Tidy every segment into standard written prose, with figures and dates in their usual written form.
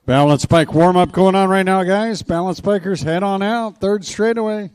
Balance bike warm-up going on right now, guys. Balance bikers, head on out. Third straightaway.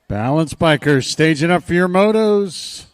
Balance bikers, staging up for your motos.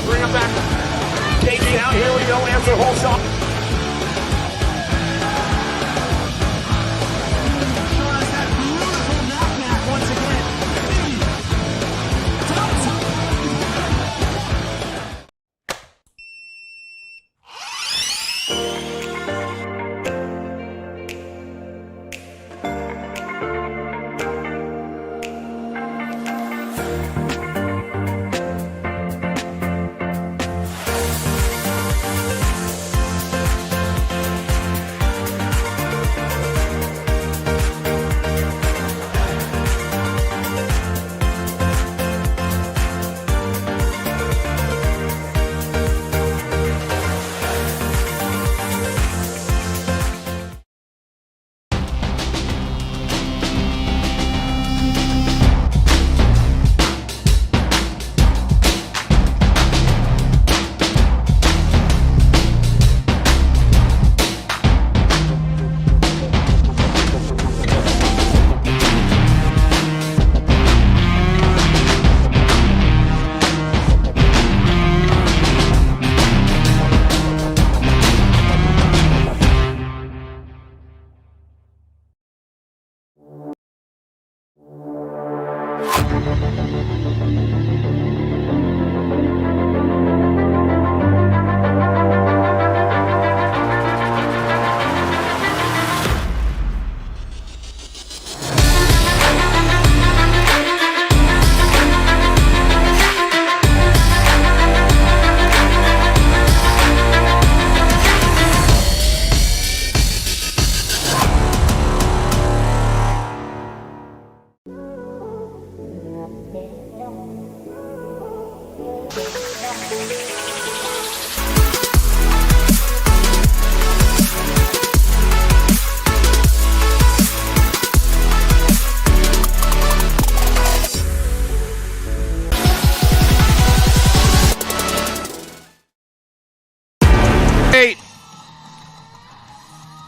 Bring him back. Cage down. Here we go. Answer whole shot. Once again.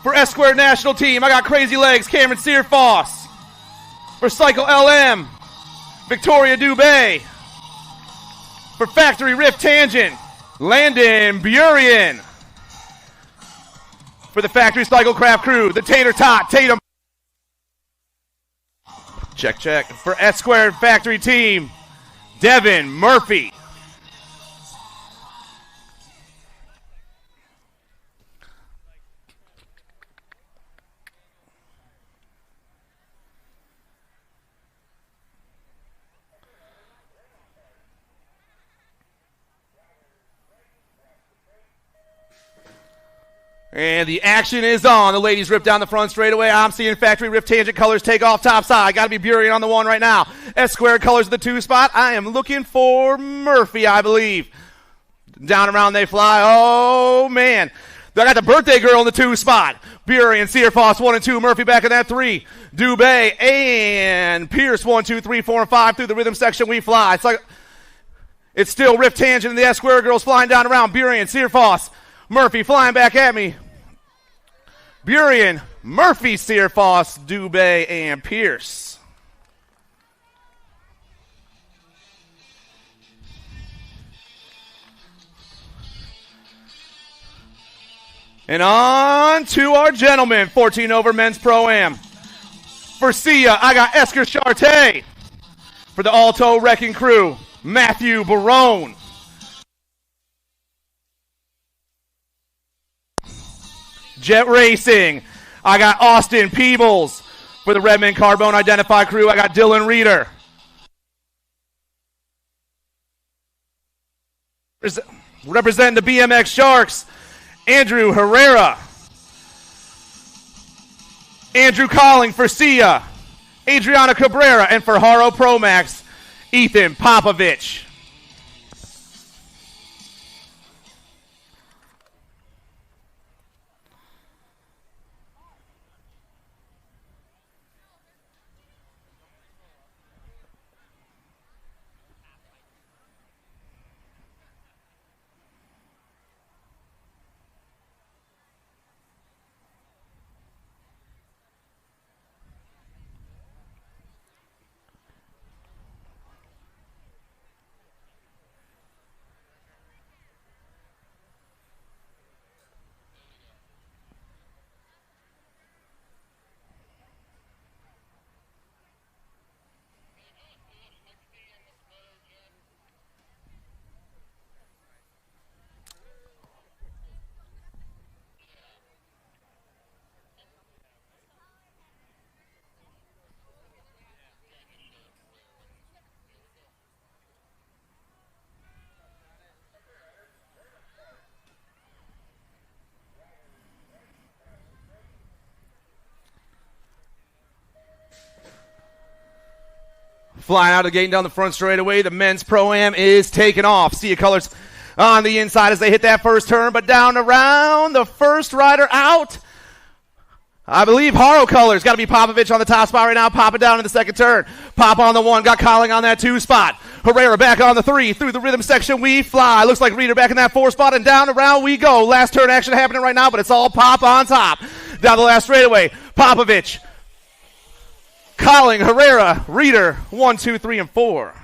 For S-Squared National Team, I got Crazy Legs, Cameron Searfoss. For Cycle LM, Victoria Dubé. For Factory Rift Tangent, Landon Burian. For the Factory Cycle Craft Crew, the Tater Tot, Tatum. Check, check. For S-Squared Factory Team, Devin Murphy. And the action is on. The ladies rip down the front straightaway. I'm seeing Factory Rift Tangent colors take off top side. Got to be Burian on the one right now. S-Squared colors the 2 spot. I am looking for Murphy, I believe. Down and around they fly. Oh, man. They got the birthday girl in the 2 spot. Burian, Searfoss, 1 and 2. Murphy back in that 3. Dubé and Pierce, 1, 2, 3, 4, and 5. Through the rhythm section we fly. It's still Rift Tangent and the S-Squared girls flying down around. Burian, Searfoss. Murphy flying back at me. Burian, Murphy, Searfoss, Dubé, and Pierce. And on to our gentlemen. 14 over men's Pro-Am. For Sia, I got Esker Charte. For the Alto Wrecking Crew, Matthew Barone. Jet Racing, I got Austin Peebles. For the Redmond Carbone Identify Crew, I got Dylan Reeder. Representing the BMX Sharks, Andrew Herrera. Andrew Colling for Sia. Adriana Cabrera. And for Haro Pro Max, Ethan Popovich. Flying out of the gate and down the front straightaway. The men's Pro-Am is taking off. Sea of Colors on the inside as they hit that first turn, but down around the first rider out. I believe Haro Colors. Got to be Popovich on the top spot right now. Pop it down in the second turn. Pop on the 1. Got Colling on that 2 spot. Herrera back on the 3. Through the rhythm section we fly. Looks like Reeder back in that 4 spot, and down around we go. Last turn action happening right now, but it's all Pop on top. Down the last straightaway. Popovich. Colling, Herrera, Reeder. 1, 2, 3, and 4.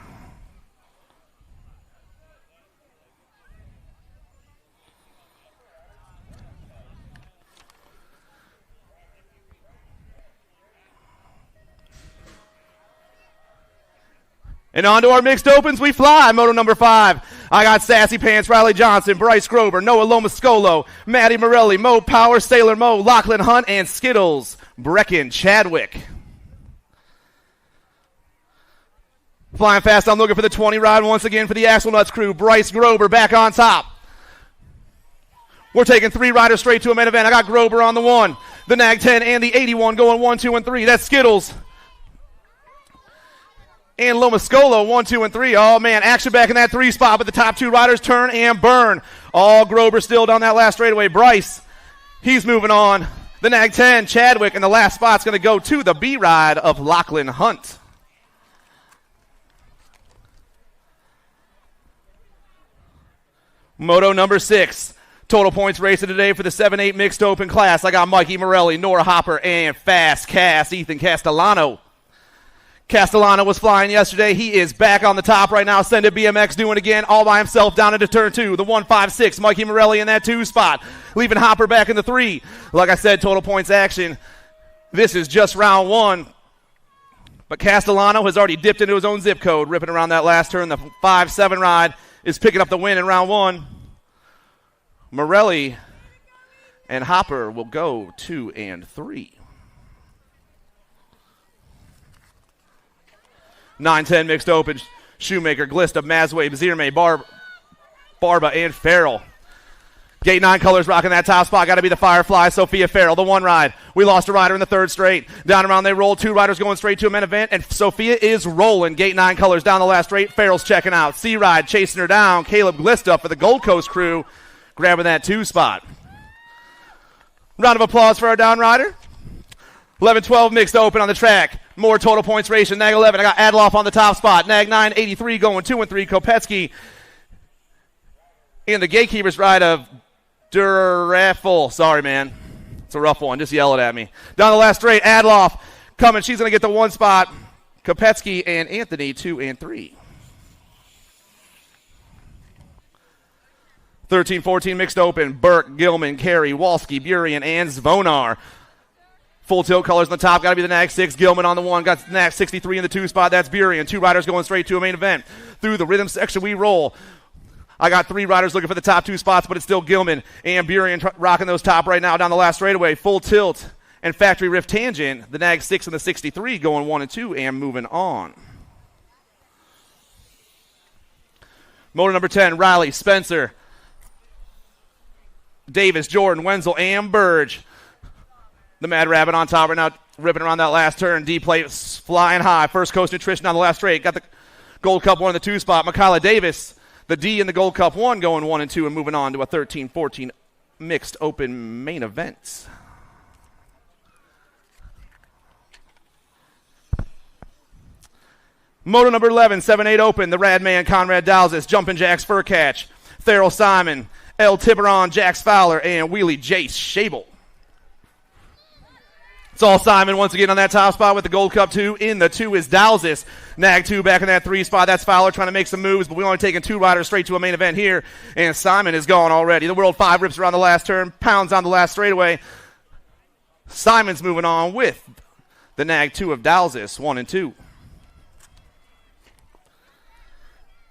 And on to our mixed opens we fly. Moto number 5. I got Sassy Pants, Riley Johnson, Bryce Grover, Noah Lomascolo, Matty Morelli, Mo Power, Sailor Mo, Lachlan Hunt, and Skittles, Brecken Chadwick. Flying fast, I'm looking for the 20 ride once again for the Axle Nuts crew. Bryce Grover back on top. We're taking 3 riders straight to a main event. I got Grover on the 1, the Nag 10, and the 81 going 1, 2, and 3. That's Skittles. And Lomascolo, 1, 2, and 3. Oh, man, action back in that 3 spot, but the top 2 riders turn and burn. All Grover still down that last straightaway. Bryce, he's moving on. The Nag 10, Chadwick, and the last spot's going to go to the B ride of Lachlan Hunt. Moto number 6. Total points racing today for the 7-8 mixed open class. I got Mikey Morelli, Nora Hopper, and Fast Cass, Ethan Castellano. Castellano was flying yesterday. He is back on the top right now. Send it BMX doing again all by himself down into turn 2. The 156. Mikey Morelli in that 2 spot. Leaving Hopper back in the 3. Like I said, total points action. This is just round 1. But Castellano has already dipped into his own zip code, ripping around that last turn. The 5-7 ride is picking up the win in round 1. Morelli and Hopper will go 2 and 3. 9-10 mixed open. Shoemaker, Glista, Mazway, Zierme, Barba, and Farrell. Gate 9 colors rocking that top spot. Got to be the Firefly, Sophia Farrell. The 1 ride. We lost a rider in the 3rd straight. Down around they roll. 2 riders going straight to a main event, and Sophia is rolling. Gate 9 colors down the last straight. Farrell's checking out. C-Ride chasing her down. Caleb Glista for the Gold Coast crew grabbing that 2 spot. Round of applause for our down rider. 11-12 mixed open on the track. More total points racing. Nag 11. I got Adloff on the top spot. Nag 9, 83 going 2 and 3. Kopetsky in the gatekeeper's ride of Durafel. Sorry, man. It's a rough one. Just yell it at me. Down the last straight. Adloff coming. She's going to get the 1 spot. Kopetsky and Anthony 2 and 3. 13-14 mixed open. Burke, Gilman, Carey, Walski, Burian, and Zvonar. Full tilt colors on the top. Got to be the Nag 6. Gilman on the 1. Got Nag 63 in the 2 spot. That's Burian. 2 riders going straight to a main event. Through the rhythm section we roll. I got 3 riders looking for the top 2 spots, but it's still Gilman and Burian rocking those top right now down the last straightaway. Full tilt and factory rift tangent. The Nag 6 and the 63 going 1 and 2 and moving on. Motor number 10. Riley, Spencer, Davis, Jordan, Wenzel, and Burge. The Mad Rabbit on top right now, ripping around that last turn. D-plate flying high. First Coast Nutrition on the last straight. Got the Gold Cup 1 in the 2 spot. Michaela Davis, the D in the Gold Cup 1 going 1 and 2 and moving on to a 13-14 mixed open main event. Moto number 11, 7-8 open. The Rad Man, Conrad Dowses, Jumpin' Jacks Furcatch, Farrell Simon, El Tiburon, Jax Fowler, and Wheelie Jace Shable. It's all Simon once again on that top spot with the Gold Cup 2. In the 2 is Dowses. Nag 2 back in that 3 spot. That's Fowler trying to make some moves, but we're only taking 2 riders straight to a main event here, and Simon is gone already. The World 5 rips around the last turn, pounds on the last straightaway. Simon's moving on with the Nag 2 of Dowses, 1 and 2.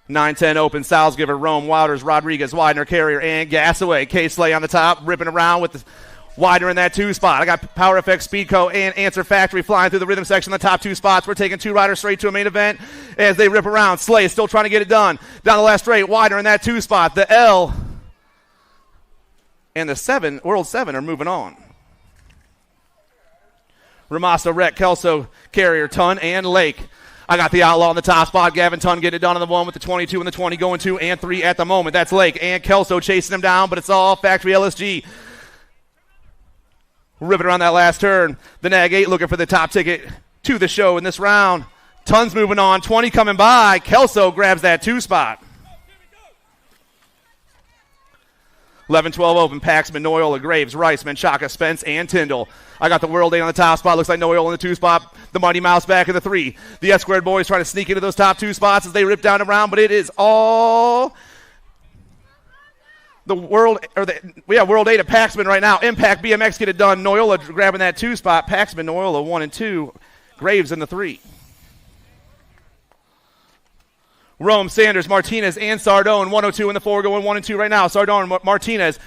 9-10 open. Salzgiver, Rome, Wouters, Rodriguez, Widener, Carrier, and Gasaway. K-Slay on the top, ripping around with the Widener in that 2 spot. I got Power FX, Speedco, and Answer Factory flying through the rhythm section in the top 2 spots. We're taking 2 riders straight to a main event as they rip around. Slay is still trying to get it done. Down the last straight, Widener in that 2 spot. The L and the 7, World 7 are moving on. Ramasa, Rhett, Kelso, Carrier, Ton, and Lake. I got the Outlaw on the top spot. Gavin Tunn getting it done on the 1 with the 22 and the 20 going 2 and 3 at the moment. That's Lake and Kelso chasing him down, but it's all Factory LSG. Ripping around that last turn. The Nag 8 looking for the top ticket to the show in this round. Tunn's moving on. 20 coming by. Kelso grabs that 2 spot. 11-12 open. Paxman, Noyola, Graves, Rice, Menchaca, Spence, and Tyndall. I got the World 8 on the top spot. Looks like Noyola in the 2 spot. The Mighty Mouse back in the 3. The S-Squared boys trying to sneak into those top 2 spots as they rip down around, but it is all the World, we have World 8 at Paxman right now. Impact BMX get it done. Noyola grabbing that 2 spot. Paxman, Noyola 1 and 2. Graves in the 3. Rome, Sanders, Martinez, and Sardone. 102 in the 4 going 1 and 2 right now. Sardone, Martinez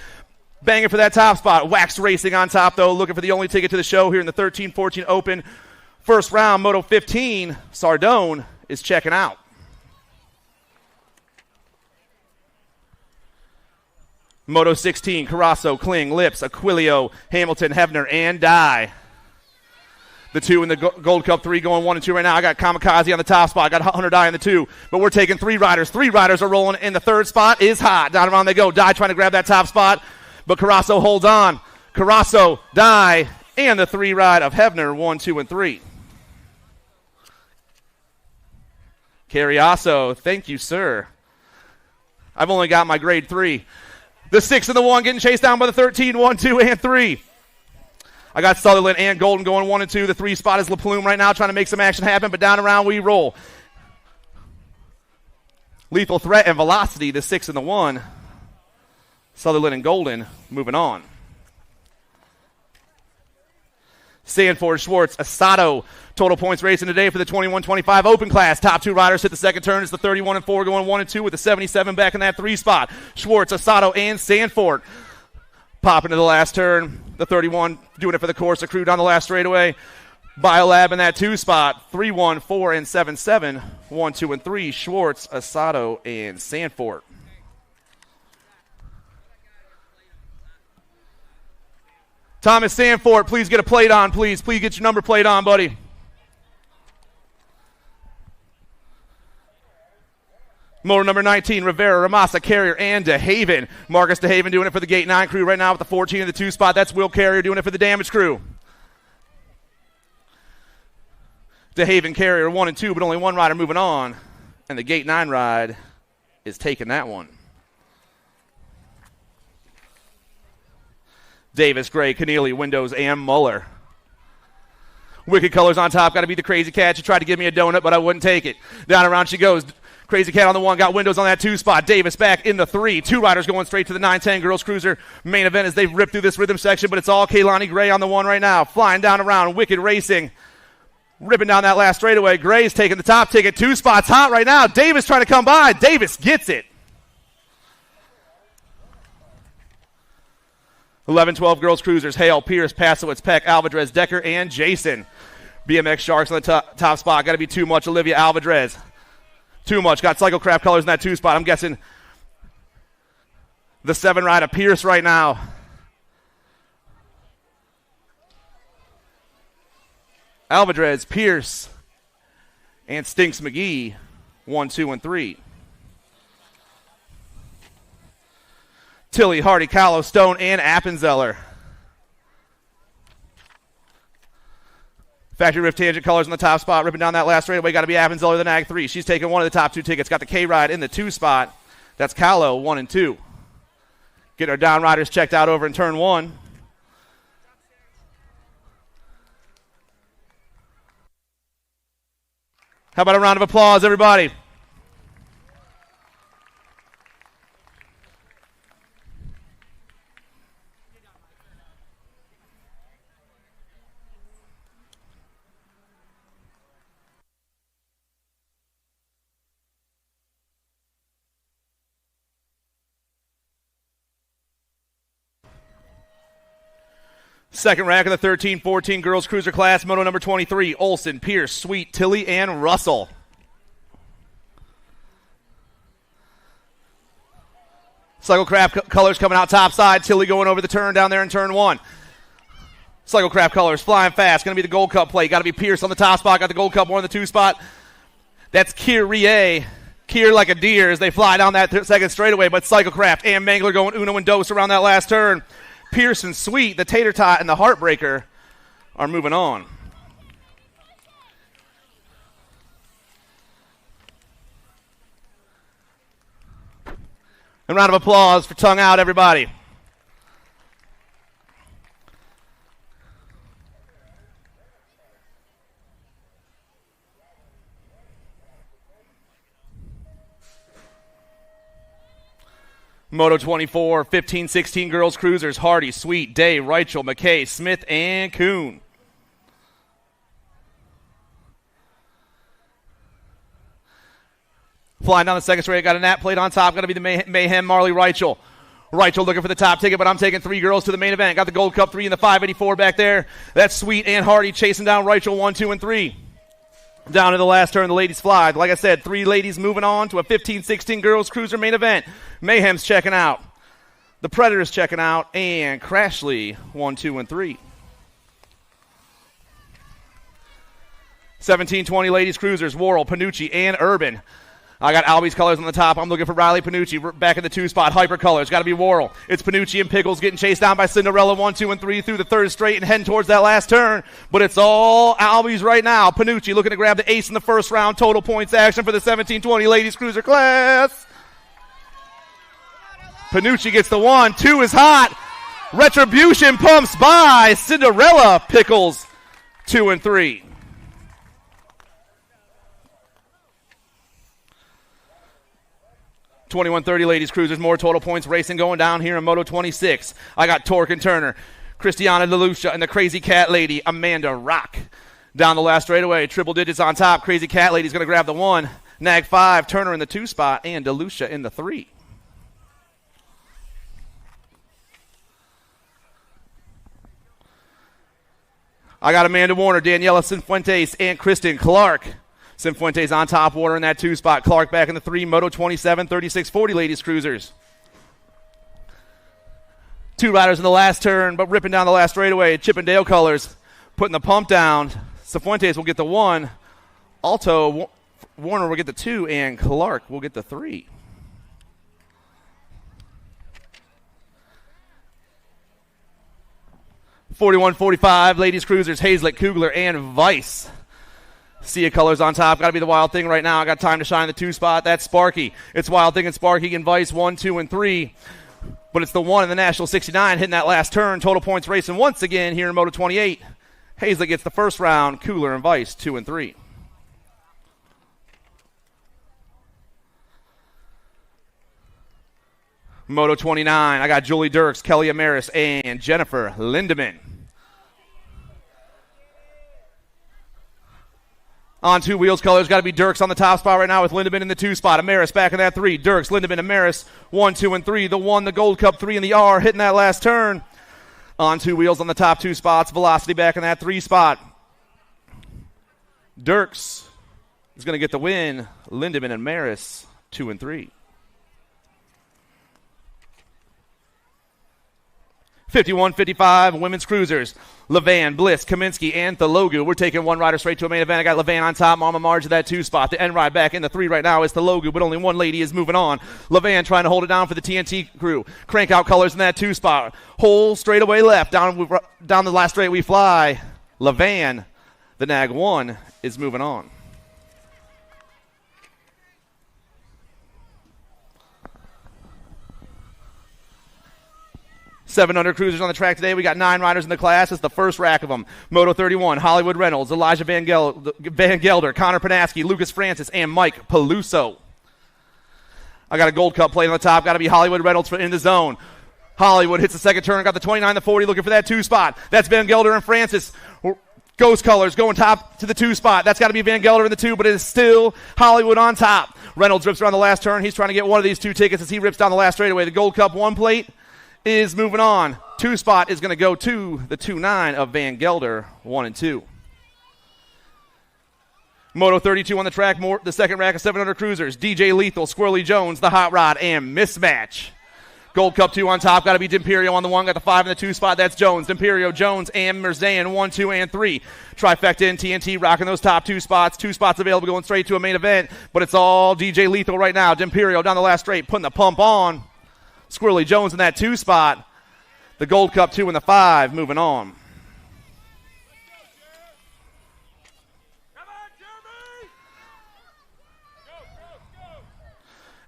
banging for that top spot. Wax Racing on top, though, looking for the only ticket to the show here in the 13-14 Open. First round, Moto 15. Sardone is checking out. Moto 16, Carasso, Kling, Lips, Aquilio, Hamilton, Hefner, and Dye. The 2 in the Gold Cup 3 going 1 and 2 right now. I got Kamikaze on the top spot. I got Hunter Dye in the 2. But we're taking 3 riders. 3 riders are rolling, and the 3rd spot is hot. Down around they go. Dye trying to grab that top spot, but Carasso holds on. Carasso, Dye, and the 3 ride of Hefner, 1, 2, and 3. Carriasso, thank you, sir. I've only got my grade 3. The 6 and the 1 getting chased down by the 13, 1, 2, and 3. I got Sutherland and Golden going 1 and 2. The 3 spot is LaPlume right now trying to make some action happen, but down around we roll. Lethal Threat and Velocity, the 6 and the 1. Sutherland and Golden moving on. Sanford, Schwartz, Asato. Total points racing today for the 21-25 Open class. Top 2 riders hit the second turn. It's the 31 and 4 going 1 and 2 with the 77 back in that 3 spot. Schwartz, Asato, and Sanford. Popping to the last turn. The 31 doing it for the course. A crew down the last straightaway. Biolab in that 2 spot. 3-1, 4, and 7-7. 1, 2, and 3. Schwartz, Asato, and Sanford. Thomas Sanford, please get a plate on, please. Please get your number plate on, buddy. Motor number 19, Rivera, Ramasa, Carrier, and DeHaven. Marcus DeHaven doing it for the Gate 9 crew right now with the 14 in the 2 spot. That's Will Carrier doing it for the Damage crew. DeHaven, Carrier, 1 and 2, but only 1 rider moving on. And the Gate 9 ride is taking that one. Davis, Gray, Keneally, Windows, and Muller. Wicked Colors on top. Got to beat the Crazy Cat. She tried to give me a donut, but I wouldn't take it. Down around she goes. Crazy Cat on the 1. Got Windows on that 2 spot. Davis back in the 3. 2 riders going straight to the 9-10 Girls Cruiser main event as they've ripped through this rhythm section, but it's all Kaylani Gray on the 1 right now. Flying down around. Wicked Racing. Ripping down that last straightaway. Gray's taking the top ticket. 2 spots hot right now. Davis trying to come by. Davis gets it. 11-12 Girls Cruisers. Hale, Pierce, Pasowitz, Peck, Alvarez, Decker, and Jason. BMX Sharks on the top spot. Got to be too much. Olivia Alvarez. Too much. Got Psychocraft Colors in that 2 spot. I'm guessing the 7 ride of Pierce right now. Alvarez, Pierce, and Stinks McGee. 1, 2, and 3. Tilly, Hardy, Callow, Stone, and Appenzeller. Factory Rift Tangent Colors on the top spot. Ripping down that last straightaway. Got to be Appenzeller, the Nag 3. She's taking one of the top 2 tickets. Got the K-Ride in the 2 spot. That's Callow, 1 and 2. Get our down riders checked out over in turn 1. How about a round of applause, everybody? Second rack of the 13-14 Girls Cruiser class, moto number 23, Olson, Pierce, Sweet, Tilly, and Russell. Cyclecraft Colors coming out top side. Tilly going over the turn down there in turn 1. Cyclecraft Colors flying fast. Going to be the Gold Cup plate. Got to be Pierce on the top spot. Got the Gold Cup more in the 2 spot. That's Kyrie. Kier like a deer as they fly down that second straightaway, but Cyclecraft and Mangler going uno and dos around that last turn. Pearson, Sweet, the Tater Tot, and the Heartbreaker are moving on. A round of applause for Tongue Out, everybody. Moto 24, 15-16 girls cruisers, Hardy, Sweet, Day, Reichel, McKay, Smith, and Kuhn. Flying down the second straight, got a nap plate on top, going to be the Mayhem Marley Reichel. Reichel looking for the top ticket, but I'm taking 3 girls to the main event. Got the Gold Cup 3 in the 584 back there. That's Sweet and Hardy chasing down Reichel 1, 2, and 3. Down to the last turn, the ladies fly. Like I said, 3 ladies moving on to a 15-16 girls cruiser main event. Mayhem's checking out. The Predators checking out. And Crashly 1, 2, and 3. 17-20 ladies cruisers, Worrell, Panucci, and Urban. I got Albie's colors on the top. I'm looking for Riley Panucci back in the 2 spot. Hyper colors. Got to be Worrell. It's Panucci and Pickles getting chased down by Cinderella 1, 2, and 3 through the third straight and heading towards that last turn. But it's all Albie's right now. Panucci looking to grab the ace in the first round. Total points action for the 17-20 ladies cruiser class. Panucci gets the 1. 2 is hot. Retribution pumps by Cinderella. Pickles 2 and 3. 21-30 ladies cruisers, more total points racing going down here in Moto 26. I got Torque and Turner, Christiana DeLucia, and the Crazy Cat Lady, Amanda Rock. Down the last straightaway, triple digits on top. Crazy Cat Lady's going to grab the 1. Nag 5, Turner in the 2 spot, and DeLucia in the 3. I got Amanda Warner, Daniela Cifuentes, and Kristen Clark. Cifuentes on top, Warner in that 2 spot. Clark back in the 3. Moto 27, 36-40 ladies cruisers. 2 riders in the last turn, but ripping down the last straightaway. Chippendale colors, putting the pump down. Cifuentes will get the 1. Alto, Warner will get the 2, and Clark will get the 3. (41-45) ladies cruisers, Hazlitt, Kugler, and Vice. Sia colors on top. Got to be the Wild Thing right now. I got time to shine the 2 spot. That's Sparky. It's Wild Thing and Sparky and Vice 1, 2, and 3. But it's the 1 in the National 69 hitting that last turn. Total points racing once again here in Moto 28. Hazlitt gets the first round. Kugler and Vice 2 and 3. Moto 29. I got Julie Dirks, Kelly Amaris, and Jennifer Lindemann. On 2 wheels colors, got to be Dirks on the top spot right now with Lindemann in the 2 spot. Amaris back in that 3. Dirks, Lindemann, Amaris 1, 2, and 3. The 1, the Gold Cup 3, and the R hitting that last turn. On 2 wheels on the top 2 spots. Velocity back in that 3 spot. Dirks is going to get the win. Lindemann and Amaris 2 and 3. 51-55 women's cruisers. Levan, Bliss, Kaminsky, and Thalogu. We're taking 1 rider straight to a main event. I got Levan on top, Mama Marge at that 2 spot. The end ride back in the 3 right now is Thalogu, but only 1 lady is moving on. Levan trying to hold it down for the TNT crew. Crank out colors in that 2 spot. Whole straightaway left. Down the last straight we fly. Levan, the Nag 1, is moving on. 700 cruisers on the track today. We got 9 riders in the class. It's the first rack of them. Moto 31, Hollywood Reynolds, Elijah Van Gelder, Connor Panaski, Lucas Francis, and Mike Peluso. I got a Gold Cup plate on the top. Got to be Hollywood Reynolds for in the zone. Hollywood hits the second turn. Got the 29, the 40, looking for that 2 spot. That's Van Gelder and Francis. Ghost colors going top to the 2 spot. That's got to be Van Gelder in the 2, but it is still Hollywood on top. Reynolds rips around the last turn. He's trying to get one of these 2 tickets as he rips down the last straightaway. The Gold Cup 1 plate is moving on. 2 spot is going to go to the 2-9 of Van Gelder, 1 and 2. Moto 32 on the track, the second rack of 700 cruisers. DJ Lethal, Squirrely Jones, the Hot Rod, and Mismatch. Gold Cup 2 on top. Got to be D'Imperio on the 1. Got the 5 in the 2 spot. That's Jones. D'Imperio, Jones, and Merzayan. 1, 2, and 3. Trifecta in TNT rocking those top 2 spots. 2 spots available going straight to a main event. But it's all DJ Lethal right now. D'Imperio down the last straight. Putting the pump on. Squirrely Jones in that 2 spot. The Gold Cup 2 and the 5 moving on.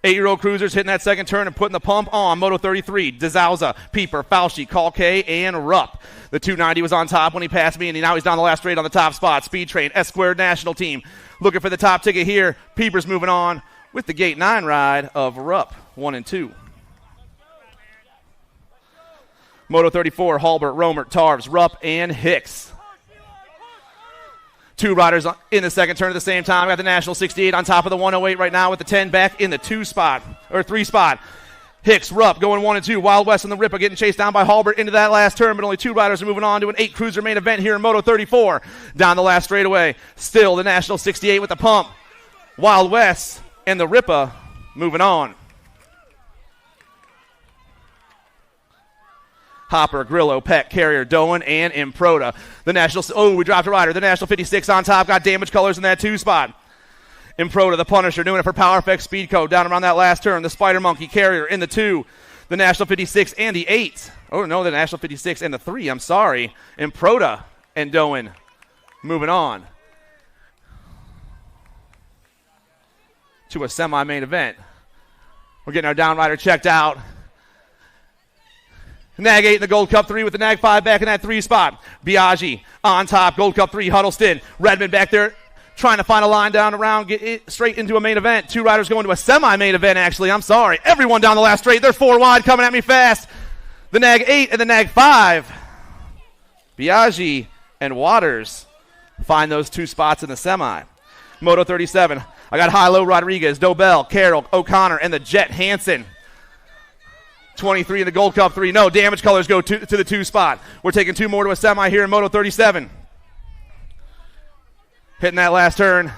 Eight-year-old cruisers hitting that second turn and putting the pump on. Moto 33, DeZauza, Pieper, Fauci, Calque, and Rupp. The 290 was on top when he passed me, and now he's down the last straight on the top spot. Speed Train, S-Squared National Team. Looking for the top ticket here. Pieper's moving on with the Gate 9 ride of Rupp, 1 and 2. Moto 34, Halbert, Romert, Tarves, Rupp, and Hicks. 2 riders in the second turn at the same time. Got the National 68 on top of the 108 right now with the 10 back in the 2 spot, or 3 spot. Hicks, Rupp going 1 and 2. Wild West and the Ripper getting chased down by Halbert into that last turn, but only 2 riders are moving on to an 8-cruiser main event here in Moto 34. Down the last straightaway. Still the National 68 with the pump. Wild West and the Ripper moving on. Hopper, Grillo, Peck, Carrier, Doan, and Improda. The National, we dropped a rider. The National 56 on top, got damage colors in that 2 spot. Improda, the Punisher, doing it for Power Effects Speed Code down around that last turn. The Spider Monkey, Carrier in the 2. The National 56 and the 8. Oh, no, the National 56 and the 3, I'm sorry. Improda and Doan moving on to a semi-main event. We're getting our down rider checked out. Nag 8 in the Gold Cup 3 with the Nag 5 back in that 3 spot. Biaggi on top, Gold Cup 3, Huddleston. Redmond back there trying to find a line down around, get it straight into a main event. 2 riders going to a semi-main event, actually. I'm sorry. Everyone down the last straight. They're 4 wide coming at me fast. The Nag 8 and the Nag 5. Biaggi and Waters find those 2 spots in the semi. Moto 37. I got Hilo Rodriguez, Dobell, Carroll, O'Connor, and the Jet Hansen. 23 in the Gold Cup 3. No, damage colors go to the 2 spot. We're taking 2 more to a semi here in Moto 37. Hitting that last turn.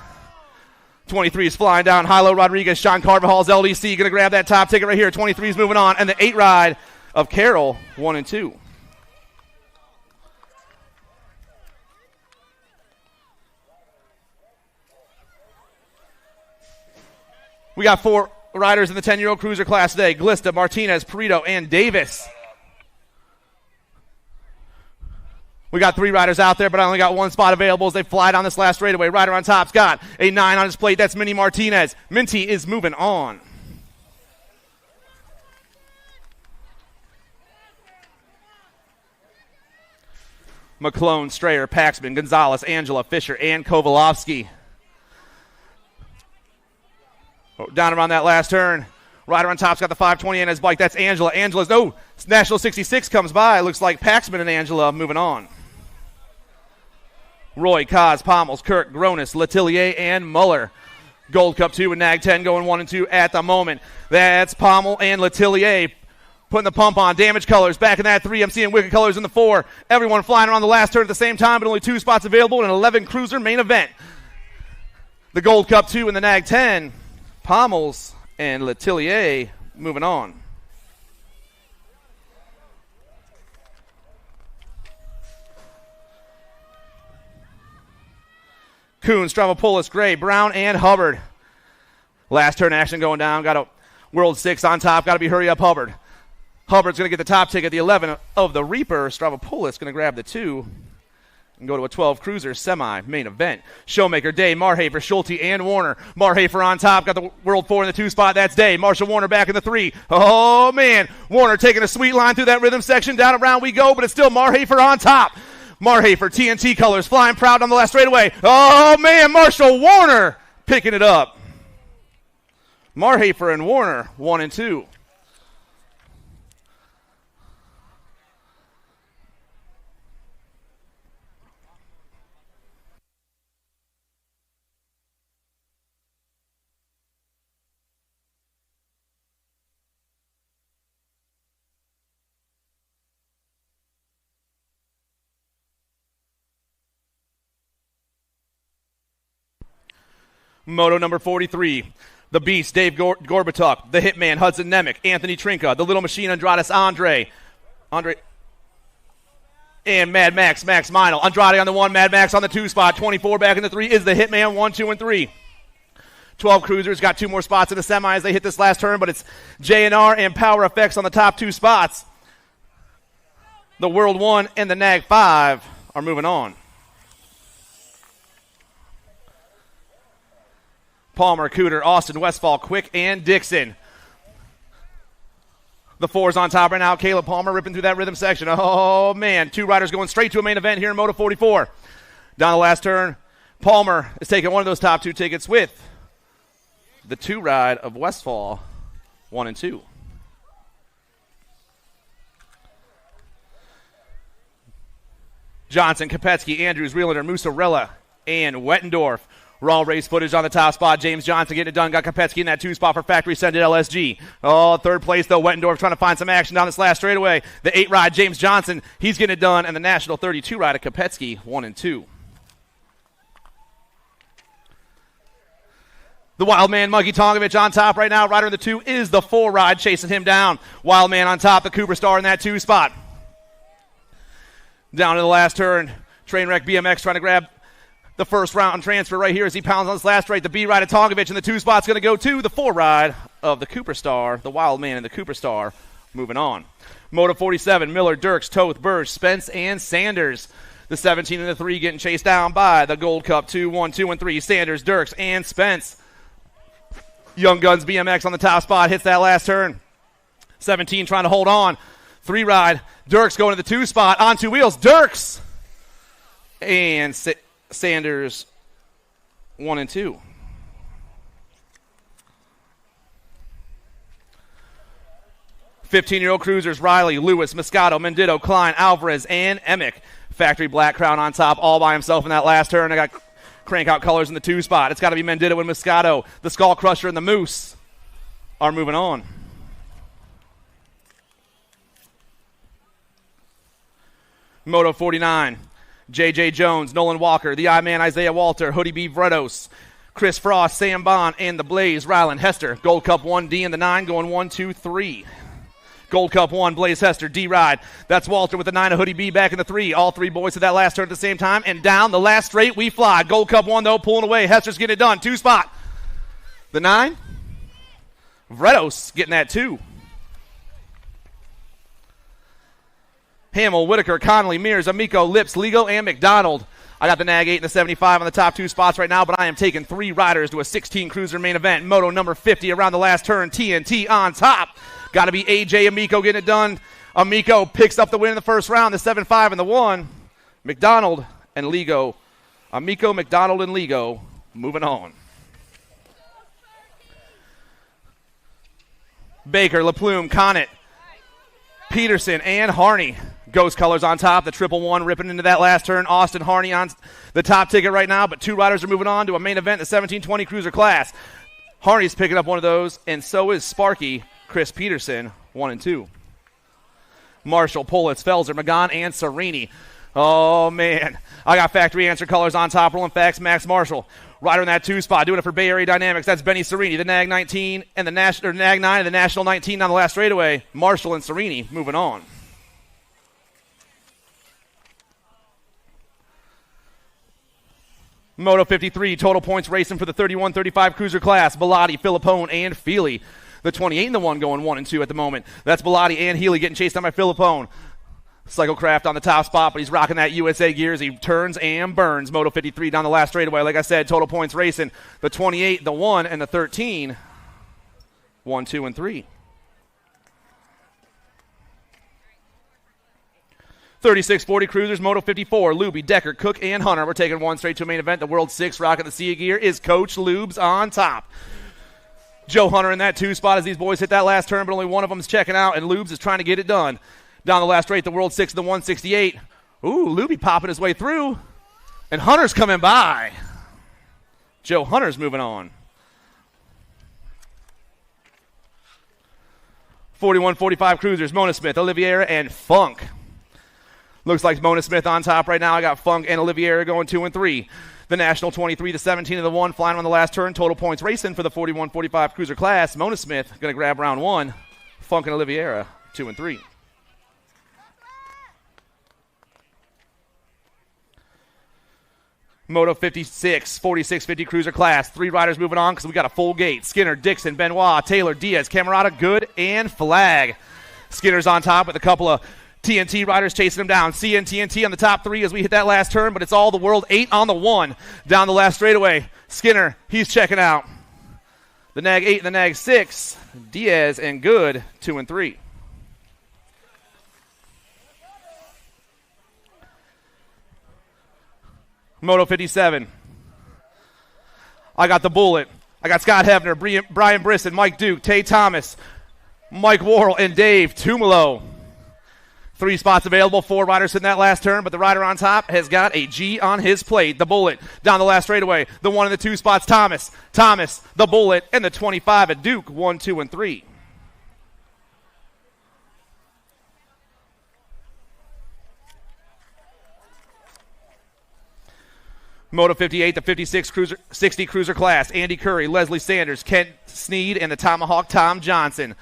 23 is flying down. Hilo Rodriguez, Sean Carvajal's LDC going to grab that top ticket right here. 23 is moving on. And the 8 ride of Carroll, 1 and 2. We got 4 riders in the 10-year-old cruiser class today. Glista, Martinez, Perito, and Davis. We got 3 riders out there, but I only got 1 spot available as they fly down this last straightaway. Rider on top's got a 9 on his plate. That's Minnie Martinez. Minty is moving on. McClone, Strayer, Paxman, Gonzalez, Angela, Fisher, and Kovalovsky. Down around that last turn. Rider on top's got the 520 in his bike. That's Angela. Angela's, National 66 comes by. Looks like Paxman and Angela moving on. Roy, Kaz, Pommels, Kirk, Gronis, Letillier, and Muller. Gold Cup 2 and Nag 10 going 1 and 2 at the moment. That's Pommel and Letillier putting the pump on. Damage colors back in that 3. I'm seeing Wicked colors in the 4. Everyone flying around the last turn at the same time, but only 2 spots available in an 11 cruiser main event. The Gold Cup 2 and the Nag 10. Pommels and Letillier moving on. Kuhn, Stravopoulos, Gray, Brown, and Hubbard. Last turn action going down. Got a World 6 on top. Got to be hurry up Hubbard. Hubbard's going to get the top ticket, the 11 of the Reaper. Stravopoulos going to grab the 2 and go to a 12 cruiser semi-main event. Showmaker, Day, Marhafer, Schulte, and Warner. Marhafer on top, got the World 4 in the 2 spot. That's Day. Marshall Warner back in the 3. Oh, man. Warner taking a sweet line through that rhythm section. Down around we go, but it's still Marhafer on top. Marhafer, TNT colors, flying proud on the last straightaway. Oh, man, Marshall Warner picking it up. Marhafer and Warner, 1 and 2. Moto number 43. The Beast, Dave Gorbatuk. The Hitman, Hudson Nemec. Anthony Trinka. The Little Machine, Andradas Andre. And Mad Max, Max Meinl. Andrade on the 1, Mad Max on the 2 spot. 24 back in the 3 is the Hitman, 1, 2, and 3. 12 cruisers got 2 more spots in the semi as they hit this last turn, but it's J&R and Power Effects on the top 2 spots. The World 1 and the NAG 5 are moving on. Palmer, Cooter, Austin, Westfall, Quick, and Dixon. The 4's on top right now. Caleb Palmer ripping through that rhythm section. Oh, man. 2 riders going straight to a main event here in Moto 44. Down the last turn, Palmer is taking one of those top 2 tickets with the 2 ride of Westfall, 1 and 2. Johnson, Kopetsky, Andrews, Reelander, Musarella, and Wettendorf. Raw race footage on the top spot. James Johnson getting it done. Got Kopetsky in that 2 spot for factory send at LSG. Oh, 3rd place, though. Wettendorf trying to find some action down this last straightaway. The 8 ride, James Johnson, he's getting it done. And the National 32 ride of Kopetsky, 1 and 2. The Wildman, Muggy Tongovich on top right now. Rider in the 2 is the 4 ride, chasing him down. Wildman on top, the Cooper Star in that 2 spot. Down to the last turn. Trainwreck BMX trying to grab the first round transfer right here as he pounds on this last straight. The B ride of Tongovich in the 2 spot's going to go to the 4 ride of the Cooper Star. The Wildman and the Cooper Star moving on. Moto 47, Miller, Dirks, Toth, Burge, Spence, and Sanders. The 17 and the 3 getting chased down by the Gold Cup 2, 1, 2, and 3. Sanders, Dirks, and Spence. Young Guns BMX on the top spot, hits that last turn. 17 trying to hold on. 3 ride, Dirks going to the 2 spot on 2 wheels. Dirks and Sanders, 1 and 2. "15-year-old cruisers, Riley, Lewis, Moscato, Mendito, Klein, Alvarez, and Emick. Factory Black Crown on top all by himself in that last turn. I got crank out colors in the 2 spot. It's got to be Mendito and Moscato. The Skull Crusher and the Moose are moving on. Moto 49. J.J. Jones, Nolan Walker, the I-Man Isaiah Walter, Hoodie B. Vredos, Chris Frost, Sam Bond, and the Blaze, Rylan Hester. Gold Cup 1D and the 9 going 1, 2, 3. Gold Cup 1, Blaze Hester, D-Ride. That's Walter with the 9 of Hoodie B back in the 3. All 3 boys at that last turn at the same time. And down the last straight, we fly. Gold Cup 1, though, pulling away. Hester's getting it done. 2 spot. The 9. Vredos getting that 2. Hamill, Whitaker, Connolly, Mears, Amico, Lips, Ligo, and McDonald. I got the NAG 8 and the 75 on the top 2 spots right now, but I am taking 3 riders to a 16-cruiser main event. Moto number 50 around the last turn. TNT on top. Got to be AJ Amico getting it done. Amico picks up the win in the first round, the 7-5 and the 1. McDonald and Ligo. Amico, McDonald, and Ligo moving on. Baker, LaPlume, Connett, Peterson, and Harney. Ghost colors on top. The 111 ripping into that last turn. Austin Harney on the top ticket right now, but 2 riders are moving on to a main event, the 1720 cruiser class. Harney's picking up one of those, and so is Sparky, Chris Peterson, 1 and 2. Marshall, Politz, Felser, Magan, and Serini. Oh, man. I got factory answer colors on top. Rolling facts, Max Marshall. Rider in that 2 spot, doing it for Bay Area Dynamics. That's Benny Serini, the NAG 19 and the NAG 9 and the National 19 on the last straightaway. Marshall and Serini moving on. Moto 53, total points racing for the 31-35 cruiser class. Bilotti, Filippone, and Feely. The 28 and the 1 going 1 and 2 at the moment. That's Bilotti and Healy getting chased down by Filippone. Cyclecraft on the top spot, but he's rocking that USA gear as he turns and burns. Moto 53 down the last straightaway. Like I said, total points racing. The 28, the 1, and the 13. 1, 2, and 3. 36-40 cruisers, Moto 54, Luby, Decker, Cook, and Hunter. We're taking 1 straight to a main event. The World 6 rocking the Sea gear is Coach Lubes on top. Joe Hunter in that 2 spot as these boys hit that last turn, but only one of them is checking out, and Lubes is trying to get it done. Down the last straight, the World 6 and the 168. Ooh, Luby popping his way through, and Hunter's coming by. Joe Hunter's moving on. 41-45 cruisers, Mona Smith, Oliviera, and Funk. Looks like Mona Smith on top right now. I got Funk and Oliviera going 2 and 3. The National 23 to 17 of the 1, flying on the last turn. Total points racing for the 41-45 cruiser class. Mona Smith going to grab round 1. Funk and Oliveira, 2 and 3. Moto 56, 46-50 cruiser class. 3 riders moving on because we got a full gate. Skinner, Dixon, Benoit, Taylor, Diaz, Camerata, Good, and Flag. Skinner's on top with a couple of TNT riders chasing him down. CNTNT on the top 3 as we hit that last turn, but it's all the world 8 on the 1. Down the last straightaway. Skinner, he's checking out. The nag 8 and the nag 6. Diaz and Good, 2 and 3. Moto 57. I got the Bullet. I got Scott Hefner, Brian Brisson, Mike Duke, Tay Thomas, Mike Worrell, and Dave Tumalo. 3 spots available, 4 riders in that last turn, but the rider on top has got a G on his plate. The Bullet down the last straightaway. The 1 and the 2 spots, Thomas, the Bullet, and the 25 at Duke, 1, 2, and 3. Moto 58, the 56 cruiser, 60 cruiser class. Andy Curry, Leslie Sanders, Kent Sneed, and the Tomahawk Tom Johnson.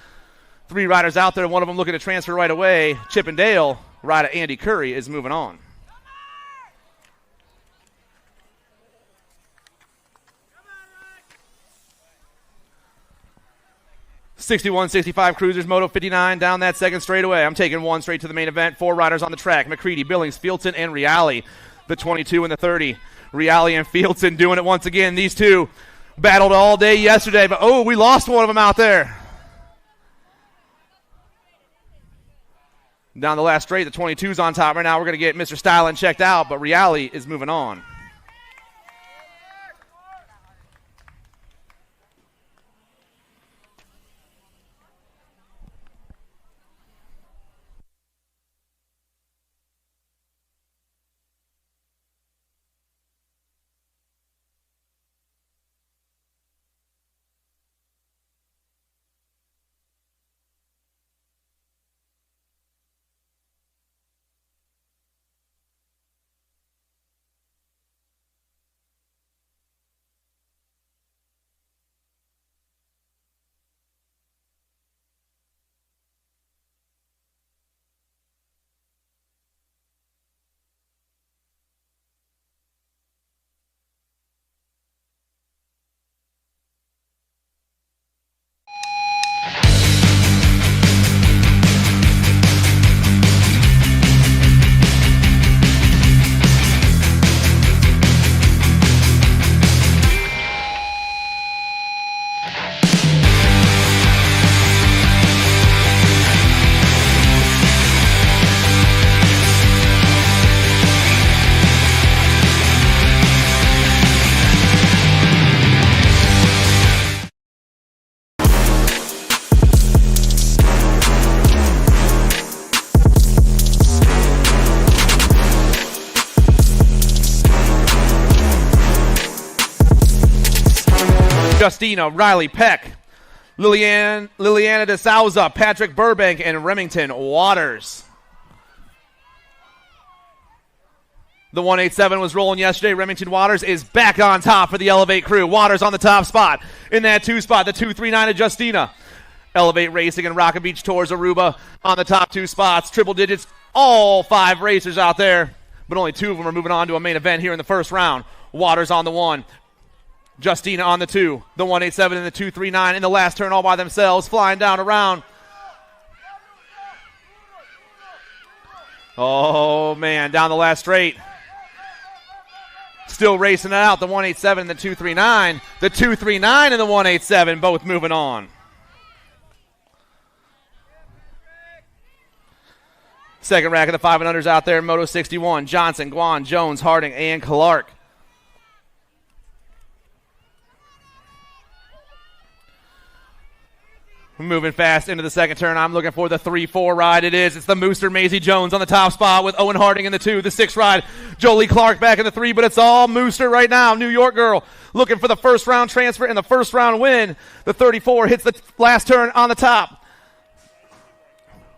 3 riders out there, one of them looking to transfer right away. Chippendale, rider Andy Curry is moving on. '61, '65 cruisers, Moto 59 down that second straightaway. I'm taking 1 straight to the main event. 4 riders on the track: McCready, Billings, Fieldson, and Reale. The 22 and the 30. Reale and Fieldson doing it once again. These 2 battled all day yesterday, but we lost one of them out there. Down the last straight, the 22's on top right now. We're going to get Mr. Stylen checked out, but Reale is moving on. Justina, Riley Peck, Liliana de Souza, Patrick Burbank, and Remington Waters. The 187 was rolling yesterday. Remington Waters is back on top for the Elevate crew. Waters on the top spot. In that 2 spot, the 239 of Justina. Elevate Racing and Rocket Beach Tours Aruba on the top 2 spots. Triple digits, all 5 racers out there, but only 2 of them are moving on to a main event here in the first round. Waters on the 1. Justina on the 2, the 187 and the 239 in the last turn all by themselves, flying down around. Oh, man, down the last straight. Still racing it out, the 187 and the 239. The 239 and the 187 both moving on. Second rack of the 5 and unders out there in Moto 61. Johnson, Guan, Jones, Harding, and Clark. Moving fast into the second turn. I'm looking for the 3-4 ride. It is. It's the Mooster Maisie Jones on the top spot with Owen Harding in the 2. The 6 ride, Jolie Clark back in the 3, but it's all Mooster right now. New York girl looking for the first round transfer and the first round win. The 34 hits the last turn on the top.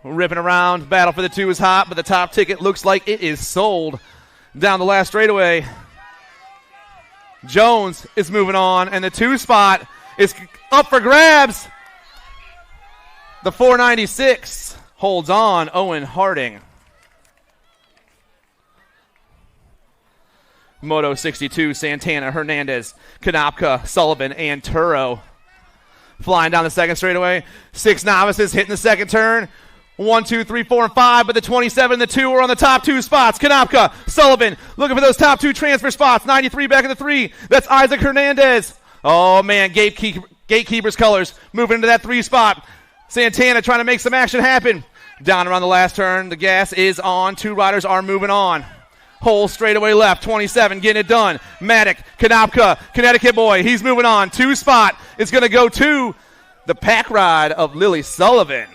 Ripping around. Battle for the 2 is hot, but the top ticket looks like it is sold. Down the last straightaway. Jones is moving on, and the 2 spot is up for grabs. The 496 holds on, Owen Harding. Moto 62, Santana, Hernandez, Konopka, Sullivan, and Turo. Flying down the second straightaway. 6 novices hitting the second turn. 1, 2, 3, 4, and 5, but the 27 and the 2 are on the top 2 spots. Konopka, Sullivan, looking for those top 2 transfer spots. 93 back in the 3. That's Isaac Hernandez. Oh, man, Gatekeeper's colors moving into that 3 spot. Santana trying to make some action happen. Down around the last turn, the gas is on. 2 riders are moving on. Hole straightaway left, 27, getting it done. Maddock, Konopka, Connecticut boy, he's moving on. 2 spot is going to go to the pack ride of Lily Sullivan.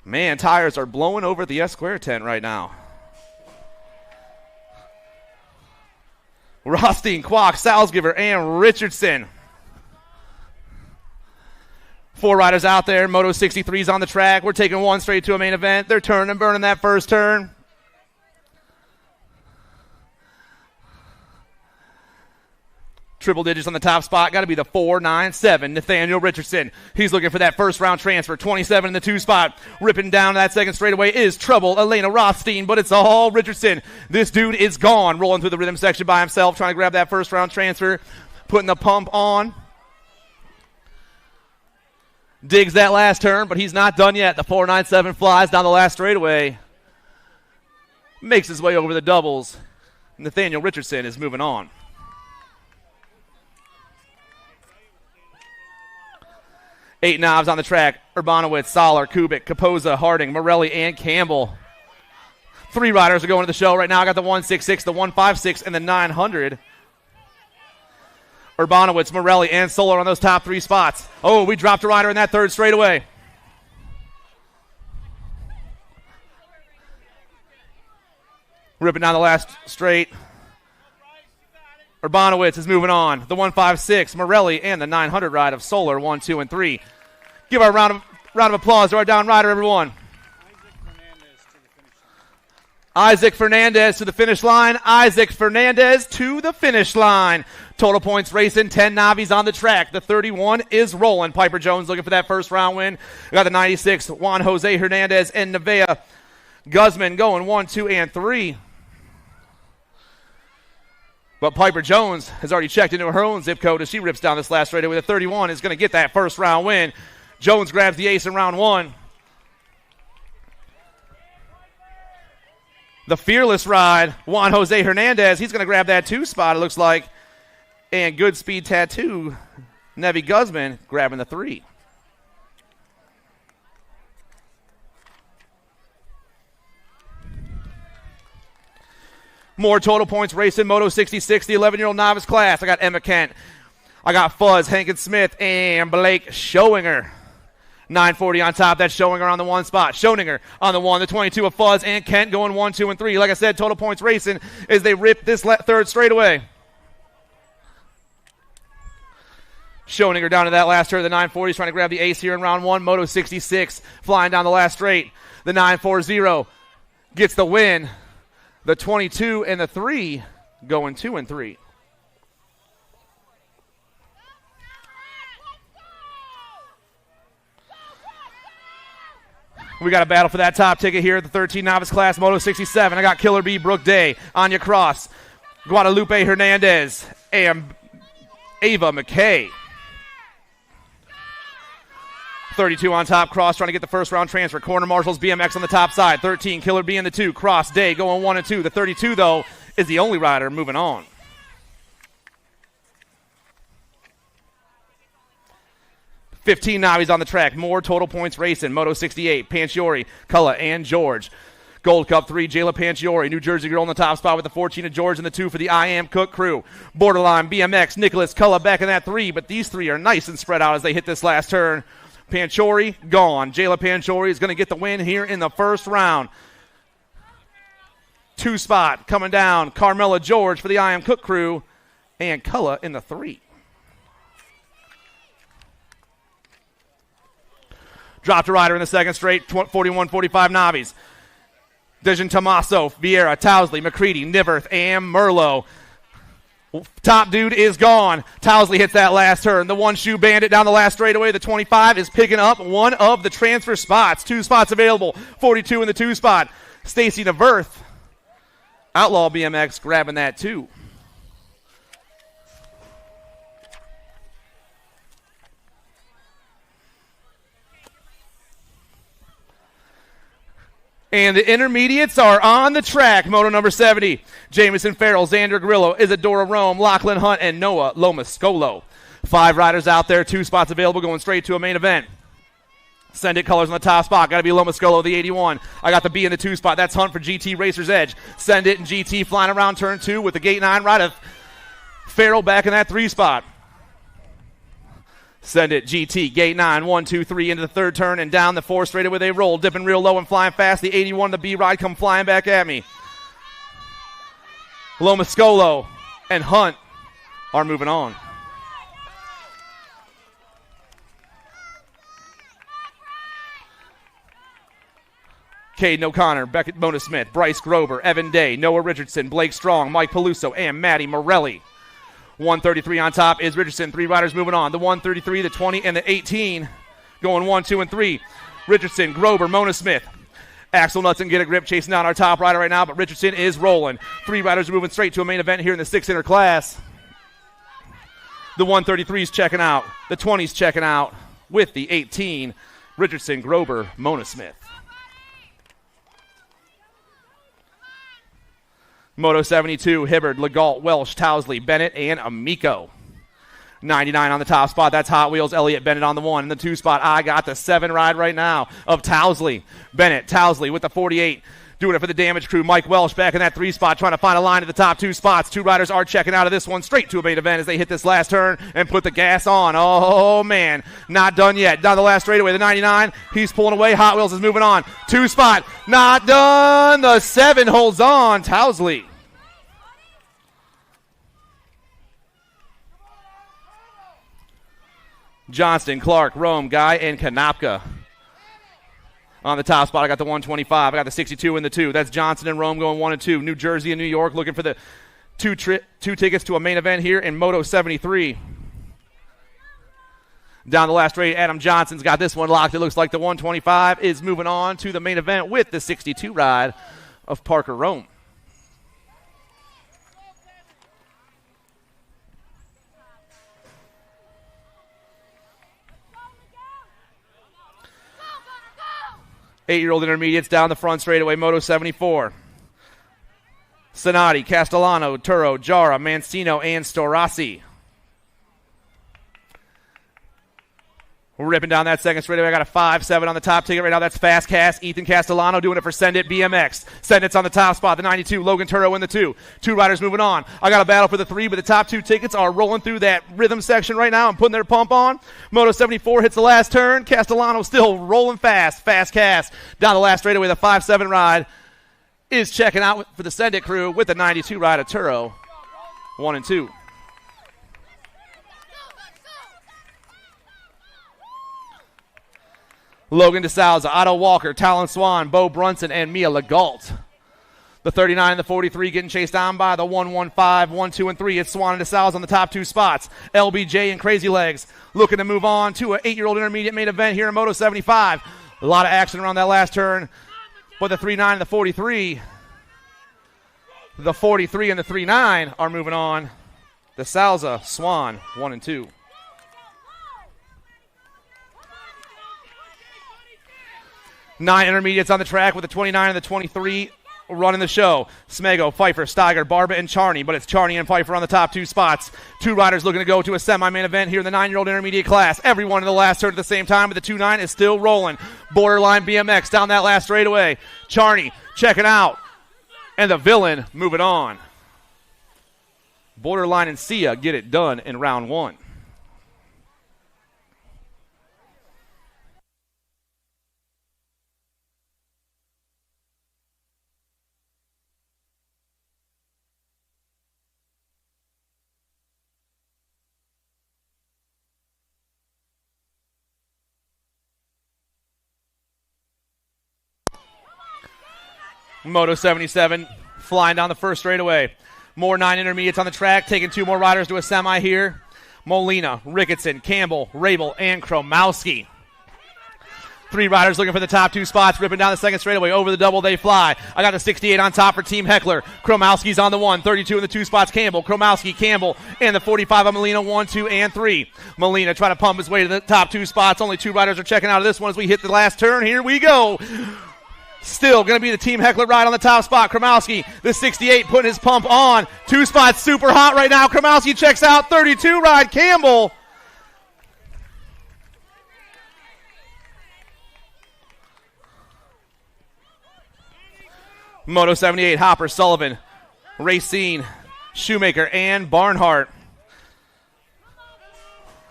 Man, tires are blowing over the S-Square tent right now. Rothstein, Kwok, Salzgiver, and Richardson. 4 riders out there. Moto 63's on the track. We're taking 1 straight to a main event. They're turning and burning that first turn. Triple digits on the top spot. Got to be the 497, Nathaniel Richardson. He's looking for that first round transfer. 27 in the 2 spot. Ripping down that second straightaway is Trouble, Elena Rothstein, but it's all Richardson. This dude is gone. Rolling through the rhythm section by himself, trying to grab that first round transfer. Putting the pump on. Digs that last turn, but he's not done yet. The 497 flies down the last straightaway. Makes his way over the doubles. Nathaniel Richardson is moving on. Eight knobs on the track. Urbanowitz, Soller, Kubik, Kapoza, Harding, Morelli, and Campbell. 3 riders are going to the show right now. I got the 166, the 156, and the 900. Urbanowitz, Morelli, and Soler on those top 3 spots. Oh, we dropped a rider in that third straightaway. Ripping down the last straight. Urbanowitz is moving on. The 156, Morelli, and the 900 ride of Soler, 1, 2, and 3. Give our round of applause to our down rider, everyone. Isaac Fernandez to the finish line. Isaac Fernandez to the finish line. Total points racing, 10 Navis on the track. The 31 is rolling. Piper Jones looking for that first round win. We got the 96, Juan Jose Hernandez and Nevaeh Guzman going 1, 2, and 3. But Piper Jones has already checked into her own zip code as she rips down this last straightaway. The 31 is going to get that first round win. Jones grabs the ace in round 1. The fearless ride, Juan Jose Hernandez, he's going to grab that 2 spot, it looks like. And Good Speed Tattoo, Nevaeh Guzman grabbing the 3. More total points racing, Moto 66, the 11-year-old novice class. I got Emma Kent. I got Fuzz, Hankin Smith, and Blake Schoeninger. 940 on top. That's Schoeninger on the 1 spot. Schoeninger on the 1. The 22 of Fuzz and Kent going 1, 2, and 3. Like I said, total points racing as they rip this third straightaway. Schoeninger down to that last turn of the 940. He's trying to grab the ace here in round 1. Moto 66 flying down the last straight. The 940 gets the win. The 22 and the 3 going 2 and 3. We got a battle for that top ticket here at the 13 novice class, Moto 67. I got Killer B, Brooke Day, Anya Cross, Guadalupe Hernandez, and Ava McKay. 32 on top, Cross trying to get the first round transfer. Corner Marshals, BMX on the top side. 13, Killer B in the 2. Cross, Day going 1 and 2. The 32, though, is the only rider moving on. $15 Navis on the track. More total points racing. Moto 68, Panciori, Cullah, and George. Gold Cup 3, Jayla Panciori, New Jersey girl in the top spot with the 14 of George and the 2 for the I Am Cook crew. Borderline, BMX, Nicholas, Cullah back in that 3, but these 3 are nice and spread out as they hit this last turn. Panciori gone. Jayla Panciori is going to get the win here in the first round. 2 spot coming down. Carmela George for the I Am Cook crew, and Cullah in the 3. Dropped a rider in the second straight, 41-45 Navis. Dijon Tomaso, Vieira, Towsley, McCready, Niverth, and Merlot. Top dude is gone. Towsley hits that last turn. The one shoe bandit down the last straightaway. The 25 is picking up one of the transfer spots. 2 spots available. 42 in the 2 spot. Stacy Niverth, Outlaw BMX, grabbing that too. And the intermediates are on the track. Moto number 70, Jamison Farrell, Xander Grillo, Isadora Rome, Lachlan Hunt, and Noah Lomascolo. 5 riders out there, 2 spots available, going straight to a main event. Send It colors on the top spot. Got to be Lomascolo, the 81. I got the B in the 2 spot. That's Hunt for GT Racer's Edge. Send It and GT flying around turn 2 with the gate 9 ride of Farrell back in that 3 spot. Send It, GT, gate 9, 1, 2, 3 into the 3rd turn and down the 4 straightaway they roll, dipping real low and flying fast. The 81, the B ride, come flying back at me. Lomascolo and Hunt are moving on. Caden O'Connor, Beckett Mona Smith, Bryce Grover, Evan Day, Noah Richardson, Blake Strong, Mike Peluso, and Maddie Morelli. 133 on top is Richardson. 3 riders moving on. The 133, the 20, and the 18 going 1, 2, and 3. Richardson, Grover, Mona Smith. Axel Nuts and Get a Grip chasing down our top rider right now, but Richardson is rolling. 3 riders are moving straight to a main event here in the 600 class. The 133 is checking out. The 20 is checking out with the 18. Richardson, Grover, Mona Smith. Moto 72, Hibbard, Legault, Welsh, Towsley, Bennett, and Amico. 99 on the top spot. That's Hot Wheels. Elliott Bennett on the 1. In the 2 spot, I got the 7 ride right now of Towsley. Bennett, Towsley with the 48. Doing it for the Damage Crew. Mike Welsh back in that 3 spot, trying to find a line at the top 2 spots. 2 riders are checking out of this one straight to a main event as they hit this last turn and put the gas on. Oh, man. Not done yet. Down the last straightaway. The 99, he's pulling away. Hot Wheels is moving on. 2 spot. Not done. The 7 holds on. Towsley. Johnston, Clark, Rome, Guy, and Kanopka. On the top spot, I got the 125. I got the 62 in the 2. That's Johnson and Rome going 1 and 2. New Jersey and New York looking for the two tickets to a main event here in Moto 73. Down the last straight, Adam Johnson's got this one locked. It looks like the 125 is moving on to the main event with the 62 ride of Parker Rome. Eight-year-old intermediates down the front straightaway, Moto 74. Sonati, Castellano, Turo, Jara, Mancino, and Storasi. We're ripping down that second straightaway. I got a 5-7 on the top ticket right now. That's Fast Cast, Ethan Castellano doing it for Send It BMX. Send It's on the top spot, the 92, Logan Turo in the 2. 2 riders moving on. I got a battle for the 3, but the top 2 tickets are rolling through that rhythm section right now and putting their pump on. Moto 74 hits the last turn. Castellano still rolling fast. Fast Cast down the last straightaway. The 5-7 ride is checking out for the Send It crew with the 92 ride of Turo. 1 and 2. Logan DeSalza, Otto Walker, Talon Swan, Bo Brunson, and Mia Legault. The 39 and the 43 getting chased down by the 115, 1, 2, and 3. It's Swan and DeSalza on the top 2 spots. LBJ and Crazy Legs looking to move on to an 8-year-old intermediate main event here in Moto 75. A lot of action around that last turn. But the 39 and the 43, the 43 and the 39 are moving on. DeSalza, Swan, 1 and 2. Nine intermediates on the track with the 29 and the 23 running the show. Smego, Pfeiffer, Steiger, Barba, and Charney, but it's Charney and Pfeiffer on the top 2 spots. 2 riders looking to go to a semi-main event here in the 9-year-old intermediate class. Everyone in the last turn at the same time, but the 2-9 is still rolling. Borderline BMX down that last straightaway. Charney checking out, and the villain moving on. Borderline and Sia get it done in round 1. Moto 77 flying down the first straightaway. More 9 intermediates on the track, taking 2 more riders to a semi here. Molina, Ricketson, Campbell, Rabel, and Kromowski. 3 riders looking for the top 2 spots, ripping down the second straightaway. Over the double, they fly. I got the 68 on top for Team Heckler. Kromowski's on the 1, 32 in the 2 spots. Campbell, Kromowski, Campbell, and the 45 on Molina, 1, 2, and 3. Molina trying to pump his way to the top 2 spots. Only 2 riders are checking out of this one as we hit the last turn. Here we go. Still going to be the Team Heckler ride on the top spot. Kromowski, the 68, putting his pump on. 2 spots super hot right now. Kromowski checks out. 32 ride Campbell. Moto 78, Hopper, Sullivan, Racine, Shoemaker, and Barnhart.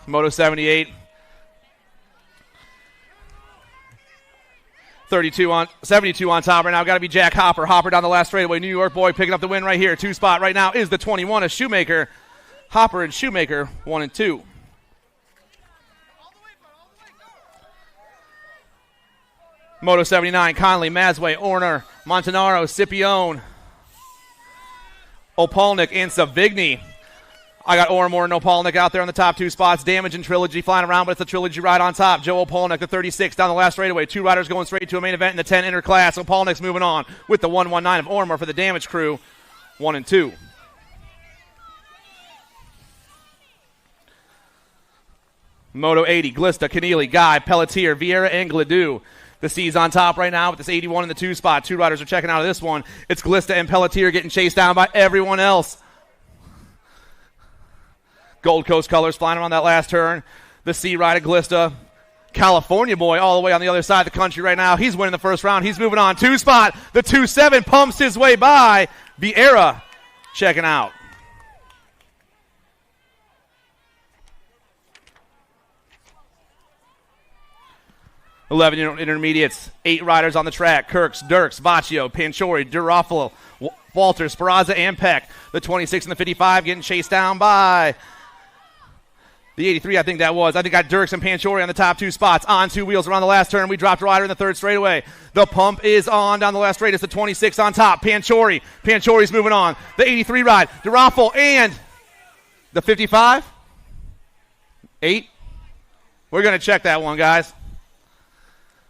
Moto 78. 72 on top right now. Got to be Jack Hopper. Hopper down the last straightaway. New York boy picking up the win right here. 2 spot right now is the 21 of Shoemaker. Hopper and Shoemaker, 1 and 2. Moto 79, Conley, Masway, Orner, Montanaro, Scipione, Opalnik, and Savigny. I got Ormore and Opalnik out there on the top 2 spots. Damage and Trilogy flying around, but it's the Trilogy ride on top. Joe Opalnik, the 36, down the last straightaway. 2 riders going straight to a main event in the 10 interclass. Opalnik's moving on with the 119 of Ormore for the Damage crew, 1 and 2. Moto 80, Glista, Keneally, Guy, Pelletier, Vieira, and Gladue. The C's on top right now with this 81 in the 2 spot. 2 riders are checking out of this one. It's Glista and Pelletier getting chased down by everyone else. Gold Coast colors flying around that last turn. The C ride of Glista. California boy all the way on the other side of the country right now. He's winning the first round. He's moving on. 2 spot. The 2-7 pumps his way by. Vieira checking out. 11 intermediates, 8 riders on the track. Kirks, Dirks, Vaccio, Panchori, Durafalo, Walters, Speraza, and Peck. The 26 and the 55 getting chased down by the 83, I think that was. I think got Dirks and Panchori on the top 2 spots. On 2 wheels around the last turn. We dropped a rider in the 3rd straightaway. The pump is on down the last straight. It's the 26 on top. Panchori. Panchori's moving on. The 83 ride. Durafalo and the 55. 8. We're going to check that one, guys.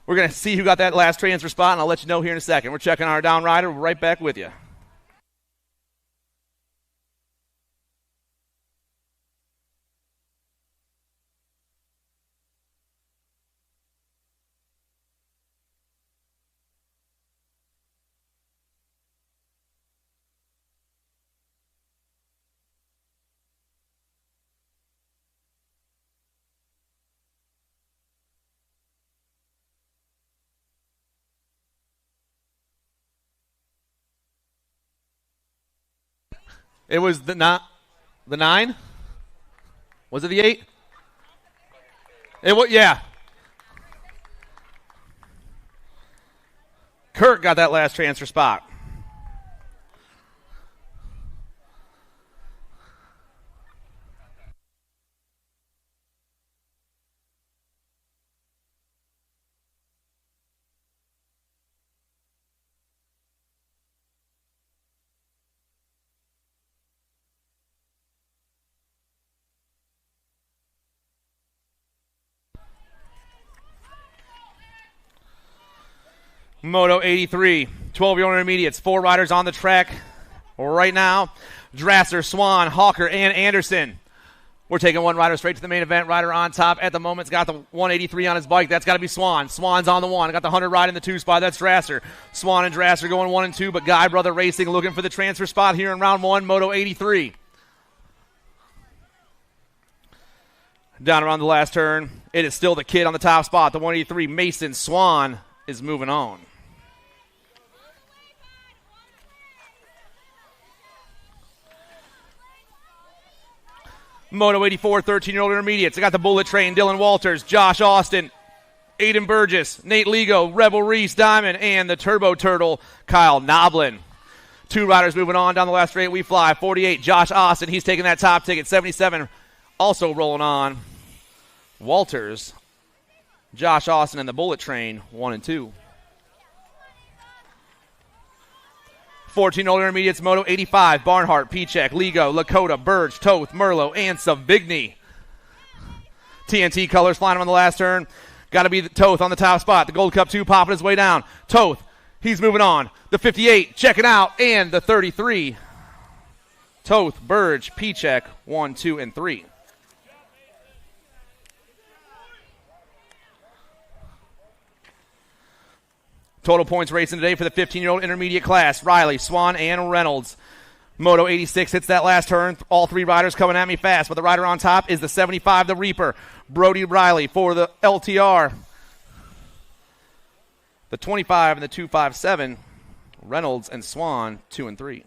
We're going to see who got that last transfer spot, and I'll let you know here in a second. We're checking our down rider. We're right back with you. It was the 9? Was it the 8? It was, yeah. Kirk got that last transfer spot. Moto 83, 12-year-old intermediates, 4 riders on the track right now. Drasser, Swan, Hawker, and Anderson. We're taking 1 rider straight to the main event. Rider on top at the moment's got the 183 on his bike. That's got to be Swan. Swan's on the 1. Got the 100 ride in the 2 spot. That's Drasser. Swan and Drasser going 1 and 2, but Guy Brother Racing looking for the transfer spot here in round 1, Moto 83. Down around the last turn, it is still the kid on the top spot. The 183, Mason Swan, is moving on. Moto 84, 13-year-old intermediates. I got the Bullet Train, Dylan Walters, Josh Austin, Aiden Burgess, Nate Ligo, Rebel Reese Diamond, and the Turbo Turtle, Kyle Noblin. 2 riders moving on down the last straight. We fly. 48, Josh Austin. He's taking that top ticket. 77, also rolling on. Walters, Josh Austin, and the Bullet Train, 1 and 2. 14-year-old intermediates, Moto 85, Barnhart, Pichek, Ligo, Lakota, Burge, Toth, Merlo, and Savigny. TNT colors flying on the last turn. Got to be the Toth on the top spot. The Gold Cup 2 popping his way down. Toth, he's moving on. The 58, checking out, and the 33. Toth, Burge, Pichek, 1, 2, and 3. Total points racing today for the 15-year-old intermediate class. Riley, Swan, and Reynolds. Moto 86 hits that last turn. All three riders coming at me fast, but the rider on top is the 75, the Reaper. Brody Riley for the LTR. The 25 and the 257. Reynolds and Swan, 2 and 3.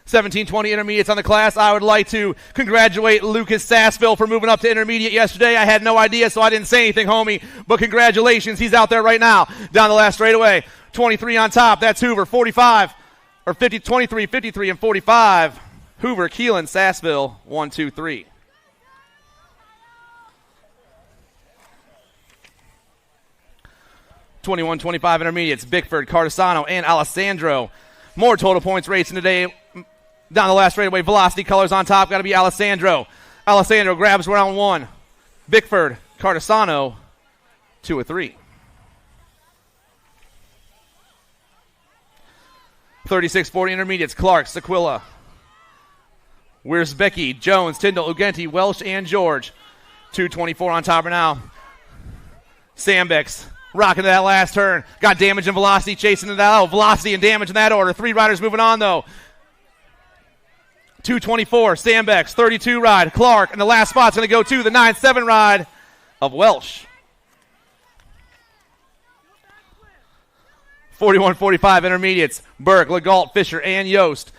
$17.20 intermediates on the class. I would like to congratulate Lucas Sassville for moving up to intermediate yesterday. I had no idea, so I didn't say anything, homie. But congratulations. He's out there right now. Down the last straightaway. 23 on top. That's Hoover. 45. Or 50, 23, 53, and 45. Hoover, Keelan, Sassville. 1, 2, 3. $21.25 intermediates. Bickford, Cardisano, and Alessandro. More total points racing today. Down the last straightaway, velocity colors on top. Got to be Alessandro. Alessandro grabs round 1. Bickford, Cardisano, 2 or 3. 36-40 intermediates. Clark, Sequilla. Where's Becky, Jones, Tyndall, Ugenti, Welsh, and George. 2:24 on top now. Sambex rocking to that last turn. Got damage and velocity chasing to that. Oh, velocity and damage in that order. 3 riders moving on, though. 2:24, Sambex, 32 ride, Clark, and the last spot's going to go to the 9-7 ride of Welsh. 41-45 intermediates, Burke, Legault, Fisher, and Yost.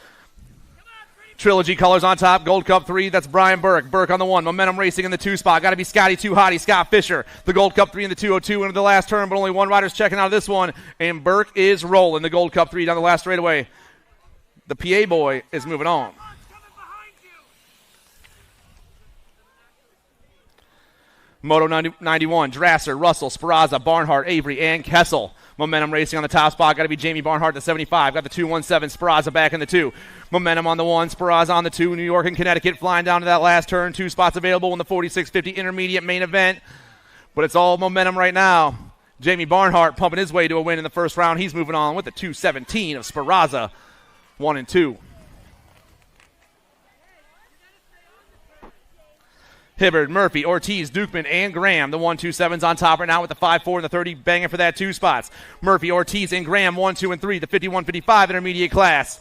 Trilogy colors on top, Gold Cup 3, that's Brian Burke. Burke on the 1, Momentum Racing in the 2 spot. Got to be Scotty Too Hottie, Scott Fisher. The Gold Cup 3 in the 202 into the last turn, but only 1 rider's checking out of this one, and Burke is rolling the Gold Cup 3 down the last straightaway. The PA boy is moving on. Moto 91, Drasser, Russell, Speraza, Barnhart, Avery, and Kessel. Momentum Racing on the top spot. Got to be Jamie Barnhart, the 75. Got the 217, Speraza back in the 2. Momentum on the 1, Speraza on the 2. New York and Connecticut flying down to that last turn. 2 spots available in the 4650 intermediate main event. But it's all momentum right now. Jamie Barnhart pumping his way to a win in the first round. He's moving on with the 217 of Speraza, 1 and 2. Hibbard, Murphy, Ortiz, Dukeman, and Graham. The 1-2-7s on top right now with the 5-4 and the 30 banging for that 2 spots. Murphy, Ortiz, and Graham 1, 2, and 3. The 51-55 intermediate class.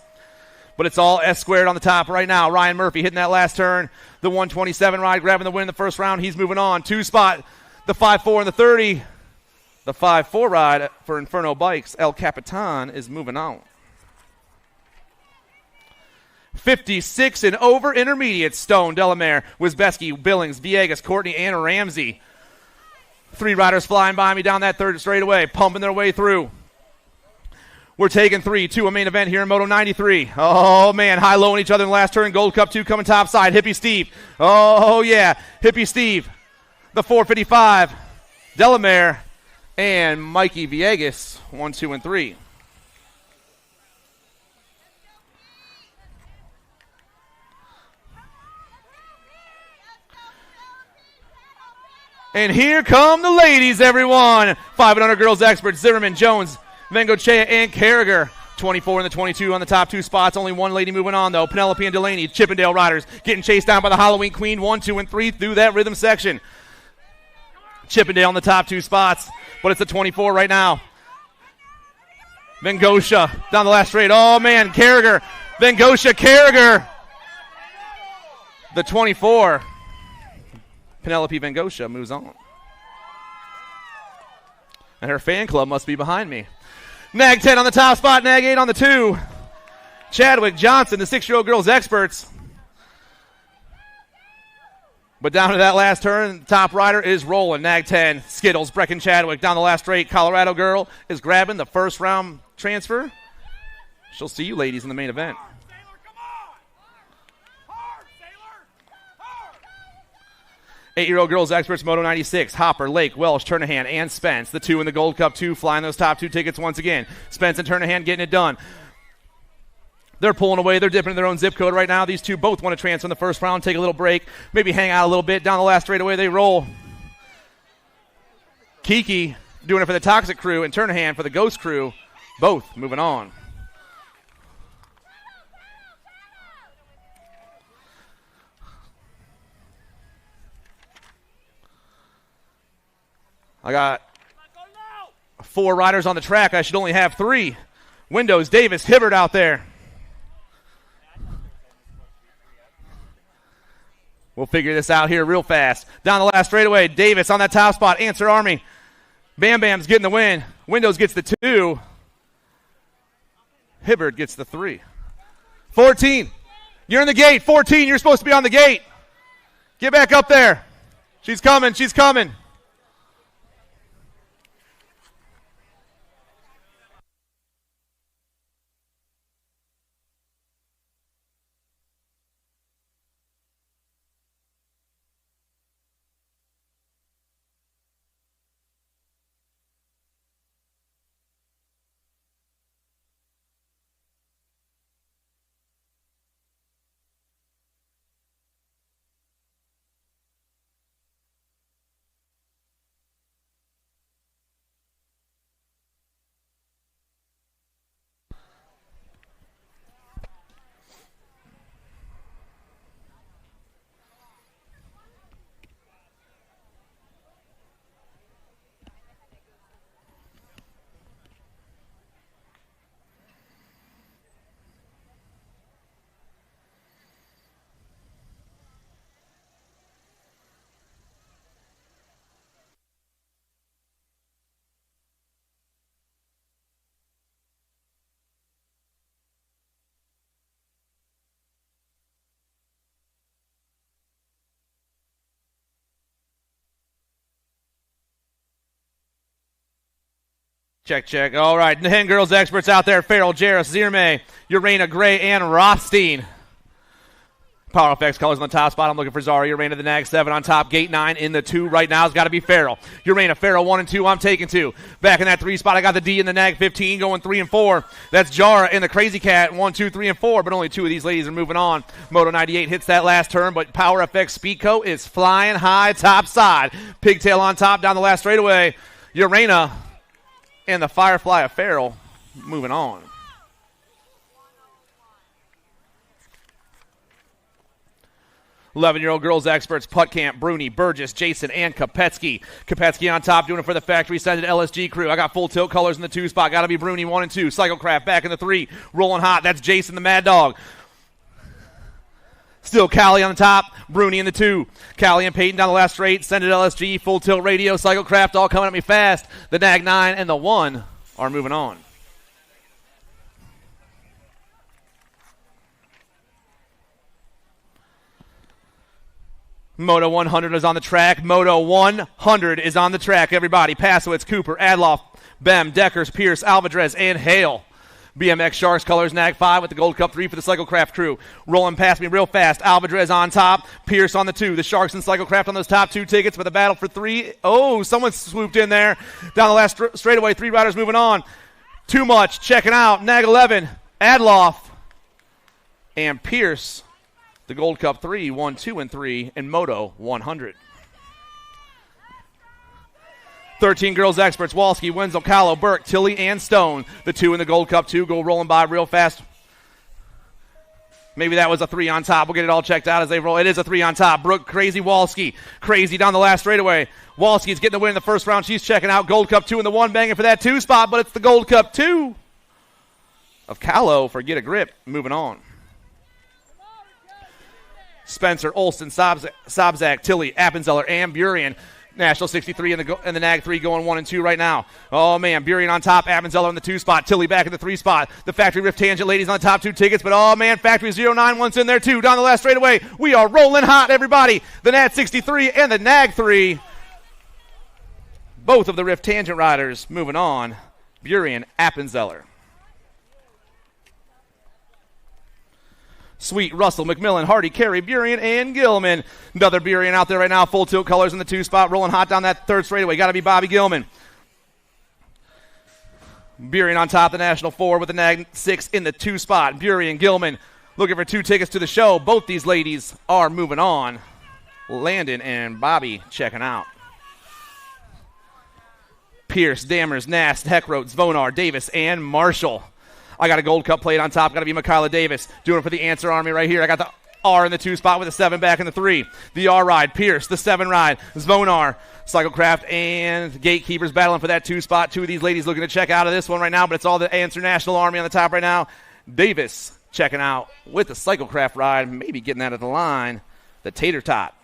But it's all S squared on the top right now. Ryan Murphy hitting that last turn. The 127 ride grabbing the win in the first round. He's moving on. 2 spot, the 5-4 and the 30. The 5-4 ride for Inferno Bikes. El Capitan is moving on. 56 and over intermediate. Stone, Delamere, Wisbeski, Billings, Villegas, Courtney, and Ramsey. 3 riders flying by me down that third straightaway, pumping their way through. We're taking 3 to a main event here in Moto 93. Oh, man, high-low on each other in the last turn. Gold Cup 2 coming top side. Hippie Steve. Oh, yeah, Hippie Steve. The 455. Delamere and Mikey Villegas, 1, 2, and 3. And here come the ladies, everyone. 500 girls experts, Zimmerman, Jones, Vengochea, and Carragher. 24 and the 22 on the top 2 spots. Only 1 lady moving on, though. Penelope and Delaney, Chippendale riders, getting chased down by the Halloween Queen. 1, 2, and 3 through that rhythm section. Chippendale on the top 2 spots, but it's a 24 right now. Vengochea down the last straight. Oh, man, Carragher. Vengochea, Carragher. The 24. Penelope Vengochea moves on. And her fan club must be behind me. Nag 10 on the top spot, Nag 8 on the 2. Chadwick, Johnson, the 6-year-old girls experts. But down to that last turn, the top rider is rolling. Nag 10, Skittles, Brecken Chadwick down the last straight. Colorado girl is grabbing the first round transfer. She'll see you ladies in the main event. 8-year-old girls experts, Moto 96, Hopper, Lake, Welsh, Turnahan, and Spence. The 2 in the Gold Cup 2 flying those top 2 tickets once again. Spence and Turnahan getting it done. They're pulling away. They're dipping in their own zip code right now. These two both want to transfer in the first round, take a little break, maybe hang out a little bit. Down the last straightaway they roll. Kiki doing it for the Toxic crew and Turnahan for the Ghost crew. Both moving on. I got 4 riders on the track. I should only have 3. Windows, Davis, Hibbert out there. We'll figure this out here real fast. Down the last straightaway, Davis on that top spot. Answer Army. Bam Bam's getting the win. Windows gets the 2. Hibbert gets the 3. 14. You're in the gate. 14, you're supposed to be on the gate. Get back up there. She's coming. She's coming. Check, check. All right. The Hen Girls experts out there. Farrell, Jarris, Zierme, Urena, Gray, and Rothstein. Power Effects colors on the top spot. I'm looking for Zara. Urena, the Nag 7 on top. Gate 9 in the 2 right now has got to be Farrell. Urena, Farrell 1 and 2. I'm taking 2. Back in that 3 spot, I got the D in the Nag 15 going 3 and 4. That's Jara in the Crazy Cat 1, 2, 3, and 4. But only 2 of these ladies are moving on. Moto 98 hits that last turn, but Power Effects Speedco is flying high top side. Pigtail on top down the last straightaway. Urena and the Firefly of Farrell moving on. Eleven-year-old girls experts, Putkamp, Bruni, Burgess, Jason, and Kopetsky. Kopetsky on top doing it for the factory sended LSG crew. I got full tilt colors in the 2 spot. Got to be Bruni 1 and 2. Cyclecraft back in the 3. Rolling hot. That's Jason the Mad Dog. Still Callie on the top, Bruni in the 2. Callie and Peyton down the last straight. Send it LSG, full tilt radio, Cyclecraft all coming at me fast. The Nag 9 and the 1 are moving on. Moto 100 is on the track. Moto 100 is on the track, everybody. Pasowitz, Cooper, Adloff, Bem, Deckers, Pierce, Alvadrez, and Hale. BMX Sharks colors, Nag 5 with the Gold Cup 3 for the Cyclecraft crew. Rolling past me real fast. Alvadrez on top. Pierce on the 2. The Sharks and Cyclecraft on those top 2 tickets for the battle for 3. Oh, someone swooped in there. Down the last straightaway, 3 riders moving on. Too much. Checking out. Nag 11, Adloff, and Pierce. The Gold Cup 3, 1, 2, and 3 in Moto 100. 13 girls experts, Walski, Wenzel, Callow, Burke, Tilly, and Stone. The 2 in the Gold Cup 2 go rolling by real fast. Maybe that was a 3 on top. We'll get it all checked out as they roll. It is a 3 on top. Brooke, Crazy, Walski. Crazy down the last straightaway. Walski's getting the win in the first round. She's checking out. Gold Cup 2 in the 1, banging for that 2 spot, but it's the Gold Cup 2 of Callow for Get a Grip. Moving on. Spencer, Olson, Sobzak, Tilly, Appenzeller, and Burien. National 63 in the Nag 3 going 1 and 2 right now. Oh, man, Burien on top, Appenzeller in the 2 spot, Tilly back in the 3 spot. The Factory Rift Tangent ladies on the top 2 tickets, but oh, man, Factory 09 once in there too. Down the last straightaway, we are rolling hot, everybody. The Nat 63 and the Nag 3. Both of the Rift Tangent riders moving on. Burien, Appenzeller. Sweet, Russell, McMillan, Hardy, Carey, Burien, and Gilman. Another Burien out there right now. Full tilt colors in the 2 spot. Rolling hot down that 3rd straightaway. Got to be Bobby Gilman. Burien on top, the National 4 with the Nag 6 in the 2 spot. Burien, Gilman looking for 2 tickets to the show. Both these ladies are moving on. Landon and Bobby checking out. Pierce, Dammers, Nast, Heckroth, Zvonar, Davis, and Marshall. I got a Gold Cup plate on top. Got to be Michaela Davis. Doing it for the Answer Army right here. I got the R in the 2 spot with a 7 back in the 3. The R ride, Pierce, the 7 ride, Zvonar, Cyclecraft, and Gatekeepers battling for that 2 spot. 2 of these ladies looking to check out of this one right now, but it's all the Answer National Army on the top right now. Davis checking out with the Cyclecraft ride, maybe getting that at the line. The Tater Tot.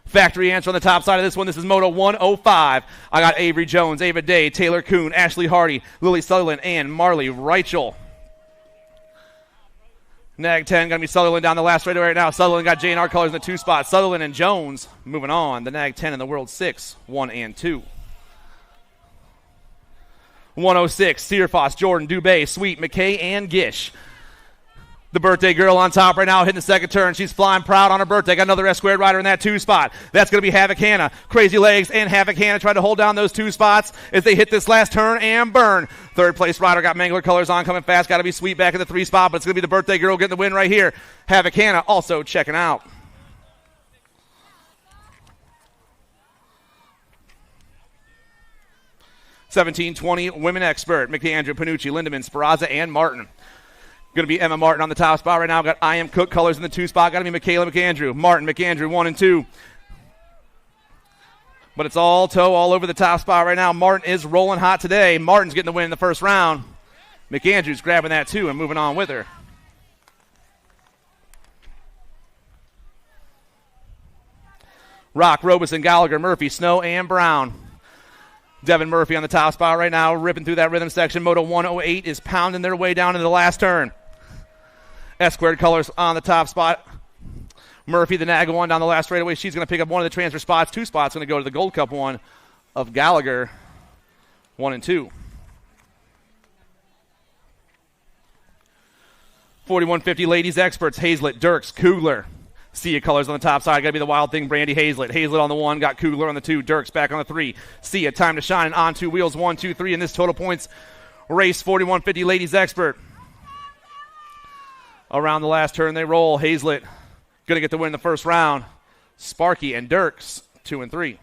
Factory Answer on the top side of this one. This is Moto 105. I got Avery Jones, Ava Day, Taylor Kuhn, Ashley Hardy, Lily Sutherland, and Marley Reichel. Nag 10 going to be Sutherland down the last straightaway right now. Sutherland got J&R colors in the 2 spot. Sutherland and Jones moving on. The Nag 10 in the World 6, 1 and 2. 106, Searfoss, Jordan, Dubé, Sweet, McKay, and Gish. The birthday girl on top right now, hitting the 2nd turn. She's flying proud on her birthday. Got another S-squared rider in that 2 spot. That's going to be Havoc Hannah. Crazy Legs and Havoc Hannah trying to hold down those 2 spots as they hit this last turn and burn. 3rd place rider got Mangler colors on, coming fast. Got to be Sweet back in the 3 spot, but it's going to be the birthday girl getting the win right here. Havoc Hannah also checking out. $17.20 Women Expert. McAndrew, Panucci, Lindemann, Speraza, and Martin. Going to be Emma Martin on the top spot right now. Got I Am Cook colors in the 2 spot. Got to be Michaela McAndrew. Martin, McAndrew, 1 and 2. But it's all toe all over the top spot right now. Martin is rolling hot today. Martin's getting the win in the 1st round. McAndrew's grabbing that too and moving on with her. Rock, Robeson, Gallagher, Murphy, Snow, and Brown. Devin Murphy on the top spot right now, ripping through that rhythm section. Moto 108 is pounding their way down into the last turn. S-squared colors on the top spot. Murphy, the Nag 1 down the last straightaway. She's going to pick up one of the transfer spots. 2 spots going to go to the Gold Cup one of Gallagher, 1 and 2. 4150 Ladies Experts. Hazlett, Dirks, Kugler. Sia colors on the top side. Got to be the Wild Thing, Brandy Hazlett. Hazlett on the 1, got Kugler on the 2. Dirks back on the 3. Sia, Time to Shine, on 2 wheels, 1, 2, 3. In this total points race, 4150 Ladies Expert. Around the last turn they roll. Hazlett going to get the win in the 1st round. Sparky and Dirks, 2 and 3.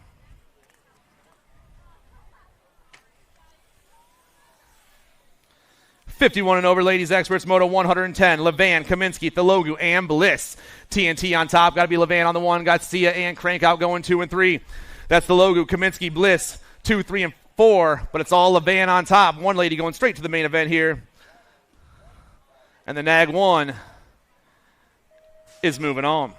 $51 and over Ladies Experts, Moto 110. Levan, Kaminsky, Thelogu, and Bliss. TNT on top. Got to be Levan on the 1. Got Sia and Crank out going 2 and 3. That's Thelogu, Kaminsky, Bliss, 2, 3, and 4. But it's all Levan on top. One lady going straight to the main event here. And the Nag 1 is moving on.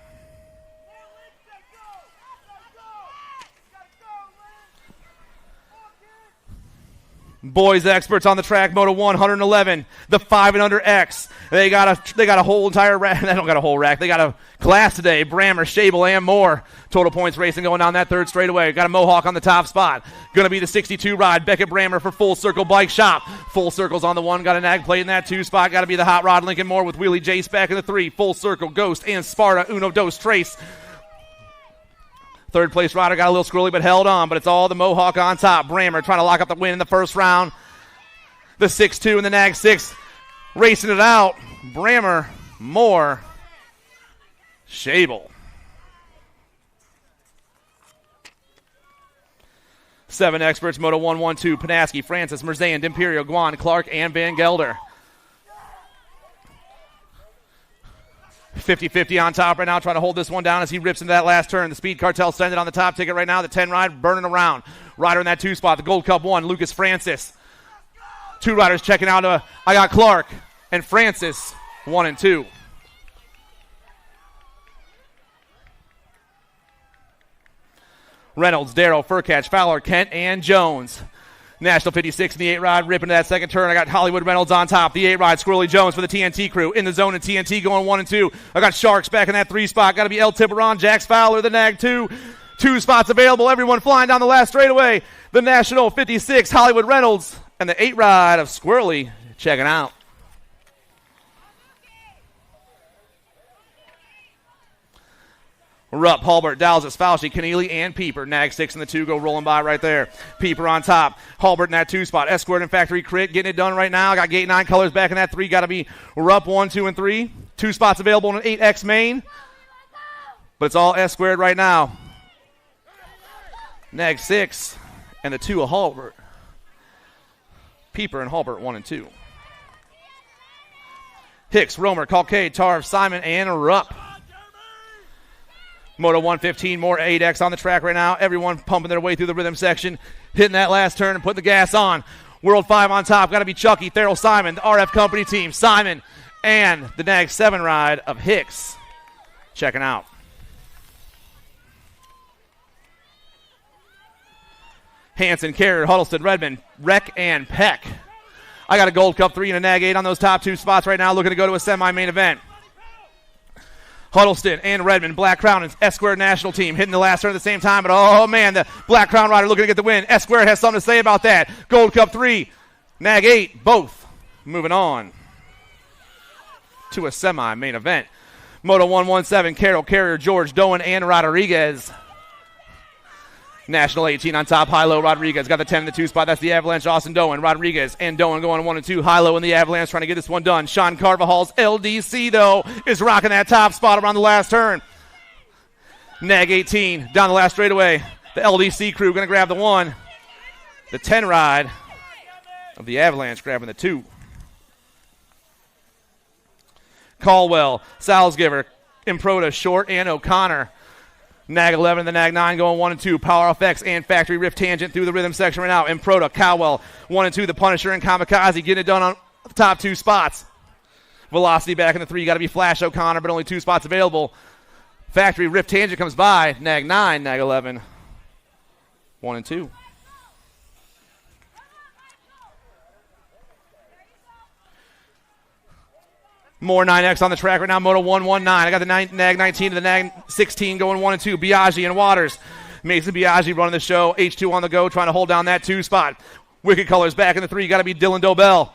Boys Experts on the track, Moto 111, the 5 and under X. They got a whole entire rack. They don't got a whole rack. They got a class today. Brammer, Shable, and more. Total points racing going down that 3rd straightaway. Got a Mohawk on the top spot. Going to be the 62 ride. Beckett Brammer for Full Circle Bike Shop. Full Circle's on the 1. Got a Nag plate in that 2 spot. Got to be the Hot Rod Lincoln Moore with Wheelie Jace back in the 3. Full Circle, Ghost, and Sparta, Uno, Dos, Trace. 3rd place rider got a little squirrely but held on, but it's all the Mohawk on top. Brammer trying to lock up the win in the 1st round. The 6-2 and the Nag 6 racing it out. Brammer, Moore, Shable. 7 Experts, Moto 112, Panaski, Francis, Merzan, D'Imperio, Guan, Clark, and Van Gelder. 50-50 on top right now, trying to hold this one down as he rips into that last turn. The Speed Cartel sending on the top ticket right now. The 10 ride burning around. Rider in that 2 spot. The Gold Cup 1, Lucas Francis. 2 riders checking out. I got Clark and Francis, 1 and 2. Reynolds, Darrow, Furcatch, Fowler, Kent, and Jones. National 56 in the 8 ride, ripping to that 2nd turn. I got Hollywood Reynolds on top. The 8 ride, Squirrely Jones for the TNT crew. In the zone and TNT going 1 and 2. I got Sharks back in that 3 spot. Got to be El Tiburon, Jax Fowler, the Nag 2. 2 spots available. Everyone flying down the last straightaway. The National 56, Hollywood Reynolds, and the 8 ride of Squirrely checking out. Rupp, Hulbert, Dowsett, Fauci, Keneally, and Pieper. Nag 6 and the 2 go rolling by right there. Pieper on top. Hulbert in that 2 spot. S squared and Factory Crit getting it done right now. Got Gate 9 colors back in that 3. Got to be Rupp 1, 2, and 3. 2 spots available in an 8X main. But it's all S squared right now. Nag 6 and the 2 of Hulbert. Pieper and Hulbert 1 and 2. Hicks, Romer, Calcade, Tarv, Simon, and Rupp. Moto 115, more 8X on the track right now. Everyone pumping their way through the rhythm section, hitting that last turn and putting the gas on. World 5 on top. Got to be Chucky, Therrell, Simon, the RF Company team, Simon, and the Nag 7 ride of Hicks. Checking out. Hanson, Carrier, Huddleston, Redmond, Reck, and Peck. I got a Gold Cup 3 and a Nag 8 on those top 2 spots right now, looking to go to a semi-main event. Huddleston and Redmond, Black Crown and S Squared national team hitting the last turn at the same time, but oh man, the Black Crown rider looking to get the win. S Squared has something to say about that. Gold Cup 3, Nag 8, both moving on to a semi-main event. Moto 117, Carroll, Carrier, George, Doan, and Rodriguez. National 18 on top, high-low, Rodriguez got the 10 in the 2 spot. That's the Avalanche, Austin Doan. Rodriguez and Doan going 1 and 2. High-low in the Avalanche trying to get this one done. Sean Carvajal's LDC, though, is rocking that top spot around the last turn. Nag 18 down the last straightaway. The LDC crew going to grab the 1. The 10 ride of the Avalanche grabbing the 2. Caldwell, Salzgiver, Improda, Short, and O'Connor. Nag 11 and the Nag 9 going 1 and 2. Power FX and Factory Rift Tangent through the rhythm section right now. Improda, Cowell, 1 and 2. The Punisher and Kamikaze getting it done on the top 2 spots. Velocity back in the 3. Got to be Flash O'Connor, but only 2 spots available. Factory Rift Tangent comes by. Nag 9, Nag 11, 1 and 2. More 9X on the track right now. Moto 119. I got the Nag 19 to the Nag 16 going 1 and 2. Biaggi and Waters. Mason Biaggi running the show. H2 on the go, trying to hold down that 2 spot. Wicked Colors back in the 3. Got to be Dylan Dobell.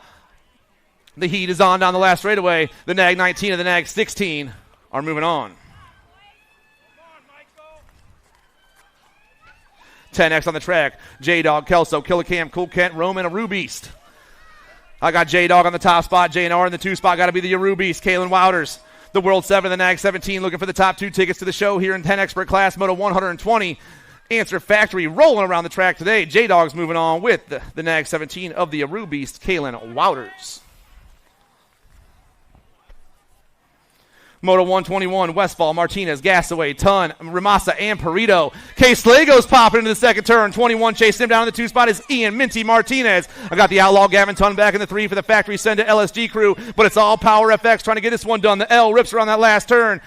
The heat is on down the last straightaway. The Nag 19 and the Nag 16 are moving on. 10X on the track. J-Dog, Kelso, Killicam, Cool Kent, Roman, a Rubeast. I got J-Dog on the top spot. J&R in the 2 spot. Got to be the Rubeast. Kalen Wouters. The World 7, the Nag 17, looking for the top 2 tickets to the show here in 10 Expert Class, Moto 120. Answer Factory rolling around the track today. J-Dog's moving on with the Nag 17 of the Rubeast, Kalen Wouters. Moto 121, Westfall, Martinez, Gasaway, Ton, Ramasa, and Perito. Case Slago's popping into the second turn. 21 chasing him down in the 2 spot is Ian Minty Martinez. I got the Outlaw Gavin Ton back in the 3 for the Factory Send to LSG crew, but it's all Power FX trying to get this one done. The L rips around that last turn.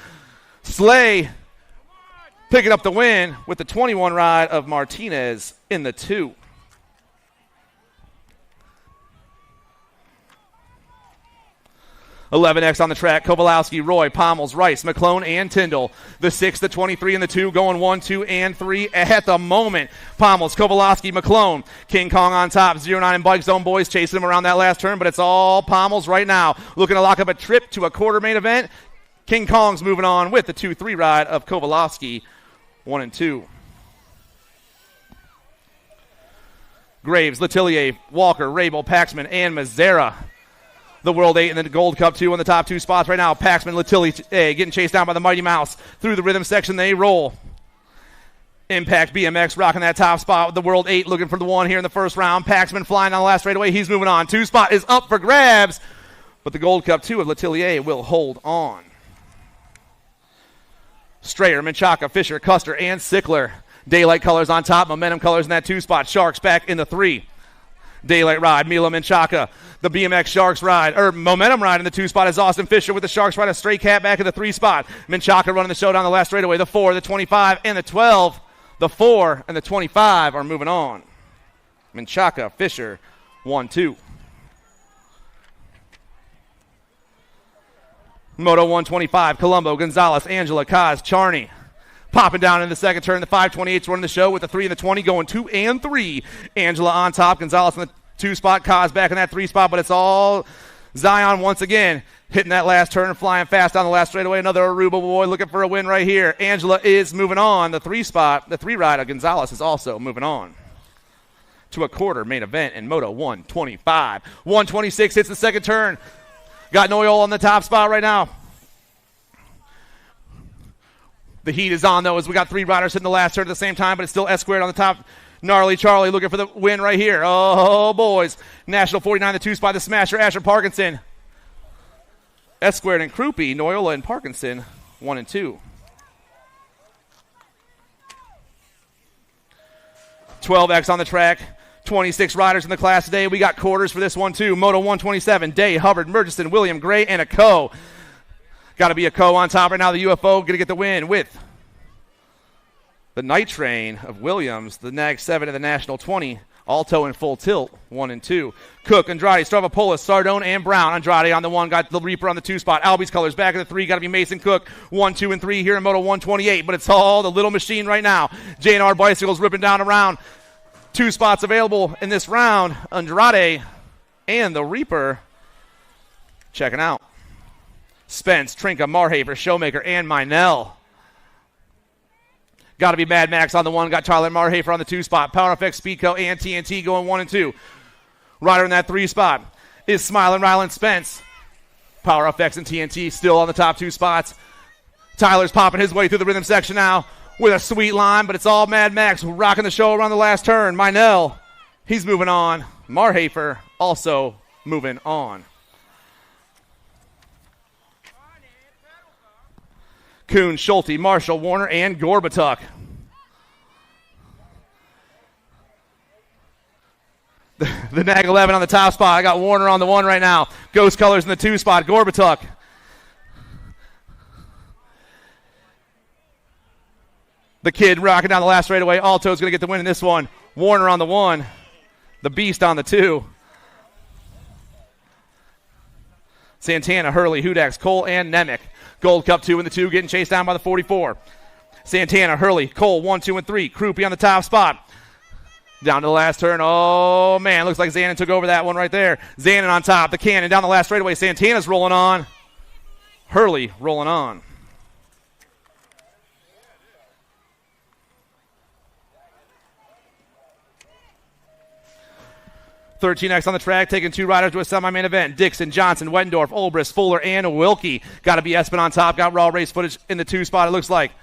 Slay picking up the win with the 21 ride of Martinez in the 2. $11X on the track. Kowalowski, Roy, Pommels, Rice, McClone, and Tyndall. The 6, the 23, and the 2 going 1, 2, and 3 at the moment. Pommels, Kowalowski, McClone. King Kong on top. 09 and Bike Zone boys chasing him around that last turn, but it's all Pommels right now. Looking to lock up a trip to a quarter main event. King Kong's moving on with the 2-3 ride of Kowalowski, 1 and 2. Graves, Letellier, Walker, Rabel, Paxman, and Mazzara. The World 8 and the Gold Cup 2 in the top 2 spots right now. Paxman, Letilli getting chased down by the Mighty Mouse. Through the rhythm section, they roll. Impact BMX rocking that top spot with the World 8 looking for the 1 here in the first round. Paxman flying on the last straightaway. He's moving on. 2 spot is up for grabs, but the Gold Cup 2 of Letillier will hold on. Strayer, Menchaca, Fisher, Custer, and Sickler. Daylight colors on top. Momentum colors in that 2 spot. Sharks back in the 3. Daylight ride, Mila Menchaca. The BMX Sharks ride, Momentum ride in the 2 spot is Austin Fisher with the Sharks ride. A straight cat back in the 3 spot. Menchaca running the show down the last straightaway. The 4, the 25, and the 12. The 4 and the 25 are moving on. Menchaca, Fisher, 1, 2. Moto 125, Colombo, Gonzalez, Angela, Kaz, Charney. Popping down in the second turn. The 528's running the show with the 3 and the 20 going 2 and 3. Angela on top. Gonzalez in the 2-spot. Kaz back in that 3-spot, but it's all Zion once again hitting that last turn and flying fast down the last straightaway. Another Aruba boy looking for a win right here. Angela is moving on. The 3-spot, the 3-ride of Gonzalez is also moving on to a quarter main event in Moto 125. 126 hits the second turn. Got Noyle on the top spot right now. The heat is on, though, as we got 3 riders hitting the last turn at the same time, but it's still S-squared on the top. Gnarly Charlie looking for the win right here. Oh, boys. National 49, the 2-spot, the smasher, Asher Parkinson. S-squared and Krupe, Noyola and Parkinson, 1 and 2. 12X on the track. 26 riders in the class today. We got quarters for this one, too. Moto 127, Day, Hubbard, Murchison, William, Gray, and a Co. Got to be a Co on top right now. The UFO going to get the win with the Night Train of Williams, the Nag 7 and the National 20. Alto in full tilt, 1 and 2. Cook, Andrade, Stravapolis, Sardone, and Brown. Andrade on the 1, got the Reaper on the 2-spot. Albie's colors back in the 3, got to be Mason Cook. 1, 2, and 3 here in Moto 128, but it's all the little machine right now. J&R Bicycles ripping down around. 2 spots available in this round. Andrade and the Reaper checking out. Spence, Trinka, Marhaver, Showmaker, and Minell. Got to be Mad Max on the 1. Got Tyler Marhafer on the 2-spot. Power FX, Speedco, and TNT going 1 and 2. Rider in that 3-spot is Smiling Ryland Spence. Power FX and TNT still on the top 2 spots. Tyler's popping his way through the rhythm section now with a sweet line, but it's all Mad Max rocking the show around the last turn. Minell, he's moving on. Marhafer also moving on. Kuhn, Schulte, Marshall, Warner, and Gorbatuk. The Nag 11 on the top spot. I got Warner on the 1 right now. Ghost Colors in the 2-spot. Gorbatuk. The Kid rocking down the last straightaway. Alto's going to get the win in this one. Warner on the 1. The Beast on the 2. Santana, Hurley, Hudax, Cole, and Nemec. Gold Cup 2 and the 2 getting chased down by the 44. Santana, Hurley, Cole, 1, 2, and 3. Krupe on the top spot. Down to the last turn. Oh, man, looks like Zanin took over that one right there. Zanin on top. The Cannon down the last straightaway. Santana's rolling on. Hurley rolling on. $13X on the track, taking 2 riders to a semi-main event. Dixon, Johnson, Wendorf, Olbrist, Fuller, and Wilkie. Got to be Espen on top. Got raw race footage in the 2-spot, it looks like.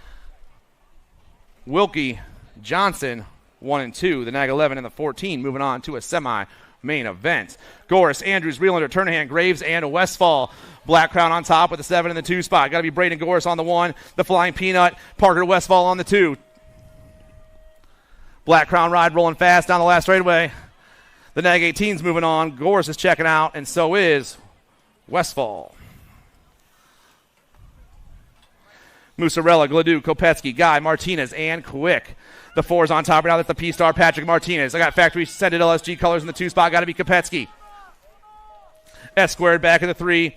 Wilkie, Johnson, 1 and 2. The Nag 11 and the 14 moving on to a semi-main event. Goris, Andrews, Reelander, Turnahan, Graves, and Westfall. Black Crown on top with the 7 in the 2-spot. Got to be Braden Goris on the 1. The Flying Peanut, Parker Westfall on the 2. Black Crown ride rolling fast down the last straightaway. The Nag 18's moving on. Goris is checking out, and so is Westfall. Musarella, Gladu, Kopetsky, Guy, Martinez, and Quick. The 4's on top right now. That's the P-Star, Patrick Martinez. I got factory-scented LSG colors in the 2-spot. Got to be Kopetsky. S-squared back in the 3.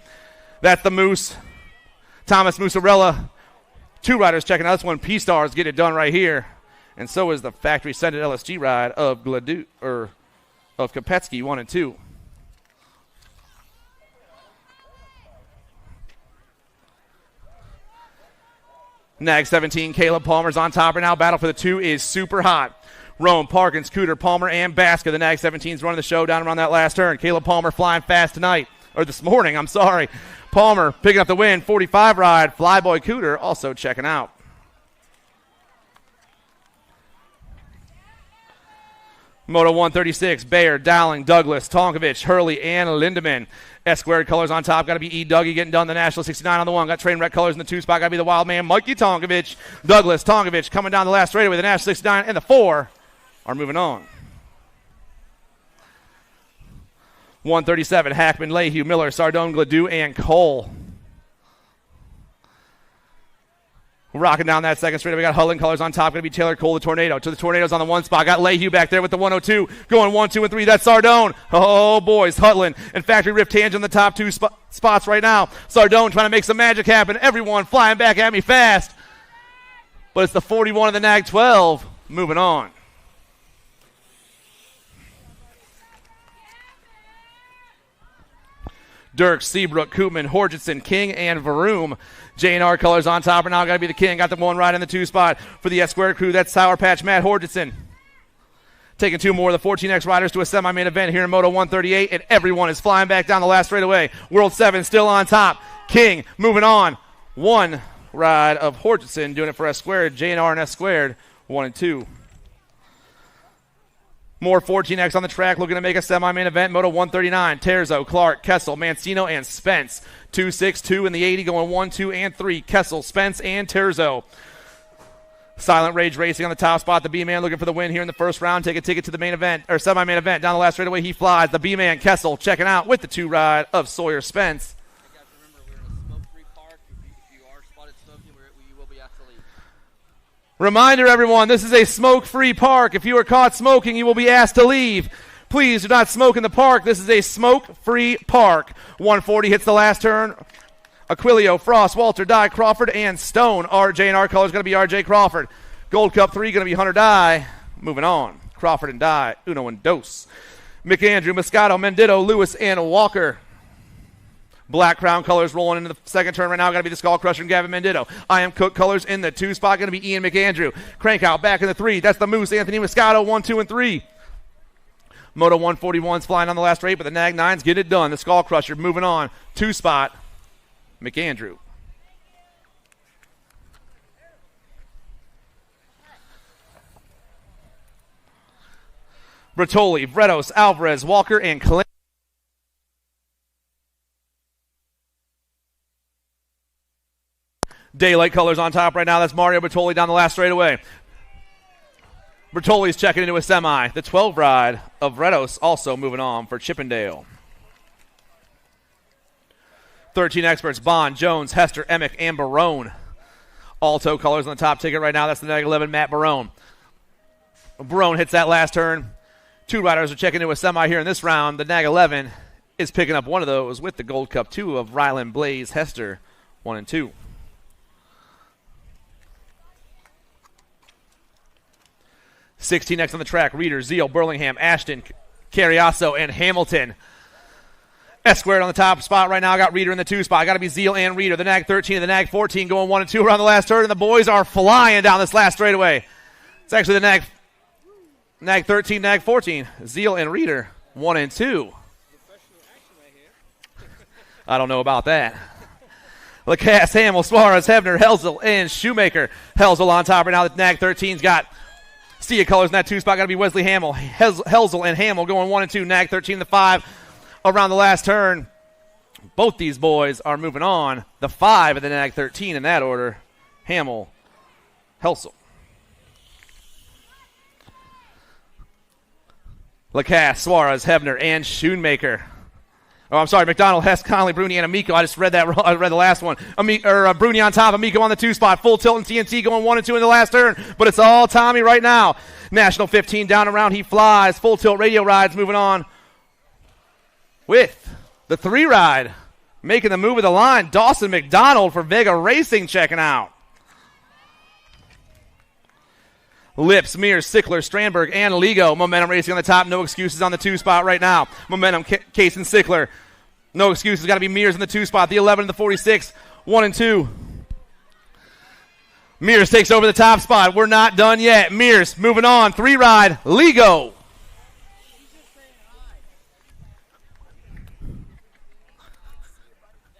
That's the Moose. Thomas Musarella. 2 riders checking out. This one, P-Stars, get it done right here. And so is the factory-scented LSG ride of Gladu, of Kopetsky, 1 and 2. Nag 17, Caleb Palmer's on top right now. Battle for the 2 is super hot. Rome, Parkins, Cooter, Palmer, and Baska. The Nag 17's running the show down around that last turn. Caleb Palmer flying fast tonight. Or this morning, I'm sorry. Palmer picking up the win. 45 ride. Flyboy Cooter also checking out. Moto 136, Bayer, Dowling, Douglas, Tonkovich, Hurley, and Lindemann. S-squared colors on top. Got to be E. Dougie getting done. The National 69 on the 1. Got train wreck colors in the 2-spot. Got to be the wild man, Mikey Tonkovich. Douglas, Tonkovich coming down the last straightaway. The National 69 and the 4 are moving on. 137, Hackman, Lehue, Miller, Sardone, Gladu, and Cole. Rocking down that second straight. We got Hulling colors on top. Going to be Taylor Cole, the Tornado. To the Tornadoes on the 1 spot. Got Lehue back there with the 102. Going 1, 2, and 3. That's Sardone. Oh, boys. Hutland and Factory Rift Tangent on the top 2 spots right now. Sardone trying to make some magic happen. Everyone flying back at me fast. But it's the 41 of the Nag 12 moving on. Dirk, Seabrook, Koopman, Horgensen, King, and Vroom. J&R colors on top are now going to be the King. Got the one right in the 2 spot for the S-Squared crew. That's Sour Patch Matt Horgensen. Taking 2 more of the 14X riders to a semi-main event here in Moto 138, and everyone is flying back down the last straightaway. World 7 still on top. King moving on. 1 ride of Horgensen doing it for S-Squared. J&R and S-Squared, 1 and 2. More 14X on the track, looking to make a semi-main event. Moto 139, Terzo, Clark, Kessel, Mancino, and Spence. 2, 6, 2 in the 80, going 1, 2, and 3. Kessel, Spence, and Terzo. Silent Rage Racing on the top spot. The B-Man looking for the win here in the first round. Take a ticket to the main event, or semi-main event. Down the last straightaway, he flies. The B-Man, Kessel, checking out with the 2 ride of Sawyer Spence. Guys, remember, we're in a smoke-free park. If you are spotted smoking, you will be asked to leave. Reminder, everyone, this is a smoke-free park. If you are caught smoking, you will be asked to leave. Please do not smoke in the park. This is a smoke-free park. 140 hits the last turn. Aquilio, Frost, Walter, Dye, Crawford, and Stone. RJ&R color is going to be RJ Crawford. Gold Cup 3 going to be Hunter Dye. Moving on. Crawford and Dye, uno and dos. McAndrew, Moscato, Mendito, Lewis, and Walker. Black Crown colors rolling into the second turn right now. Going to be the Skull Crusher and Gavin Mendito. I Am Cook colors in the 2 spot. Going to be Ian McAndrew. Crank out back in the 3. That's the Moose, Anthony Moscato, 1, 2, and 3. Moto 141's flying on the last 8, but the Nag 9's get it done. The Skull Crusher moving on. 2 spot, McAndrew. Bertoli, Vredos, Alvarez, Walker, and Clint. Daylight colors on top right now. That's Mario Bertoli down the last straightaway. Bertoli's checking into a semi. The 12 ride of Vredos also moving on for Chippendale. 13 experts, Bond, Jones, Hester, Emick, and Barone. Alto colors on the top ticket right now. That's the Nag 11, Matt Barone. Barone hits that last turn. 2 riders are checking into a semi here in this round. The Nag 11 is picking up one of those with the Gold Cup 2 of Ryland, Blaze, Hester, 1 and 2. 16X on the track. Reeder, Zeal, Burlingham, Ashton, Carriasso, and Hamilton. S-Squared on the top spot right now. I got Reeder in the 2 spot. Got to be Zeal and Reeder. The Nag 13 and the Nag 14 going 1 and 2 around the last turn, and the boys are flying down this last straightaway. It's actually the Nag 13, Nag 14. Zeal and Reeder, 1 and 2. I don't know about that. Lacasse, Hamill, Suarez, Hebner, Helzel, and Shoemaker. Helzel on top right now. The Nag 13's got Stia colors in that 2 spot. Got to be Wesley Hamill. Helzel and Hamill going 1 and 2. Nag 13 and the 5 around the last turn. Both these boys are moving on. The 5 of the Nag 13 in that order. Hamill, Helzel. Lacasse, Suarez, Hebner, and Shoemaker. Oh, I'm sorry, McDonald, Hess, Connolly, Bruni, and Amico. I just read that wrong. I read the last one. Bruni on top, Amico on the 2 spot. Full tilt and TNT going 1 and 2 in the last turn. But it's all Tommy right now. National 15 down and around. He flies. Full tilt radio rides moving on with the 3 ride. Making the move of the line. Dawson McDonald for Vega Racing checking out. Lips, Mears, Sickler, Strandberg, and Ligo. Momentum Racing on the top. No excuses on the 2 spot right now. Momentum, Case and Sickler. No excuses. Got to be Mears in the 2 spot. The 11 and the 46. 1 and 2. Mears takes over the top spot. We're not done yet. Mears moving on. 3 ride. Ligo.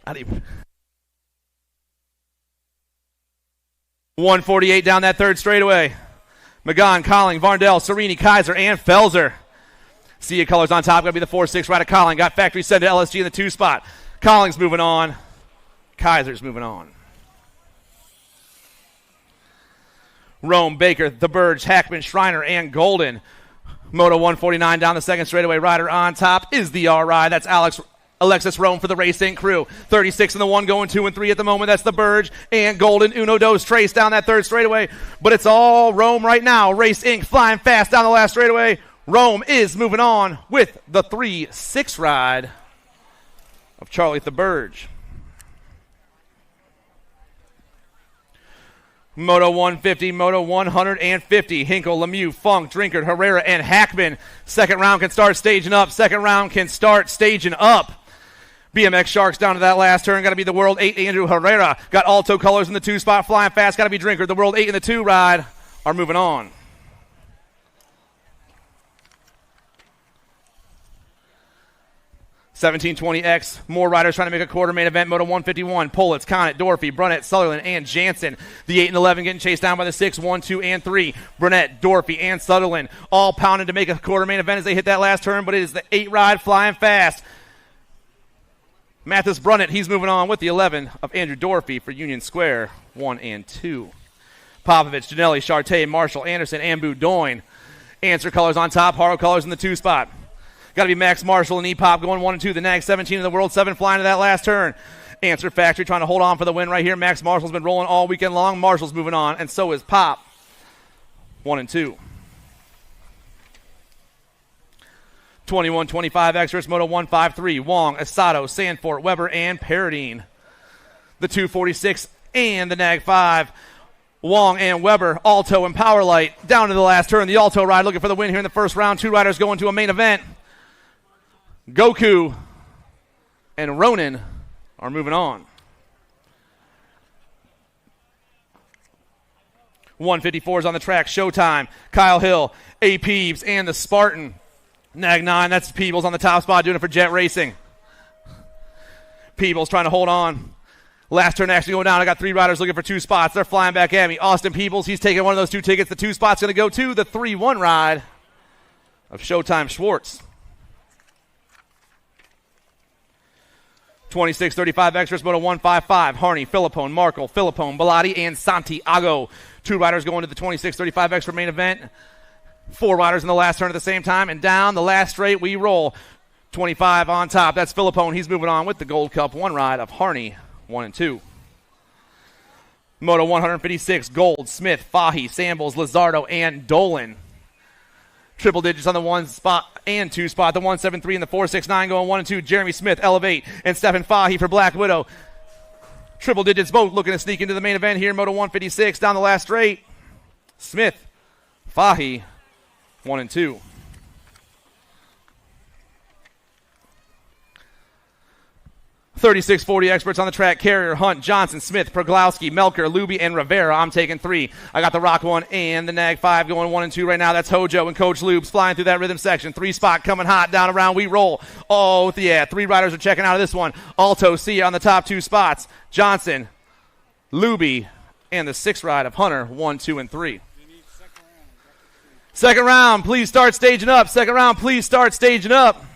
Not even. 148 down that 3rd straightaway. McGon, Colling, Varndell, Serini, Kaiser, and Felser. Sia colors on top. Going to be the 4-6 right of Colling. Got factory sent to LSG in the 2 spot. Colling's moving on. Kaiser's moving on. Rome, Baker, The Burge, Hackman, Schreiner, and Golden. Moto 149 down the 2nd straightaway. Rider on top is the RI. That's Alexis Rome for the Race Inc. crew. 36 in the 1 going 2 and 3 at the moment. That's the Burge and Golden. Uno Dos Trace down that 3rd straightaway. But it's all Rome right now. Race Inc. flying fast down the last straightaway. Rome is moving on with the 3-6 ride of Charlie the Burge. Moto 150, Moto 150. Hinkle, Lemieux, Funk, Drinkard, Herrera, and Hackman. 2nd round can start staging up. BMX Sharks down to that last turn. Got to be the World 8, Andrew Herrera. Got Alto Colors in the 2 spot, flying fast. Got to be Drinker. The World 8 and the 2 ride are moving on. $17.20X. More riders trying to make a quarter main event. Moto 151. Politz, Conant, Dorfy, Brunnett, Sutherland, and Jansen. The 8 and 11 getting chased down by the 6, 1, 2, and 3. Brunnett, Dorfy, and Sutherland all pounding to make a quarter main event as they hit that last turn, but it is the 8 ride flying fast. Mathis Brunnett, he's moving on with the 11 of Andrew Dorfy for Union Square, 1 and 2. Popovich, Janelli, Charté, Marshall, Anderson, and Boudoin. Answer Colors on top, Haro Colors in the 2 spot. Got to be Max Marshall and E-Pop going 1 and 2. The Nag 17 in the World 7 flying to that last turn. Answer Factory trying to hold on for the win right here. Max Marshall's been rolling all weekend long. Marshall's moving on, and so is Pop. 1 and 2. 21-25 extras, Moto 153. Wong, Asado, Sandfort, Weber, and Paradine. The 246 and the Nag 5. Wong and Weber, Alto and Powerlight down to the last turn. The Alto ride looking for the win here in the first round. 2 riders going to a main event. Goku and Ronan are moving on. 154 is on the track. Showtime, Kyle Hill, A. Peeves, and the Spartan. Nag 9, that's Peebles on the top spot doing it for Jet Racing. Peebles trying to hold on. Last turn actually going down. I got 3 riders looking for 2 spots. They're flying back at me. Austin Peebles, he's taking one of those 2 tickets. The 2 spot's going to go to the 3-1 ride of Showtime Schwartz. 26-35 extras, Moto 155. Harney, Filippone, Markle, Filippone, Bilotti, and Santiago. 2 riders going to the 26-35 extra main event. 4 riders in the last turn at the same time, and down the last straight we roll. 25 on top. That's Filippone. He's moving on with the Gold Cup 1 ride of Harney, 1 and 2. Moto 156, Gold, Smith, Fahy, Sambles, Lizardo, and Dolan. Triple digits on the 1 spot and 2 spot. The 173 and the 469 going 1 and 2. Jeremy Smith, Elevate, and Stephen Fahy for Black Widow. Triple digits both looking to sneak into the main event here. Moto 156 down the last straight. Smith, Fahy, 1 and 2. $36.40 experts on the track. Carrier, Hunt, Johnson, Smith, Proglowski, Melker, Luby, and Rivera. I'm taking 3. I got the Rock 1 and the Nag 5 going 1 and 2 right now. That's Hojo and Coach Lubes flying through that rhythm section. 3 spot coming hot down around. We roll. Oh, yeah. 3 riders are checking out of this one. Alto, Sia on the top 2 spots. Johnson, Luby, and the 6 ride of Hunter, 1, 2, and 3. Second round, please start staging up. Second round, please start staging up.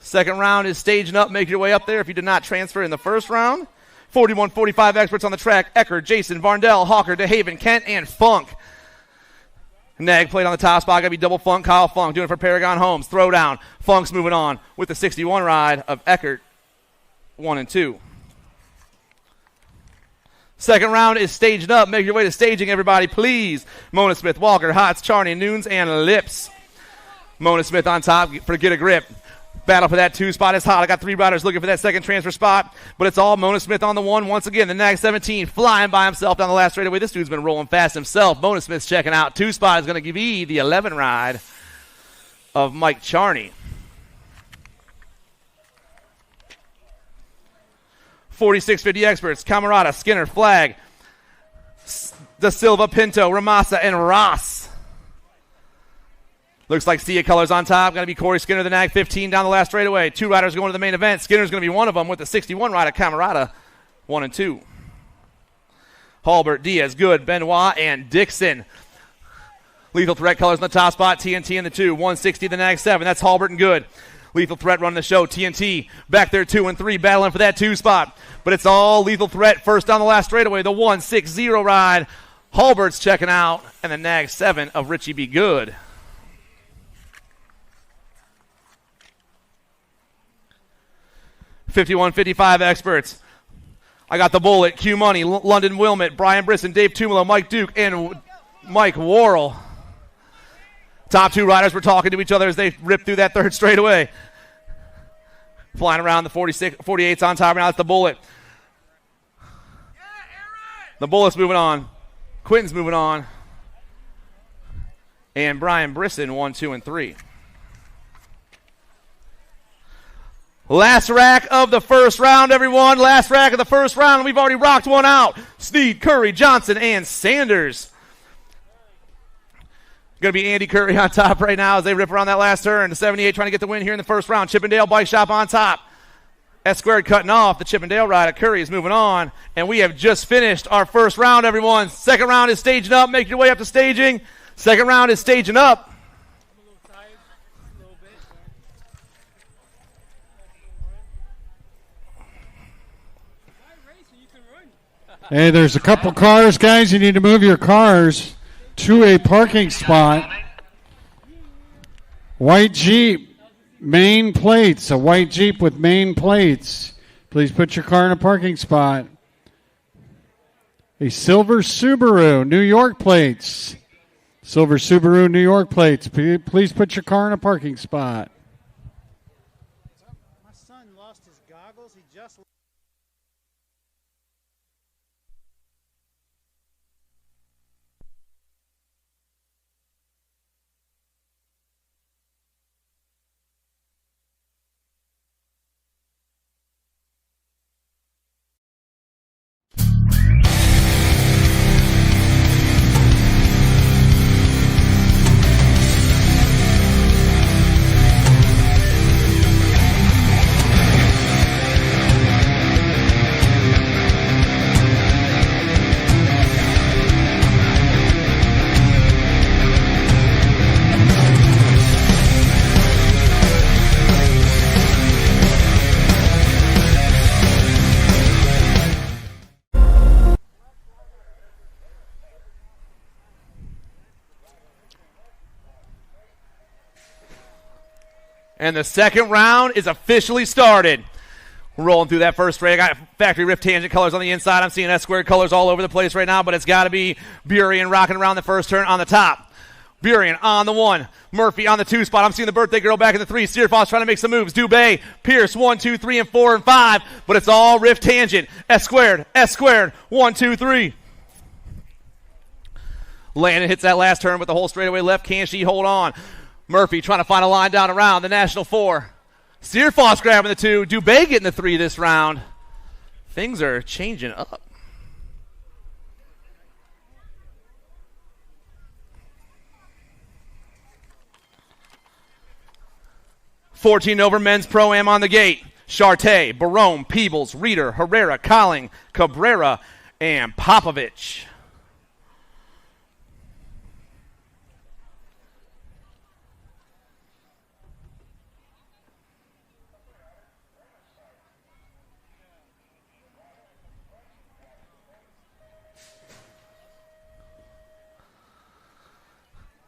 Second round is staging up. Make your way up there if you did not transfer in the first round. 41-45 experts on the track. Ecker, Jason, Varndell, Hawker, DeHaven, Kent, and Funk. Nag played on the top spot. Got to be double Funk. Kyle Funk doing it for Paragon Homes. Throwdown. Funk's moving on with the 61 ride of Eckert, 1 and 2. Second round is staging up. Make your way to staging, everybody, please. Mona Smith, Walker, Hotz, Charney, Noons, and Lips. Mona Smith on top for Get a Grip. Battle for that 2 spot is hot. I got 3 riders looking for that second transfer spot, but it's all Mona Smith on the 1. Once again, the Nag 17 flying by himself down the last straightaway. This dude's been rolling fast himself. Mona Smith's checking out. 2 spot is going to give E the 11 ride of Mike Charney. 46-50 experts. Camarada, Skinner, Flag, Da Silva, Pinto, Ramasa, and Ross. Looks like Sia Colors on top. Going to be Corey Skinner, the Nag 15 down the last straightaway. 2 riders going to the main event. Skinner's going to be one of them with the 61 ride of Camarada, 1 and 2. Halbert, Diaz, Good, Benoit, and Dixon. Lethal Threat Colors in the top spot. TNT in the 2. 160 the Nag 7. That's Halbert and Good. Lethal Threat running the show. TNT back there 2 and 3 battling for that 2 spot. But it's all Lethal Threat first down the last straightaway. The 160 ride. Halbert's checking out. And the Nag 7 of Richie B. Good. $51.55 experts. I got the Bullet, Q Money, London Wilmot, Brian Brisson, Dave Tumalo, Mike Duke, and Mike Worrell. Top 2 riders were talking to each other as they ripped through that 3rd straightaway. Flying around the 48's on top. Now it's the Bullet. The Bullet's moving on. Quinton's moving on. And Brian Brisson, 1, 2, and 3. Last rack of the first round, everyone. Last rack of the first round. We've already rocked one out. Sneed, Curry, Johnson, and Sanders. Going to be Andy Curry on top right now as they rip around that last turn. The 78 trying to get the win here in the first round. Chippendale Bike Shop on top. S-Squared cutting off the Chippendale rider. Curry is moving on. And we have just finished our first round, everyone. Second round is staging up. Make your way up to staging. Second round is staging up. Hey, there's a couple cars, guys. You need to move your cars to a parking spot. White Jeep, main plates. A white Jeep with main plates. Please put your car in a parking spot. A silver Subaru, New York plates. Silver Subaru, New York plates. Please put your car in a parking spot. My son lost his goggles. He just... And the second round is officially started. We're rolling through that first rig. I got factory rift tangent colors on the inside. I'm seeing S-squared colors all over the place right now, but it's got to be Burien rocking around the first turn on the top. Burien on the 1. Murphy on the 2 spot. I'm seeing the birthday girl back in the 3. Searfoss trying to make some moves. Dubé, Pierce, 1, 2, 3, and 4, and 5. But it's all rift tangent. S-squared, 1, 2, 3. Landon hits that last turn with the whole straightaway left. Can she hold on? Murphy trying to find a line down around the National 4. Searfoss grabbing the 2. Dubé getting the 3 this round. Things are changing up. $14 over men's Pro-Am on the gate. Charte, Barone, Peebles, Reeder, Herrera, Colling, Cabrera, and Popovich.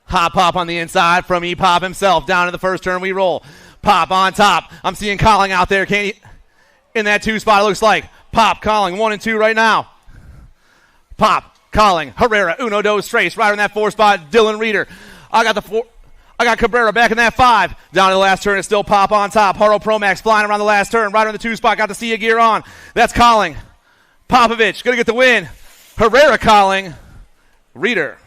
Hot Pop on the inside from E-Pop himself. Down to the first turn we roll. Pop on top. I'm seeing Colling out there. Can he, in that 2 spot, it looks like. Pop, Colling, 1 and 2 right now. Pop, Colling, Herrera, Uno, Dos, Trace. Right in that 4 spot, Dylan Reeder. I got Cabrera back in that 5. Down to the last turn, it's still Pop on top. Haro Promax flying around the last turn. Right on the 2 spot, got the Sia gear on. That's Colling. Popovich, gonna get the win. Herrera, Colling, Reeder.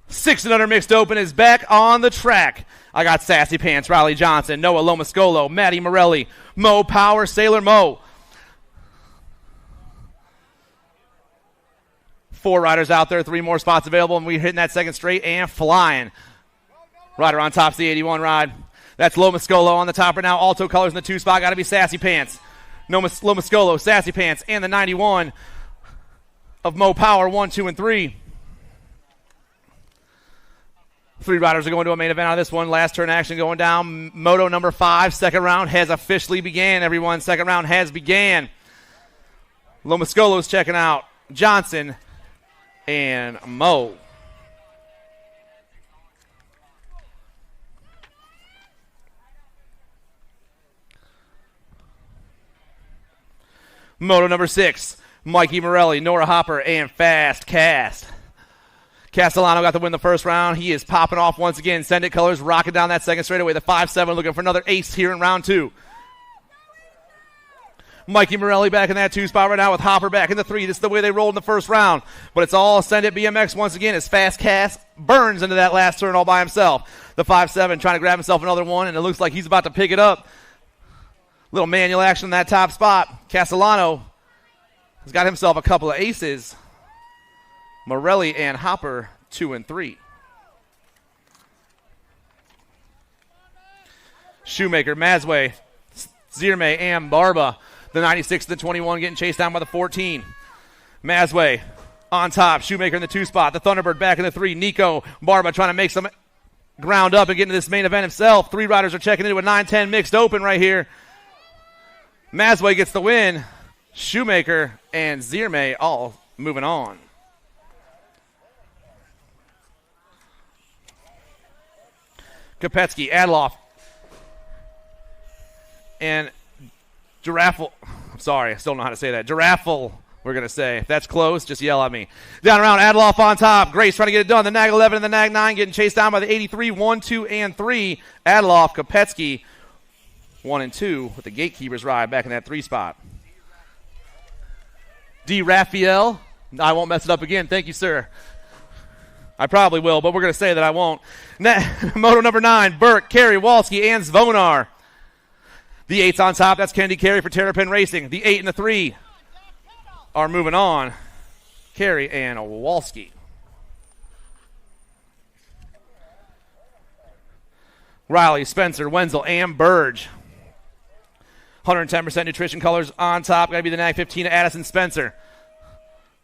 Six and under mixed open is back on the track. I got Sassy Pants, Riley Johnson, Noah Lomascolo, Matty Morelli, Mo Power, Sailor Mo. 4 riders out there, 3 more spots available, and we're hitting that second straight and flying. Rider on top's the 81 ride. That's Lomascolo on the top right now. Alto colors in the 2 spot. Got to be Sassy Pants. Lomascolo, Sassy Pants, and the 91 of Mo Power, 1, 2, and 3. 3 riders are going to a main event on this one. Last turn action going down. Moto number 5. Second round has officially began, everyone. Second round has began. Lomascolo's checking out. Johnson and Mo. Moto number 6. Mikey Morelli, Nora Hopper, and Fast Cast. Castellano got the win the first round. He is popping off once again. Send It Colors rocking down that second straightaway. The 5-7 looking for another ace here in round 2. Mikey Morelli back in that 2 spot right now with Hopper back in the 3. This is the way they rolled in the first round. But it's all Send It BMX once again as Fast Cass burns into that last turn all by himself. The 5-7 trying to grab himself another one, and it looks like he's about to pick it up. Little manual action in that top spot. Castellano has got himself a couple of aces. Morelli and Hopper 2 and 3. Shoemaker, Mazway, Zierme, and Barba. The 96 to the 21 getting chased down by the 14. Mazway on top. Shoemaker in the 2 spot. The Thunderbird back in the 3. Nico Barba trying to make some ground up and get into this main event himself. 3 riders are checking into a 9-10 mixed open right here. Mazway gets the win. Shoemaker and Zierme all moving on. Kopetsky, Adloff, and Giraffle. I'm sorry, I still don't know how to say that. Giraffle, we're going to say. If that's close, just yell at me. Down around, Adloff on top. Grace trying to get it done. The Nag 11 and the Nag 9 getting chased down by the 83, 1, 2, and 3. Adloff, Kopetsky, 1 and 2 with the Gatekeepers ride back in that 3 spot. D. Raphael. I won't mess it up again. Thank you, sir. I probably will, but we're going to say that I won't. Moto number 9, Burke, Carey, Walski, and Zvonar. The 8's on top. That's Kennedy Carey for Terrapin Racing. The 8 and the 3 are moving on. Carey and Walski. Riley, Spencer, Wenzel, and Burge. 110% nutrition colors on top. Got to be the Nag 15 to Addison Spencer.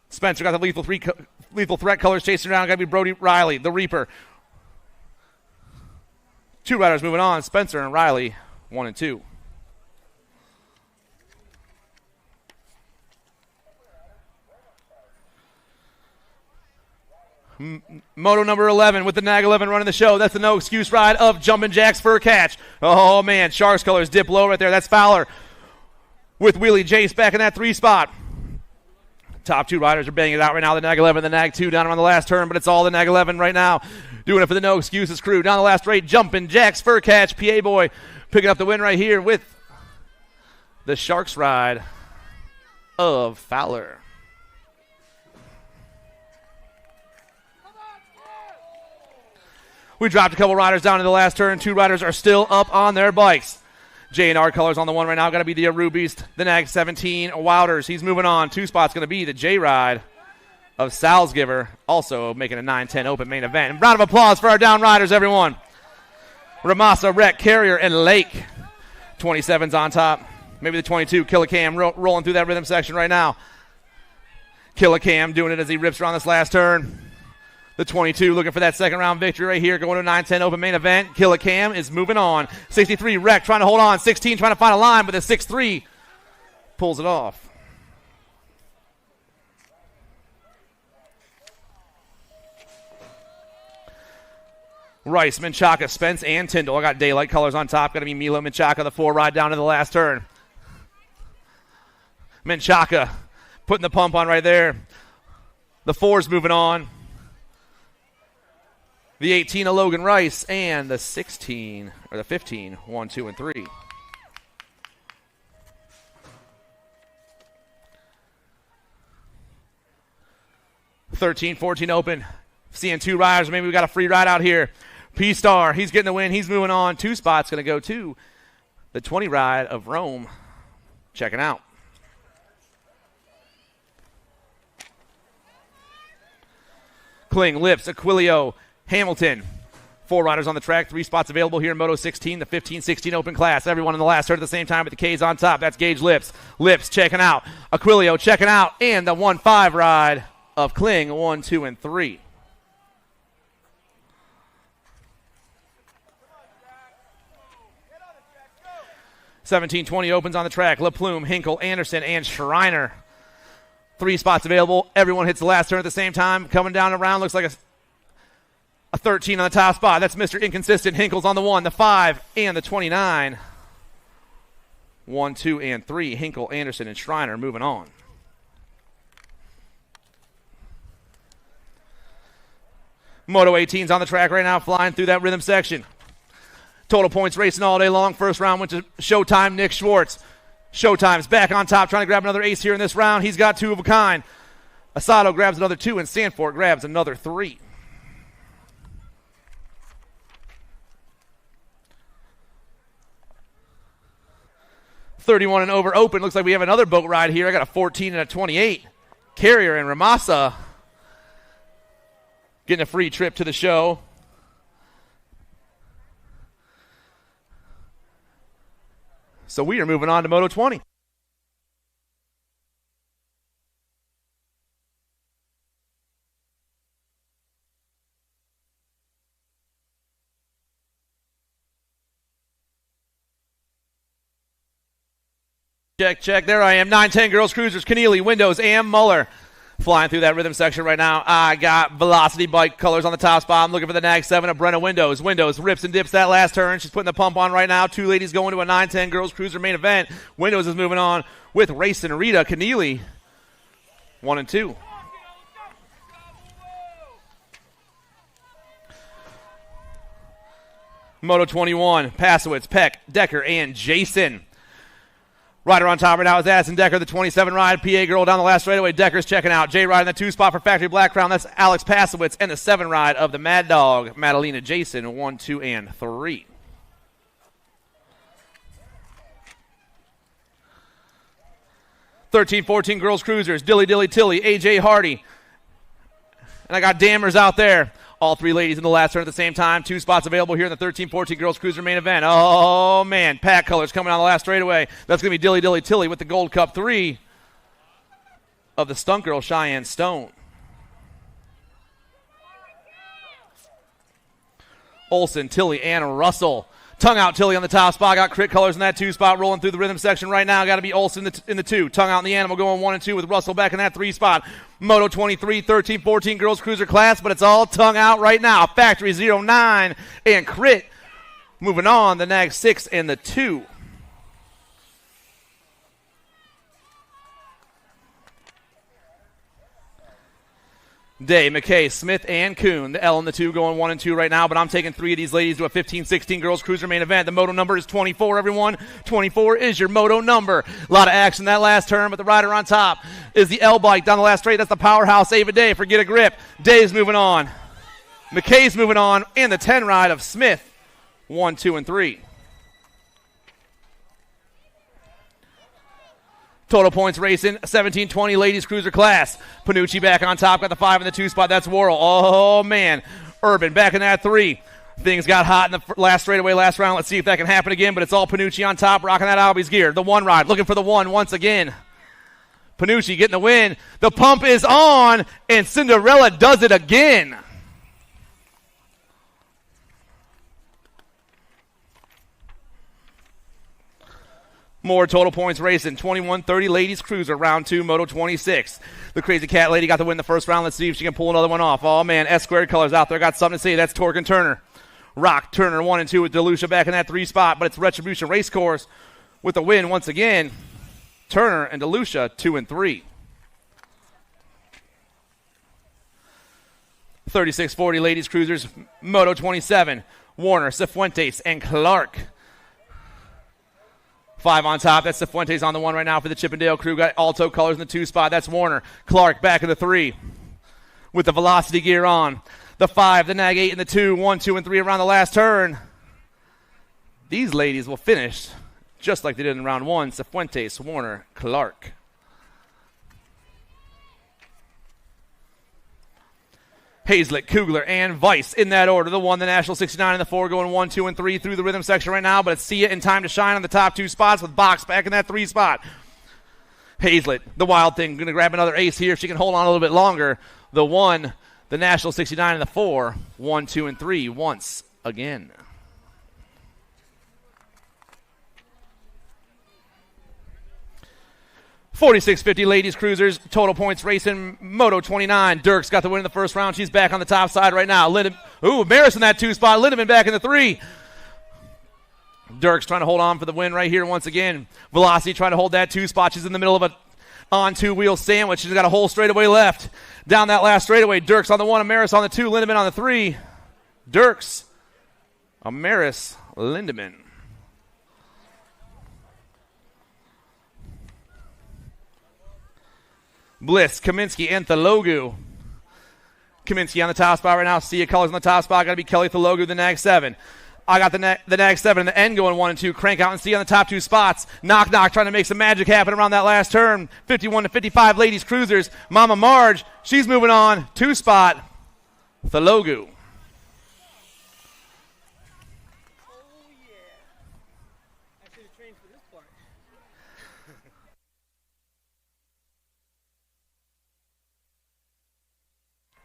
Spencer got the lethal threat colors chasing around. Got to be Brody Riley, the Reaper. 2 riders moving on. Spencer and Riley, 1 and 2. Moto number 11 with the Nag 11 running the show. That's the no excuse ride of Jumpin' Jack's Fur Catch. Oh, man. Sharks colors dip low right there. That's Fowler with Wheelie Jace back in that 3 spot. Top 2 riders are banging it out right now. The Nag 11, the Nag 2 down around the last turn, but it's all the Nag 11 right now. Doing it for the no excuses crew. Down the last straight, Jumpin' Jack's Fur Catch. PA Boy picking up the win right here with the Sharks ride of Fowler. We dropped a couple riders down in the last turn. 2 riders are still up on their bikes. J&R colors on the one right now. Got to be the Aru Beast, the Nag 17, Wouters. He's moving on. 2 spots going to be the J-Ride of Salzgiver, also making a 9-10 open main event. And round of applause for our down riders, everyone. Ramasa, Rhett, Carrier, and Lake. 27's on top. Maybe the 22. Killicam rolling through that rhythm section right now. Killicam doing it as he rips around this last turn. The 22 looking for that second round victory right here, going to a 9-10 open main event. Killicam is moving on. 63, Wreck trying to hold on. 16 trying to find a line, but the 6-3 pulls it off. Rice, Menchaca, Spence, and Tyndall. I got daylight colors on top. Got to be Milo Menchaca, the 4 ride down to the last turn. Menchaca putting the pump on right there. The 4's moving on. The 18 of Logan Rice and the 16, or the 15, 1, 2, and 3. $13, $14 open. Seeing 2 riders. Maybe we got a free ride out here. P-Star, he's getting the win. He's moving on. 2 spots going to go to the 20 ride of Rome. Checking out. Kling, Lips, Aquilio, Hamilton. 4 riders on the track. 3 spots available here in Moto 16, the 15-16 open class. Everyone in the last turn at the same time with the K's on top. That's Gage Lips. Lips checking out. Aquilio checking out. And the 1-5 ride of Kling, 1, 2, and 3. $17-20 opens on the track. LaPlume, Hinkle, Anderson, and Schreiner. 3 spots available. Everyone hits the last turn at the same time. Coming down around, looks like a 13 on the top spot. That's Mr. Inconsistent. Hinkle's on the 1, the 5, and the 29. 1, 2, and 3. Hinkle, Anderson, and Schreiner moving on. Moto 18's on the track right now, flying through that rhythm section. Total points racing all day long. First round went to Showtime Nick Schwartz. Showtime's back on top, trying to grab another ace here in this round. He's got 2 of a kind. Asado grabs another 2, and Sanford grabs another 3. $31 and over open. Looks like we have another boat ride here. I got a 14 and a 28. Carrier and Ramasa getting a free trip to the show. So we are moving on to Moto 20. Check. There I am. 9-10 girls cruisers. Keneally, Windows, and Muller. Flying through that rhythm section right now. I got Velocity bike colors on the top spot. I'm looking for the Nag 7 of Brenna Windows. Windows rips and dips that last turn. She's putting the pump on right now. 2 ladies going to a 9-10 girls cruiser main event. Windows is moving on with Race and Rita. Keneally, 1 and 2. Moto 21, Pasowitz, Peck, Decker, and Jason. Rider on top right now is Addison Decker, the 27 ride. PA girl down the last straightaway. Decker's checking out. J ride in the 2 spot for Factory Black Crown. That's Alex Pasowitz. And the 7 ride of the Mad Dog, Madalena Jason, 1, 2, and 3. (13-14) girls cruisers. Dilly Tilly, AJ Hardy. And I got Dammers out there. All 3 ladies in the last turn at the same time. 2 spots available here in the 13-14 girls cruiser main event. Oh, man. Pack colors coming on the last straightaway. That's going to be Dilly Tilly with the Gold Cup 3 of the stunt girl, Cheyenne Stone. Olsen, Tilly, and Russell. Tongue out Tilly on the top spot. Got crit colors in that 2 spot rolling through the rhythm section right now. Got to be Olsen in the 2. Tongue out in the animal going 1 and 2 with Russell back in that 3 spot. Moto 23, 13-14 girls cruiser class, but it's all tongue out right now. Factory 09 and crit. Moving on, the Nag 6 and the 2. Day, McKay, Smith, and Kuhn. The L and the 2 going 1 and 2 right now, but I'm taking 3 of these ladies to a 15-16 girls cruiser main event. The moto number is 24, everyone. 24 is your moto number. A lot of action that last turn, but the rider on top is the L bike down the last straight. That's the powerhouse Ava Day. Forget a grip. Day's moving on. McKay's moving on, and the 10 ride of Smith. 1, 2, and 3. Total points racing, 17-20 ladies cruiser class. Panucci back on top, got the 5 in the 2 spot. That's Worrell. Oh, man. Urban back in that 3. Things got hot in the last straightaway last round. Let's see if that can happen again, but it's all Panucci on top, rocking that Albies gear. The 1 ride, looking for the 1 once again. Panucci getting the win. The pump is on, and Cinderella does it again. More total points racing. 21-30 ladies cruiser, round 2, Moto 26. The Crazy Cat lady got to win the first round. Let's see if she can pull another one off. Oh, man, S-squared colors out there. Got something to say. That's Torque and Turner. Rock, Turner, 1 and 2 with DeLucia back in that 3 spot, but it's Retribution Race Course with the win once again. Turner and DeLucia, 2 and 3. 36-40 ladies cruisers, Moto 27. Warner, Cifuentes, and Clark. 5 on top. That's Cifuentes on the 1 right now for the Chippendale crew. Got Alto colors in the 2 spot. That's Warner. Clark back in the 3 with the Velocity gear on. The 5, the Nag 8 in the 2. 1, 2, and 3 around the last turn. These ladies will finish just like they did in round 1. Cifuentes, Warner, Clark. Hazlitt, Kugler, and Weiss in that order. The 1, the National 69, and the 4 going 1, 2, and 3 through the rhythm section right now. But it's Sia in Time to Shine on the top 2 spots with Box back in that 3 spot. Hazlitt, the Wild Thing, going to grab another ace here if she can hold on a little bit longer. The 1, the National 69, and the 4, 1, 2, and 3 once again. $46.50 ladies cruisers, total points racing, Moto 29. Dirks got the win in the first round. She's back on the top side right now. Maris in that 2 spot. Lindemann back in the 3. Dirks trying to hold on for the win right here once again. Velocity trying to hold that 2 spot. She's in the middle of a On two-wheel sandwich. She's got a whole straightaway left. Down that last straightaway. Dirks on the 1, Amaris on the 2, Lindemann on the 3. Dirks, Amaris, Lindemann. Bliss, Kaminsky, and Thalogu. Kaminsky on the top spot right now. Sea of Colors on the top spot. Got to be Kelly Thalogu, the nag 7. I got the nag 7 and the end going 1 and 2. Crank out and see on the top 2 spots. Knock trying to make some magic happen around that last turn. 51 to 55 ladies cruisers. Mama Marge, she's moving on. 2 spot. Thalogu.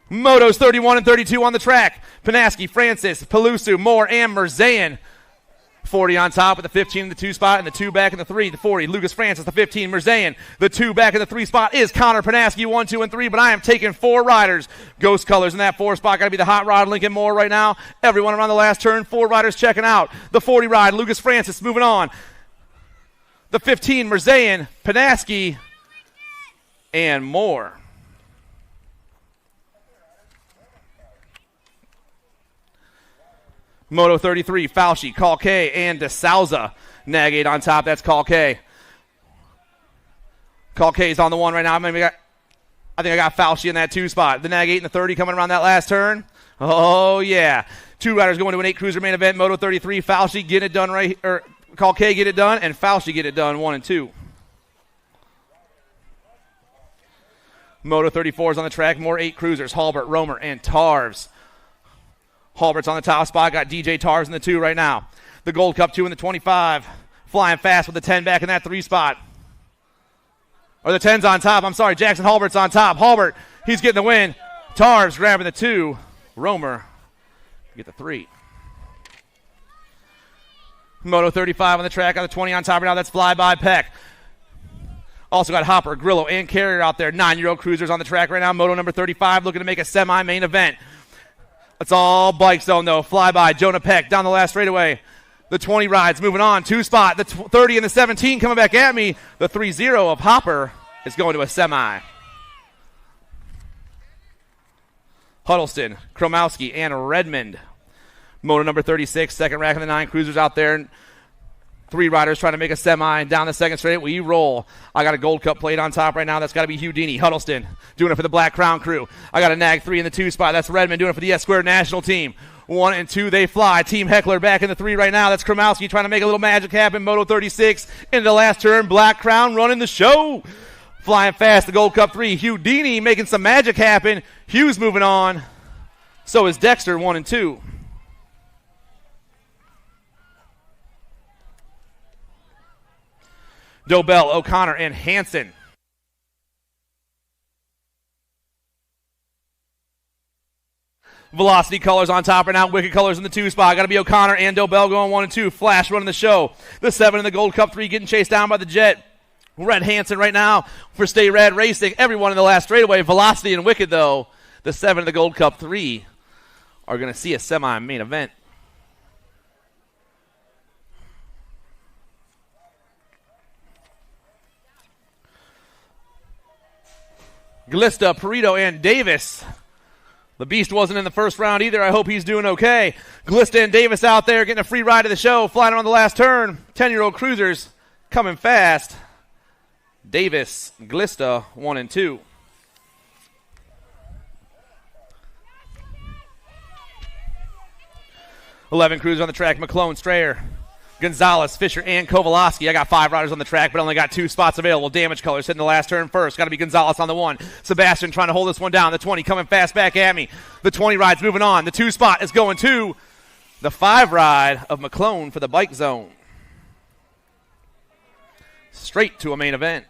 Motos 31 and 32 on the track. Panaski, Francis, Pelusu, Moore, and Merzayan. 40 on top with the 15 in the 2 spot and the 2 back in the 3. The 40, Lucas Francis, the 15, Merzayan. The 2 back in the 3 spot is Connor Panaski, 1, 2, and 3, but I am taking 4 riders. Ghost Colors in that 4 spot. Got to be the hot rod, Lincoln Moore right now. Everyone around the last turn. 4 riders checking out. The 40 ride, Lucas Francis moving on. The 15, Merzayan, Panaski, and Moore. Moto 33, Fauci, Call K, and DeSouza. Nag 8 on top. That's Call K. Call K is on the 1 right now. I think I got Fauci in that 2 spot. The Nag 8 and the 30 coming around that last turn. Oh, yeah. 2 riders going to an 8 cruiser main event. Moto 33, Fauci get it done right, or Call K get it done, and Fauci get it done 1 and 2. Moto 34 is on the track. More 8 cruisers. Halbert, Romer, and Tarves. Halbert's on the top spot. Got DJ Tarves in the 2 right now. The Gold Cup 2 in the 25. Flying fast with the 10 back in that 3 spot. Or the 10's on top. I'm sorry. Jackson Halbert's on top. Halbert, he's getting the win. Tarves grabbing the 2. Romer get the 3. Moto 35 on the track. Got the 20 on top right now. That's Fly By Peck. Also got Hopper, Grillo, and Carrier out there. 9-year-old cruisers on the track right now. Moto number 35 looking to make a semi-main event. It's all bike zone, though. Flyby, Jonah Peck down the last straightaway. The 20 rides moving on. 2 spot. The 30 and the 17 coming back at me. The 3-0 of Hopper is going to a semi. Huddleston, Kromowski, and Redmond. Moto number 36, second rack of the 9 cruisers out there. 3 riders trying to make a semi. Down the second straight, we roll. I got a Gold Cup plate on top right now. That's got to be Houdini. Huddleston doing it for the Black Crown crew. I got a Nag 3 in the 2 spot. That's Redmond doing it for the S-Squared national team. 1 and 2, they fly. Team Heckler back in the 3 right now. That's Kromowski trying to make a little magic happen. Moto 36 into the last turn. Black Crown running the show. Flying fast, the Gold Cup 3. Houdini making some magic happen. Hughes moving on. So is Dexter, 1 and 2. Dobell, O'Connor, and Hansen. Velocity Colors on top right now. Wicked Colors in the 2 spot. Got to be O'Connor and Dobell going 1 and 2. Flash running the show. The 7 in the Gold Cup 3 getting chased down by the Jet. Red Hansen right now for Stay Red Racing. Everyone in the last straightaway. Velocity and Wicked, though. The 7 in the Gold Cup 3 are going to see a semi-main event. Glista, Perito, and Davis. The Beast wasn't in the first round either. I hope he's doing okay. Glista and Davis out there getting a free ride of the show, flying on the last turn. 10-year-old cruisers coming fast. Davis, Glista, 1 and 2. $11 cruisers on the track. McClone, Strayer, Gonzalez, Fisher, and Kowalski. I got 5 riders on the track, but only got 2 spots available. Damage Colors hitting the last turn first. Got to be Gonzalez on the 1. Sebastian trying to hold this one down. The 20 coming fast back at me. The 20 ride's moving on. The 2 spot is going to the 5 ride of McClone for the bike zone. Straight to a main event.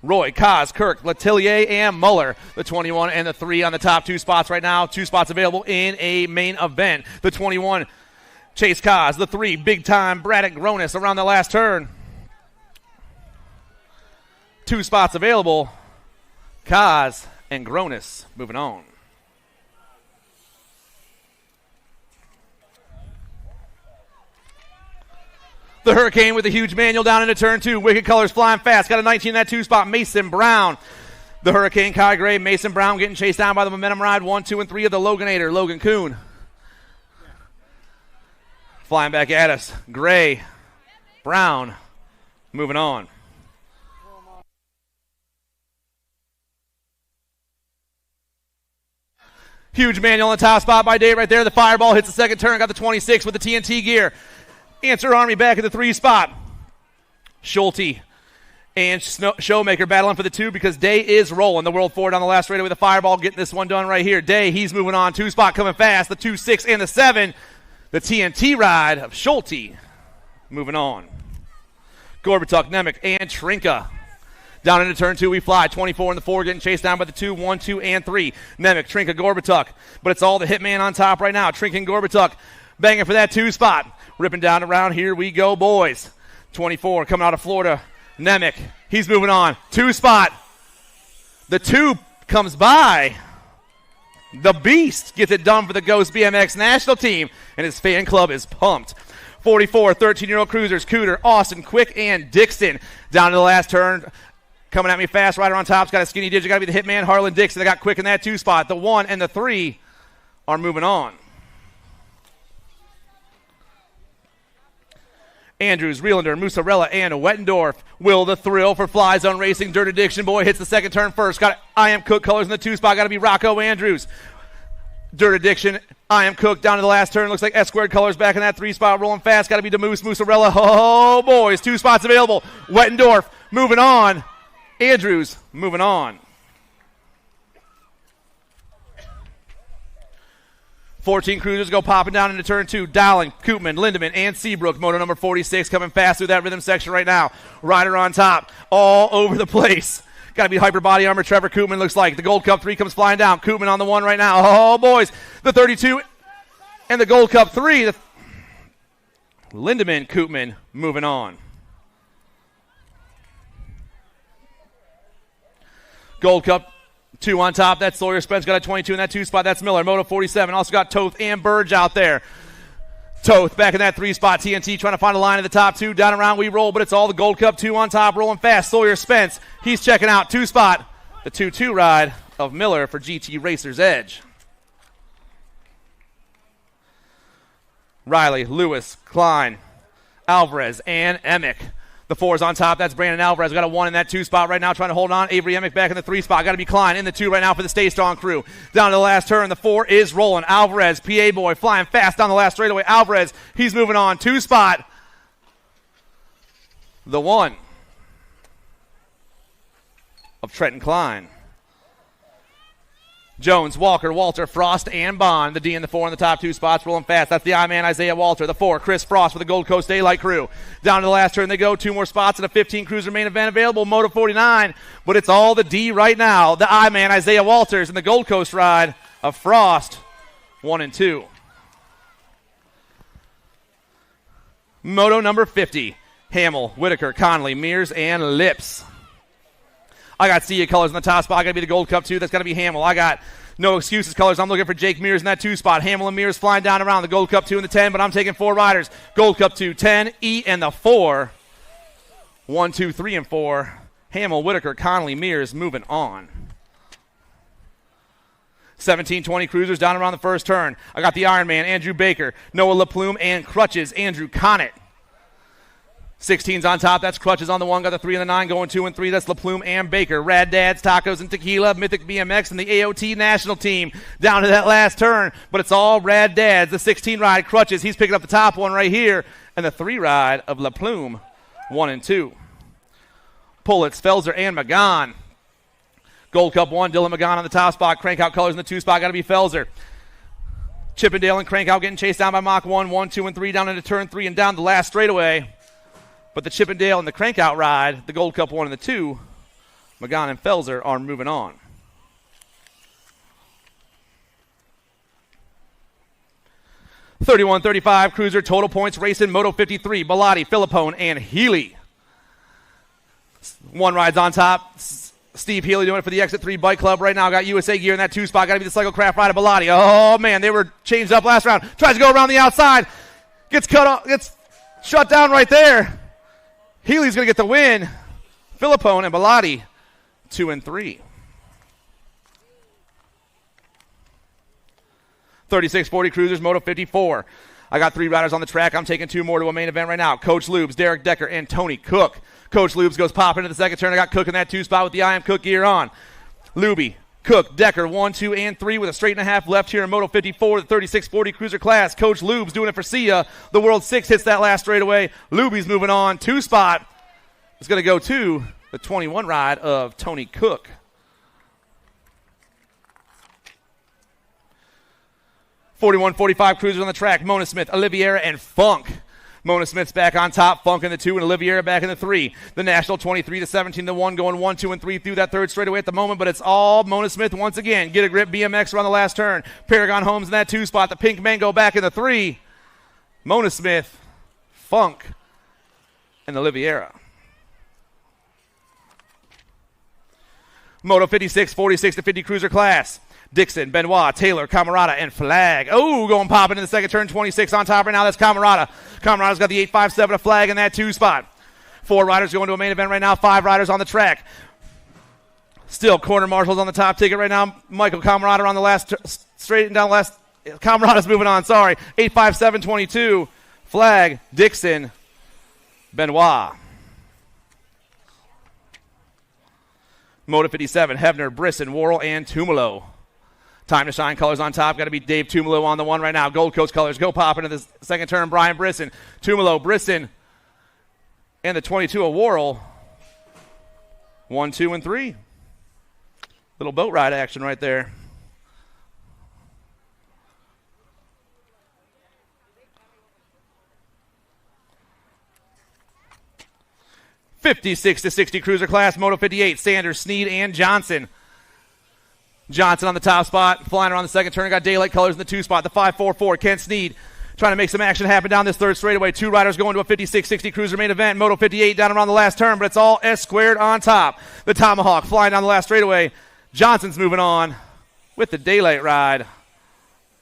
Roy, Kaz, Kirk, Letellier, and Muller. The 21 and the 3 on the top 2 spots right now. 2 spots available in a main event. The 21, Chase Kaz. The 3, big time, Braddock Gronis around the last turn. 2 spots available. Kaz and Gronis moving on. The Hurricane with a huge manual down into turn 2. Wicked Colors flying fast. Got a 19 in that 2 spot. Mason Brown. The Hurricane, Kai Gray, Mason Brown getting chased down by the Momentum Ride. 1, 2, and 3 of the Loganator, Logan Kuhn. Flying back at us. Gray, Brown, moving on. Huge manual on the top spot by Dave right there. The Fireball hits the second turn. Got the 26 with the TNT gear. Answer Army back at the 3 spot. Schulte and Showmaker battling for the 2 because Day is rolling. The World 4 down the last straightaway. The Fireball getting this one done right here. Day, he's moving on. 2 spot coming fast. The 2, 6, and the 7. The TNT ride of Schulte moving on. Gorbatuk, Nemec, and Trinka. Down into turn 2, we fly. 24 in the 4, getting chased down by the 2, 1, 2, and 3. Nemec, Trinka, Gorbatuk. But it's all the Hitman on top right now. Trinka and Gorbatuk banging for that 2 spot. Ripping down around. Here we go, boys. 24 coming out of Florida. Nemec, he's moving on. 2 spot. The 2 comes by. The Beast gets it done for the Ghost BMX national team, and his fan club is pumped. 44, 13-year-old cruisers, Cooter, Austin, Quick, and Dixon. Down to the last turn. Coming at me fast, rider on top's got a skinny digit. Got to be the Hitman, Harlan Dixon. They got Quick in that 2 spot. The 1 and the 3 are moving on. Andrews, Rielander, Musarella, and Wettendorf. Will the Thrill for Fly Zone Racing. Dirt Addiction Boy hits the second turn first. Got I Am Cook colors in the 2 spot. Got to be Rocco Andrews. Dirt Addiction, I Am Cook down to the last turn. Looks like S Squared colors back in that 3 spot. Rolling fast. Got to be DeMoose, Musarella. Oh, boys. 2 spots available. Wettendorf moving on. Andrews moving on. 14 cruisers go popping down into turn 2. Dowling, Koopman, Lindemann, and Seabrook. Moto number 46 coming fast through that rhythm section right now. Rider on top, all over the place. Got to be hyper body armor. Trevor Koopman looks like. The Gold Cup 3 comes flying down. Koopman on the 1 right now. Oh, boys. The 32 and the Gold Cup 3. Lindemann, Koopman moving on. Gold Cup 2 on top. That's Sawyer Spence. Got a 22 in that 2 spot. That's Miller. Moto 47. Also got Toth and Burge out there. Toth back in that 3 spot. TNT trying to find a line in the top 2. Down around we roll, but it's all the Gold Cup 2 on top. Rolling fast. Sawyer Spence. He's checking out 2 spot. The 2-2 ride of Miller for GT Racers Edge. Riley, Lewis, Klein, Alvarez, and Emick. The 4's on top. That's Brandon Alvarez. Got a 1 in that 2 spot right now, trying to hold on. Avery Emick back in the 3 spot. Got to be Klein in the 2 right now for the Stay Strong crew. Down to the last turn. The 4 is rolling. Alvarez, PA boy, flying fast down the last straightaway. Alvarez, he's moving on. 2 spot. The 1 of Trenton Klein. Jones, Walker, Walter, Frost, and Bond. The D and the 4 in the top 2 spots, rolling fast. That's the I-Man, Isaiah Walter. The 4, Chris Frost with the Gold Coast Daylight crew. Down to the last turn they go. 2 more spots and a 15 cruiser main event available. Moto 49, but it's all the D right now. The I-Man, Isaiah Walters, and the Gold Coast ride of Frost, 1 and 2. Moto number 50. Hamill, Whitaker, Conley, Mears, and Lips. I got Sia colors in the top spot. I got to be the Gold Cup 2. That's got to be Hamill. I got No Excuses colors. I'm looking for Jake Mears in that 2 spot. Hamill and Mears flying down around the Gold Cup 2 and the 10, but I'm taking 4 riders. Gold Cup 2, 10, E, and the 4. 1, 2, 3, and 4. Hamill, Whitaker, Conley, Mears moving on. 17, 20 cruisers down around the first turn. I got the Iron Man, Andrew Baker, Noah LaPlume, and Crutches, Andrew Connett. 16's on top. That's Crutches on the 1. Got the 3 and the 9 going 2 and 3. That's LaPlume and Baker. Rad Dads, Tacos, and Tequila. Mythic BMX and the AOT national team down to that last turn. But it's all Rad Dads. The 16 ride, Crutches. He's picking up the top one right here. And the 3 ride of LaPlume, 1 and 2. Pullitz, Felser, and McGon. Gold Cup 1, Dylan McGon on the top spot. Crankout colors in the 2 spot. Got to be Felser. Chippendale and Crankout getting chased down by Mach 1, 1, 2, and 3 down into turn 3 and down the last straightaway. But the Chippendale and the Crankout ride, the Gold Cup 1 and the 2, McGon and Felser are moving on. $31.35 cruiser total points racing Moto 53, Bilotti, Filippone, and Healy. 1 ride's on top. Steve Healy doing it for the Exit 3 Bike Club right now. Got USA gear in that 2 spot. Got to be the Cyclecraft ride of Bilotti. Oh, man, they were changed up last round. Tries to go around the outside. Gets cut off. Gets Shut down right there. Healy's going to get the win. Filippone and Bellotti, 2 and 3. 36-40 Cruisers, Moto 54. I got 3 riders on the track. I'm taking 2 more to a main event right now. Coach Lubes, Derek Decker, and Tony Cook. Coach Lubes goes popping into the second turn. I got Cook in that 2 spot with the I Am Cook gear on. Luby, Cook, Decker, 1, 2, and 3 with a straight and a half left here in Moto 54, the 36-40 Cruiser class. Coach Lubes doing it for Sia. The World 6 hits that last straightaway. Luby's moving on. 2 spot is going to go to the 21 ride of Tony Cook. .45 Cruisers on the track. Mona Smith, Oliviera, and Funk. Mona Smith's back on top. Funk in the 2, and Oliviera back in the 3. The National 23-17 to 1, going 1, 2, and 3 through that third straightaway at the moment, but it's all Mona Smith once again. Get a grip, BMX around the last turn. Paragon Holmes in that 2 spot. The Pink Mango back in the 3. Mona Smith, Funk, and Oliviera. Moto 56, 46 to 50 Cruiser class. Dixon, Benoit, Taylor, Camarada, and Flag. Oh, going popping in the second turn. 26 on top right now. That's Camarada. Camarada's got the 857, a Flag in that 2 spot. 4 riders going to a main event right now. 5 riders on the track. Still, corner marshals on the top ticket right now. Michael Camarada on the last straight and down last. Camarada's moving on. Sorry. 857, 22. Flag, Dixon, Benoit. Moto 57, Hebner, Brisson, Worrell, and Tumalo. Time to shine colors on top. Got to be Dave Tumalo on the 1 right now. Gold Coast colors go pop into the second turn. Brian Brisson, Tumalo, Brisson, and the 22 of Worrell. 1, 2, and 3. Little boat ride action right there. .56-60 Cruiser class, Moto 58, Sanders, Sneed, and Johnson. Johnson on the top spot, flying around the second turn. Got daylight colors in the 2 spot. The 544, Ken Sneed trying to make some action happen down this third straightaway. 2 riders going to a 56-60 Cruiser main event. Moto 58 down around the last turn, but it's all S squared on top. The Tomahawk flying down the last straightaway. Johnson's moving on with the daylight ride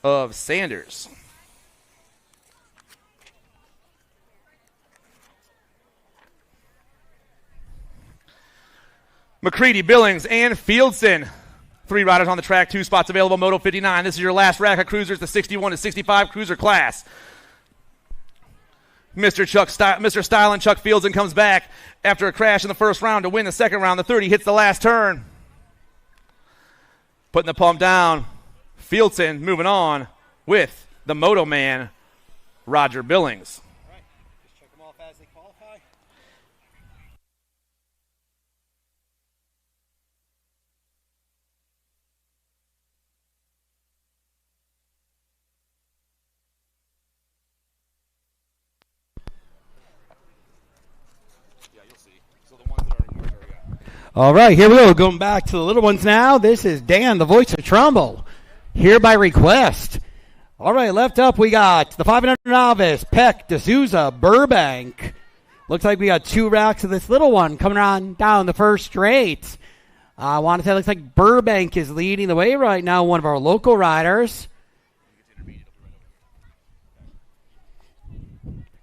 of Sanders. McCready, Billings, and Fieldson. 3 riders on the track, 2 spots available, Moto 59. This is your last rack of cruisers, the 61-65 Cruiser class. Mr. Style and Chuck Fieldson comes back after a crash in the first round to win the second round. The 30 hits the last turn. Putting the pump down. Fieldson moving on with the Moto Man, Roger Billings. All right, just check them off as they qualify. All right, here we go. Going back to the little ones now. This is Dan, the voice of Trumbull, here by request. All right, left up we got the 500 Novice, Peck, D'Souza, Burbank. Looks like we got 2 racks of this little one coming on down the first straight. I want to say it looks like Burbank is leading the way right now, one of our local riders.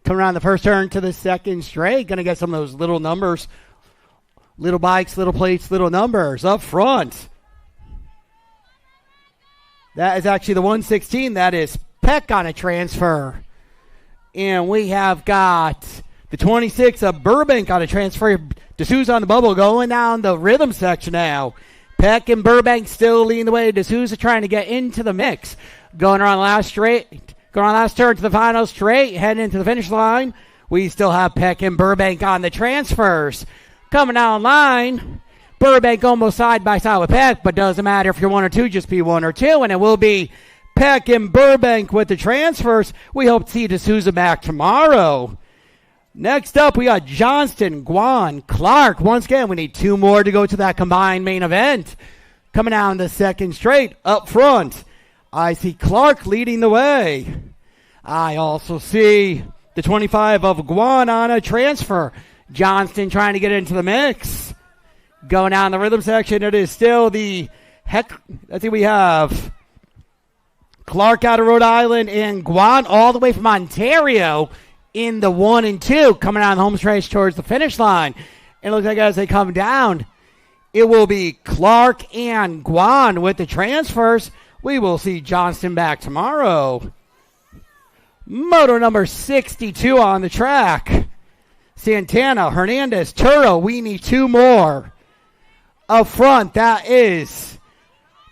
Coming around the first turn to the second straight. Going to get some of those little numbers. Little bikes, little plates, little numbers up front. That is actually the 116. That is Peck on a transfer. And we have got the 26 of Burbank on a transfer. D'Souza on the bubble going down the rhythm section now. Peck and Burbank still leading the way. D'Souza trying to get into the mix. Going around last straight. Going on last turn to the final straight. Heading into the finish line. We still have Peck and Burbank on the transfers. Coming down line, Burbank almost side by side with Peck, but doesn't matter if you're 1 or 2, just be 1 or 2, and it will be Peck and Burbank with the transfers. We hope to see D'Souza back tomorrow. Next up, we got Johnston, Guan, Clark. Once again, we need 2 more to go to that combined main event. Coming down the second straight, up front, I see Clark leading the way. I also see the 25 of Guan on a transfer. Johnston trying to get into the mix. Going down the rhythm section, it is still the heck. I think we have Clark out of Rhode Island and Guan all the way from Ontario in the 1 and 2, coming on the home stretch towards the finish line. It looks like as they come down, it will be Clark and Guan with the transfers. We will see Johnston back tomorrow. Moto number 62 on the track. Santana, Hernandez, Turo. We need 2 more. Up front, that is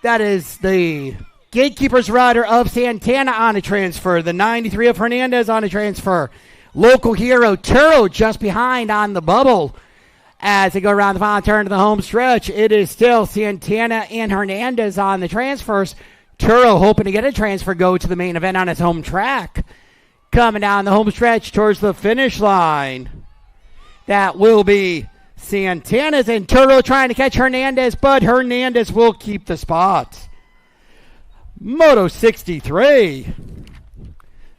the Gatekeepers rider of Santana on a transfer. The 93 of Hernandez on a transfer. Local hero Turo just behind on the bubble. As they go around the final turn to the home stretch, it is still Santana and Hernandez on the transfers. Turo hoping to get a transfer, go to the main event on his home track. Coming down the home stretch towards the finish line. That will be Santana's and Turo trying to catch Hernandez, but Hernandez will keep the spot. Moto 63.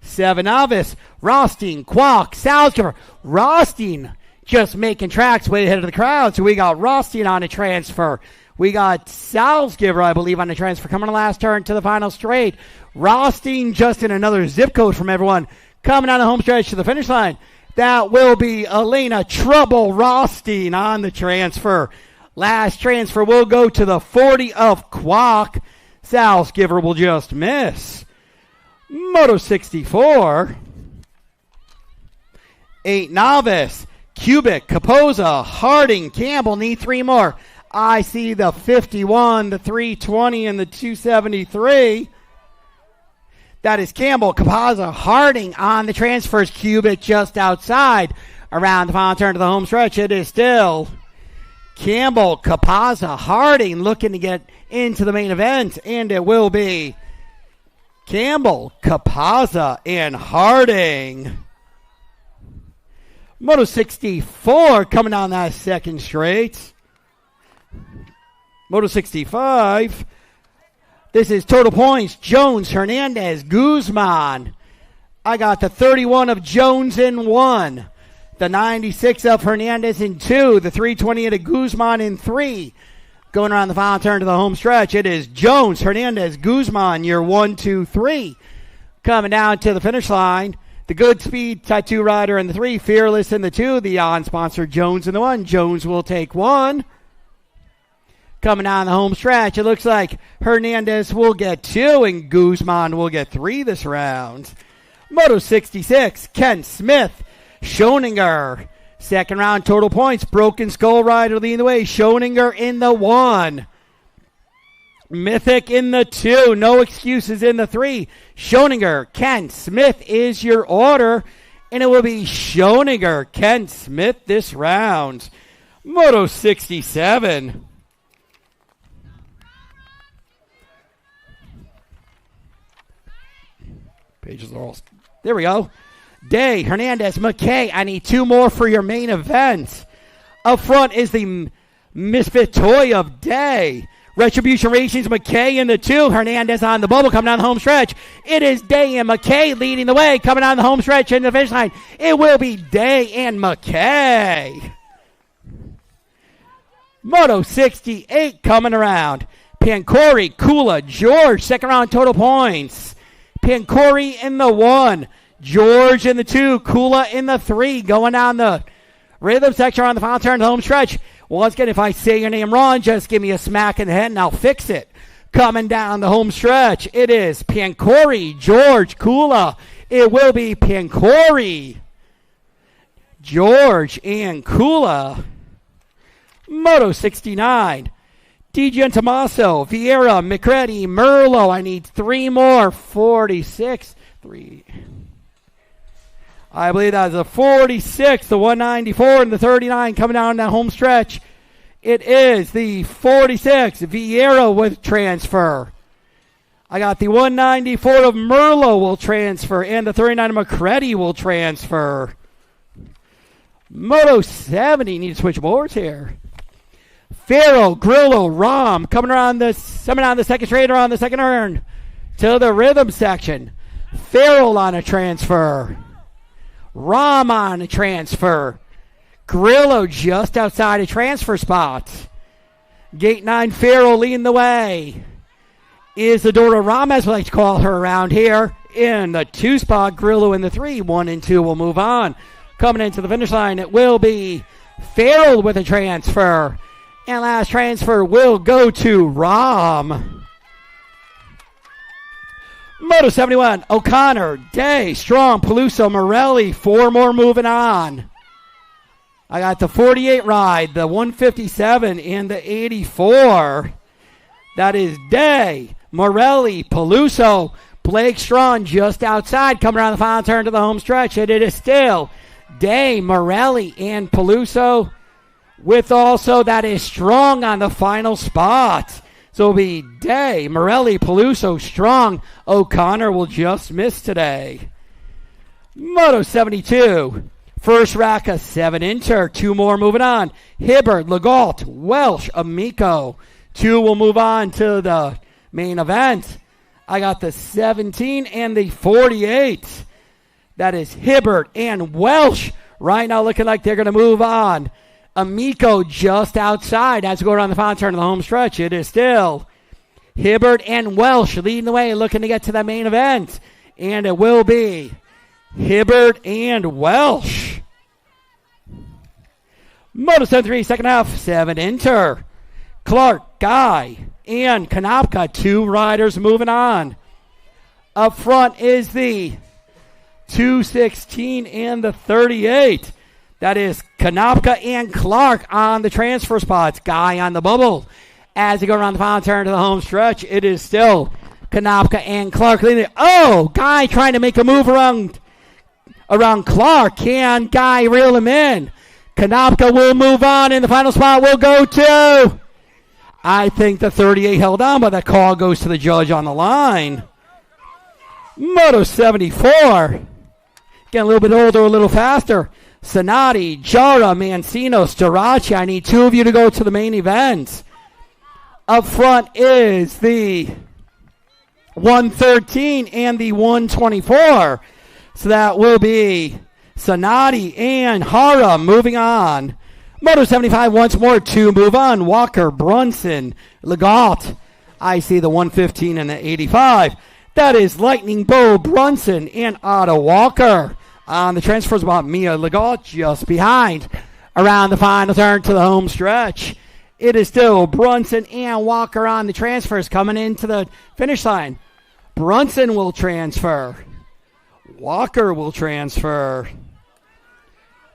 7 Novice. Rothstein, Kwok, Salzgiver. Rothstein just making tracks way ahead of the crowd. So we got Rothstein on a transfer. We got Salzgiver, I believe, on the transfer coming to last turn to the final straight. Rothstein just in another zip code from everyone. Coming down the home stretch to the finish line. That will be Elena Trouble Rothstein on the transfer. Last transfer will go to the 40 of Kwok. Salzgiver will just miss. Moto 64. 8 Novice. Cubic, Capoza, Harding, Campbell need 3 more. I see the 51, the 320, and the 273. That is Campbell, Capoza, Harding on the transfers. Cubic just outside. Around the final turn to the home stretch, it is still Campbell, Capoza, Harding looking to get into the main event. And it will be Campbell, Capoza, and Harding. Moto 64 coming down that second straight. Moto 65. This is total points. Jones, Hernandez, Guzman. I got the 31 of Jones in 1. The 96 of Hernandez in 2. The 320 of Guzman in 3. Going around the final turn to the home stretch, it is Jones, Hernandez, Guzman, your 1, 2, 3. Coming down to the finish line. The Good Speed Tattoo Rider in the 3, Fearless in the 2, the on-sponsor Jones in the 1. Jones will take 1. Coming down the home stretch, it looks like Hernandez will get 2 and Guzman will get 3 this round. Moto 66, Ken Smith, Schoninger. Second round total points, Broken Skull Rider leading the way. Schoninger in the 1. Mythic in the 2. No excuses in the 3. Schoninger, Ken Smith is your order. And it will be Schoninger, Ken Smith this round. Moto 67. Pages are all... There we go. Day, Hernandez, McKay. I need 2 more for your main event. Up front is the Misfit Toy of Day. Retribution Racing's McKay in the 2. Hernandez on the bubble coming down the home stretch. It is Day and McKay leading the way. Coming down the home stretch in the finish line. It will be Day and McKay. Moto 68 coming around. Pancori, Kula, George. Second round total points. Pancori in the 1. George in the 2. Kula in the 3. Going down the rhythm section on the final turn to the home stretch. Once again, if I say your name wrong, just give me a smack in the head and I'll fix it. Coming down the home stretch, it is Pancori, George, Kula. It will be Pancori, George, and Kula. Moto 69. DJ Tomaso, Vieira, McCready, Merlo. I need 3 more. 46. 3. I believe that is the 46, the 194, and the 39 coming down that home stretch. It is the 46, Vieira with transfer. I got the 194 of Merlo will transfer, and the 39 of McCready will transfer. Moto 70, need to switch boards here. Farrell, Grillo, Rom coming on the second straight or on the second turn to the rhythm section. Farrell on a transfer. Rom on a transfer. Grillo just outside a transfer spot. Gate 9 Farrell leading the way. Isadora Rom, as we like to call her around here, in the 2 spot. Grillo in the 3. 1 and 2 will move on. Coming into the finish line, it will be Farrell with a transfer. And last transfer will go to Rom. Moto 71, O'Connor, Day, Strong, Peluso, Morelli. 4 more moving on. I got the 48 ride, the 157, and the 84. That is Day, Morelli, Peluso, Blake Strong just outside, coming around the final turn to the home stretch. And it is still Day, Morelli, and Peluso, with also that is Strong on the final spot. So it'll be Day, Morelli, Peluso, Strong. O'Connor will just miss today. Moto 72. First rack of 7 inter. 2 more moving on. Hibbert, Legault, Welsh, Amico. 2 will move on to the main event. I got the 17 and the 48. That is Hibbert and Welsh. Right now looking like they're going to move on. Amico just outside as we go around the final turn of the home stretch. It is still Hibbert and Welsh leading the way, looking to get to the main event. And it will be Hibbert and Welsh. Moto 73, second half, 7 inter. Clark, Guy, and Konopka, 2 riders moving on. Up front is the 216 and the 38. That is Konopka and Clark on the transfer spots. Guy on the bubble. As they go around the final turn to the home stretch, it is still Konopka and Clark leading. Oh, Guy trying to make a move around Clark. Can Guy reel him in? Konopka will move on, and the final spot will go to, I think the 38 held on, but that call goes to the judge on the line. Moto 74. Getting a little bit older, a little faster. Sonati, Jara, Mancino, Starachi. I need 2 of you to go to the main event. Up front is the 113 and the 124. So that will be Sonati and Hara moving on. Moto 75 once more, 2 move on. Walker, Brunson, Legault. I see the 115 and the 85. That is Lightning Bow, Brunson, and Otto Walker. On the transfers about Mia Legault just behind. Around the final turn to the home stretch. It is still Brunson and Walker on the transfers coming into the finish line. Brunson will transfer. Walker will transfer.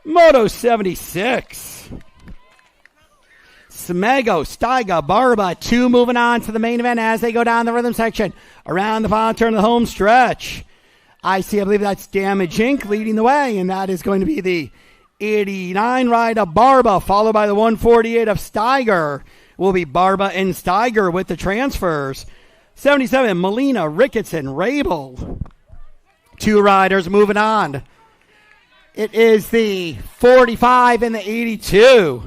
Moto 76. Smego, Steiga, Barba, 2 moving on to the main event as they go down the rhythm section. Around the final turn of the home stretch. I believe that's Damage Inc. leading the way, and that is going to be the 89 ride of Barba, followed by the 148 of Steiger. Will be Barba and Steiger with the transfers. 77, Molina, Ricketson, Rabel. 2 riders moving on. It is the 45 and the 82.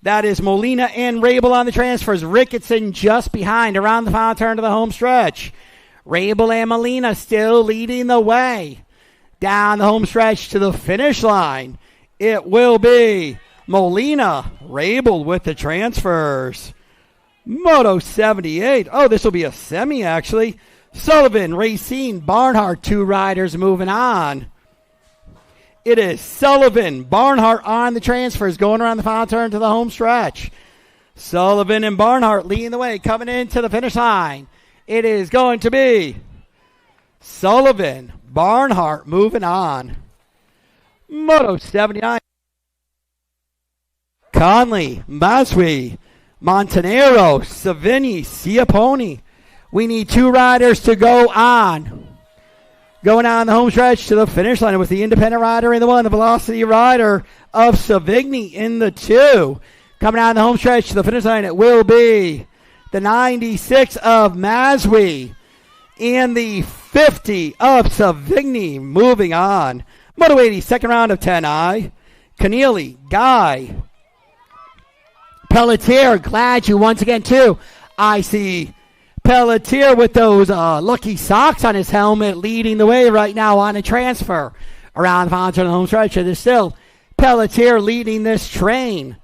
That is Molina and Rabel on the transfers. Ricketson just behind around the final turn of the home stretch. Rabel and Molina still leading the way down the home stretch to the finish line. It will be Molina, Rabel with the transfers. Moto 78. Oh, this will be a semi, actually. Sullivan, Racine, Barnhart, 2 riders moving on. It is Sullivan, Barnhart on the transfers going around the final turn to the home stretch. Sullivan and Barnhart leading the way coming into the finish line. It is going to be Sullivan, Barnhart moving on. Moto 79. Conley, Maswi, Montanero, Savini, Ciapponi. We need 2 riders to go on. Going on the home stretch to the finish line with the independent rider in the 1, the velocity rider of Savigny in the 2. Coming on the home stretch to the finish line, it will be the 96 of Maswi and the 50 of Savigny moving on. Moto 80, second round of 10I. Keneally, Guy, Pelletier, glad you once again too. I see Pelletier with those lucky socks on his helmet leading the way right now on a transfer. Around the final turn of the home stretch, there's still Pelletier leading this train.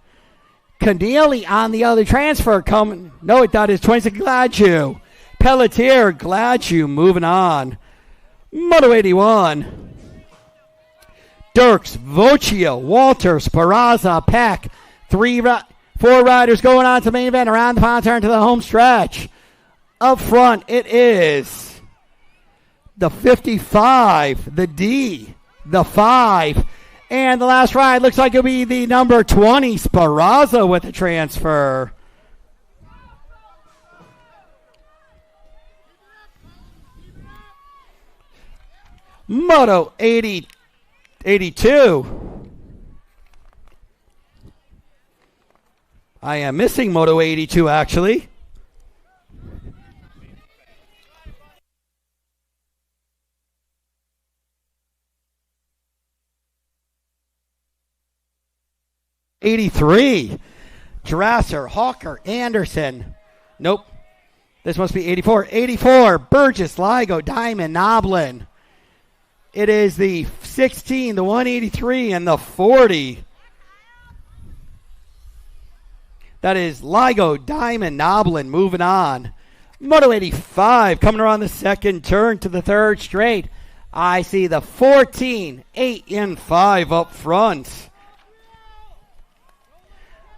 Keneally on the other transfer coming. No, that is 26 Gladue. Pelletier, Gladue moving on. Moto 81. Dirks, Vocio, Walters, Peraza, Peck. 4 riders going on to the main event around the final turn to the home stretch. Up front, it is the 55, the D, the 5. And the last ride looks like it'll be the number 20, Peraza, with the transfer. Moto 82. I am missing Moto 82, actually. '83. Drasser, Hawker, Anderson. Nope. This must be 84. 84. Burgess, Ligo, Diamond, Noblin. It is the 16, the 183, and the 40. That is Ligo, Diamond, Noblin. Moving on. Moto 85 coming around the second turn to the third straight. I see the 14, 8, and 5 up front.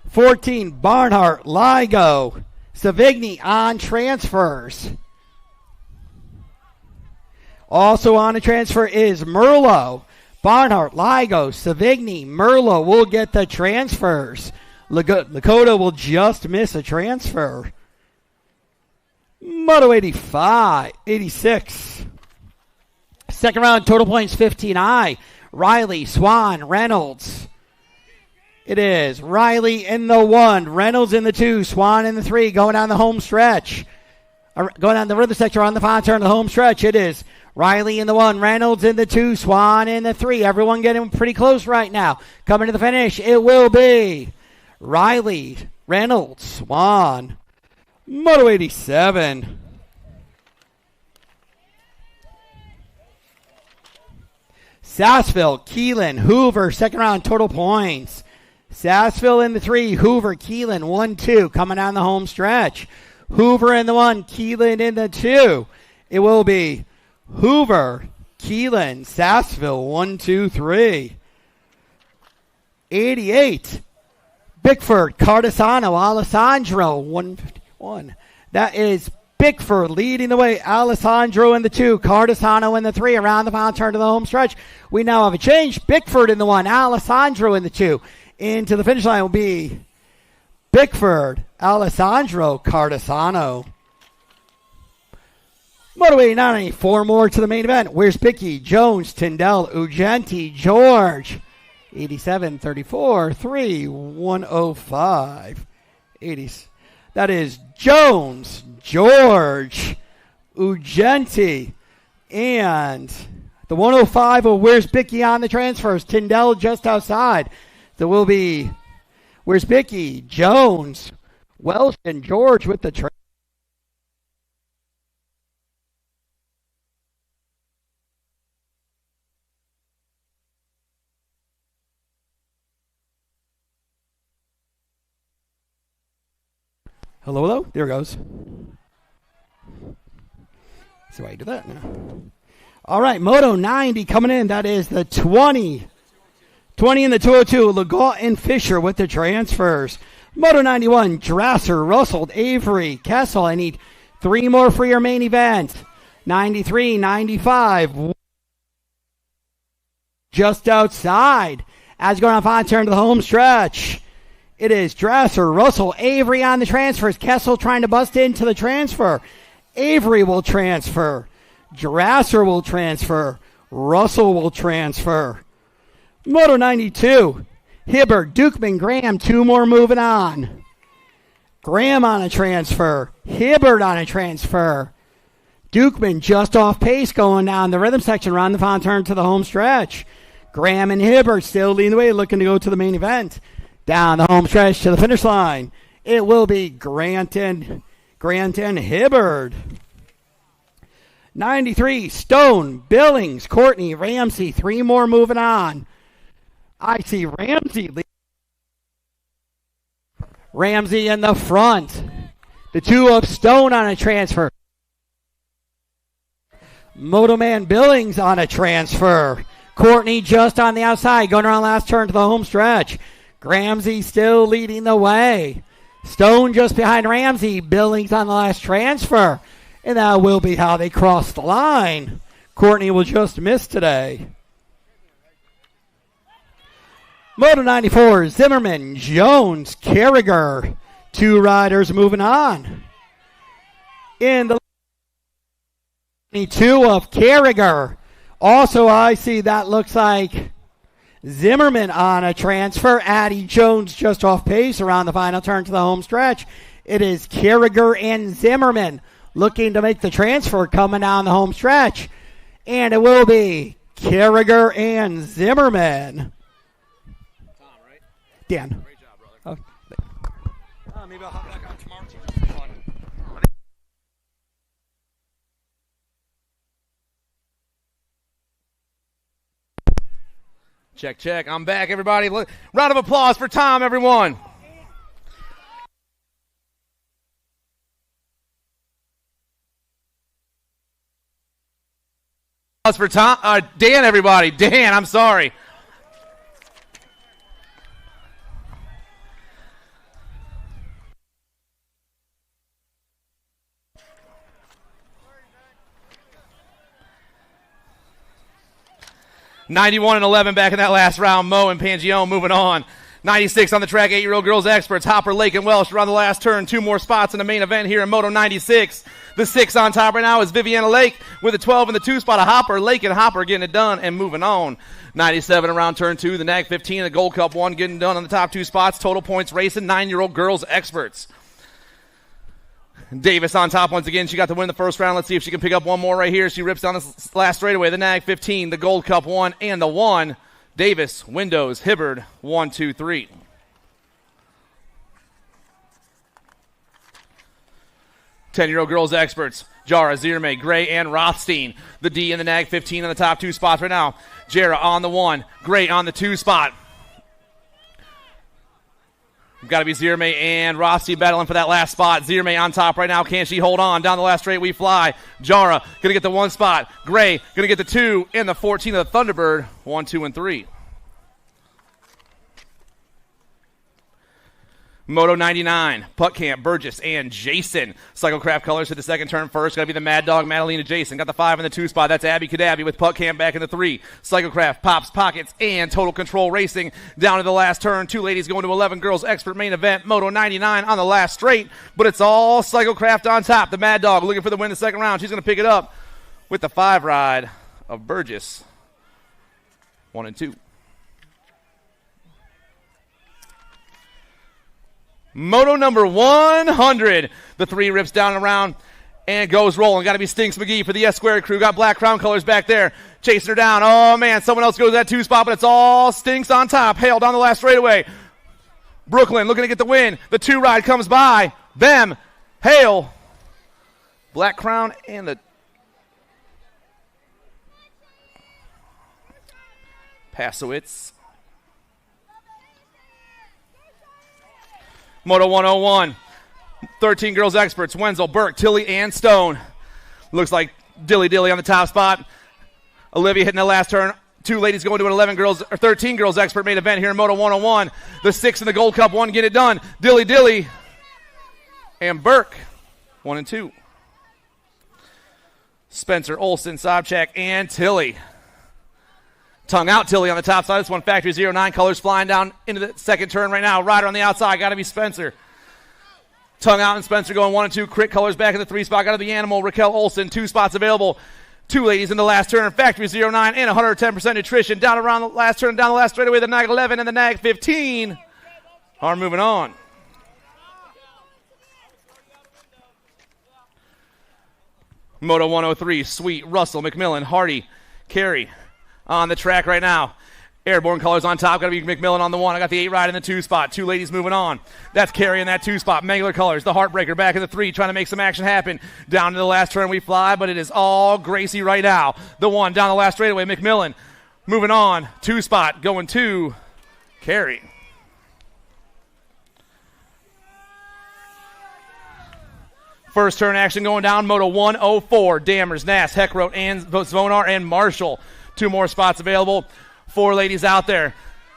14, Barnhart, Ligo, Savigny on transfers. Also on a transfer is Merlot. Barnhart, Ligo, Savigny, Merlot will get the transfers. Lakota will just miss a transfer. Moto 86. Second round, total points 15I. Riley, Swan, Reynolds. It is Riley in the 1, Reynolds in the 2, Swan in the 3, going down the home stretch. Going down the rhythm sector on the final turn of the home stretch. It is Riley in the 1, Reynolds in the 2, Swan in the 3. Everyone getting pretty close right now. Coming to the finish, it will be Riley, Reynolds, Swan. Moto 87. Sassville, Keelan, Hoover, second round total points. Sassville in the 3, Hoover, Keelan, 1, 2, coming down the home stretch. Hoover in the 1, Keelan in the 2. It will be Hoover, Keelan, Sassville, 1, 2, 3. 88, Bickford, Cardesano, Alessandro, 151. That is Bickford leading the way. Alessandro in the 2, Cardesano in the 3. Around the final turn to the home stretch. We now have a change. Bickford in the 1, Alessandro in the 2. Into the finish line will be Bickford, Alessandro, Cardesano. Moto 89, 4 more to the main event. Where's Bicky? Jones, Tyndall, Ugenti, George. 87, 34, 3, 105. 80s. That is Jones, George, Ugenti, and the 105 of Where's Bicky on the transfers. Tyndall just outside. So will be Where's Bicky, Jones, Welsh, and George with the Hello, hello. There it goes. See why you do that now. All right, Moto 90 coming in. That is the 20. 20 in the 202, Legault and Fisher with the transfers. Moto 91, Drasser, Russell, Avery, Kessel. I need 3 more for your main event. 93, 95. Just outside. As going on final turn to the home stretch. It is Drasser, Russell, Avery on the transfers. Kessel trying to bust into the transfer. Avery will transfer. Drasser will transfer. Russell will transfer. Moto 92, Hibbert, Dukeman, Graham, 2 more moving on. Graham on a transfer. Hibbert on a transfer. Dukeman just off pace going down the rhythm section around the final turn to the home stretch. Graham and Hibbert still leading the way, looking to go to the main event. Down the home stretch to the finish line. It will be Grant and Hibbert. 93, Stone, Billings, Courtney, Ramsey, 3 more moving on. I see Ramsey in the front. The 2 of Stone on a transfer. Motoman Billings on a transfer. Courtney just on the outside, going around last turn to the home stretch. Ramsey still leading the way. Stone just behind Ramsey. Billings on the last transfer. And that will be how they cross the line. Courtney will just miss today. Moto 94, Zimmerman, Jones, Carragher. 2 riders moving on. In the 22 of Carragher. Also, I see that looks like Zimmerman on a transfer. Addie Jones just off pace around the final turn to the home stretch. It is Carragher and Zimmerman looking to make the transfer coming down the home stretch. And it will be Carragher and Zimmerman. Tom, right? Dan. Great job, brother. Maybe I'll hop back on tomorrow too. Just for fun. Check, check. I'm back, everybody. Round of applause for Tom, everyone. Applause for Tom, Dan, everybody. Dan, I'm sorry. (91-11) back in that last round. Mo and Pangione moving on. 96 on the track, 8-year-old girls experts. Hopper, Lake, and Welsh around the last turn. 2 more spots in the main event here in Moto 96. The 6 on top right now is Viviana Lake with a 12 in the 2 spot. A Hopper, Lake, and Hopper getting it done and moving on. 97 around turn 2. The NAG 15 and the Gold Cup 1 getting done on the top 2 spots. Total points racing. 9-year-old girls experts. Davis on top once again. She got to win the first round. Let's see if she can pick up one more right here. She rips down this last straightaway. The NAG 15, the Gold Cup 1, and the 1. Davis, Windows, Hibbard, 1, 2, 3. Ten-year-old girls experts. Jara, Zierme, Gray, and Rothstein. The D and the NAG 15 on the top 2 spots right now. Jara on the 1. Gray on the 2 spot. Got to be Zierme and Rothstein battling for that last spot. Zierme on top right now. Can she hold on? Down the last straight we fly. Jara going to get the 1 spot. Gray going to get the 2 and the 14 of the Thunderbird. 1, 2, and 3. Moto 99, Puttcamp, Burgess, and Jason. Cyclecraft colors hit the second turn first. Got to be the Mad Dog, Madalena, Jason. Got the 5 in the 2 spot. That's Abby Kadabi with Puttcamp back in the 3. Cyclecraft, Pops, Pockets, and Total Control Racing down to the last turn. 2 ladies going to 11 girls expert main event. Moto 99 on the last straight, but it's all Cyclecraft on top. The Mad Dog looking for the win in the second round. She's going to pick it up with the 5 ride of Burgess. 1 and 2. Moto number 100. The 3 rips down and around and goes rolling. Got to be Stinks McGee for the S-Squared crew. Got Black Crown colors back there. Chasing her down. Oh, man. Someone else goes to that 2 spot, but it's all Stinks on top. Hale down the last straightaway. Brooklyn looking to get the win. The 2 ride comes by. Them. Hale. Black Crown and the Pasowitz. Moto 101, 13 girls experts, Wenzel, Burke, Tilly, and Stone. Looks like Dilly on the top spot. Olivia hitting the last turn. 2 ladies going to an 13 girls expert main event here in Moto 101. The 6 in the Gold Cup 1 get it done. Dilly, and Burke, 1 and 2. Spencer, Olson, Sobchak, and Tilly. Tongue out Tilly on the top side. This one Factory 09 colors flying down into the second turn right now. Ryder on the outside. Got to be Spencer. Tongue out and Spencer going 1 and 2. Crit colors back in the 3 spot. Got to be Animal. Raquel Olson. 2 spots available. 2 ladies in the last turn. Factory 09 and 110% nutrition. Down around the last turn. Down the last straightaway. The NAG 11 and the NAG 15 are moving on. Moto 103. Sweet. Russell. McMillan. Hardy. Carey. On the track right now. Airborne colors on top. Got to be McMillan on the 1. I got the 8 ride in the 2 spot. 2 ladies moving on. That's Carey in that 2 spot. Mangler colors. The Heartbreaker back in the 3. Trying to make some action happen. Down to the last turn we fly, but it is all Gracie right now. The 1 down the last straightaway. McMillan moving on. 2 spot going to Carey. First turn action going down, Moto 104. Dammers, Nass, Heckroth, and Zvonar, and Marshall. 2 more spots available. 4 ladies out there.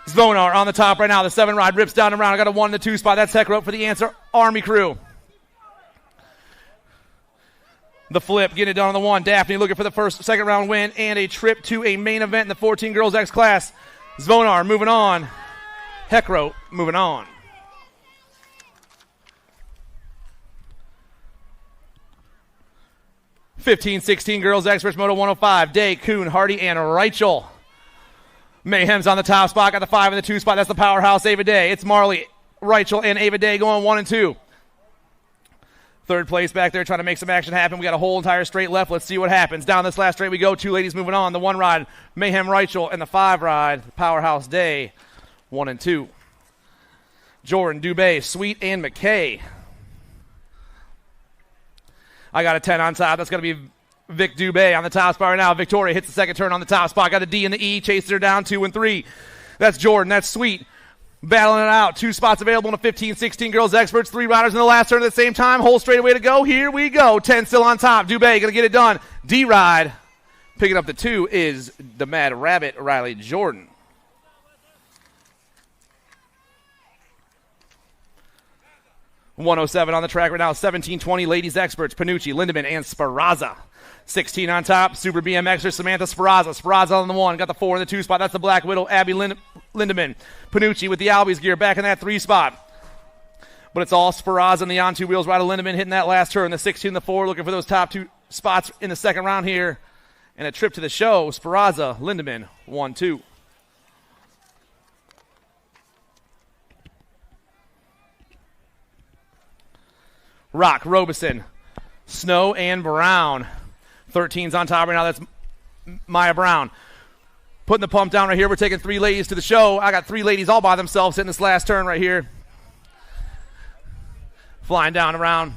Zvonar on the top right now. The 7 ride rips down and around. I got a 1 and a 2 spot. That's Heckroth for the Answer Army crew. The flip, getting it done on the 1. Daphne looking for the second round win and a trip to a main event in the 14 Girls X class. Zvonar moving on. Heckroth moving on. (15-16) Girls Experts Moto 105. Day, Kuhn, Hardy, and Reichel. Mayhem's on the top spot. Got the 5 and the 2 spot. That's the powerhouse Ava Day. It's Marley, Reichel, and Ava Day going 1 and 2. Third place back there trying to make some action happen. We got a whole entire straight left. Let's see what happens. Down this last straight we go. 2 ladies moving on. The 1 ride, Mayhem, Reichel, and the 5 ride, powerhouse Day, 1 and 2. Jordan, Dubé, Sweet, and McKay. I got a 10 on top. That's going to be Vic Dubé on the top spot right now. Victoria hits the second turn on the top spot. Got a D and the E. Chases her down 2 and 3. That's Jordan. That's Sweet. Battling it out. 2 spots available in the 15-16 Girls Experts. 3 riders in the last turn at the same time. Whole straightaway to go. Here we go. 10 still on top. Dubé going to get it done. D-ride. Picking up the 2 is the Mad Rabbit, Riley Jordan. (107) on the track right now. 17-20 Ladies Experts. Panucci, Lindemann, and Sparaza. 16 on top. Super BMXer Samantha Sparaza. Sparaza on the 1. Got the 4 in the 2 spot. That's the Black Widow, Abby Lindemann. Panucci with the Albies gear back in that 3 spot. But it's all Sparaza and the on 2 wheels. Ryder Lindemann hitting that last turn. The 16 and the 4 looking for those top 2 spots in the second round here. And a trip to the show. Sparaza, Lindemann, 1-2. Rock, Robeson, Snow, and Brown. 13's on top right now. That's Maya Brown. Putting the pump down right here. We're taking 3 ladies to the show. I got 3 ladies all by themselves hitting this last turn right here. Flying down around.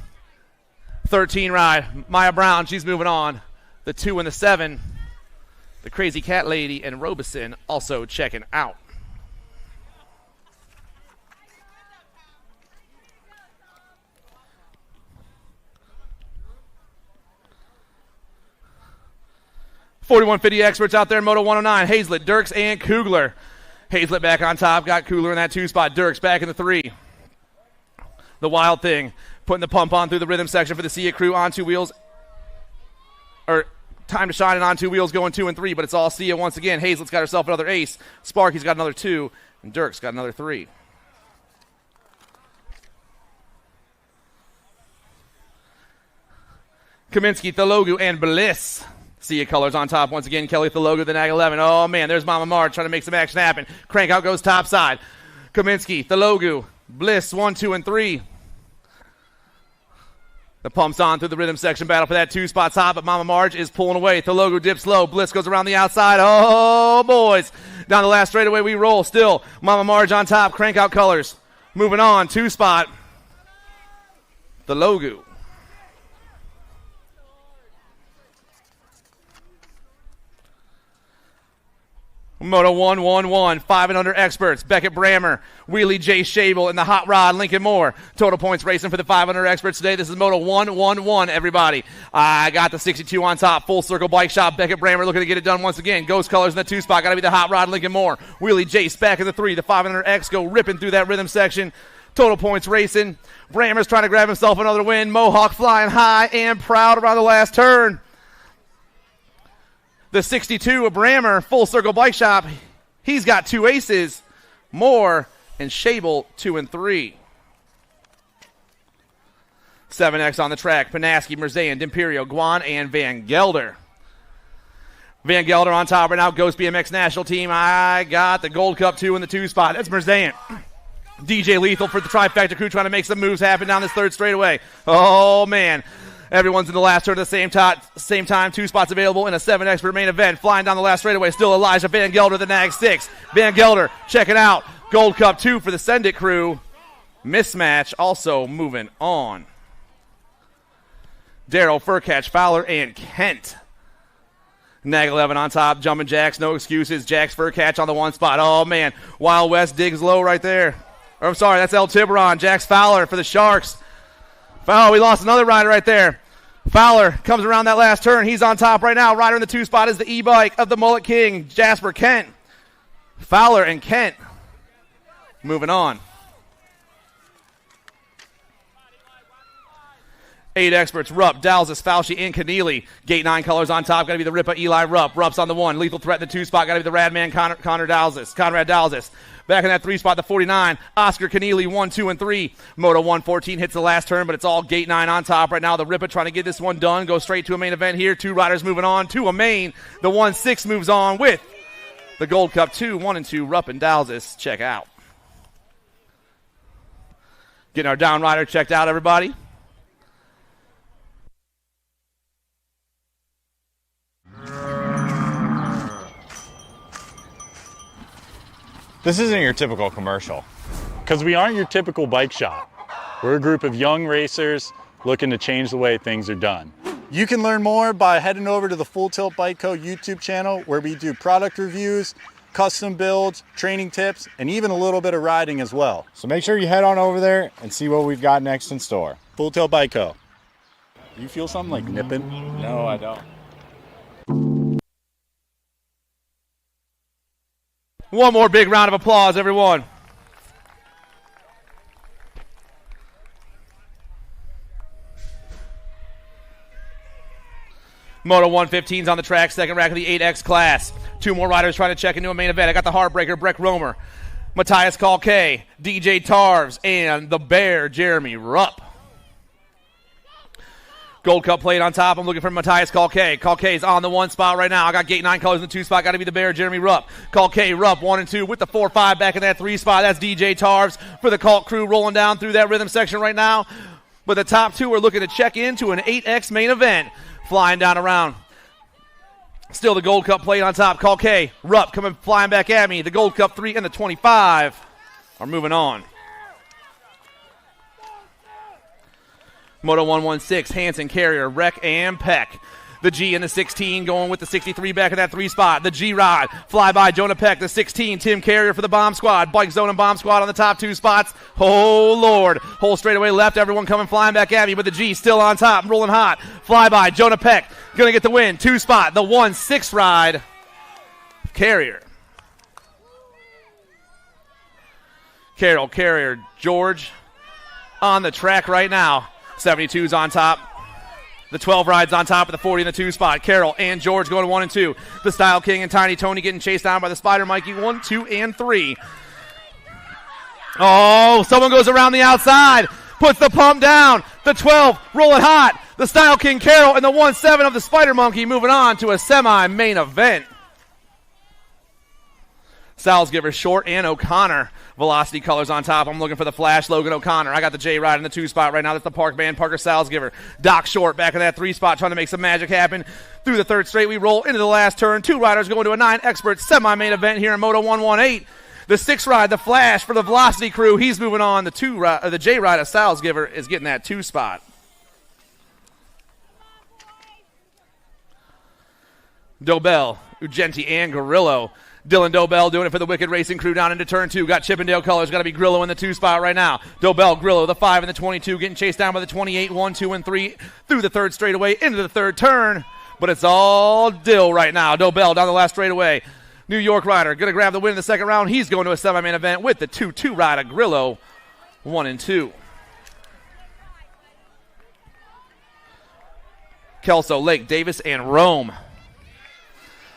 13 ride. Maya Brown, she's moving on. The 2 and the 7. The Crazy Cat Lady and Robeson also checking out. (4150) experts out there in Moto 109. Hazlett, Dirks, and Kugler. Hazlett back on top. Got Kugler in that 2 spot. Dirks back in the 3. The Wild Thing putting the pump on through the rhythm section for the Sia crew on 2 wheels. Or Time to Shine and on 2 wheels going 2 and 3, but it's all Sia once again. Hazlett's got herself another ace. Sparky's got another 2, and Dirks got another 3. Kaminsky, Thologu, and Bliss. Sia colors on top once again. Kelly Thologu, the Nag 11. Oh, man, there's Mama Marge trying to make some action happen. Crank out goes top side. Kaminsky, Thologu, Bliss, 1, 2, and 3. The pump's on through the rhythm section battle for that 2 spot top, but Mama Marge is pulling away. Thologu dips low. Bliss goes around the outside. Oh, boys. Down the last straightaway we roll. Still, Mama Marge on top. Crank out colors. Moving on, 2 spot. Thologu. Moto 111, 5 and under experts. Beckett Brammer, Wheelie J. Shable, and the Hot Rod, Lincoln Moore. Total points racing for the 5 under experts today. This is Moto 111, everybody. I got the 62 on top. Full Circle Bike Shop. Beckett Brammer looking to get it done once again. Ghost colors in the 2 spot. Got to be the Hot Rod, Lincoln Moore. Wheelie Jace back in the 3. The 5 under X go ripping through that rhythm section. Total points racing. Brammer's trying to grab himself another win. Mohawk flying high and proud around the last turn. The 62 of Brammer, Full Circle Bike Shop. He's got 2 aces. Moore and Shable, 2 and 3. 7X on the track. Panaski, Merzayan, D'Imperio, Guan, and Van Gelder. Van Gelder on top right now. Ghost BMX National Team. I got the Gold Cup 2 in the 2 spot. That's Merzayan. DJ Lethal for the Trifecta crew trying to make some moves happen down this 3rd straightaway. Oh, man. Everyone's in the last turn at the same time. 2 spots available in a 7 expert main event. Flying down the last straightaway. Still Elijah Van Gelder, the Nag 6. Van Gelder checking out. Gold Cup 2 for the Send It crew. Mismatch also moving on. Darryl, Furcatch, Fowler, and Kent. Nag 11 on top. Jumping Jacks. No excuses. Jacks Furcatch on the 1 spot. Oh, man. Wild West digs low right there. Or, I'm sorry. That's El Tiburon. Jacks Fowler for the Sharks. Oh, we lost another rider right there. Fowler comes around that last turn. He's on top right now. Rider in the 2 spot is the e-bike of the Mullet King, Jasper Kent. Fowler and Kent moving on. 8 experts, Rupp, Dalzis, Fauci, and Keneally. Gate 9 colors on top. Got to be the Rippa, Eli Rupp. Rupp's on the 1. Lethal threat in the 2 spot. Got to be the Radman, Conrad Dalzis. Back in that 3 spot, the 49. Oscar Keneally, 1, 2, and 3. Moto 114 hits the last turn, but it's all gate 9 on top right now. The Rippa trying to get this one done. Go straight to a main event here. 2 riders moving on to a main. The 1-6 moves on with the Gold Cup 2, 1 and 2. Rupp and Dalzis. Check out. Getting our down rider checked out, everybody. This isn't your typical commercial, because we aren't your typical bike shop. We're a group of young racers looking to change the way things are done. You can learn more by heading over to the Full Tilt Bike Co. YouTube channel, where we do product reviews, custom builds, training tips, and even a little bit of riding as well. So make sure you head on over there and see what we've got next in store. Full Tilt Bike Co. You feel something like nipping? No, I don't. One more big round of applause, everyone. Moto 115's on the track, second rack of the 8X class. 2 more riders trying to check into a main event. I got the Heartbreaker, Breck Romer, Matthias Kalke, DJ Tarves, and the Bear, Jeremy Rupp. Gold Cup plate on top. I'm looking for Matthias Kalke. Kalke's on the 1 spot right now. I got gate 9 colors in the 2 spot. Got to be the Bear, Jeremy Rupp. Kalke, Rupp, 1 and 2 with the 4-5 back in that 3 spot. That's DJ Tarves for the Cult crew rolling down through that rhythm section right now. But the top 2 are looking to check into an 8X main event. Flying down around. Still the Gold Cup plate on top. Kalke, Rupp coming flying back at me. The Gold Cup 3 and the 25 are moving on. Moto 116, Hansen, Carrier, Wreck, and Peck. The G and the 16 going with the 63 back in that 3 spot. The G ride, fly by Jonah Peck. The 16, Tim Carrier for the Bomb Squad. Bike Zone and Bomb Squad on the top 2 spots. Oh, Lord. Whole straightaway left. Everyone coming flying back at me, but the G still on top, rolling hot. Fly by Jonah Peck. Going to get the win. 2 spot. The 1-6 ride. Carrier. Carroll, Carrier, George on the track right now. 72's on top. The 12 rides on top of the 40 in the 2 spot. Carroll and George going 1 and 2. The Style King and Tiny Tony getting chased down by the Spider Mikey 1, 2, and 3. Oh, someone goes around the outside. Puts the pump down. The 12 rolling hot. The Style King Carroll and the 1-7 of the Spider Monkey moving on to a semi-main event. Salzgiver, Short, and O'Connor. Velocity colors on top. I'm looking for the Flash, Logan O'Connor. I got the J ride in the 2 spot right now. That's the Park Band, Parker Salzgiver. Doc Short back in that 3 spot trying to make some magic happen. Through the 3rd straight, we roll into the last turn. 2 riders going to a 9 expert semi-main event here in Moto 118. The 6 ride, the Flash for the Velocity crew. He's moving on. The J ride of Salzgiver is getting that 2 spot. Dobell, Ugenti, and Gorillo. Dylan Dobell doing it for the Wicked Racing crew down into turn 2. Got Chippendale colors. Got to be Grillo in the 2 spot right now. Dobell, Grillo, the 5 and the 22 getting chased down by the 28, 1, 2, and 3 through the 3rd straightaway into the 3rd turn. But it's all Dill right now. Dobell down the last straightaway. New York rider going to grab the win in the 2nd round. He's going to a semi-main event with the 2-2 rider. Grillo, 1 and 2. Kelso, Lake, Davis, and Rome.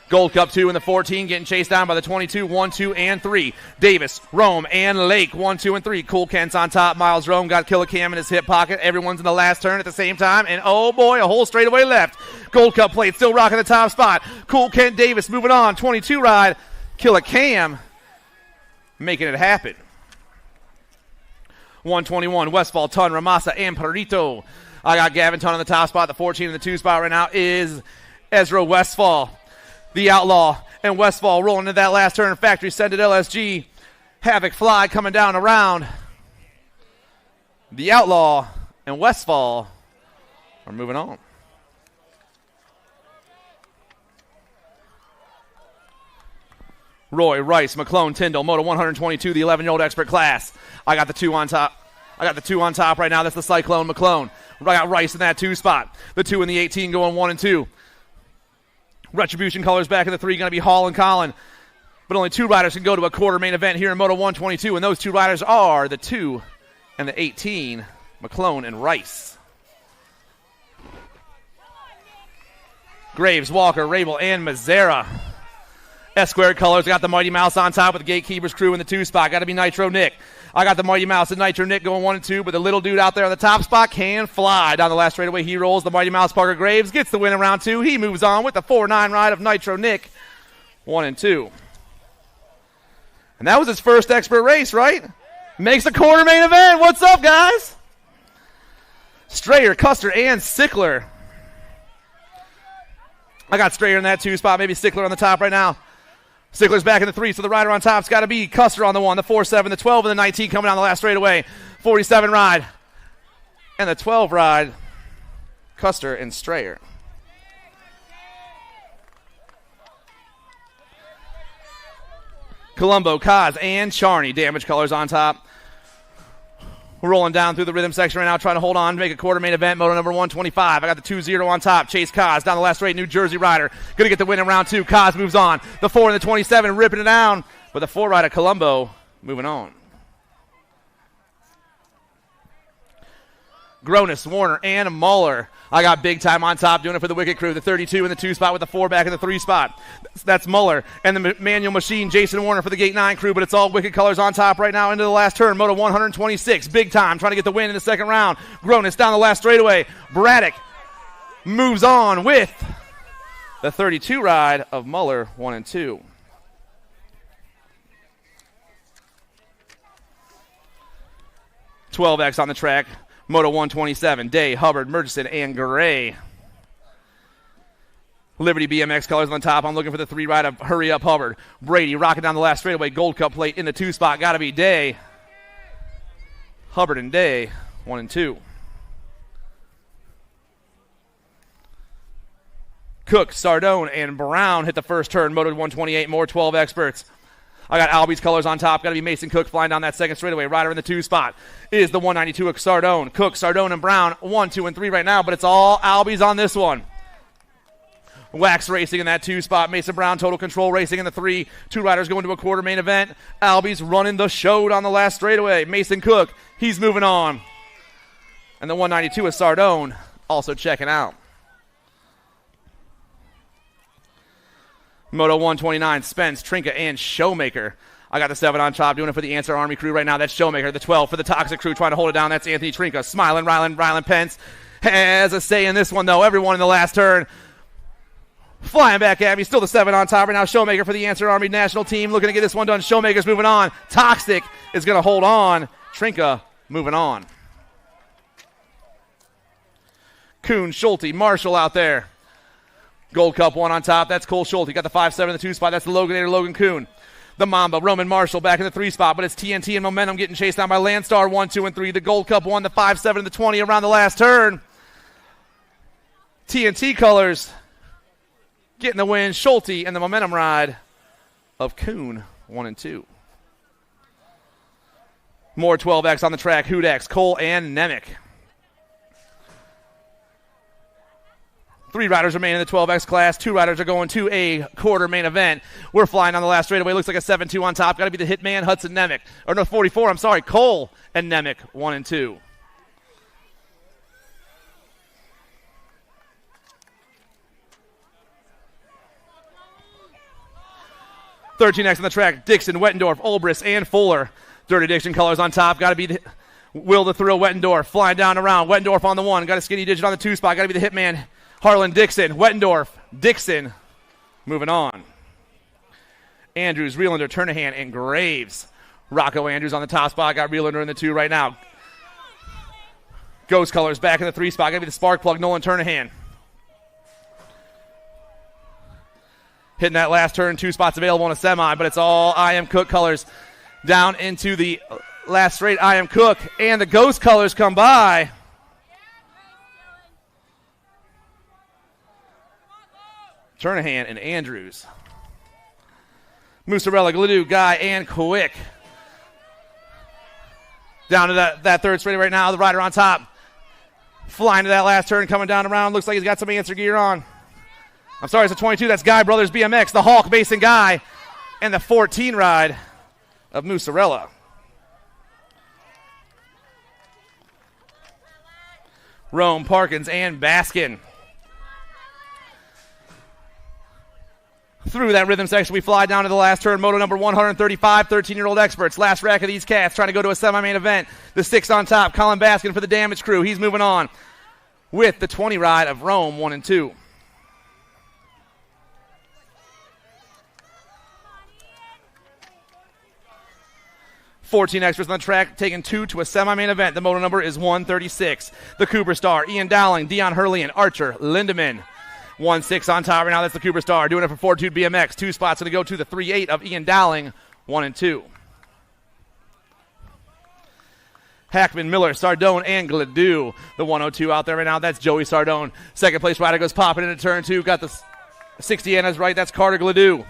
Gold Cup 2 in the 14 getting chased down by the 22, 1, 2, and 3. Davis, Rome, and Lake, 1, 2, and 3. Cool Kent's on top. Miles Rome got Killer Cam in his hip pocket. Everyone's in the last turn at the same time. And oh boy, a whole straightaway left. Gold Cup plate still rocking the top spot. Cool Kent Davis moving on. 22 ride. Killer Cam making it happen. 121, Westfall, Ton, Ramasa, and Perito. I got Gavin Ton on the top spot. The 14 in the 2 spot right now is Ezra Westfall. The Outlaw and Westfall rolling into that last turn. Factory send it LSG. Havoc Fly coming down around. The Outlaw and Westfall are moving on. Roy, Rice, McClone, Tyndall, Moto 122, the 11-year-old expert class. I got the 2 on top. I got the 2 on top right now. That's the Cyclone McClone. I got Rice in that 2 spot. The 2 and the 18 going 1 and 2. Retribution colors back in the 3, going to be Hall and Collin. But only 2 riders can go to a quarter main event here in Moto 122, and those 2 riders are the 2 and the 18, McClone and Rice. Graves, Walker, Rabel, and Mazzara. S-squared colors. I got the Mighty Mouse on top with the Gatekeepers crew in the 2 spot. Got to be Nitro Nick. I got the Mighty Mouse and Nitro Nick going 1 and 2, but the little dude out there on the top spot can fly. Down the last straightaway, he rolls. The Mighty Mouse, Parker Graves, gets the win in round 2. He moves on with the 4-9 ride of Nitro Nick, 1 and 2. And that was his first expert race, right? Makes the quarter main event. What's up, guys? Strayer, Custer, and Sickler. I got Strayer in that 2 spot, maybe Sickler on the top right now. Sickler's back in the 3, so the rider on top's got to be Custer on the 1, the 4-7, the 12, and the 19 coming down the last straightaway. 47 ride. And the 12 ride, Custer and Strayer. Colombo, Kaz, and Charney. Damage colors on top. We're rolling down through the rhythm section right now, trying to hold on to make a quarter main event. Moto number 125. I got the 2-0 on top. Chase Kaz down the last straight. New Jersey rider. Going to get the win in round 2. Kaz moves on. The 4 and the 27 ripping it down. But the 4 rider, Colombo, moving on. Gronis, Warner, and Muller. I got big time on top doing it for the Wicked crew. The 32 in the 2 spot with the 4 back in the 3 spot. That's Muller. And the manual machine, Jason Warner for the Gate 9 crew. But it's all Wicked colors on top right now into the last turn. Moto 126. Big time trying to get the win in the second round. Gronis down the last straightaway. Braddock moves on with the 32 ride of Muller, 1 and 2. $12X on the track. Moto 127, Day, Hubbard, Murchison, and Gray. Liberty BMX colors on the top. I'm looking for the 3 ride of Hurry Up Hubbard. Brady rocking down the last straightaway. Gold Cup plate in the 2 spot. Got to be Day. Hubbard and Day, 1 and 2. Cook, Sardone, and Brown hit the first turn. Moto 128, more 12 experts. I got Albie's colors on top. Got to be Mason Cook flying down that second straightaway. Rider in the 2 spot is the 192 of Sardone. Cook, Sardone, and Brown, 1, 2, and 3 right now, but it's all Albie's on this one. Wax racing in that 2 spot. Mason Brown, Total Control racing in the 3. 2 riders going to a quarter main event. Albie's running the show on the last straightaway. Mason Cook, he's moving on. And the 192 of Sardone also checking out. Moto 129, Spence, Trinka, and Showmaker. I got the 7 on top doing it for the Answer Army crew right now. That's Showmaker. The 12 for the Toxic crew trying to hold it down. That's Anthony Trinka. Smiling, Rylan Pence has a say in this one, though. Everyone in the last turn flying back at me. Still the 7 on top right now. Showmaker for the Answer Army national team. Looking to get this one done. Showmaker's moving on. Toxic is going to hold on. Trinka moving on. Kuhn, Schulte, Marshall out there. Gold Cup 1 on top. That's Cole Schulte. Got the 5-7 in the 2 spot. That's the Loganator, Logan Kuhn. The Mamba, Roman Marshall back in the 3 spot, but it's TNT and Momentum getting chased down by Landstar 1, 2, and 3. The Gold Cup 1, the 5-7, and the 20 around the last turn. TNT colors getting the win. Schulte and the Momentum ride of Kuhn, 1 and 2. More 12X on the track. Hudex, Cole, and Nemec. 3 riders remain in the 12X class. 2 riders are going to a quarter main event. We're flying on the last straightaway. Looks like a 7-2 on top. Got to be the Hitman, Hudson Nemec. Or no, 44, I'm sorry. Cole and Nemec, 1 and 2. $13X on the track. Dixon, Wettendorf, Olbrist, and Fuller. Dirty Dixon colors on top. Got to be Will the Thrill Wettendorf flying down around. Wettendorf on the 1. Got a skinny digit on the 2 spot. Got to be the Hitman, Harlan Dixon, Wettendorf, Dixon, moving on. Andrews, Reelander, Turnahan, and Graves. Rocco Andrews on the top spot. Got Reelander in the 2 right now. Ghost colors back in the 3 spot. Got to be the Spark Plug, Nolan Turnahan. Hitting that last turn. 2 spots available on a semi, but it's all I Am Cook colors down into the last straight. I Am Cook, and the Ghost colors come by. Turnahan and Andrews. Musarella, Gladu, Guy, and Quick. Down to that third straight right now. The rider on top Flying to that last turn, coming down around. Looks like he's got some answer gear on. I'm sorry, it's a 22. That's Guy Brothers BMX, the Hulk Mason Guy, and the 14 ride of Musarella. Rome, Parkins, and Baskin. Through that rhythm section, we fly down to the last turn. Moto number 135, 13-year-old experts. Last rack of these cats trying to go to a semi-main event. The 6 on top, Colin Baskin for the Damage Crew. He's moving on with the 20 ride of Rome 1 and 2. $14 extras on the track, taking 2 to a semi-main event. The moto number is 136. The Cooper Star, Ian Dowling, Dion Hurley, and Archer Lindemann. 1-6 on top right now. That's the Cooper Star. Doing it for Fortitude BMX. 2 spots going to go to the 3-8 of Ian Dowling. 1 and 2. Hackman, Miller, Sardone, and Gladue. The 102 out there right now. That's Joey Sardone. Second place rider goes popping into turn 2. Got the 60 on his right. That's Carter Gladue.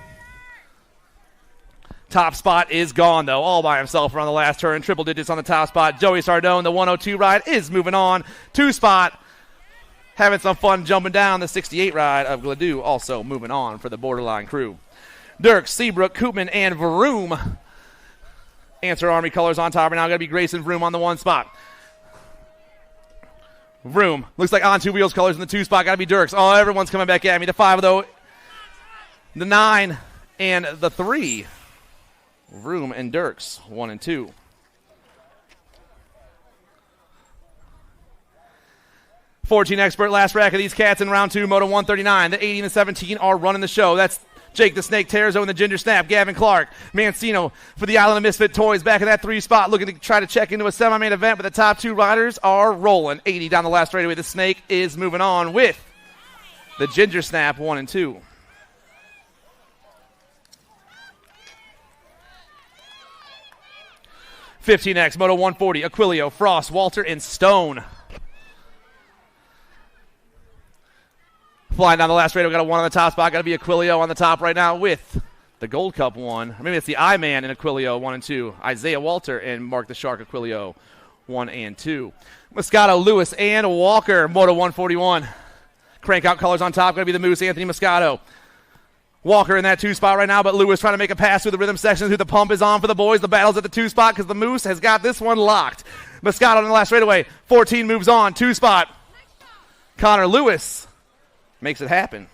Top spot is gone, though, all by himself around the last turn. Triple digits on the top spot. Joey Sardone, the 102 ride, is moving on. 2 spot. Having some fun jumping down. The 68 ride of Gladue also moving on for the Borderline crew. Dirk, Seabrook, Koopman, and Vroom. Answer Army colors on top right now. Got to be Grayson Vroom on the 1 spot. Vroom. Looks like on 2 wheels colors in the 2 spot. Got to be Dirks. Oh, everyone's coming back at me. The 5, though. The 9 and the 3. Vroom and Dirks, 1 and 2. $14 expert, last rack of these cats in round 2, Moto 139. The 80 and the 17 are running the show. That's Jake the Snake Terzo and the Ginger Snap, Gavin Clark, Mancino for the Island of Misfit Toys back in that 3 spot, looking to try to check into a semi-main event, but the top 2 riders are rolling. 80 down the last straightaway. The Snake is moving on with the Ginger Snap, 1 and 2. $15X, Moto 140, Aquilio, Frost, Walter, and Stone. Flying down the last radar, we got a 1 on the top spot. Got to be Aquilio on the top right now with the Gold Cup 1. Or maybe it's the I-Man and Aquilio, 1 and 2. Isaiah Walter and Mark the Shark Aquilio, 1 and 2. Moscato, Lewis, and Walker, Moto 141. Crank out colors on top. Got to be the Moose, Anthony Moscato. Walker in that 2 spot right now, but Lewis trying to make a pass through the rhythm section. Who the pump is on for the boys. The battle's at the 2 spot because the Moose has got this one locked. Moscato in the last straightaway. 14 moves on. 2 spot. Connor Lewis makes it happen.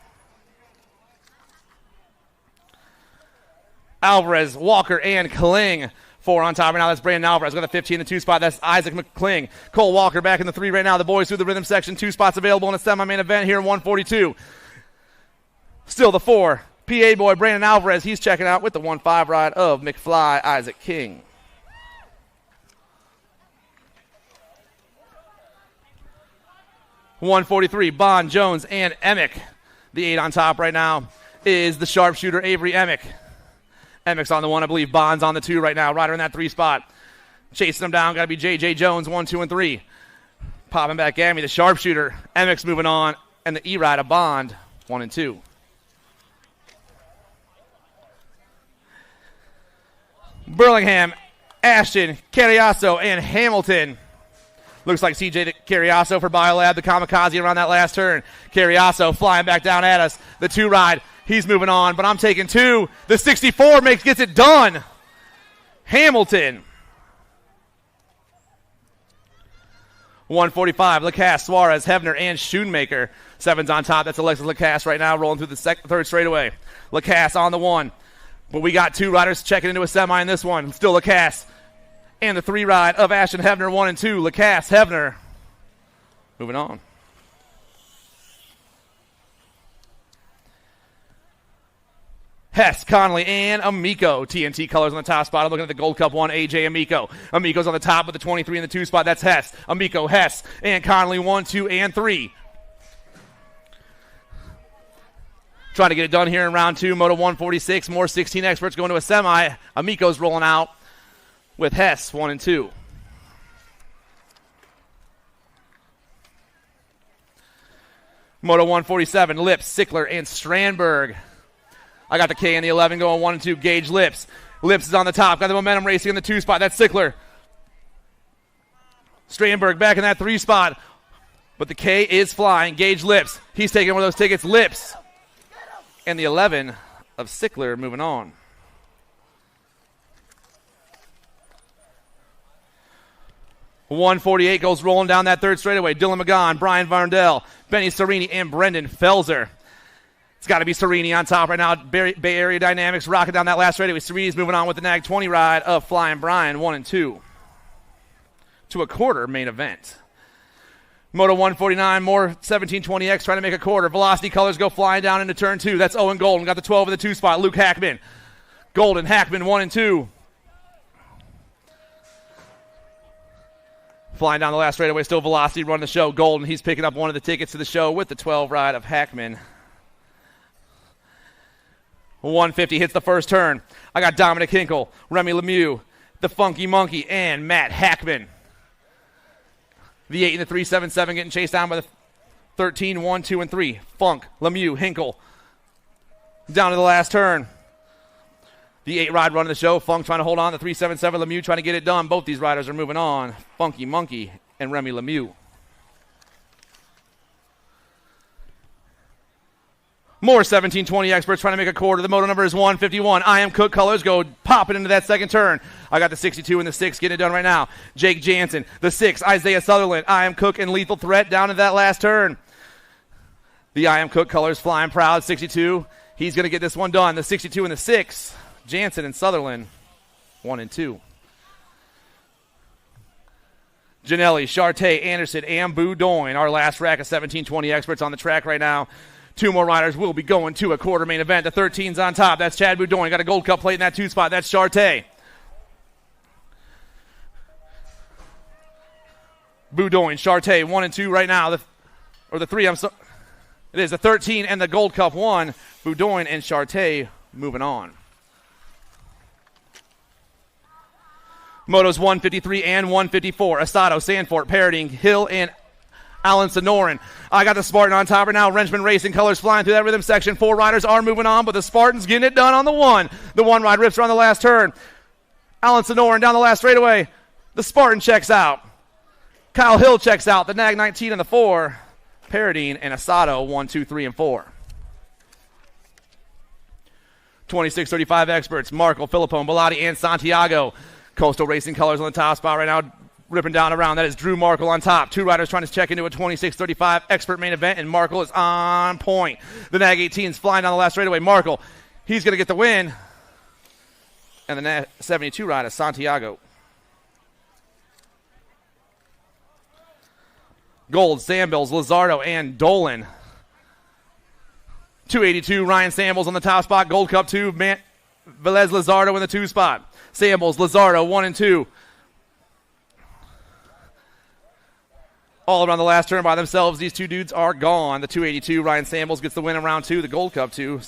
Alvarez, Walker, and Kling. 4 on top right now. That's Brandon Alvarez. Got the 15 in the 2 spot. That's Isaac McCling. Cole Walker back in the 3 right now. The boys through the rhythm section. 2 spots available in a semi-main event here in 142. Still the 4. PA boy Brandon Alvarez. He's checking out with the 1-5 ride of McFly Isaac King. $143, Bond, Jones, and Emick. The 8 on top right now is the sharpshooter Avery Emick. Emick's on the 1, I believe. Bond's on the 2 right now. Rider in that 3 spot. Chasing him down. Got to be J.J. Jones, 1, 2, and 3. Popping back at me, the sharpshooter. Emick's moving on. And the E-ride of Bond, 1 and 2. Burlingham, Ashton, Carriasso, and Hamilton. Looks like CJ Carriasso for Biolab, the kamikaze around that last turn. Carriasso flying back down at us. The 2 ride, he's moving on, but I'm taking 2. The 64 gets it done. Hamilton. 145, Lacasse, Suarez, Hebner, and Schoonmaker. 7's on top. That's Alexis Lacasse right now rolling through the 3rd straightaway. Lacasse on the 1. But we got 2 riders checking into a semi in this one. Still Lacasse. And the 3 ride of Ashton Hebner, 1 and 2. Lacasse, Hebner. Moving on. Hess, Conley, and Amico. TNT colors on the top spot. I'm looking at the Gold Cup 1, AJ Amico. Amico's on the top with the 23 in the 2 spot. That's Hess. Amico, Hess, and Conley, 1, 2, and 3. Trying to get it done here in round 2. Moto 146. More 16 experts going to a semi. Amico's rolling out with Hess, 1 and 2. Moto 147, Lips, Sickler, and Strandberg. I got the K and the 11 going 1 and 2. Gage Lips. Lips is on the top. Got the momentum racing in the 2 spot. That's Sickler. Strandberg back in that 3 spot. But the K is flying. Gage Lips. He's taking one of those tickets. Lips. And the 11 of Sickler moving on. .148 goes rolling down that third straightaway. Dylan McGon, Brian Varndell, Benny Serini, and Brendan Felser. It's got to be Serini on top right now. Bay Area Dynamics rocking down that last straightaway. Serini's moving on with the Nag 20 ride of Flying Brian 1 and 2 to a quarter main event. Moto 149, more 1720X trying to make a quarter. Velocity Colors go flying down into turn 2. That's Owen Golden. Got the 12 in the 2 spot. Luke Hackman. Golden, Hackman 1 and 2. Flying down the last straightaway, still Velocity running the show. Golden, he's picking up one of the tickets to the show with the 12 ride of Hackman. 150 hits the first turn. I got Dominic Hinkle, Remy Lemieux, the Funky Monkey, and Matt Hackman. The 8 and the 377 getting chased down by the 13, 1, 2, and 3. Funk, Lemieux, Hinkle. Down to the last turn. The 8 ride running the show. Funk trying to hold on. The 377 Lemieux trying to get it done. Both these riders are moving on. Funky Monkey and Remy Lemieux. More 1720 experts trying to make a quarter. The moto number is 151. I Am Cook Colors go popping into that second turn. I got the 62 and the 6 getting it done right now. Jake Jansen, the 6, Isaiah Sutherland, I Am Cook and Lethal Threat down to that last turn. The I Am Cook Colors flying proud. 62. He's going to get this one done. The 62 and the 6. Jansen and Sutherland, 1 and 2. Janelli, Charté, Anderson, and Boudoin. Our last rack of 1720 experts on the track right now. 2 more riders will be going to a quarter main event. The 13's on top. That's Chad Boudoin. Got a gold cup plate in that 2 spot. That's Charté. Boudoin, Charté, 1 and 2 right now. The 3, it is the 13 and the gold cup 1. Boudoin and Charté moving on. Motos 153 and 154. Asado, Sandfort, Parodying, Hill, and Alan Sonoran. I got the Spartan on top right now. Wrenchman Racing Colors flying through that rhythm section. 4 riders are moving on, but the Spartan's getting it done on the 1. The 1 ride rips around the last turn. Alan Sonoran down the last straightaway. The Spartan checks out. Kyle Hill checks out. The Nag 19 and the 4. Parodying and Asado 1, 2, 3, and 4. 2635 experts. Marco, Filippone, Bilotti, and Santiago. Coastal Racing Colors on the top spot right now, ripping down around. That is Drew Markle on top. 2 riders trying to check into a 26:35 expert main event, and Markle is on point. The Nag 18 is flying down the last straightaway. Markle, he's going to get the win. And the Nag 72 rider, Santiago. Gold, Sambills, Lizardo, and Dolan. 282, Ryan Sambles on the top spot. Gold Cup 2, Velez Lizardo in the 2 spot. Sambles, Lizardo, 1 and 2. All around the last turn by themselves. These 2 dudes are gone. The 282, Ryan Sambles gets the win in round 2. The Gold Cup 2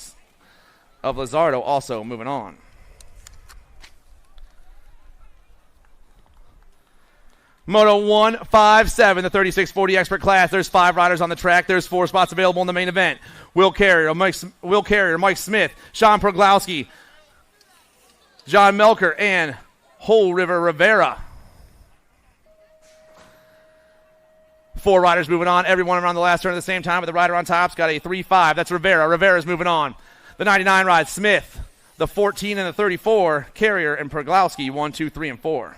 of Lizardo also moving on. Moto 157, the 3640 expert class. There's 5 riders on the track. There's 4 spots available in the main event. Will Carrier, Mike Smith, Sean Proglowski, John Melker, and Whole River Rivera. 4 riders moving on. Everyone around the last turn at the same time, but the rider on top's got a 3-5. That's Rivera. Rivera's moving on. The 99 ride, Smith. The 14 and the 34, Carrier and Proglowski, 1, 2, 3, and 4.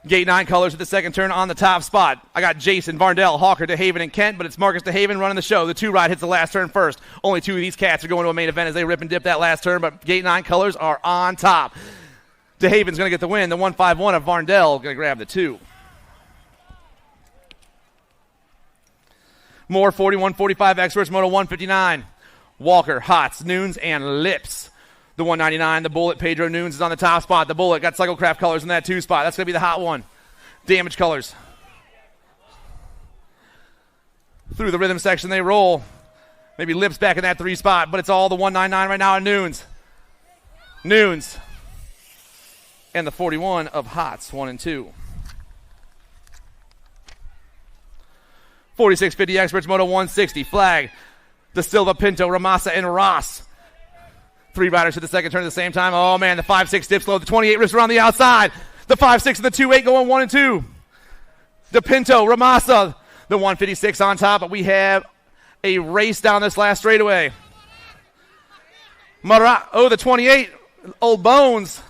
Gate 9 colors at the second turn on the top spot. I got Jason, Varndell, Hawker, DeHaven, and Kent, but it's Marcus DeHaven running the show. The 2 ride hits the last turn first. Only 2 of these cats are going to a main event as they rip and dip that last turn, but Gate 9 colors are on top. DeHaven's going to get the win. The 151 of Varndell going to grab the 2. More 41-45 experts, Moto 159. Walker, Hots, Noons, and Lips. The 199, the Bullet, Pedro Nunes is on the top spot. The Bullet got Cyclecraft colors in that 2 spot. That's going to be the hot one. Damage colors. Through the rhythm section they roll. Maybe Lips back in that 3 spot, but it's all the 199 right now at Nunes. Nunes. And the 41 of Hots, 1 and 2. 4650 experts, Moto 160. Flag, De Silva, Pinto, Ramasa, and Ross. 3 riders to the second turn at the same time. Oh, man, the 5-6 dips low. The 28 rips around the outside. The 5.6 and the 2.8 going 1 and 2. DePinto, Ramasa, the 156 on top, but we have a race down this last straightaway. The 28, Old Bones,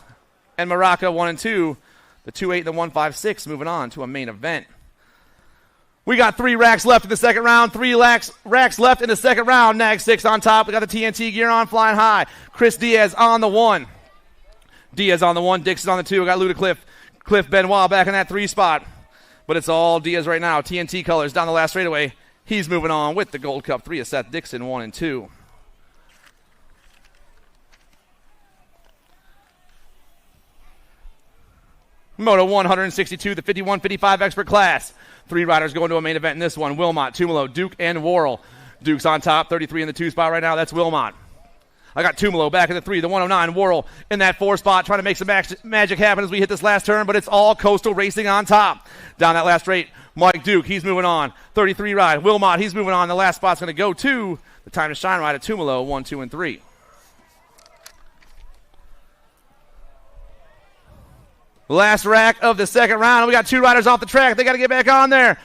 and Maraca 1 and 2. The 2.8 and the 156 moving on to a main event. We got 3 racks left in the second round. 3 racks left in the second round. Nag 6 on top. We got the TNT gear on, flying high. Chris Diaz on the 1. Diaz on the 1. Dixon on the 2. We got Ludacliff. Cliff Benoit back in that 3 spot. But it's all Diaz right now. TNT colors down the last straightaway. He's moving on with the Gold Cup 3 of Seth Dixon, 1 and 2. Moto 162, the 51-55 expert class. 3 riders going to a main event in this one. Wilmot, Tumalo, Duke, and Worrell. Duke's on top, 33 in the 2 spot right now. That's Wilmot. I got Tumalo back in the 3, the 109. Worrell in that 4 spot, trying to make some magic happen as we hit this last turn, but it's all Coastal Racing on top. Down that last straight, Mike Duke, he's moving on. 33 ride. Wilmot, he's moving on. The last spot's going to go to the Time to Shine ride at Tumalo, 1, 2, and 3. Last rack of the second round. We got 2 riders off the track. They got to get back on there.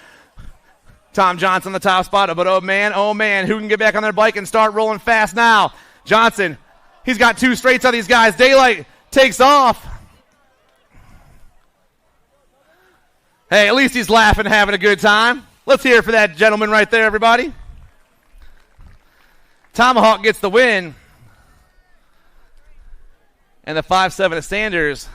Tom Johnson, the top spot. But oh man, who can get back on their bike and start rolling fast now? Johnson, he's got 2 straights on these guys. Daylight takes off. Hey, at least he's laughing, having a good time. Let's hear it for that gentleman right there, everybody. Tomahawk gets the win. And the 5.7 of Sanders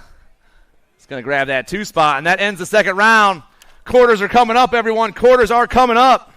is going to grab that 2 spot. And that ends the second round. Quarters are coming up, everyone. Quarters are coming up.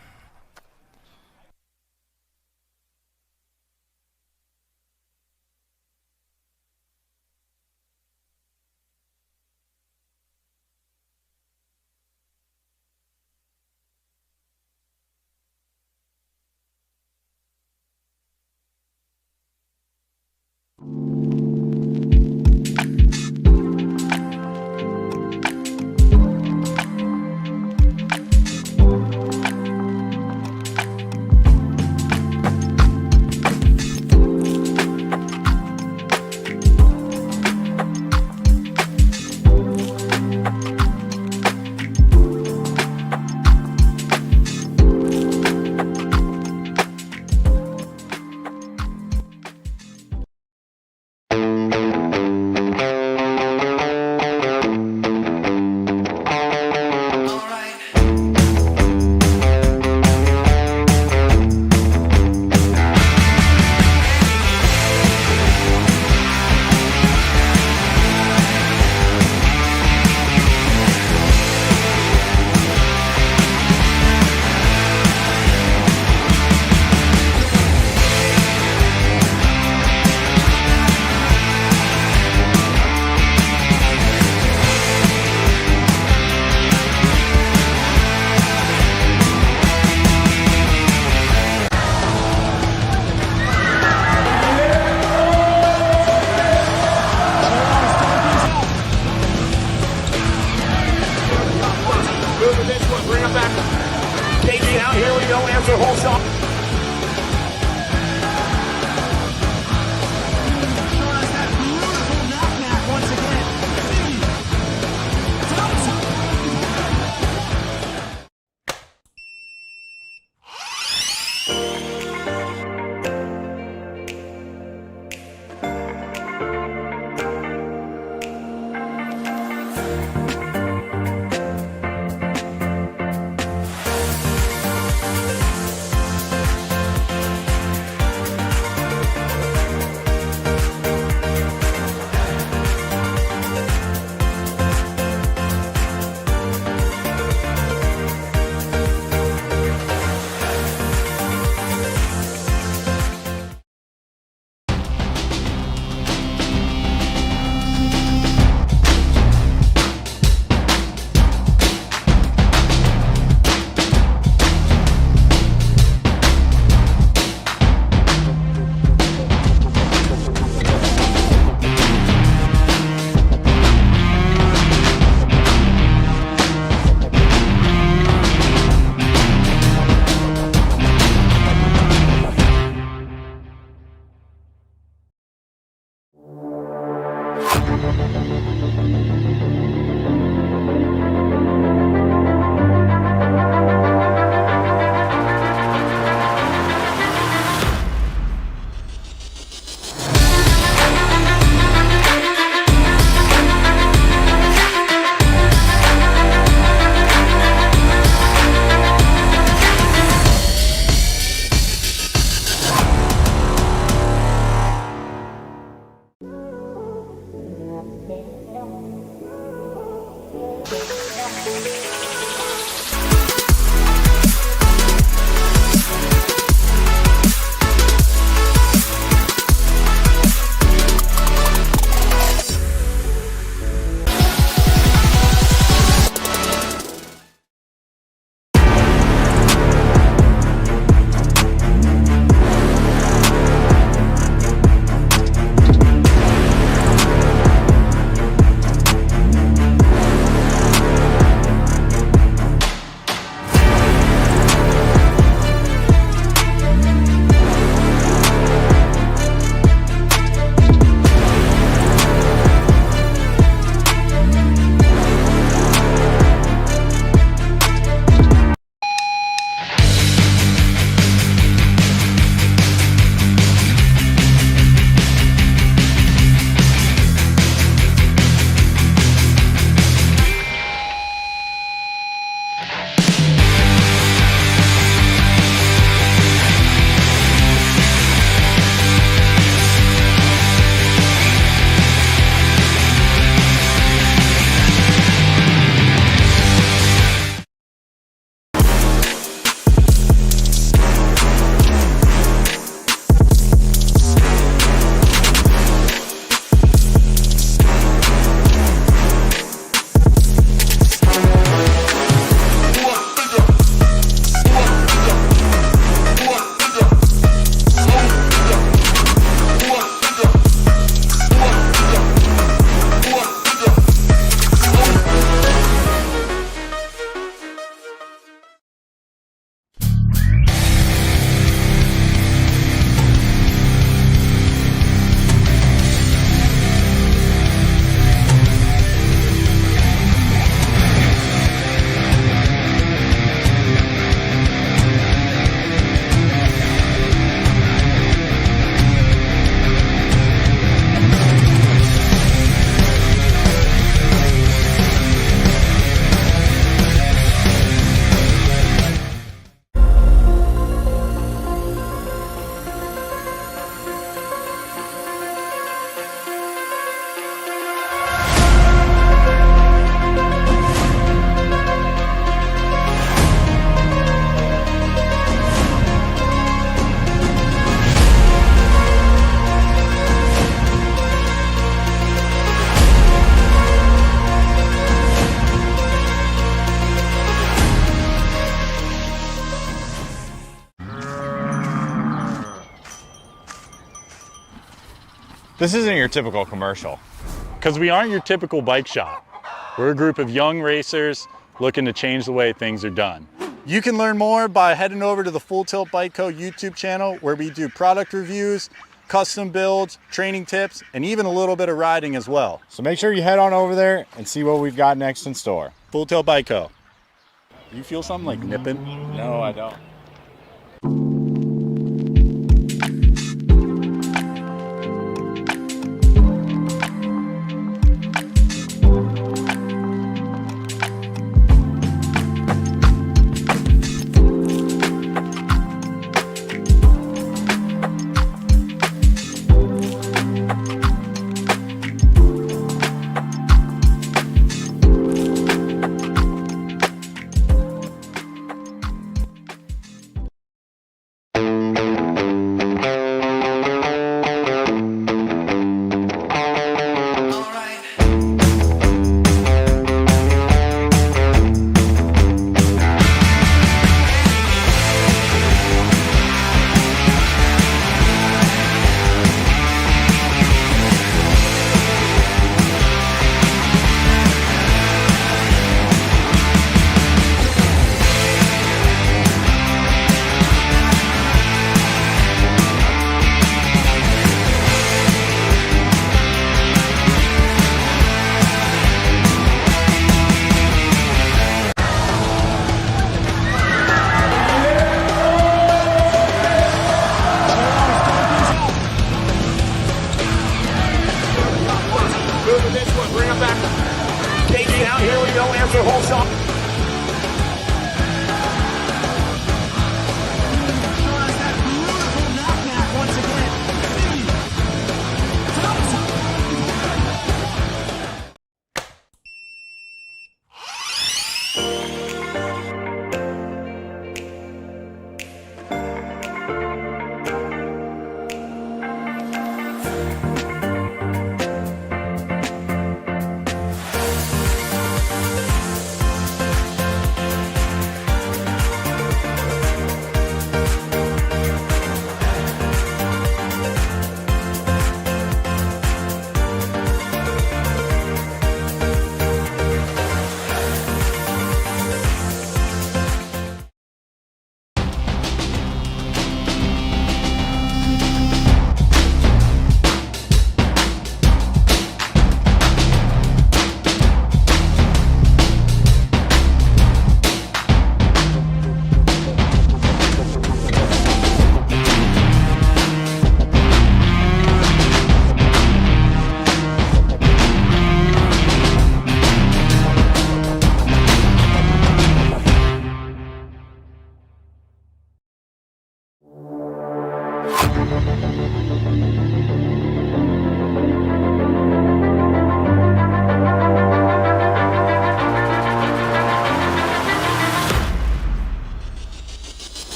This isn't your typical commercial. Because we aren't your typical bike shop. We're a group of young racers looking to change the way things are done. You can learn more by heading over to the Full Tilt Bike Co. YouTube channel, where we do product reviews, custom builds, training tips, and even a little bit of riding as well. So make sure you head on over there and see what we've got next in store. Full Tilt Bike Co. You feel something like nipping? No, I don't.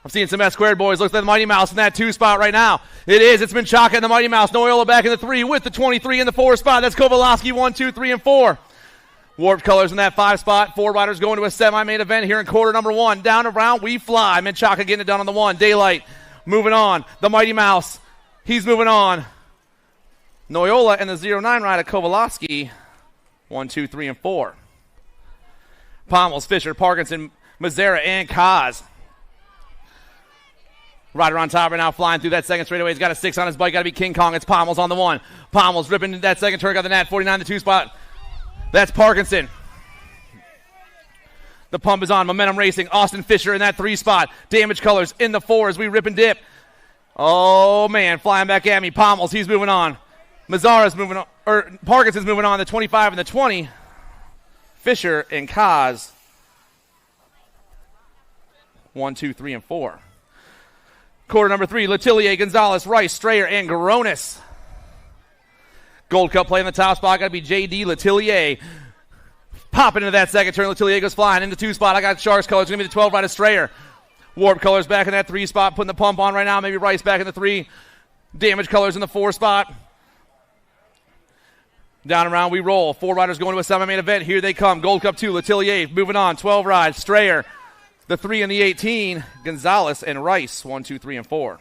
I'm seeing some S-squared boys. Looks like the Mighty Mouse in that 2 spot right now. It is. It's Menchaca and the Mighty Mouse. Noyola back in the 3 with the 23 in the 4 spot. That's Kowalowski 1, 2, 3, and 4. Warped Colors in that 5 spot. 4 riders going to a semi-main event here in quarter number 1. Down around we fly. Menchaca getting it done on the 1. Daylight moving on. The Mighty Mouse. He's moving on. Noyola and the 09 rider Kowalowski. 1, 2, 3, and 4. Pommels, Fisher, Parkinson, Mazzara, and Kaz. Rider on top right now, flying through that second straightaway. He's got a 6 on his bike. Got to be King Kong. It's Pommels on the 1. Pommels ripping into that second turn. Got the Nat 49, the 2 spot. That's Parkinson. The pump is on. Momentum Racing. Austin Fisher in that 3 spot. Damage Colors in the 4 as we rip and dip. Oh, man. Flying back at me. Pommels, he's moving on. Mazzara's moving on. Or Parkinson's moving on. The 25 and the 20. Fisher and Kaz. 1, 2, 3, and 4. Quarter number 3, Letillier, Gonzalez, Rice, Strayer, and Garonis. Gold Cup play in the top spot. Got to be J.D. Letillier. Popping into that second turn. Letillier goes flying into 2 spot. I got Sharks Colors. Going to be the 12 rider Strayer. Warp Colors back in that 3 spot. Putting the pump on right now. Maybe Rice back in the 3. Damage Colors in the 4 spot. Down around we roll. 4 riders going to a semi-main event. Here they come. Gold Cup 2, Letillier moving on. 12 rides. Strayer. The 3 and the 18, Gonzalez and Rice, 1, 2, 3, and 4.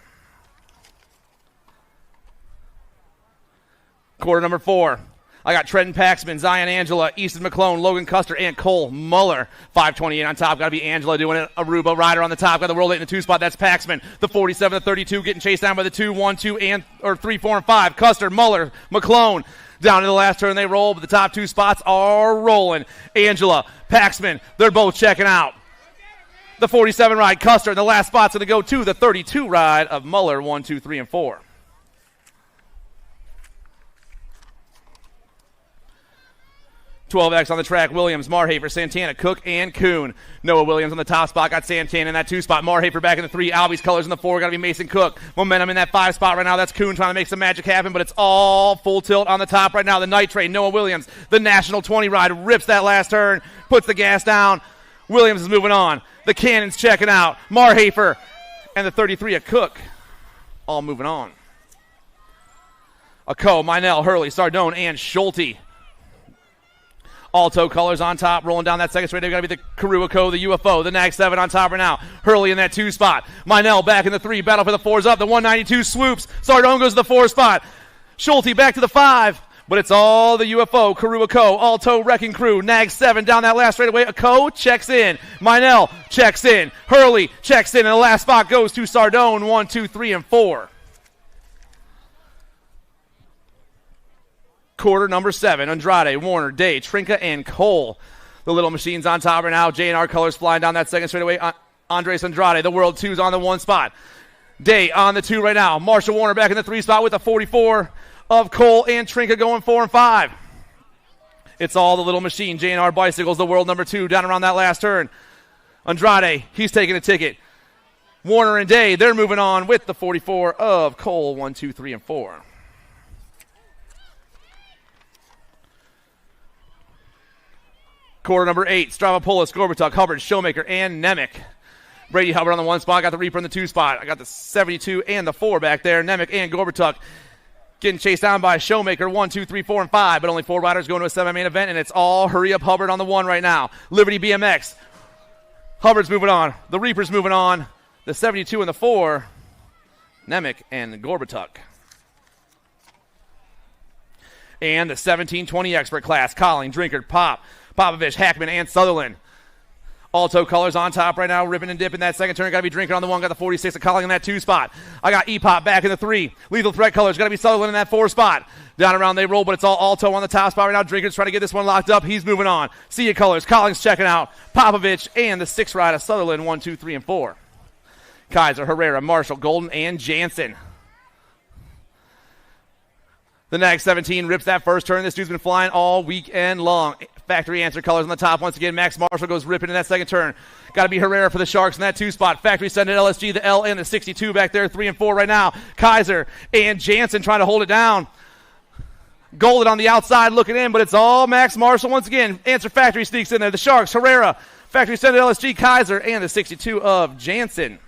Quarter number 4. I got Trenton Paxman, Zion Angela, Easton McClone, Logan Custer, and Cole Muller. 528 on top. Got to be Angela doing it. Aruba rider on the top. Got the World 8 in the 2 spot. That's Paxman. The 47, the 32, getting chased down by the 2, 1, 2, and 3, 4, and 5. Custer, Muller, McClone. Down to the last turn they roll, but the top 2 spots are rolling. Angela, Paxman, they're both checking out. The 47 ride, Custer, and the last spot's going to go to the 32 ride of Muller, 1, 2, 3, and 4. $12X on the track, Williams, Marhafer, Santana, Cook, and Kuhn. Noah Williams on the top spot, got Santana in that 2 spot. Marhafer back in the 3, Albie's Colors in the 4, got to be Mason Cook. Momentum in that 5 spot right now, that's Kuhn trying to make some magic happen, but it's all full tilt on the top right now. The Night Train, Noah Williams, the National 20 ride, rips that last turn, puts the gas down. Williams is moving on. The Cannon's checking out. Marhafer and the 33 of Cook all moving on. Ako, Minell, Hurley, Sardone, and Schulte. Alto Colors on top, rolling down that second straight. They've got to be the Karuako, the UFO, the Nag 7 on top right now. Hurley in that 2 spot. Minell back in the 3. Battle for the 4's up. The 192 swoops. Sardone goes to the 4 spot. Schulte back to the 5. But it's all the UFO, Karuako, Alto, Wrecking Crew, Nag 7 down that last straightaway. Ako checks in. Minell checks in. Hurley checks in. And the last spot goes to Sardone, 1, 2, 3, and 4. Quarter number 7, Andrade, Warner, Day, Trinka, and Cole. The little machines on top right now. J&R Colors flying down that second straightaway. Andres Andrade, the World 2's on the 1 spot. Day on the 2 right now. Marshall Warner back in the 3 spot with the 44. Of Cole and Trinka going 4 and 5. It's all the little machine. J&R Bicycles, the world number 2, down around that last turn. Andrade, he's taking a ticket. Warner and Day, they're moving on with the 44 of Cole, 1, 2, 3, and 4. Quarter number 8, Stravopoulos, Gorbatuk, Hubbard, Showmaker, and Nemec. Brady Hubbard on the 1 spot, got the Reaper in the 2 spot. I got the 72 and the 4 back there. Nemec and Gorbatuk getting chased down by Showmaker, 1, 2, 3, 4, and 5, but only 4 riders going to a semi-main event, and it's all Hurry Up Hubbard on the 1 right now. Liberty BMX. Hubbard's moving on. The Reaper's moving on. The 72 and the 4, Nemec and Gorbatuk. And the 1720 expert class, Colling, Drinkard, Popovich, Hackman, and Sutherland. Alto Colors on top right now, ripping and dipping that second turn. Got to be Drinker on the 1, got the 46 of Colling in that 2 spot. I got E-Pop back in the 3. Lethal Threat Colors, got to be Sutherland in that 4 spot. Down around they roll, but it's all Alto on the top spot right now. Drinker's trying to get this one locked up. He's moving on. See ya Colors, Collins checking out. Popovich and the 6 ride of Sutherland, 1, 2, 3, and 4. Kaiser, Herrera, Marshall, Golden, and Jansen. The Nag 17 rips that first turn. This dude's been flying all weekend long. Factory Answer Colors on the top once again. Max Marshall goes ripping in that second turn. Got to be Herrera for the Sharks in that 2 spot. Factory sending LSG, the L, and the 62 back there, 3 and 4 right now. Kaiser and Jansen trying to hold it down. Golden on the outside looking in, but it's all Max Marshall once again. Answer Factory sneaks in there. The Sharks, Herrera, Factory sending LSG, Kaiser, and the 62 of Jansen.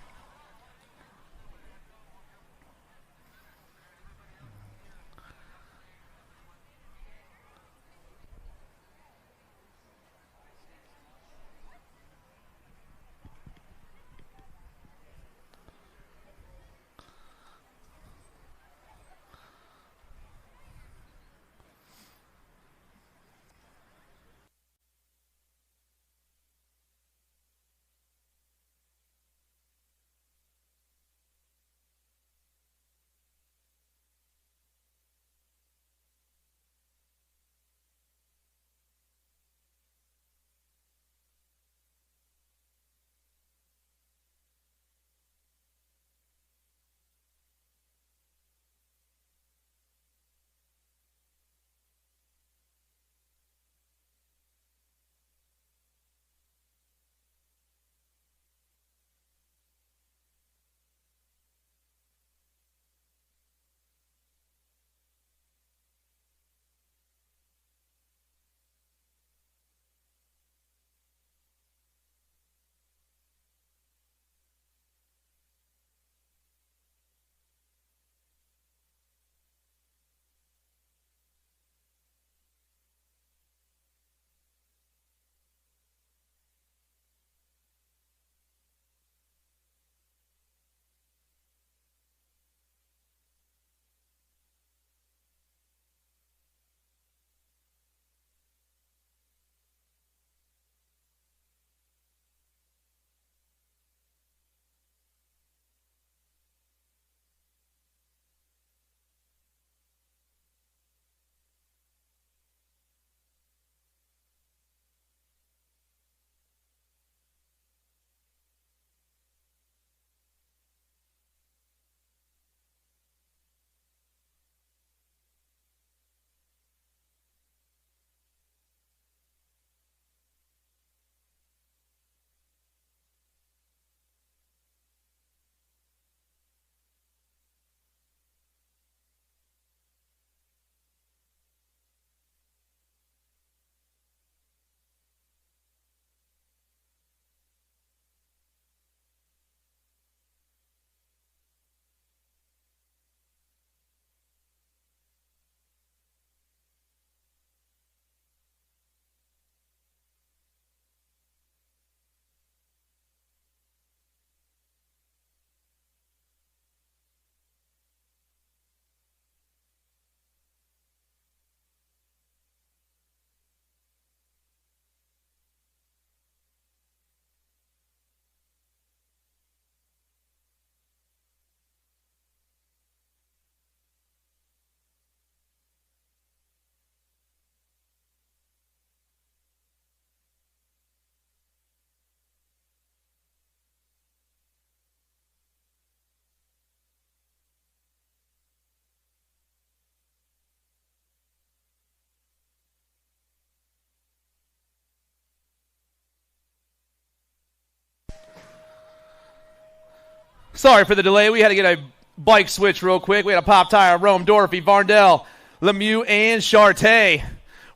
Sorry for the delay. We had to get a bike switch real quick. We had a pop tire. Rome, Dorothy, Varndell, Lemieux, and Charté.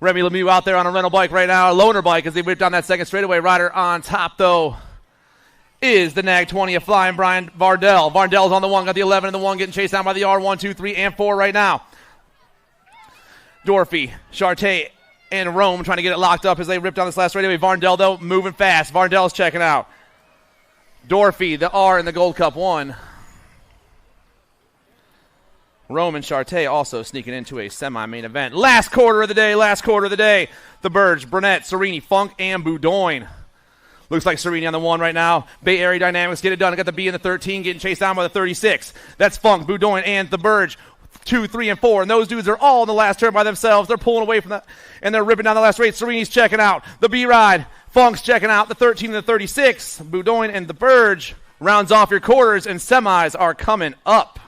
Remy Lemieux out there on a rental bike right now, a loaner bike as they whip down that second straightaway. Rider on top, though, is the Nag 20 of Flying Brian Vardell. Vardell's on the 1, got the 11 and the 1, getting chased down by the R1, 2, 3, and 4 right now. Dorothy, Charté, and Rome trying to get it locked up as they rip down this last straightaway. Varndell, though, moving fast. Varndell's checking out. Dorothy, the R in the Gold Cup 1. Rome and Charté also sneaking into a semi-main event. Last quarter of the day. The Burge, Burnett, Serini, Funk, and Boudoin. Looks like Serini on the 1 right now. Bay Area Dynamics get it done. Got the B in the 13, getting chased down by the 36. That's Funk, Boudoin, and the Burge. 2, 3, and 4. And those dudes are all in the last turn by themselves. They're pulling away from that, and they're ripping down the last straight. Serini's checking out. The B-Ride. Funk's checking out. The 13 and the 36. Boudoin and the Burge rounds off your quarters, and semis are coming up.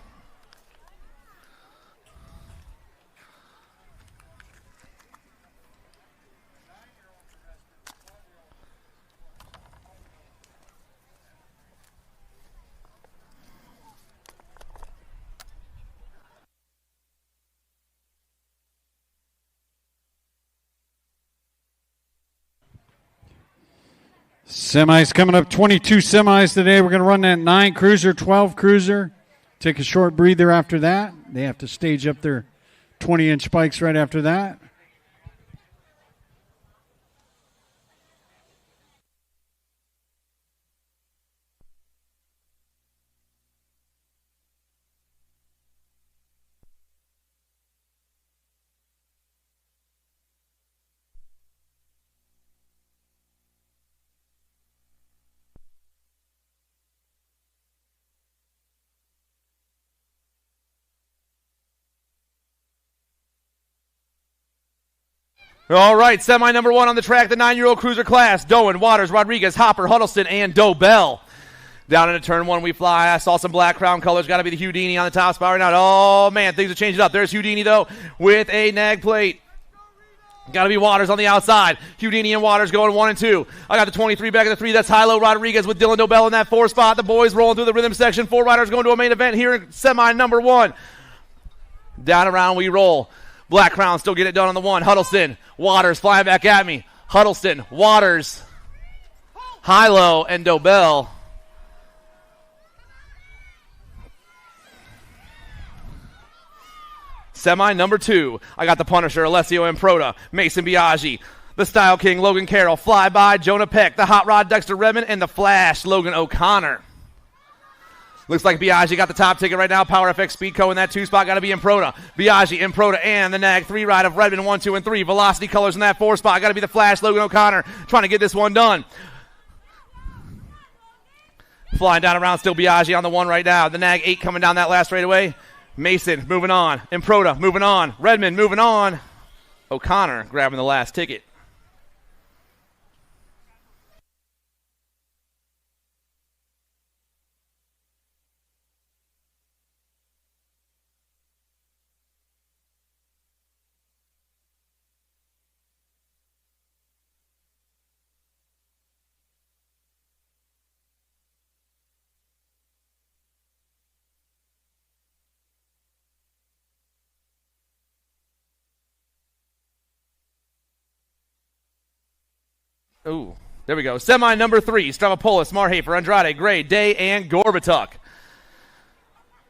Semis coming up, 22 semis today. We're going to run that 9 cruiser, 12 cruiser. Take a short breather after that. They have to stage up their 20-inch bikes right after that. All right, semi number 1 on the track, the 9-year-old cruiser class. Doan, Waters, Rodriguez, Hopper, Huddleston, and Dobell. Down into turn 1 we fly. I saw some black crown colors. Got to be the Houdini on the top spot right now. Oh, man, things are changing up. There's Houdini, though, with a nag plate. Got to be Waters on the outside. Houdini and Waters going 1 and 2. I got the 23 back of the 3. That's Hilo Rodriguez with Dylan Dobell in that 4 spot. The boys rolling through the rhythm section. 4 riders going to a main event here in semi number 1. Down around we roll. Black Crown still get it done on the 1. Huddleston, Waters flying back at me. Huddleston, Waters, Hilo, and Dobell. Semi number 2. I got the Punisher, Alessio Improta, Mason Biaggi, the Style King, Logan Carroll, Flyby, Jonah Peck, the Hot Rod, Dexter Redmond, and the Flash, Logan O'Connor. Looks like Biaggi got the top ticket right now. Power FX Speedco in that 2 spot. Got to be Improta. Biaggi, Improta, and the Nag 3 ride of Redmond 1, 2, and 3. Velocity Colors in that 4 spot. Got to be the Flash, Logan O'Connor, trying to get this one done. Flying down around, still Biaggi on the 1 right now. The Nag 8 coming down that last straightaway. Mason moving on. Improta moving on. Redmond moving on. O'Connor grabbing the last ticket. Ooh, there we go. Semi number 3, Stravopolis, Marhafer, Andrade, Gray, Day, and Gorbatuk.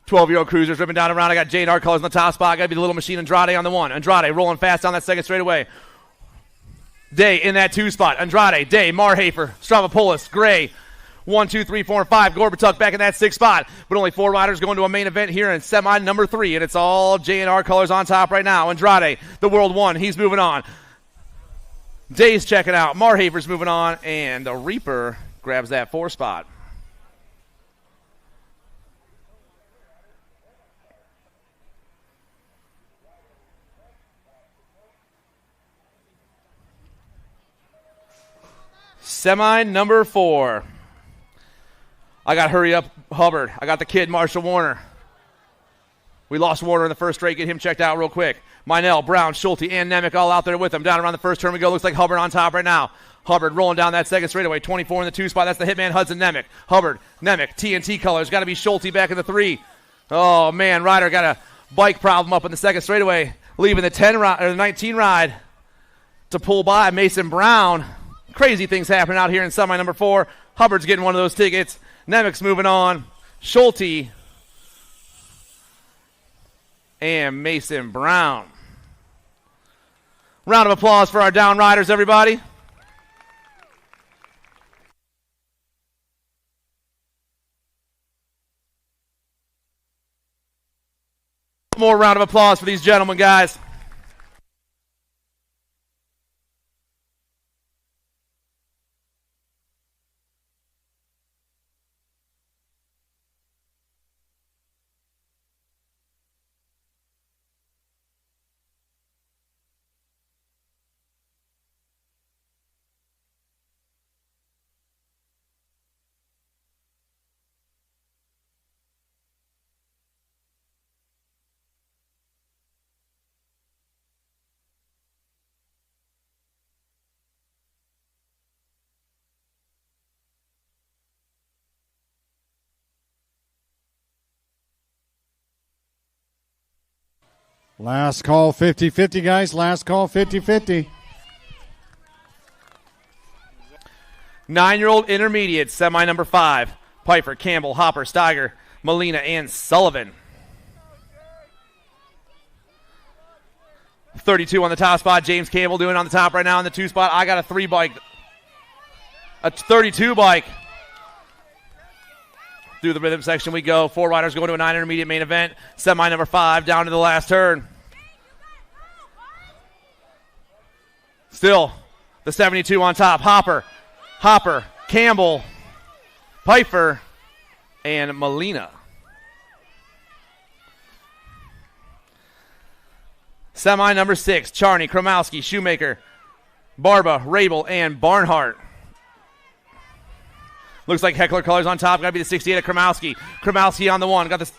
12-year-old cruisers ripping down around. I got J&R Colors on the top spot. Got to be the little machine Andrade on the 1. Andrade rolling fast down that second straightaway. Day in that 2 spot. Andrade, Day, Marhafer, Stravopolis, Gray. 1, 2, 3, 4, and 5. Gorbatuk back in that 6th spot. But only 4 riders going to a main event here in semi number 3. And it's all J&R Colors on top right now. Andrade, the World 1. He's moving on. Day's checking out. Marhafer's moving on. And the Reaper grabs that 4 spot. Semi number 4. I got Hurry Up Hubbard. I got the kid Marshall Warner. We lost Warner in the first straight. Get him checked out real quick. Meinel, Brown, Schulte, and Nemec all out there with him. Down around the first turn we go. Looks like Hubbard on top right now. Hubbard rolling down that second straightaway. 24 in the 2 spot. That's the hitman Hudson Nemec. Hubbard, Nemec, TNT colors. Got to be Schulte back in the 3. Oh, man, Ryder got a bike problem up in the second straightaway, leaving the 19 ride to pull by Mason Brown. Crazy things happening out here in semi number 4. Hubbard's getting one of those tickets. Nemec's moving on. Schulte and Mason Brown. Round of applause for our down riders, everybody. More round of applause for these gentlemen, guys. Last call 50-50, guys. Last call 50-50. 9-year-old intermediate, semi number 5. Pfeiffer, Campbell, Hopper, Steiger, Molina, and Sullivan. 32 on the top spot. James Campbell doing on the top right now in the 2 spot. I got a 3 bike. A 32 bike. Through the rhythm section we go. 4 riders going to a 9 intermediate main event. Semi number 5 down to the last turn. Still the 72 on top. Hopper, Campbell, Pfeiffer, and Molina. Semi number 6. Charney, Kromowski, Shoemaker, Barba, Rabel, and Barnhart. Looks like Heckler colors on top. Got to be the 68 of Kromowski. Kromowski on the 1. Got the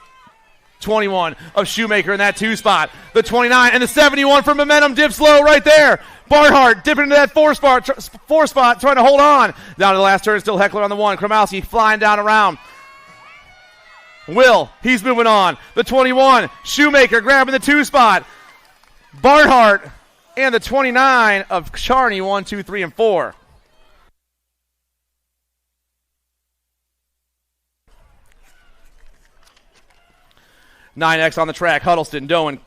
21 of Shoemaker in that 2 spot. The 29 and the 71 for Momentum. Dips low right there. Barnhart dipping into that 4 spot, trying to hold on. Down to the last turn, still Heckler on the 1. Kromowski flying down around. He's moving on. The 21, Shoemaker grabbing the 2 spot. Barnhart and the 29 of Charney, 1, 2, 3, and 4. "9X on the track. Huddleston, Doan,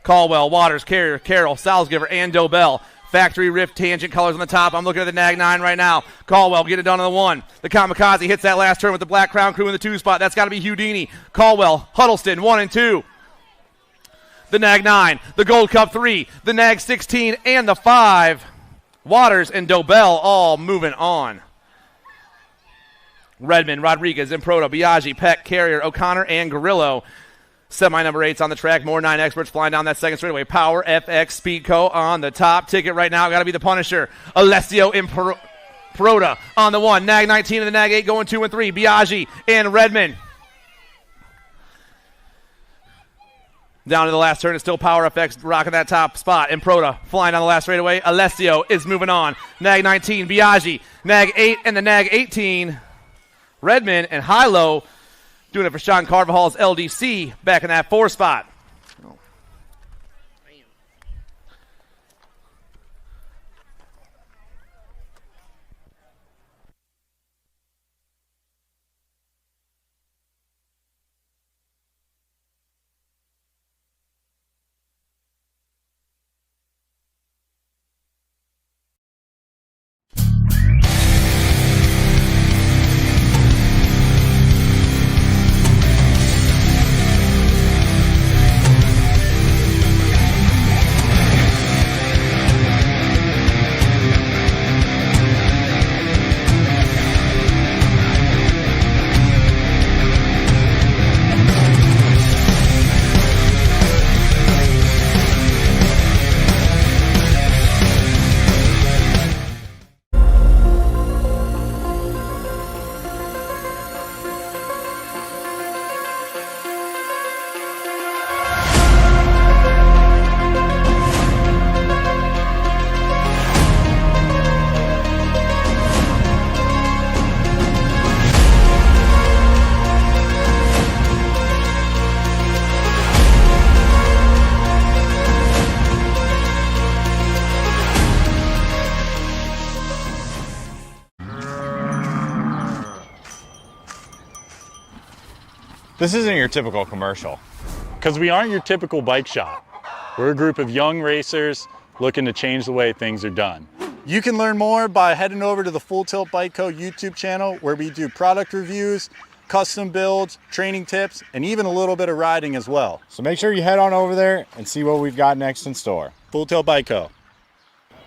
Caldwell, Waters, Carrier, Carroll, Salzgiver, and Dobell. Factory Rift Tangent colors on the top. I'm looking at the Nag 9 right now. Caldwell get it done on the 1. The Kamikaze hits that last turn with the Black Crown Crew in the 2 spot. That's got to be Houdini. Caldwell, Huddleston, 1 and 2. The Nag 9, the Gold Cup 3, the Nag 16, and the 5. Waters and Dobell all moving on. Redmond, Rodriguez, Improto, Biaggi, Peck, Carrier, O'Connor, and Gorillo. Semi number 8's on the track. More 9 experts flying down that second straightaway. Power, FX, Speedco on the top. Ticket right now got to be the Punisher. Alessio Improto on the 1. Nag 19 and the Nag 8 going 2 and 3. Biaggi and Redmond. Down to the last turn, it's still Power FX rocking that top spot. Improto flying on the last straightaway. Alessio is moving on. Nag 19, Biaggi. Nag 8 and the Nag 18. Redmond and Hilo doing it for Sean Carvajal's LDC back in that 4 spot. This isn't your typical commercial. Because we aren't your typical bike shop. We're a group of young racers looking to change the way things are done. You can learn more by heading over to the Full Tilt Bike Co. YouTube channel, where we do product reviews, custom builds, training tips, and even a little bit of riding as well. So make sure you head on over there and see what we've got next in store. Full Tilt Bike Co.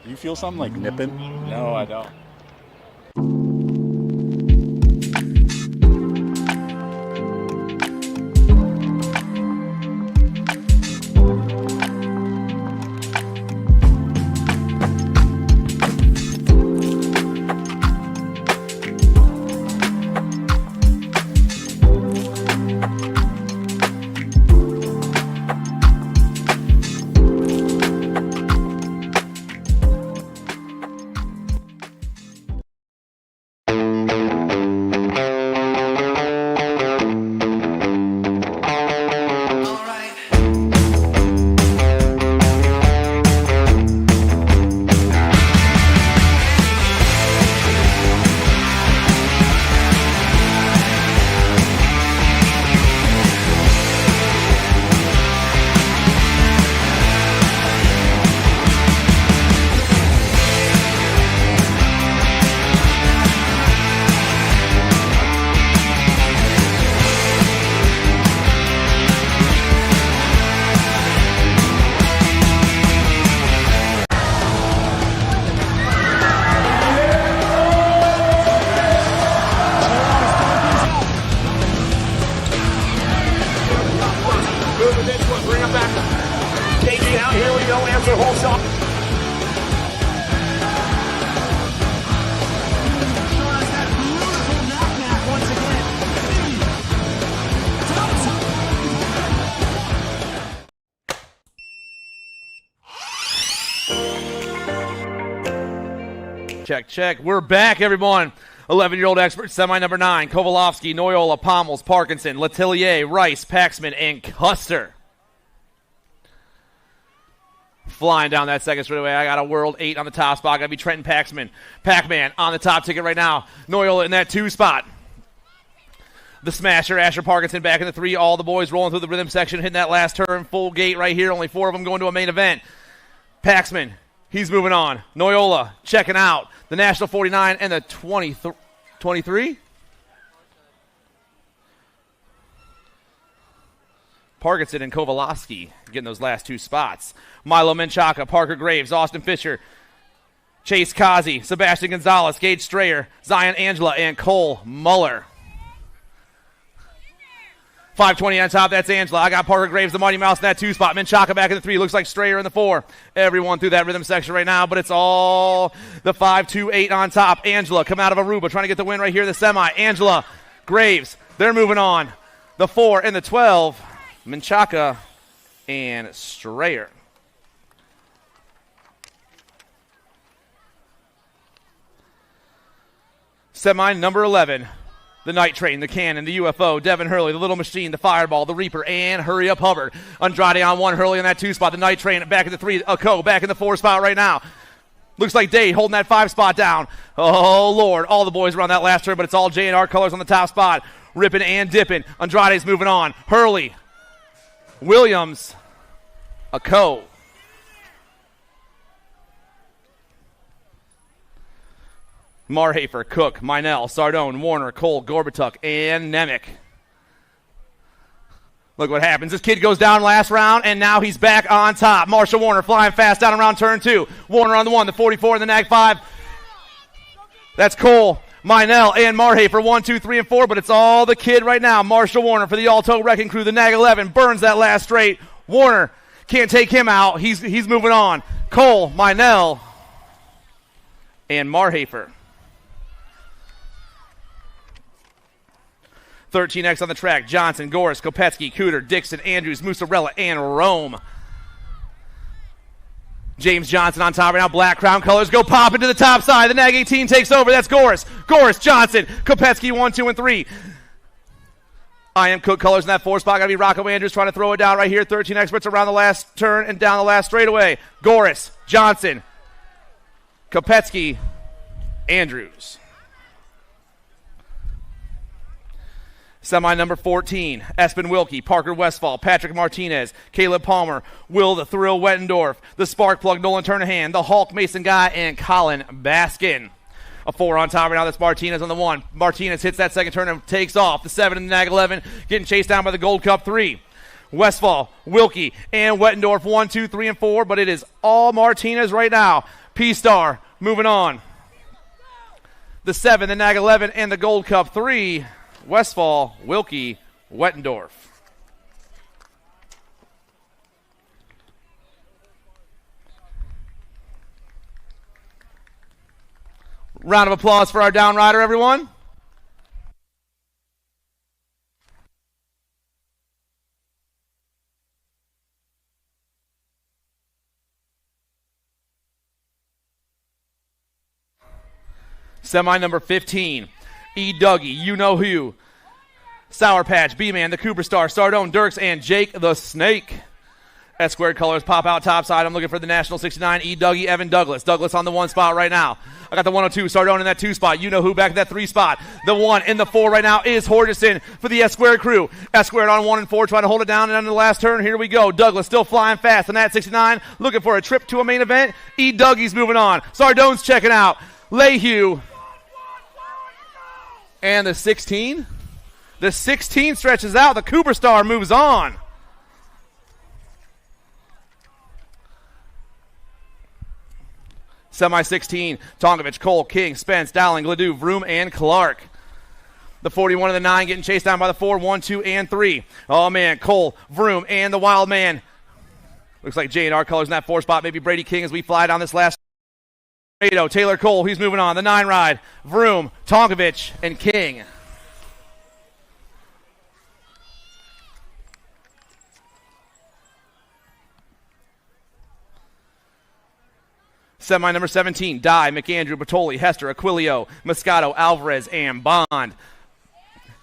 You feel something like nipping? No, I don't. Check, check. We're back, everyone. 11-year-old expert, semi number 9, Kovalevsky, Noyola, Pommels, Parkinson, Letellier, Rice, Paxman, and Custer. Flying down that second straightaway. I got a World 8 on the top spot. Got to be Trenton Paxman. Pac-Man on the top ticket right now. Noyola in that 2 spot. The smasher, Asher Parkinson back in the 3. All the boys rolling through the rhythm section, hitting that last turn. Full gate right here. Only 4 of them going to a main event. Paxman, he's moving on. Noyola checking out the National 49 and the 23. Parkinson and Kovalevsky getting those last 2 spots. Milo Menchaca, Parker Graves, Austin Fisher, Chase Kazi, Sebastian Gonzalez, Gage Strayer, Zion Angela, and Cole Muller. 520 on top, that's Angela. I got Parker Graves, the Mighty Mouse in that 2 spot. Menchaca back in the 3. Looks like Strayer in the 4. Everyone through that rhythm section right now, but it's all the 5-2-8 on top. Angela coming out of Aruba, trying to get the win right here in the semi. Angela, Graves, they're moving on. The 4 and the 12, Menchaca and Strayer. Semi number 11. The Night Train, the Cannon, the UFO, Devin Hurley, the Little Machine, the Fireball, the Reaper, and Hurry Up Hubbard. Andrade on 1, Hurley in that 2 spot. The Night Train back in the 3. Co back in the 4 spot right now. Looks like Dade holding that 5 spot down. Oh, Lord. All the boys around that last turn, but it's all J&R colors on the top spot. Ripping and dipping. Andrade's moving on. Hurley, Williams, Co. Marhafer, Cook, Minell, Sardone, Warner, Cole, Gorbatuk, and Nemec. Look what happens. This kid goes down last round, and now he's back on top. Marshall Warner flying fast down around turn 2. Warner on the 1, the 44, and the nag 5. That's Cole, Minell, and Marhafer, 1, 2, 3, and 4, but it's all the kid right now. Marshall Warner for the Alto Wrecking Crew, the nag 11, burns that last straight. Warner can't take him out. He's moving on. Cole, Minell, and Marhafer. 13X on the track. Johnson, Goris, Kopetsky, Cooter, Dixon, Andrews, Musarella, and Rome. James Johnson on top right now. Black crown colors go pop into the top side. The nag 18 takes over. That's Goris. Goris, Johnson, Kopetsky, 1, 2, and 3. I am Cook colors in that 4 spot. Got to be Rocco Andrews trying to throw it down right here. 13 experts around the last turn and down the last straightaway. Goris, Johnson, Kopetsky, Andrews. Semi number 14, Espen Wilkie, Parker Westfall, Patrick Martinez, Caleb Palmer, Will the Thrill Wettendorf, the Spark Plug Nolan Turnahan, the Hulk Mason Guy, and Colin Baskin. A 4 on top right now. That's Martinez on the 1. Martinez hits that second turn and takes off. The 7 in the Nag 11 getting chased down by the Gold Cup 3. Westfall, Wilkie, and Wettendorf 1, 2, 3, and 4, but it is all Martinez right now. P-Star moving on. The 7, the Nag 11, and the Gold Cup 3. Westfall, Wilkie, Wettendorf. Round of applause for our down rider, everyone. Semi number 15, E. Dougie, You Know Who, Sour Patch, B-Man, the Cooper Star, Sardone, Dirks, and Jake the Snake. S squared colors pop out topside. I'm looking for the National 69, E. Dougie, Evan Douglas. Douglas on the 1 spot right now. I got the 102, Sardone in that 2 spot. You Know Who back in that 3 spot. The 1 in the 4 right now is Horderson for the S squared crew. S squared on 1 and 4, trying to hold it down and under the last turn. Here we go. Douglas still flying fast. And that 69, looking for a trip to a main event. E. Dougie's moving on. Sardone's checking out. Lehue. And the 16. The 16 stretches out. The Cooper Star moves on. Semi 16, Tonkovich, Cole, King, Spence, Dowling, Ledoux, Vroom, and Clark. The 41 of the 9 getting chased down by the 4, 1, 2, and 3. Oh, man, Cole, Vroom, and the Wild Man. Looks like J&R colors in that 4 spot. Maybe Brady King as we fly down this last. Taylor Cole, he's moving on. The 9 ride, Vroom, Tonkovich, and King. Semi number 17, Dye, McAndrew, Bertoli, Hester, Aquilio, Moscato, Alvarez, and Bond.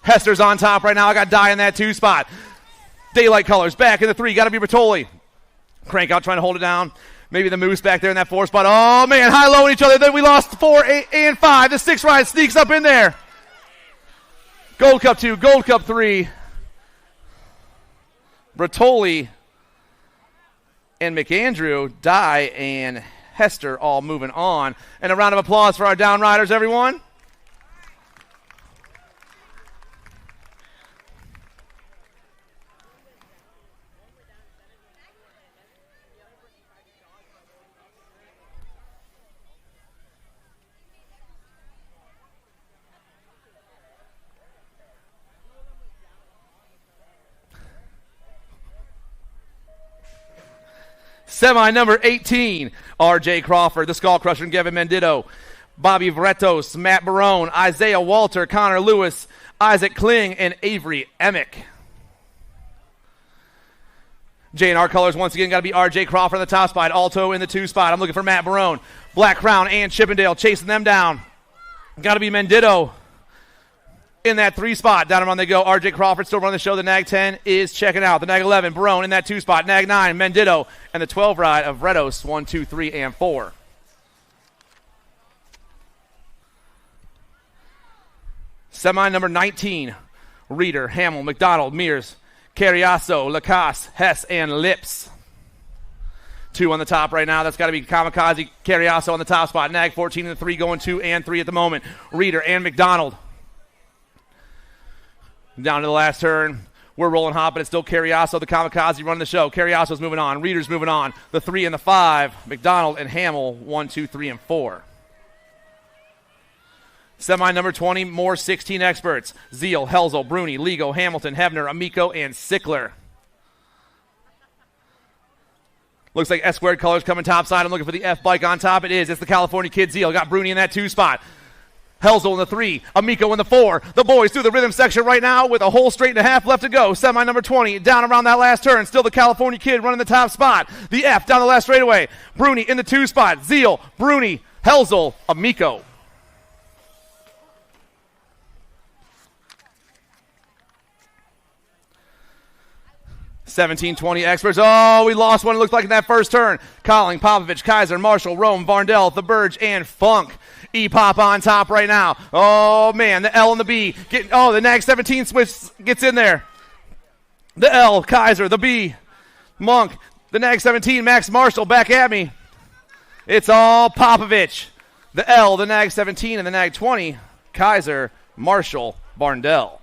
Hester's on top right now. I got Dye in that 2 spot. Daylight colors back in the 3. Got to be Bertoli. Crank out trying to hold it down. Maybe the Moose back there in that 4 spot. Oh, man, high-low at each other. Then we lost 4, 8, and 5. The 6 ride sneaks up in there. Gold Cup 2, Gold Cup 3. Bertoli and McAndrew, Dye, and Hester all moving on. And a round of applause for our down riders, everyone. Semi number 18, R.J. Crawford, the Skull Crusher, and Kevin Mendito. Bobby Vretos, Matt Barone, Isaiah Walter, Connor Lewis, Isaac Kling, and Avery Emick. J&R colors once again got to be R.J. Crawford on the top spot. Alto in the 2 spot. I'm looking for Matt Barone. Black Crown and Chippendale chasing them down. Got to be Mendito in that 3 spot. Down around they go. R.J. Crawford still running the show. The Nag 10 is checking out. The Nag 11, Barone in that 2 spot. Nag 9, Mendito, and the 12 ride of Redos, 1, 2, 3, and 4. Semi number 19, Reeder, Hamill, McDonald, Mears, Carriasso, Lacasse, Hess, and Lips. 2 on the top right now. That's got to be Kamikaze, Carriasso on the top spot. Nag 14 and the 3 going 2 and 3 at the moment. Reeder and McDonald. Down to the last turn. We're rolling hot, but it's still Carriasso, the Kamikaze, running the show. Carriasso's moving on. Reeder's moving on. The 3 and the 5. McDonald and Hamill, 1, 2, 3, and 4. Semi number 20, more 16 experts. Zeal, Helzel, Bruni, Ligo, Hamilton, Hebner, Amico, and Sickler. Looks like S squared colors coming topside. I'm looking for the F bike on top. It is. It's the California Kid Zeal. Got Bruni in that 2 spot. Helzel in the 3, Amico in the 4. The boys through the rhythm section right now with a whole straight and a half left to go. Semi number 20 down around that last turn. Still the California Kid running the top spot. The F down the last straightaway. Bruni in the 2 spot. Zeal, Bruni, Helzel, Amico. 1720 experts. Oh, we lost one, it looked like, in that first turn. Colling, Popovich, Kaiser, Marshall, Rome, Varndell, The Burge, and Funk. E-Pop on top right now. Oh, man, the L and the B. The Nag 17 switch gets in there. The L, Kaiser, the B, Monk, the Nag 17, Max Marshall back at me. It's all Popovich. The L, the Nag 17, and the Nag 20, Kaiser, Marshall, Varndell.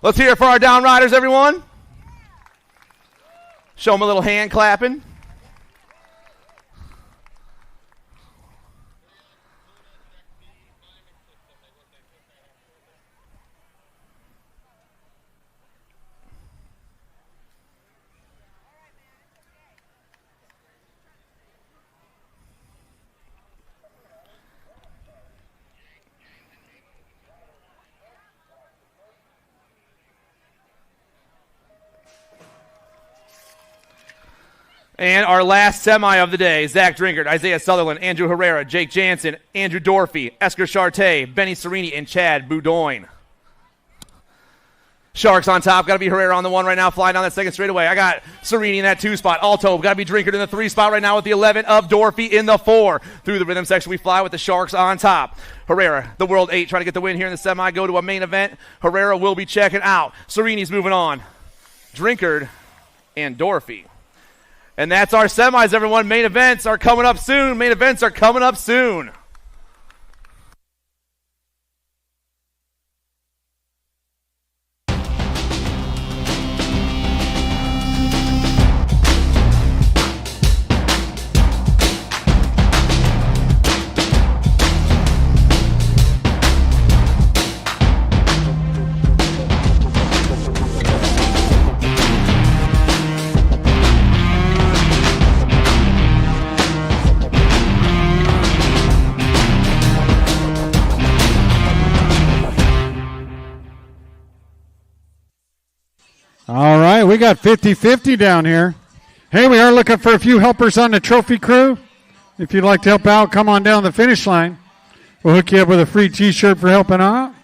Let's hear it for our down riders, everyone. Show them a little hand clapping. And our last semi of the day, Zach Drinkard, Isaiah Sutherland, Andrew Herrera, Jake Jansen, Andrew Dorfey, Esker Charte, Benny Cerini, and Chad Boudoin. Sharks on top. Got to be Herrera on the one right now, flying down that second straightaway. I got Cerini in that 2 spot. Alto, got to be Drinkard in the 3 spot right now with the 11 of Dorfey in the 4. Through the rhythm section, we fly with the Sharks on top. Herrera, the World 8, trying to get the win here in the semi. Go to a main event. Herrera will be checking out. Cerini's moving on. Drinkard and Dorfey. And that's our semis, everyone. Main events are coming up soon. Main events are coming up soon. All right, we got 50-50 down here. Hey, we are looking for a few helpers on the trophy crew. If you'd like to help out, come on down the finish line. We'll hook you up with a free T-shirt for helping out.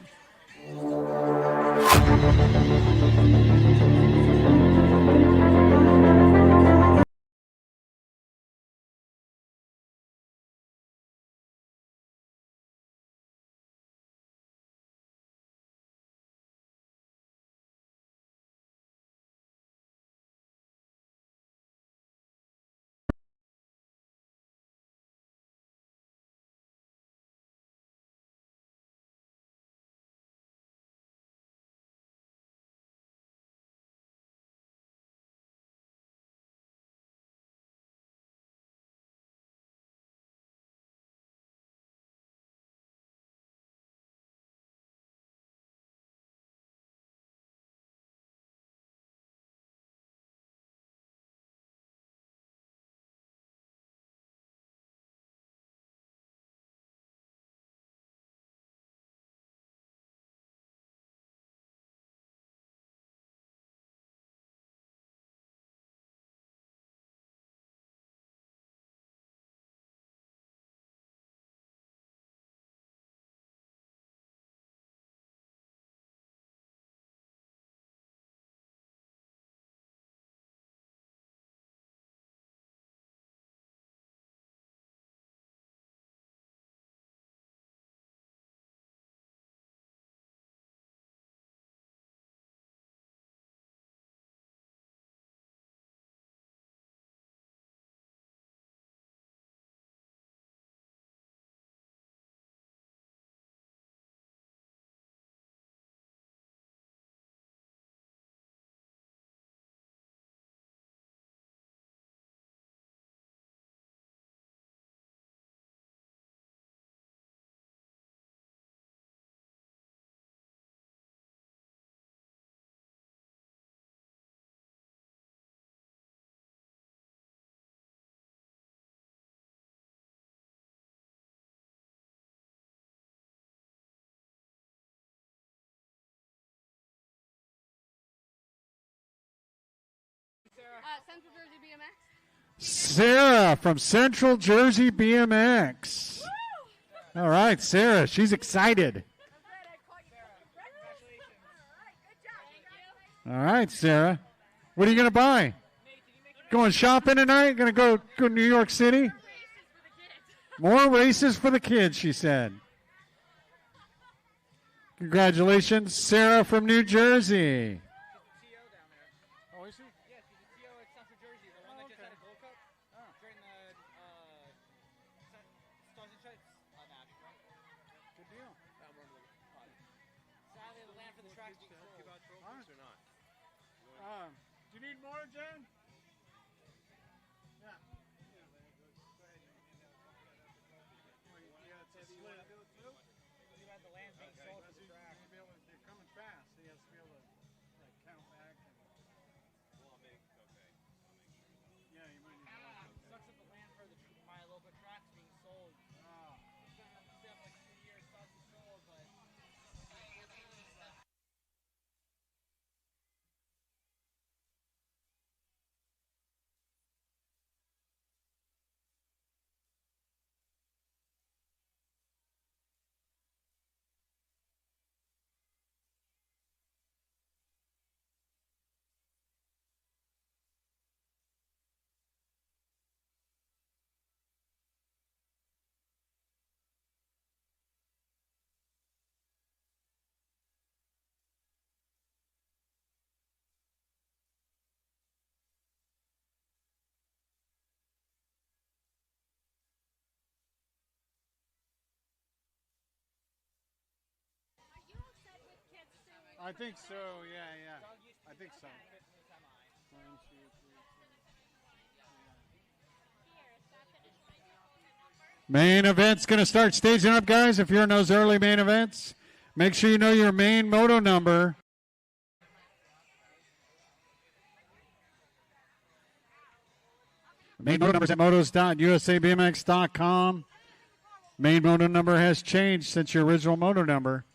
Central Jersey BMX. Sarah from Central Jersey BMX. All right, Sarah, she's excited. All right, Sarah. What are you going to buy? Going shopping tonight? Going to go to New York City? More races for the kids, she said. Congratulations, Sarah from New Jersey. Oh, is he? Yeah, she's a TO at Central Jersey, the one that just had a Gold Cup during the Stars and Stripes match. Good deal. Sadly, the land for the track's being sold. Or not? Do you need more, Jen? Yeah. You had the land being sold for the track. They're coming fast. He has to be able to count back. Yeah, you might need more. Sucks that the land for my local track's being sold. It's gonna have to stay up like 2 years till it's sold, but. I think so, yeah. I think so. 1, 2, 3, 4. Main event's going to start staging up, guys. If you're in those early main events, make sure you know your main moto number. Main moto number is at motos.usabmx.com. Main moto number has changed since your original moto number.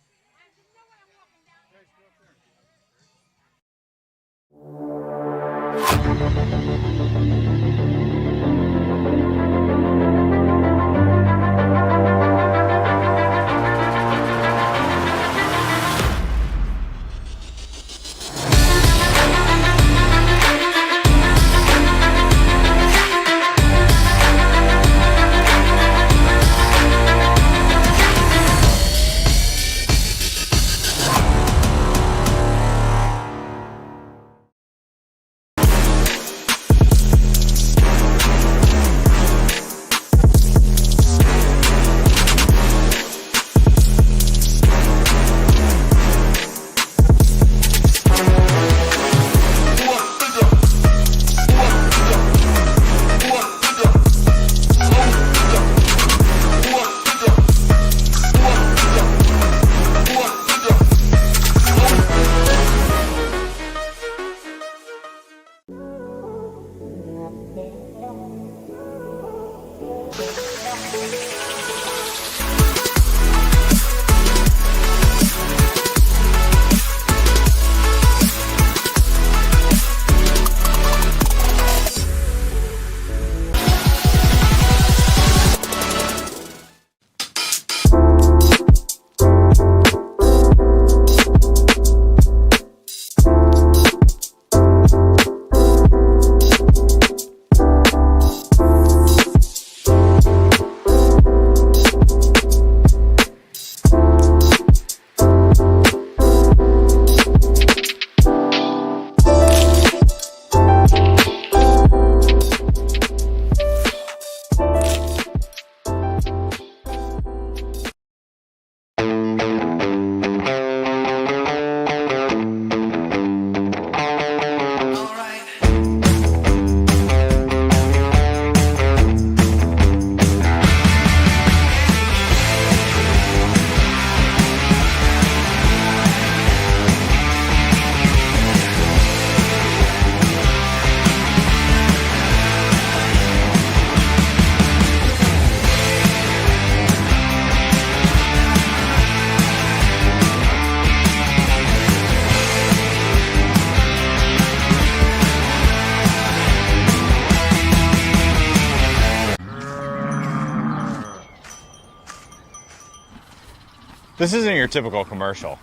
This isn't your typical commercial.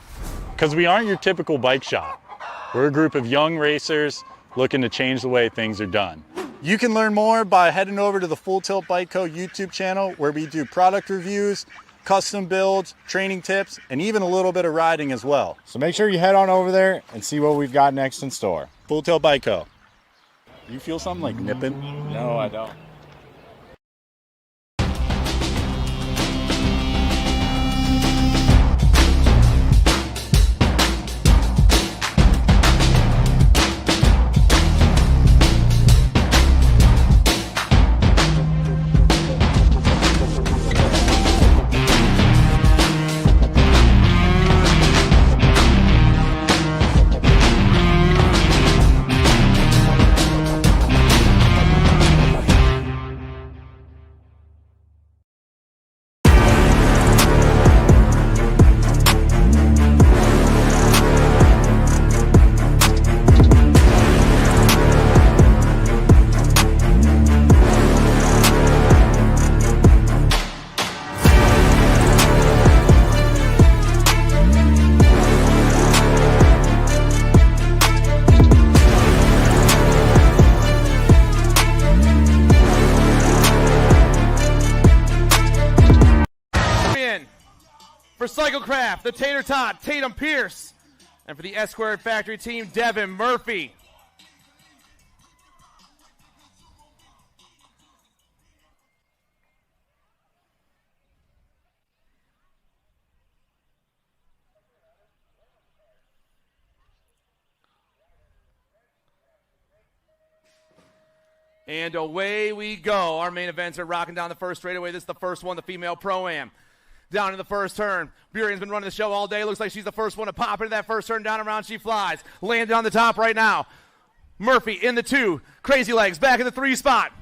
Because we aren't your typical bike shop. We're a group of young racers looking to change the way things are done. You can learn more by heading over to the Full Tilt Bike Co. YouTube channel, where we do product reviews, custom builds, training tips, and even a little bit of riding as well. So make sure you head on over there and see what we've got next in store. Full Tilt Bike Co. You feel something like nipping? No, I don't. For Cyclecraft, the Tater Tot, Tatum Pierce. And for the S Squared Factory team, Devin Murphy. And away we go. Our main events are rocking down the first straightaway. This is the first one, the female Pro-Am. Down in the first turn. Burian's been running the show all day. Looks like she's the first one to pop into that first turn. Down around she flies. Landed on the top right now. Murphy in the 2. Crazy Legs back in the 3 spot.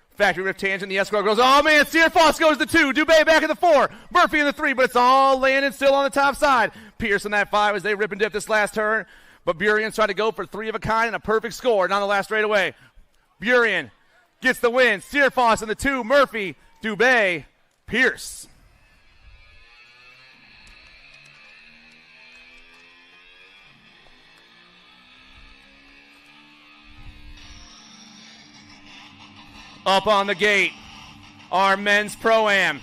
Factory Rift Tangent. The escort goes, oh man, Steerfoss goes to 2. Dubé back in the 4. Murphy in the 3, but it's all landing still on the top side. Pierce in that 5 as they rip and dip this last turn. But Burian's trying to go for 3 of a kind and a perfect score down the last straightaway. Burian gets the win. Steerfoss in the 2. Murphy, Dubé, Pierce. Up on the gate, our men's Pro-Am.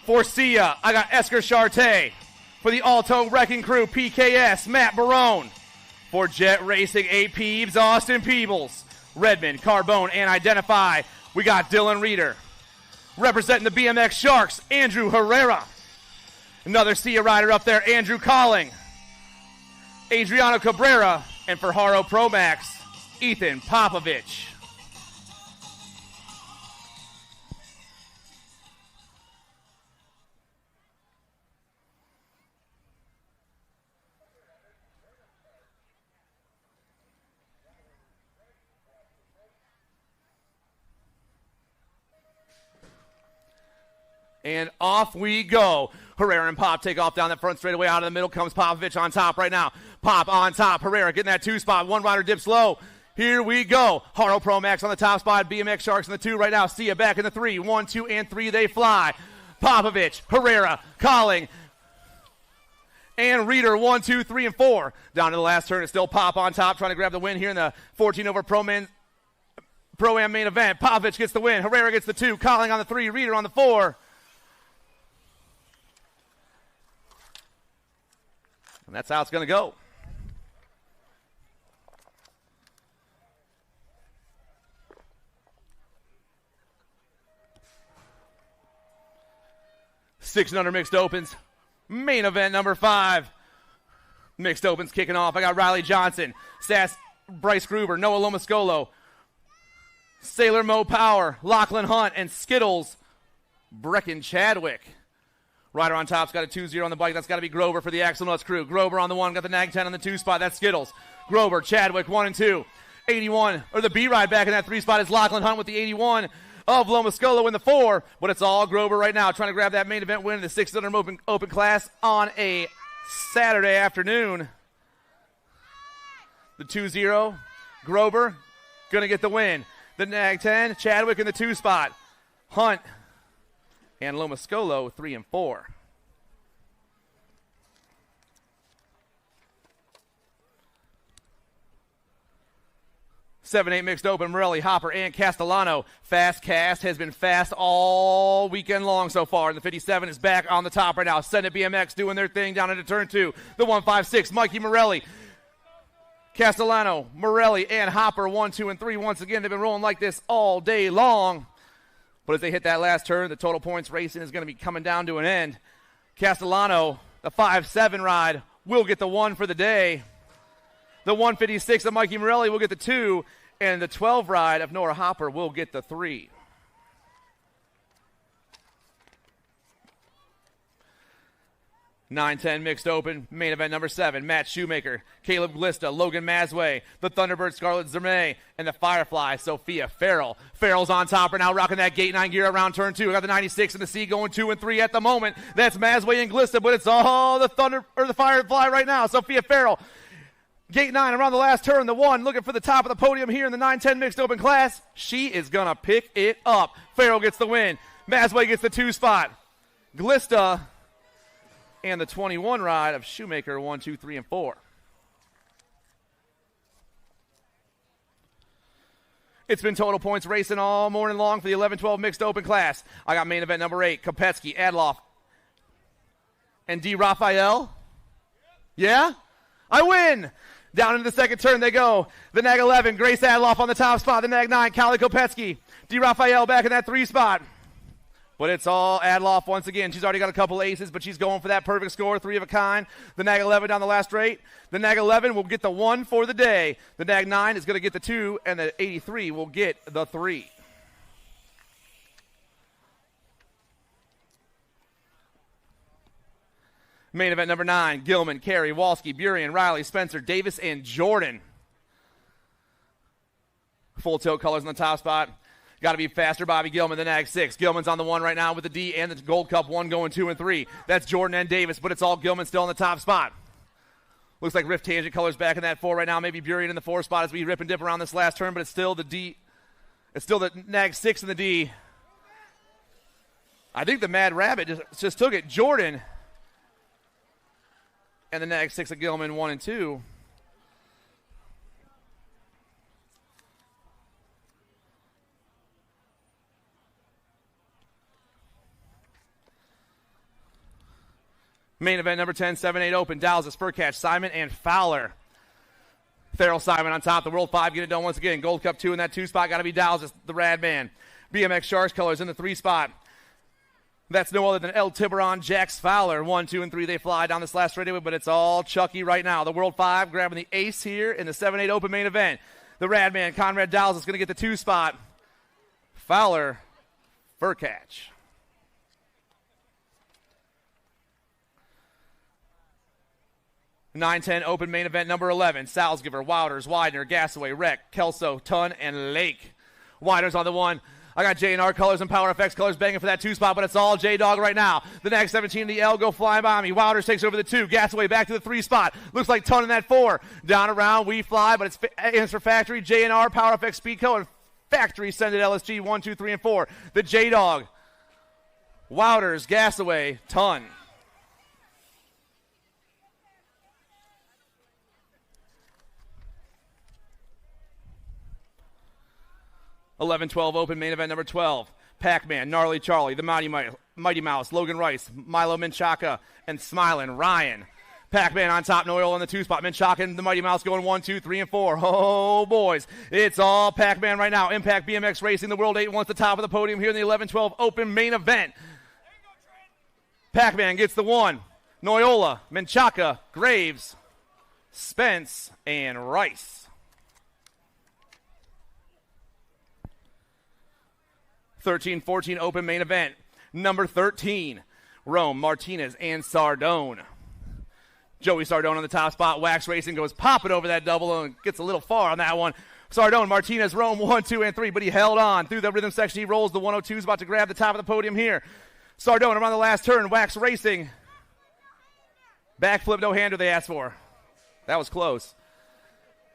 For Sia, I got Esker Charte. For the Alto Wrecking Crew, PKS, Matt Barone. For Jet Racing, A. Peeves, Austin Peebles. Redmond, Carbone, and Identify, we got Dylan Reeder. Representing the BMX Sharks, Andrew Herrera. Another Sia rider up there, Andrew Colling. Adriano Cabrera. And for Haro Pro Max, Ethan Popovich. And off we go. Herrera and Pop take off down that front straightaway. Out of the middle comes Popovich on top right now. Pop on top. Herrera getting that 2 spot. One rider dips low. Here we go. Haro Pro Max on the top spot. BMX Sharks in the 2 right now. Sia back in the 3. 1, 2, and 3 they fly. Popovich, Herrera, Colling, and Reeder. 1, 2, 3, and 4. Down to the last turn. It's still Pop on top trying to grab the win here in the 14 over Pro-Am main event. Popovich gets the win. Herrera gets the 2. Colling on the 3. Reeder on the 4. And that's how it's going to go. Six and under mixed opens. Main event number 5. Mixed opens kicking off. I got Riley Johnson, Bryce Gruber, Noah Lomascolo, Sailor Mo Power, Lachlan Hunt, and Skittles, Brecken Chadwick. Rider on top's got a 2-0 on the bike. That's got to be Grover for the Axel Nuts crew. Grover on the 1, got the Nag 10 on the 2 spot. That's Skittles. Grover, Chadwick, 1 and 2. 81, or the B-Ride back in that 3 spot is Lachlan Hunt with the 81 of Lomascolo in the 4. But it's all Grover right now, trying to grab that main event win in the 600 open class on a Saturday afternoon. The 2-0, Grover, going to get the win. The Nag 10, Chadwick in the 2 spot. Hunt and Lomascolo 3 and 4. 7-8 mixed open, Morelli, Hopper, and Castellano. Fast Cast has been fast all weekend long so far. And the 57 is back on the top right now. Send it BMX doing their thing down into turn 2. The 156, Mikey Morelli. Castellano, Morelli, and Hopper, 1, 2, and 3. Once again, they've been rolling like this all day long. But as they hit that last turn, the total points racing is going to be coming down to an end. Castellano, the 5-7 ride, will get the 1 for the day. The 156 of Mikey Morelli will get the 2, and the 12 ride of Nora Hopper will get the 3. (9-10) mixed open, main event number 7. Matt Shoemaker, Caleb Glista, Logan Masway, the Thunderbird Scarlett Zerme, and the Firefly Sophia Farrell. Farrell's on top right now, rocking that gate 9 gear around turn 2. Got the 96 and the C going 2 and 3 at the moment. That's Masway and Glista, but it's all the the Firefly right now. Sophia Farrell. Gate 9 around the last turn, the 1 looking for the top of the podium here in the 9-10 mixed open class. She is going to pick it up. Farrell gets the win. Masway gets the 2 spot. Glista and the 21 ride of Shoemaker, 1, 2, 3, and 4. It's been total points racing all morning long for the 11-12 mixed open class. I got main event number 8, Kopetsky, Adloff, and D. Raphael. Yeah? I win! Down into the second turn they go. The Nag 11, Grace Adloff on the top spot. The Nag 9, Callie Kopetsky. D. Raphael back in that 3 spot. But it's all Adloff once again. She's already got a couple aces, but she's going for that perfect score, 3 of a kind. The Nag 11 down the last straight. The Nag 11 will get the 1 for the day. The Nag 9 is going to get the 2, and the 83 will get the 3. Main event number 9, Gilman, Carey, Walski, Burian, Riley, Spencer, Davis, and Jordan. Full tilt colors on the top spot. Got to be faster, Bobby Gilman, the Nag 6. Gilman's on the 1 right now with the D and the Gold Cup 1 going 2 and 3. That's Jordan and Davis, but it's all Gilman still on the top spot. Looks like Rift Tangent colors back in that 4 right now. Maybe Burian in the 4 spot as we rip and dip around this last turn, but it's still the D. It's still the Nag 6 and the D. I think the Mad Rabbit just took it. Jordan and the Nag 6 of Gilman, 1 and 2. Main event number 10, 7-8 open. Dowses, Furcatch, Simon, and Fowler. Farrell Simon on top. The World 5 get it done once again. Gold Cup 2 in that 2 spot. Got to be Dowses, the Rad Man. BMX Sharks colors in the 3 spot. That's no other than El Tiburon, Jax Fowler. 1, 2, and 3 they fly down this last straightaway, but it's all Chucky right now. The World 5 grabbing the ace here in the 7-8 open main event. The Rad Man, Conrad Dowles, is going to get the 2 spot. Fowler, Furcatch. (9-10) open main event number 11. Salzgiver, Wouters, Widener, Gasaway, Reck, Kelso, Tunn, and Lake. Widener's on the 1. I got J&R colors and Power FX colors banging for that 2 spot, but it's all J-Dog right now. The Nag 17 and the L go flying by me. Wouters takes over the 2. Gasaway back to the 3 spot. Looks like Tunn in that 4. Down around, we fly, but it's Answer Factory, J&R, Power FX Speedco, and Factory send it LSG 1, 2, 3, and 4. The J-Dog, Wouters, Gasaway, Tunn. (11-12) open main event number 12. Pac-Man, Gnarly Charlie, the Mighty Mouse, Logan Rice, Milo Menchaca, and Smilin' Ryan. Pac-Man on top, Noel on the 2 spot. Menchaca and the Mighty Mouse going 1, 2, 3, and 4. Oh, boys. It's all Pac-Man right now. Impact BMX Racing, the World 8 wants the top of the podium here in the 11-12 open main event. Pac-Man gets the 1. Noyola, Menchaca, Graves, Spence, and Rice. 13-14 open main event. Number 13, Rome, Martinez, and Sardone. Joey Sardone on the top spot. Wax Racing goes popping over that double and gets a little far on that one. Sardone, Martinez, Rome, 1, 2, and 3, but he held on through the rhythm section. He rolls the 102, is about to grab the top of the podium here. Sardone around the last turn. Wax Racing. Backflip, no hander they asked for. That was close.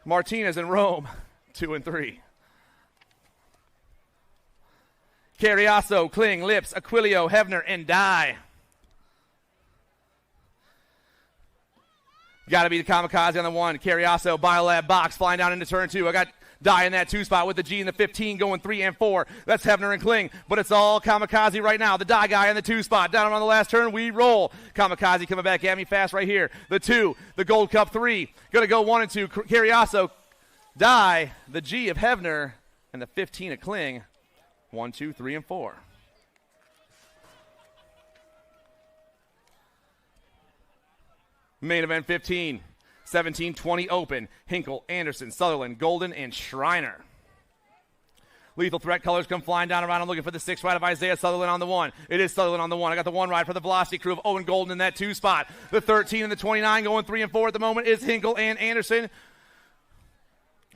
Martinez and Rome, 2 and 3. Carriasso, Kling, Lips, Aquilio, Hevner, and Dye. Got to be the Kamikaze on the 1. Carriasso, Biolab, Box, flying down into turn 2. I got Die in that 2 spot with the G and the 15 going 3 and 4. That's Hefner and Kling, but it's all Kamikaze right now. The Die guy in the 2 spot. Down around the last turn, we roll. Kamikaze coming back at me fast right here. The 2, the Gold Cup 3. Going to go 1 and 2. Carriasso, Die, the G of Hefner, and the 15 of Kling. 1, 2, 3, and 4. Main event 15. 17-20 open. Hinkle, Anderson, Sutherland, Golden, and Schreiner. Lethal Threat colors come flying down around. I'm looking for the 6 ride of Isaiah Sutherland on the 1. It is Sutherland on the 1. I got the 1 ride for the Velocity crew of Owen Golden in that 2 spot. The 13 and the 29 going 3 and 4 at the moment is Hinkle and Anderson.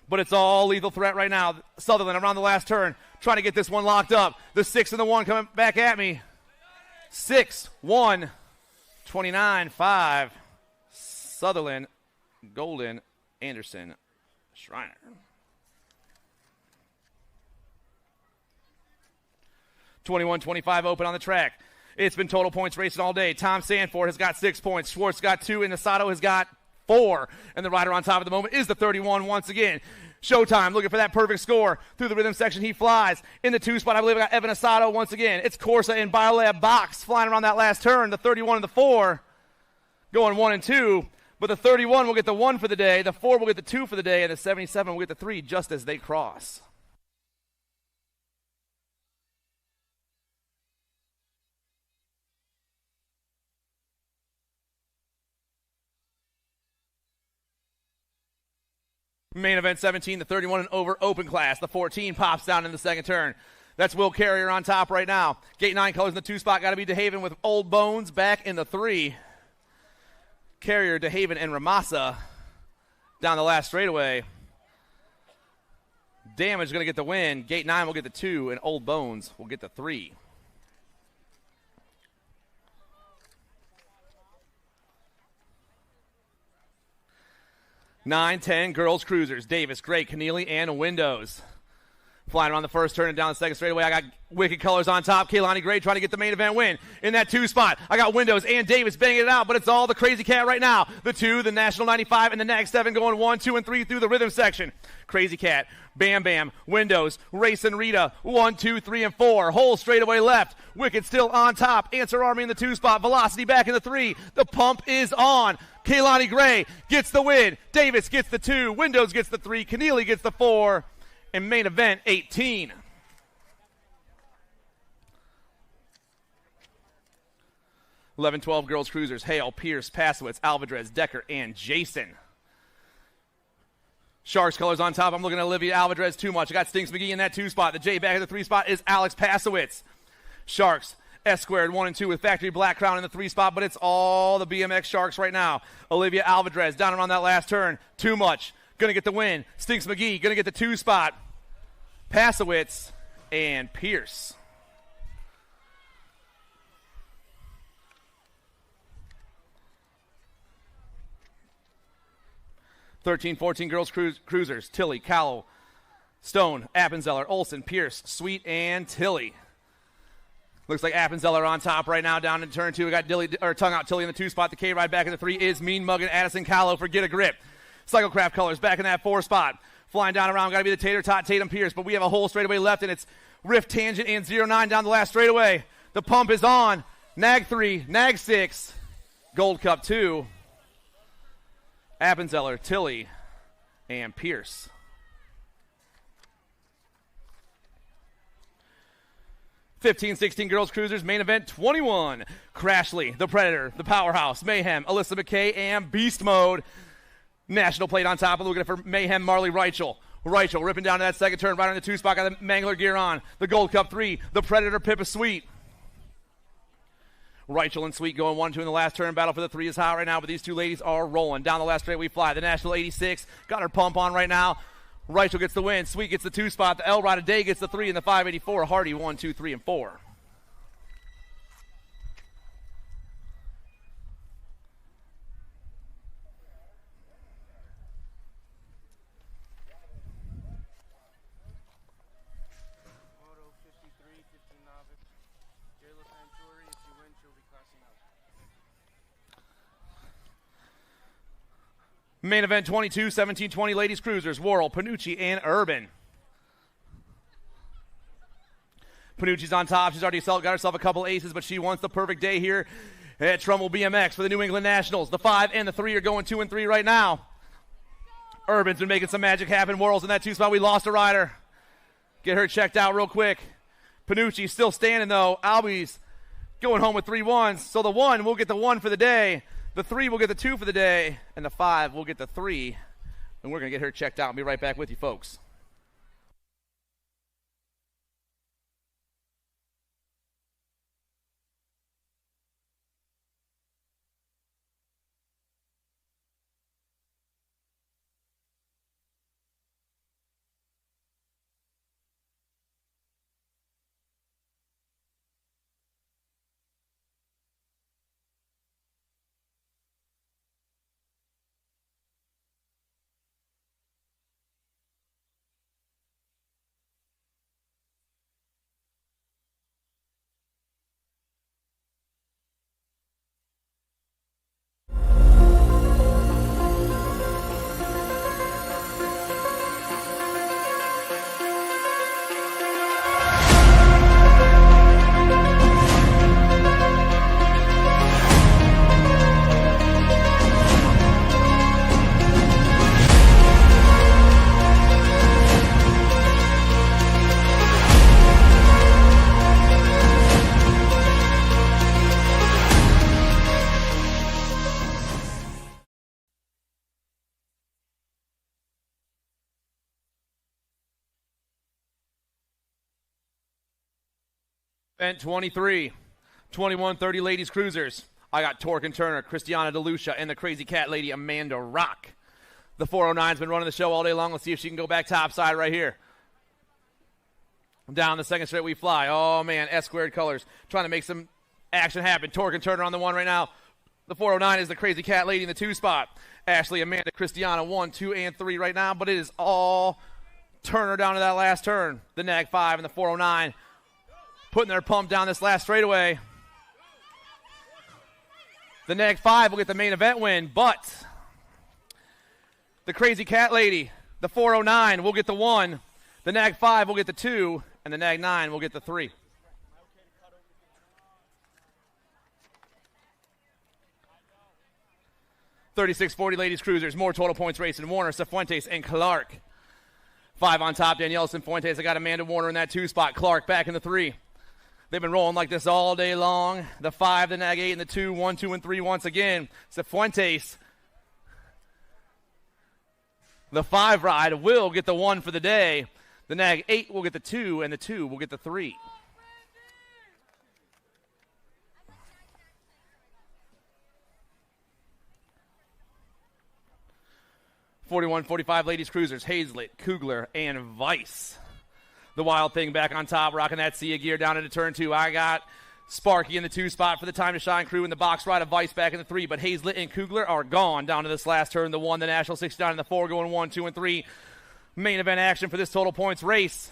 But it's all Lethal Threat right now. Sutherland around the last turn trying to get this one locked up. The 6 and the 1 coming back at me. 6, 1, 29, 5. Sutherland, Golden, Anderson, Schreiner. (21-25) open on the track. It's been total points racing all day. Tom Sanford has got 6 points. Schwartz got 2, and Nasato has got 4. And the rider on top at the moment is the 31 once again. Showtime looking for that perfect score. Through the rhythm section, he flies. In the 2 spot, I believe I got Evan Asato once again. It's Corsa and Biolab Box flying around that last turn. The 31 and the 4 going 1 and 2. But the 31 will get the 1 for the day, the 4 will get the 2 for the day, and the 77 will get the 3 just as they cross. Main event 17, the 31 and over open class. The 14 pops down in the second turn. That's Will Carrier on top right now. Gate 9 colors in the 2 spot. Got to be DeHaven with Old Bones back in the 3. Carrier, DeHaven, and Ramasa down the last straightaway. Damage going to get the win. Gate 9 will get the 2, and Old Bones will get the 3. Nine, 10 girls cruisers. Davis, Gray, Keneally, and Windows. Flying around the first turn and down the second straightaway. I got Wicked Colors on top. Kaylani Gray trying to get the main event win. In that 2 spot, I got Windows and Davis banging it out, but it's all the Crazy Cat right now. The 2, the National 95, and the Nag 7 going 1, 2, and 3 through the rhythm section. Crazy Cat, Bam Bam, Windows, Race and Rita, 1, 2, 3, and 4. Whole straightaway left. Wicked still on top. Answer Army in the 2 spot. Velocity back in the 3. The pump is on. Kaylani Gray gets the win. Davis gets the 2. Windows gets the 3. Keneally gets the 4. And main event 18. (11, 12) girls cruisers. Hale, Pierce, Pasowitz, Alvarez, Decker, and Jason. Sharks colors on top. I'm looking at Olivia Alvarez too much. I got Stinks McGee in that 2 spot. The J back in the 3 spot is Alex Pasowitz. Sharks S squared 1 and 2 with Factory Black Crown in the 3 spot, but it's all the BMX Sharks right now. Olivia Alvarez down around that last turn. Too much. Going to get the win. Stinks McGee going to get the 2 spot. Pasowitz and Pierce. (13, 14) girls cruisers. Tilly, Callow, Stone, Appenzeller, Olson, Pierce, Sweet, and Tilly. Looks like Appenzeller on top right now down in turn 2. We got Tongue Out Tilly in the 2 spot. The K ride back in the 3 is Mean Muggin, Addison Callow for Get a Grip. Cyclecraft colors back in that 4 spot. Flying down around, got to be the Tater Tot Tatum Pierce, but we have a whole straightaway left, and it's Rift Tangent and 09 down the last straightaway. The pump is on. Nag 3, Nag 6, Gold Cup 2, Appenzeller, Tilly, and Pierce. (15, 16) girls cruisers, main event 21. Crashly, the Predator, the Powerhouse, Mayhem, Alyssa McKay, and Beast Mode. National plate on top. Looking for Mayhem, Marley Reichel. Reichel ripping down to that second turn, right on the 2 spot. Got the Mangler gear on. The Gold Cup 3, the Predator, Pippa Sweet. Reichel and Sweet going 1-2 in the last turn. Battle for the 3 is hot right now, but these two ladies are rolling. Down the last straight we fly. The National 86 got her pump on right now. Reichel gets the win. Sweet gets the 2 spot. The Elrod of Day gets the 3 and the 584. Hardy 1, 2, 3, and 4. Moto 53, 15 novice. Jayla Santuri, if you win, she'll be classing up. Main event 22, 17-20 ladies cruisers, Worrell, Panucci, and Urban. Panucci's on top. She's already got herself a couple aces, but she wants the perfect day here at Trumbull BMX for the New England Nationals. The 5 and the 3 are going 2 and 3 right now. Urban's been making some magic happen. Worrell's in that 2 spot. We lost a rider. Get her checked out real quick. Panucci's still standing, though. Albie's going home with 3 1s. So the 1 will get the 1 for the day. The 3 will get the 2 for the day. And the 5 will get the 3. And we're going to get her checked out and be right back with you, folks. Event 23, 21-30 ladies cruisers. I got Torque and Turner, Christiana DeLucia, and the crazy cat lady Amanda Rock. The 409's been running the show all day long. Let's see if she can go back topside right here. Down the second straight we fly. Oh, man, S-squared colors. Trying to make some action happen. Torque and Turner on the 1 right now. The 409 is the crazy cat lady in the 2 spot. Ashley, Amanda, Christiana, 1, 2, and 3 right now. But it is all Turner down to that last turn. The nag 5 and the 409 putting their pump down this last straightaway. The nag 5 will get the main event win, but the crazy cat lady, the 409, will get the 1. The nag 5 will get the 2, and the nag 9 will get the 3. $36.40 ladies cruisers, more total points racing. Warner, Cifuentes, and Clark. 5 on top, Danielle Cifuentes. I got Amanda Warner in that 2 spot. Clark back in the 3. They've been rolling like this all day long. The 5, the nag 8, and the 2, 1, 2, and 3 once again. Cifuentes. The 5 ride will get the 1 for the day. The nag 8 will get the 2, and the 2 will get the 3. $41.45 ladies cruisers. Hazlitt, Kugler, and Vice. The Wild Thing back on top, rocking that Sia gear down into turn 2. I got Sparky in the 2 spot for the Time to Shine crew in the box ride of Vice back in the 3. But Hazlitt and Kugler are gone down to this last turn. The 1, the National 69, and the 4 going 1, 2, and 3. Main event action for this total points race.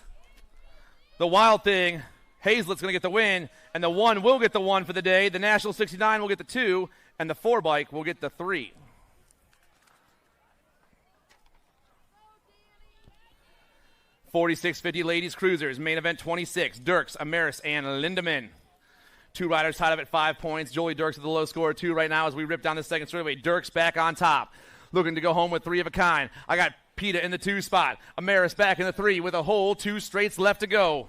The Wild Thing, Hazlitt's going to get the win, and the 1 will get the 1 for the day. The National 69 will get the 2, and the 4 bike will get the 3. $46.50 ladies cruisers. Main event 26. Dirks, Amaris, and Lindemann. 2 riders tied up at 5 points. Jolie Dirks with the low score of 2 right now as we rip down the second straightaway. Dirks back on top, looking to go home with 3 of a kind. I got Peta in the 2 spot. Amaris back in the 3 with a whole 2 straights left to go.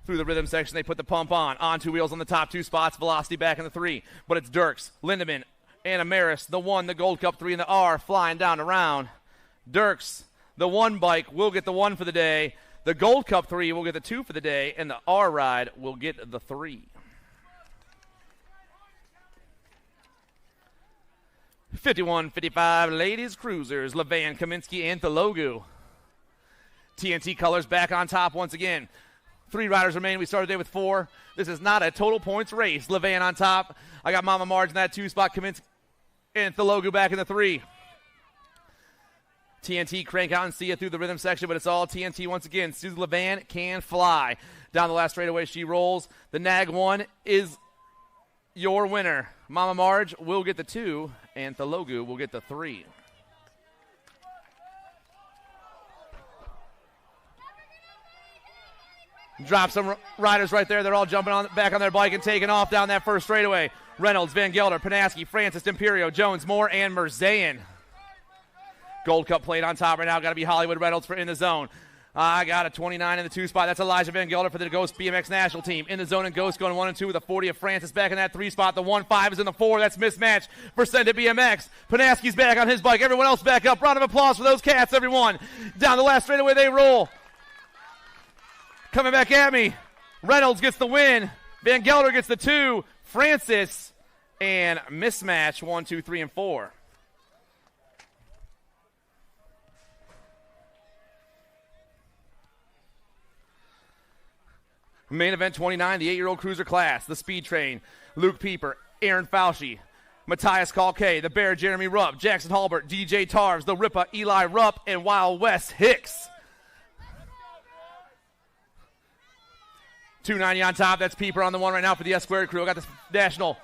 Through the rhythm section, they put the pump on. On 2 wheels on the top 2 spots. Velocity back in the 3. But it's Dirks, Lindemann, and Amaris. The 1, the Gold Cup 3, and the R flying down around. Dirks, the 1 bike will get the 1 for the day. The Gold Cup 3 will get the 2 for the day. And the R ride will get the 3. $51.55 ladies cruisers. Levan, Kaminsky, and Thelogu. TNT colors back on top once again. 3 riders remain. We started the day with 4. This is not a total points race. Levan on top. I got Mama Marge in that 2 spot. Kaminsky and Thelogu back in the 3. TNT crank out and see it through the rhythm section, but it's all TNT once again. Susie Levan can fly. Down the last straightaway, she rolls. The nag 1 is your winner. Mama Marge will get the 2, and Thalogu will get the 3. Drop some riders right there. They're all jumping back on their bike and taking off down that first straightaway. Reynolds, Van Gelder, Panaski, Francis, Imperio, Jones, Moore, and Merzayan. Gold Cup plate on top right now. Got to be Hollywood Reynolds for in the zone. I got a 29 in the 2 spot. That's Elijah Van Gelder for the Ghost BMX national team. In the zone and Ghost going 1 and 2 with a 40 of Francis back in that 3 spot. The 1-5 is in the 4. That's mismatch for Send It BMX. Panaski's back on his bike. Everyone else back up. Round of applause for those cats, everyone. Down the last straightaway they roll. Coming back at me. Reynolds gets the win. Van Gelder gets the 2. Francis and mismatch 1, 2, 3, and 4. Main event 29, the 8-year-old cruiser class. The Speed Train. Luke Pieper, Aaron Fauci, Matthias Kalke, the Bear Jeremy Rupp, Jackson Halbert, DJ Tarves, the Rippa Eli Rupp, and Wild West Hicks. 290 on top. That's Pieper on the 1 right now for the S-Squared crew. I got the national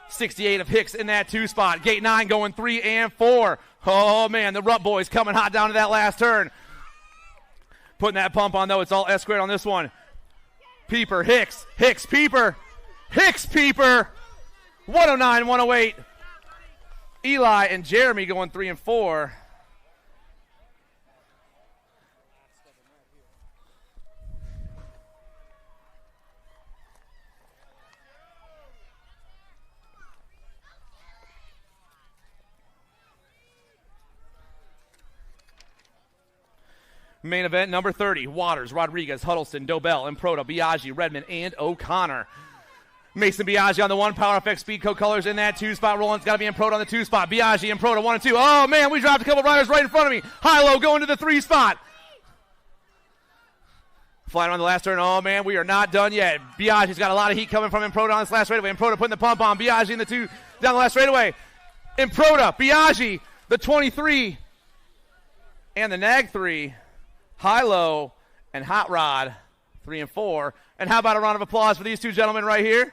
68 of Hicks in that 2 spot. Gate 9 going 3 and 4. Oh, man, the Rupp boys coming hot down to that last turn. Putting that pump on, though. It's all S-Squared on this one. Pieper, Hicks, Pieper, Pieper. 109, 108. Eli and Jeremy going 3 and 4. Main event number 30, Waters, Rodriguez, Huddleston, Dobell, Improta, Biaggi, Redmond, and O'Connor. Mason Biaggi on the 1, Power FX Speedco colors in that 2 spot. Roland's got to be Improta on the 2 spot. Biaggi, Improta, 1 and 2. Oh, man, we dropped a couple riders right in front of me. Hilo going to the 3 spot. Flying on the last turn. Oh, man, we are not done yet. Biaggi's got a lot of heat coming from Improta on this last straightaway. Improta putting the pump on. Biaggi in the 2 down the last straightaway. Improta, Biaggi, the 23, and the Nag 3. Hilo and Hot Rod, 3 and 4. And how about a round of applause for these 2 gentlemen right here?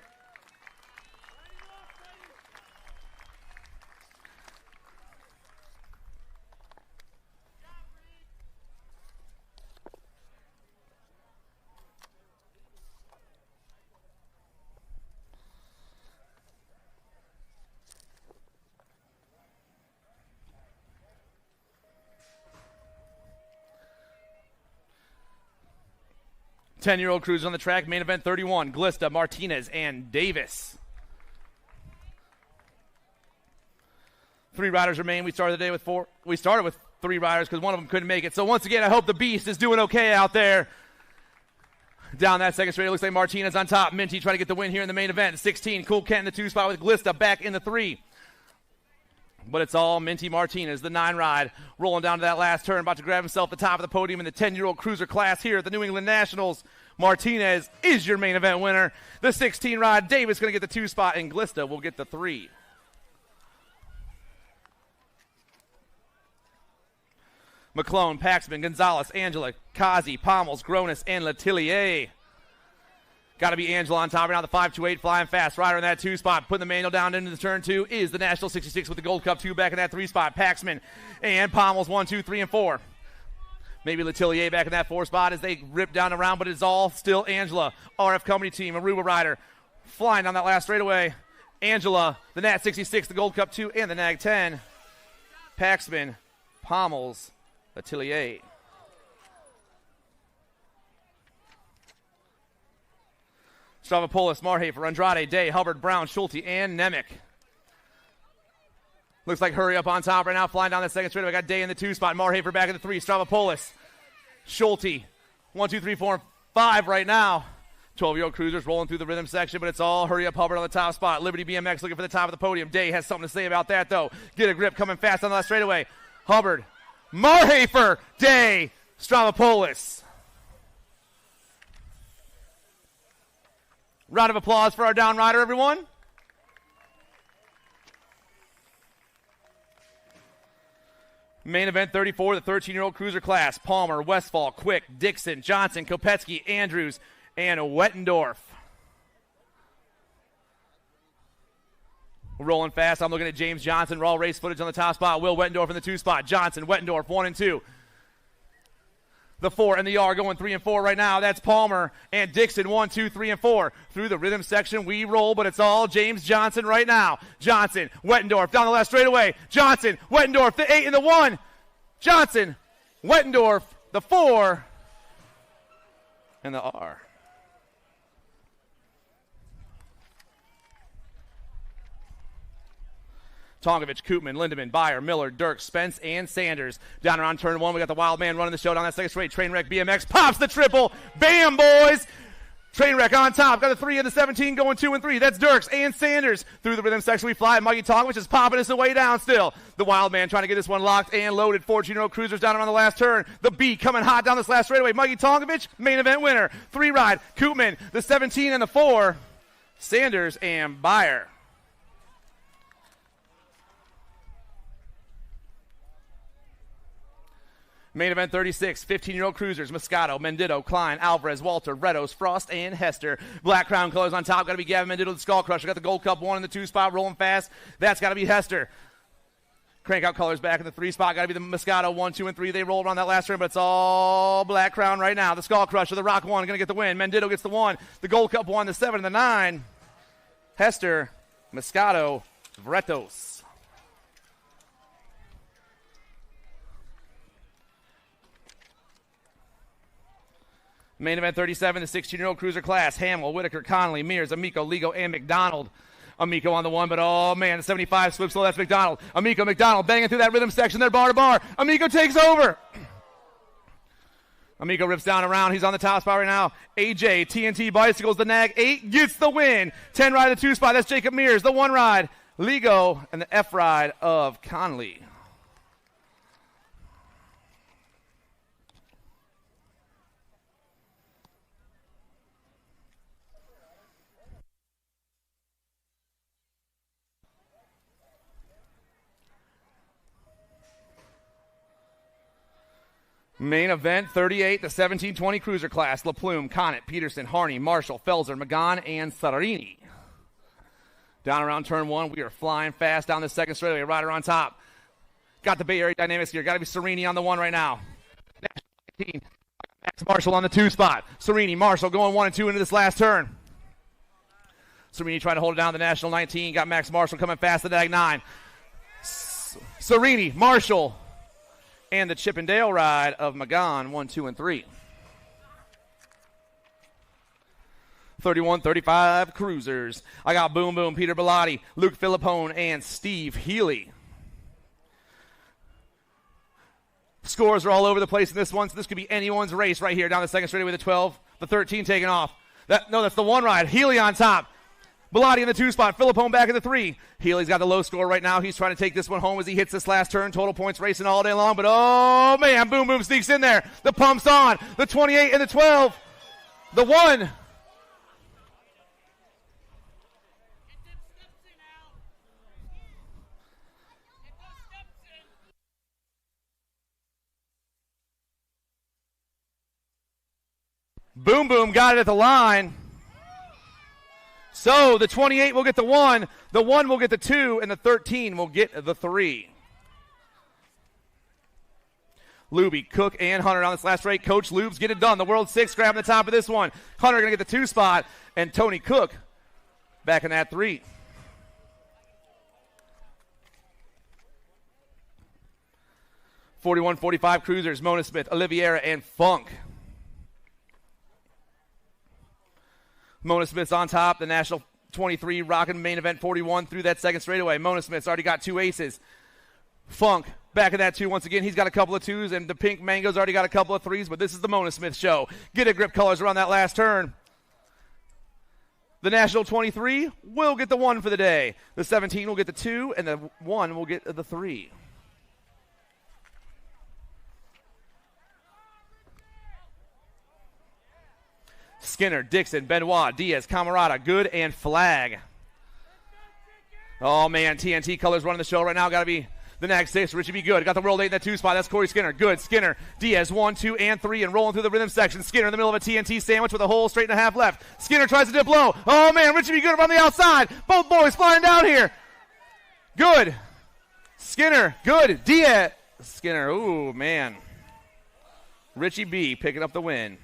Ten-year-old cruisers on the track. Main event 31, Glista, Martinez, and Davis. 3 riders remain. We started the day with 4. We started with 3 riders because one of them couldn't make it. So once again, I hope the Beast is doing okay out there. Down that second straight, it looks like Martinez on top. Minty trying to get the win here in the main event. 16, Cool Kent in the 2 spot with Glista back in the 3. But it's all Minty Martinez, the 9 ride, rolling down to that last turn, about to grab himself the top of the podium in the 10-year-old cruiser class here at the New England Nationals. Martinez is your main event winner. The 16 ride, Davis going to get the 2 spot, and Glista will get the 3. McClone, Paxman, Gonzalez, Angela, Kazi, Pommels, Gronis, and Letillier. Got to be Angela on top right now, the 528 flying fast rider in that 2 spot. Putting the manual down into the turn 2 is the National 66 with the Gold Cup 2 back in that 3 spot. Paxman and Pommels 1, 2, 3, and 4. Maybe Letillier back in that 4 spot as they rip down the round, but it's all still Angela. RF Company team, Aruba rider, flying down that last straightaway. Angela, the Nat 66, the Gold Cup 2, and the Nag 10. Paxman, Pommels, Letillier. Stavropoulos, Marhafer, Andrade, Day, Hubbard, Brown, Schulte, and Nemec. Looks like hurry up on top right now, flying down that second straight. I got Day in the 2 spot, Marhafer back in the 3, Stavropoulos, Schulte, 1, 2, 3, 4, and 5 right now. 12-year-old cruisers rolling through the rhythm section, but it's all hurry up Hubbard on the top spot. Liberty BMX looking for the top of the podium. Day has something to say about that, though. Get a grip coming fast on the last straightaway. Hubbard, Marhafer, Day, Stavropoulos. Round of applause for our down rider, everyone. Main event 34, the 13-year-old cruiser class. Palmer, Westfall, Quick, Dixon, Johnson, Kopetsky, Andrews, and Wettendorf. Rolling fast. I'm looking at James Johnson. Raw race footage on the top spot. Will Wettendorf in the 2 spot. Johnson, Wettendorf, 1 and 2. The 4 and the R going 3 and 4 right now. That's Palmer and Dixon, 1, 2, 3, and 4. Through the rhythm section, we roll, but it's all James Johnson right now. Johnson, Wettendorf down the left straightaway. Johnson, Wettendorf, the 8 and the 1. Johnson, Wettendorf, the 4, and the R. Tongovich, Koopman, Lindemann, Byer, Miller, Dirk, Spence, and Sanders. Down around turn 1, we got the wild man running the show down that second straight. Trainwreck BMX pops the triple. Bam, boys! Trainwreck on top. Got the 3 and the 17 going 2 and 3. That's Dirks and Sanders. Through the rhythm section we fly. Mikey Tongovich is popping us away down still. The wild man trying to get this one locked and loaded. 14-year-old cruisers down around the last turn. The B coming hot down this last straightaway. Mikey Tongovich, main event winner. 3 ride. Koopman, the 17 and the 4. Sanders and Byer. Main event 36, 15-year-old cruisers, Moscato, Mendito, Klein, Alvarez, Walter, Redos, Frost, and Hester. Black crown colors on top. Got to be Gavin Mendito, the Skull Crusher. Got the Gold Cup 1 in the 2 spot, rolling fast. That's got to be Hester. Crank out colors back in the 3 spot. Got to be the Moscato 1, 2, and 3. They roll around that last turn, but it's all Black crown right now. The Skull Crusher, the Rock 1, going to get the win. Mendito gets the 1. The Gold Cup 1, the 7, and the 9. Hester, Moscato, Vretos. Main event 37, the 16-year-old cruiser class. Hamill, Whitaker, Connolly, Mears, Amico, Ligo, and McDonald. Amico on the 1, but oh man, the 75 slips low. That's McDonald. Amico, McDonald banging through that rhythm section there, bar to bar. Amico takes over. Amico rips down around. He's on the top spot right now. AJ, TNT Bicycles, the Nag 8 gets the win. 10 ride the 2 spot. That's Jacob Mears. The 1 ride, Ligo, and the F ride of Connolly. Main event 38, the 17-20 cruiser class. LaPlume, Connett, Peterson, Harney, Marshall, Felser, Magan, and Sararini. Down around turn 1, we are flying fast down the second straightaway. Rider on top. Got the Bay Area dynamics here. Got to be Serini on the 1 right now. Max Marshall on the 2 spot. Serini, Marshall going 1 and 2 into this last turn. Serini trying to hold it down the National 19. Got Max Marshall coming fast, the Dag 9. Serini, Marshall, and the Chippendale ride of Magan, 1, 2, and 3. 31-35 cruisers. I got Boom Boom, Peter Bellotti, Luke Filippone, and Steve Healy. Scores are all over the place in this one, so this could be anyone's race right here down the second straightaway with the 12, the 13 taking off. That's the 1 ride. Healy on top. Bellotti in the 2 spot. Filippone back in the 3. Healy's got the low score right now. He's trying to take this one home as he hits this last turn. Total points racing all day long. But, oh, man, Boom Boom sneaks in there. The pump's on. The 28 and the 12. The 1. Boom Boom got it at the line. So the 28 will get the 1, the 1 will get the 2, and the 13 will get the 3. Luby, Cook, and Hunter on this last race. Coach Lubes get it done. The World 6 grabbing the top of this one. Hunter going to get the 2 spot, and Tony Cook back in that 3. .45 cruisers, Mona Smith, Oliviera, and Funk. Mona Smith's on top. The National 23 rocking main event 41 through that second straightaway. Mona Smith's already got 2 aces. Funk back in that 2 once again. He's got a couple of 2s, and the Pink Mango's already got a couple of 3s, but this is the Mona Smith show. Get a grip colors around that last turn. The National 23 will get the 1 for the day. The 17 will get the 2, and the 1 will get the 3. Skinner, Dixon, Benoit, Diaz, Camarada, Good, and Flag. Oh, man, TNT colors running the show right now. Got to be the Nag 6, Richie B. Good. Got the World 8 in that 2 spot. That's Corey Skinner. Good, Skinner, Diaz, 1, 2, and 3, and rolling through the rhythm section. Skinner in the middle of a TNT sandwich with a hole straight and a half left. Skinner tries to dip low. Oh, man, Richie B. Good on the outside. Both boys flying down here. Good. Skinner. Good. Diaz. Skinner. Ooh, man. Richie B picking up the win.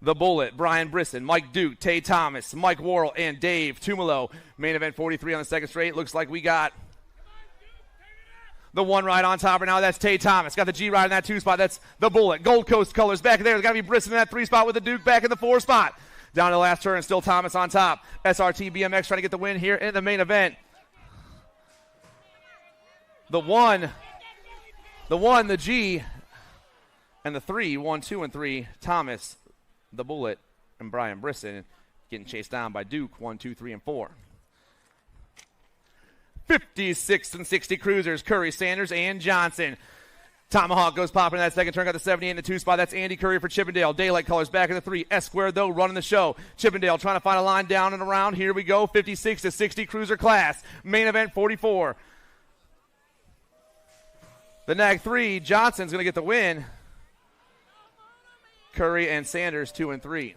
The Bullet, Brian Brisson, Mike Duke, Tay Thomas, Mike Worrell, and Dave Tumalo. Main event 43 on the second straight. Looks like we got the one ride on top right now. That's Tay Thomas. Got the G ride in that 2 spot. That's the Bullet. Gold Coast colors back there. There's got to be Brisson in that 3 spot with the Duke back in the 4 spot. Down to the last turn, still Thomas on top. SRT BMX trying to get the win here in the main event. The 1, the G, and the 3, 1, 2, and 3, Thomas, the Bullet, and Brian Brisson getting chased down by Duke, 1, 2, 3, and 4. 56 and 60 cruisers, Curry, Sanders, and Johnson. Tomahawk goes popping in that second turn, got the 78 in the 2 spot. That's Andy Curry for Chippendale. Daylight colors back in the 3. S squared, though, running the show. Chippendale trying to find a line down and around. Here we go, 56 to 60 cruiser class. Main event 44. The Nag 3, Johnson's going to get the win. Curry and Sanders 2 and 3.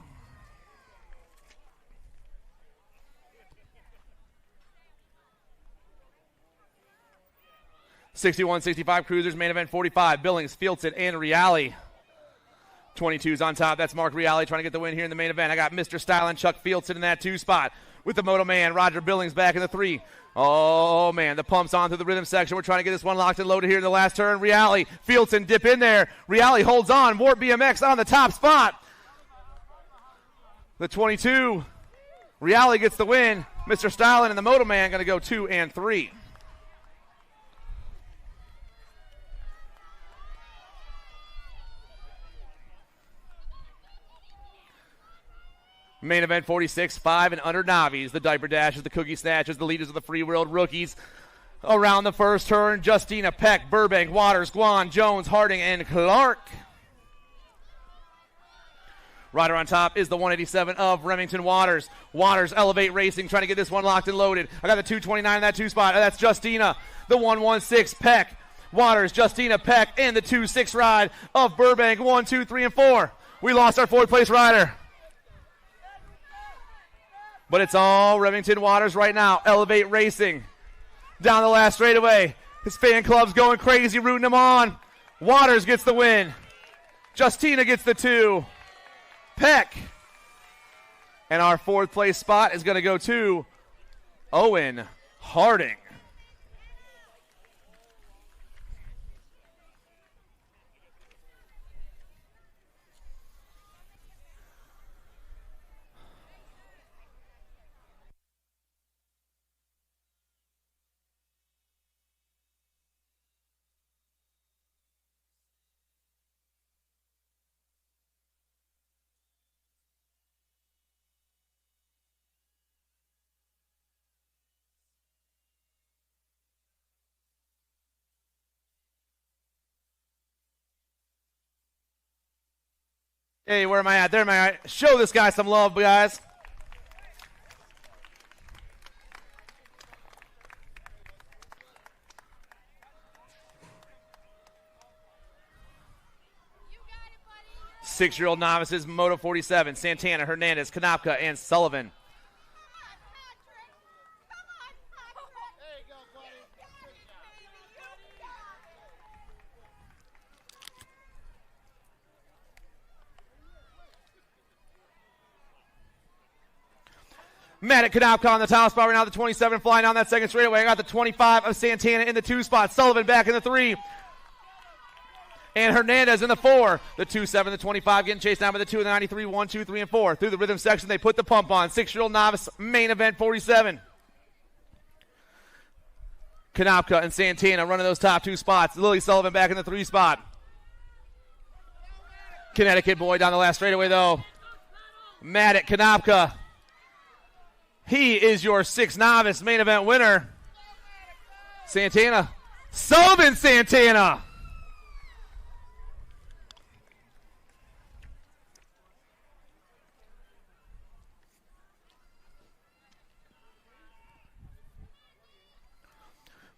(61-65) cruisers, main event 45. Billings, Fieldson, and Reale. 22's on top. That's Mark Reale trying to get the win here in the main event. I got Mr. Style and Chuck Fieldson in that 2 spot with the Moto Man. Roger Billings back in the 3. Oh, man, the pump's on through the rhythm section. We're trying to get this one locked and loaded here in the last turn. Reale, Fieldson dip in there. Reale holds on. Warp BMX on the top spot. The 22. Reale gets the win. Mr. Stylin and the Moto Man going to go 2 and 3. Main event 46, 5 and under Novice. The Diaper Dashes, the Cookie Snatchers, the leaders of the Free World Rookies. Around the first turn, Justina, Peck, Burbank, Waters, Guan, Jones, Harding, and Clark. Rider on top is the 187 of Remington Waters. Waters, Elevate Racing, trying to get this one locked and loaded. I got the 229 in that 2 spot. That's Justina, the 116, Peck, Waters, Justina, Peck, and the 2-6 ride of Burbank, 1, 2, 3, and 4. We lost our 4th place rider. But it's all Remington Waters right now. Elevate Racing. Down the last straightaway. His fan club's going crazy, rooting him on. Waters gets the win. Justina gets the 2. Peck. And our 4th place spot is going to go to Owen Harding. Hey, where am I at? There am I at. Show this guy some love, guys. Six-year-old novices, Moto 47, Santana, Hernandez, Konopka, and Sullivan. Matt at Konopka on the top spot right now, the 27 flying down that second straightaway. I got the 25 of Santana in the 2 spot. Sullivan back in the 3. And Hernandez in the 4. The 2-7, the 25 getting chased down by the 2 and the 93, 1, 2, 3, and 4. Through the rhythm section, they put the pump on. 6-year-old novice, main event 47. Konopka and Santana running those top 2 spots. Lily Sullivan back in the 3 spot. Connecticut boy down the last straightaway, though. Matt at Konopka. He is your 6th novice main event winner. Santana. Sullivan Santana.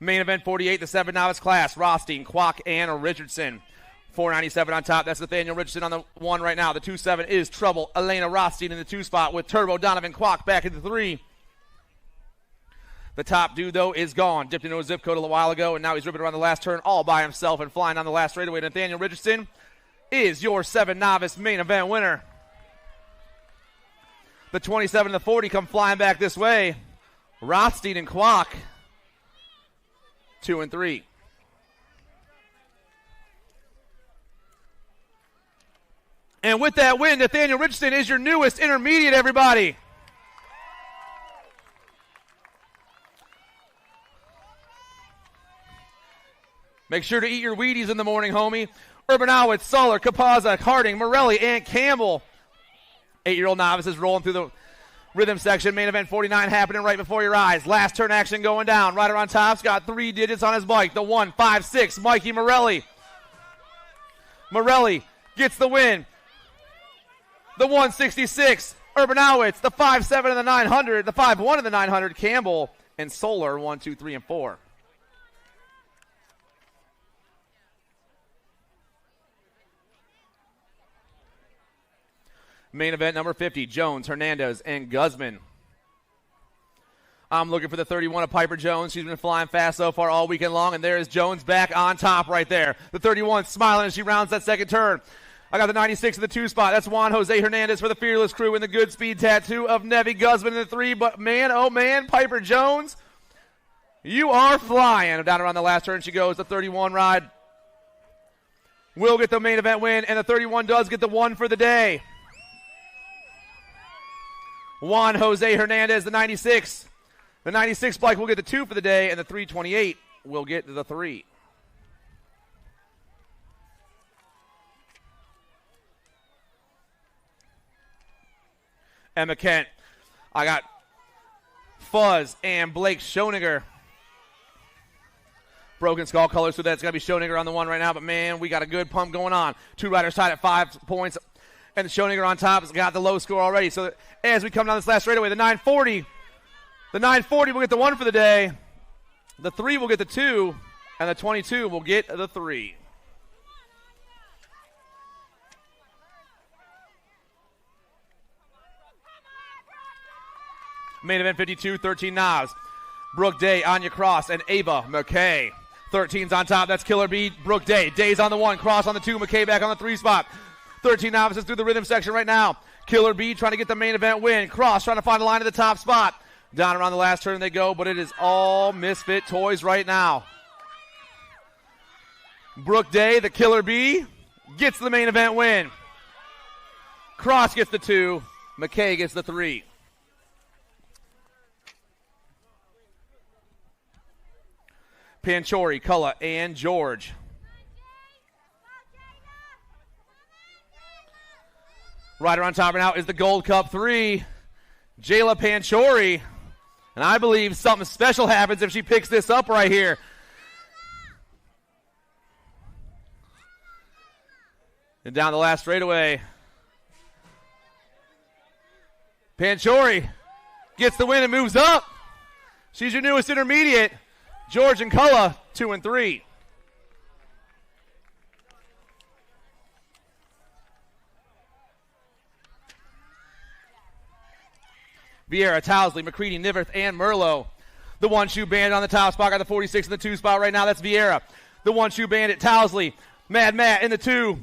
Main event 48, the 7 novice class. Rothstein, Kwok, and Richardson. 497 on top. That's Nathaniel Richardson on the 1 right now. The 2-7 is Trouble. Elena Rothstein in the 2 spot with Turbo Donovan Kwok back in the 3. The top dude, though, is gone. Dipped into a zip code a little while ago, and now he's ripping around the last turn all by himself and flying on the last straightaway. Nathaniel Richardson is your 7 novice main event winner. The 27 and the 40 come flying back this way. Rothstein and Kwok, 2 and 3. And with that win, Nathaniel Richardson is your newest intermediate, everybody. Make sure to eat your Wheaties in the morning, homie. Urbanowitz, Suller, Capaza, Harding, Morelli, and Campbell. 8-year-old novices rolling through the rhythm section. Main event 49 happening right before your eyes. Last turn action going down. Rider on top's got 3 digits on his bike. The 1-5-6, Mikey Morelli. Morelli gets the win. The 166, Urbanowitz. The 5-7 and the 900. The 5-1 and the 900, Campbell. And Solar, 1, 2, 3, and 4. Main event number 50, Jones, Hernandez, and Guzman. I'm looking for the 31 of Piper Jones. She's been flying fast so far all weekend long, and there is Jones back on top right there. The 31 smiling as she rounds that second turn. I got the 96 in the 2 spot. That's Juan Jose Hernandez for the Fearless Crew in the good speed tattoo of Nevi Guzman in the 3. But man, oh man, Piper Jones, you are flying. Down around the last turn she goes. The 31 ride will get the main event win, and the 31 does get the 1 for the day. Juan Jose Hernandez, the 96. The 96 bike will get the 2 for the day, and the 328 will get the 3. Emma Kent. I got Fuzz and Blake Schoeninger. Broken Skull colors, so that's going to be Schoeninger on the 1 right now, but man, we got a good pump going on. 2 riders tied at 5 points. And Schoeninger on top has got the low score already. So as we come down this last straightaway, the 940 will get the 1 for the day. The 3 will get the 2. And the 22 will get the 3. Main event 52, 13 knobs. Brooke Day, Anya Cross, and Ava McKay. 13's on top. That's Killer B, Brooke Day. Day's on the 1, Cross on the 2, McKay back on the 3 spot. 13 novices through the rhythm section right now. Killer B trying to get the main event win. Cross trying to find a line at the top spot. Down around the last turn they go, but it is all Misfit toys right now. Brooke Day, the Killer B, gets the main event win. Cross gets the 2. McKay gets the 3. Panchori, Cullah, and George. Rider on top right now is the Gold Cup 3, Jayla Panchori. And I believe something special happens if she picks this up right here. And down the last straightaway, Panchori gets the win and moves up. She's your newest intermediate. George and Cullah, 2 and 3. Vieira, Towsley, McCready, Niverth, and Merlot. The 1-shoe bandit on the top spot. Got the 46 in the 2 spot right now. That's Vieira. The 1-shoe bandit, Towsley. Mad Matt in the 2.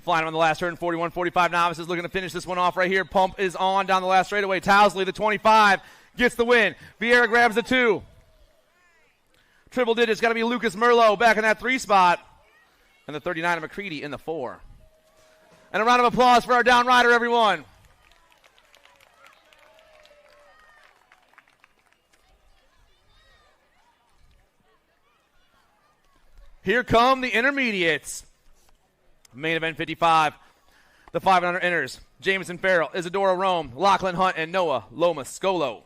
Flying on the last turn, 41-45 novices looking to finish this one off right here. Pump is on down the last straightaway. Towsley, the 25, gets the win. Vieira grabs the 2. Triple digits, got to be Lucas Merlot back in that 3 spot. And the 39 of McCready in the 4. And a round of applause for our down rider, everyone. Here come the intermediates. Main event 55. The 500 enters. Jameson Farrell, Isadora Rome, Lachlan Hunt, and Noah Lomascolo.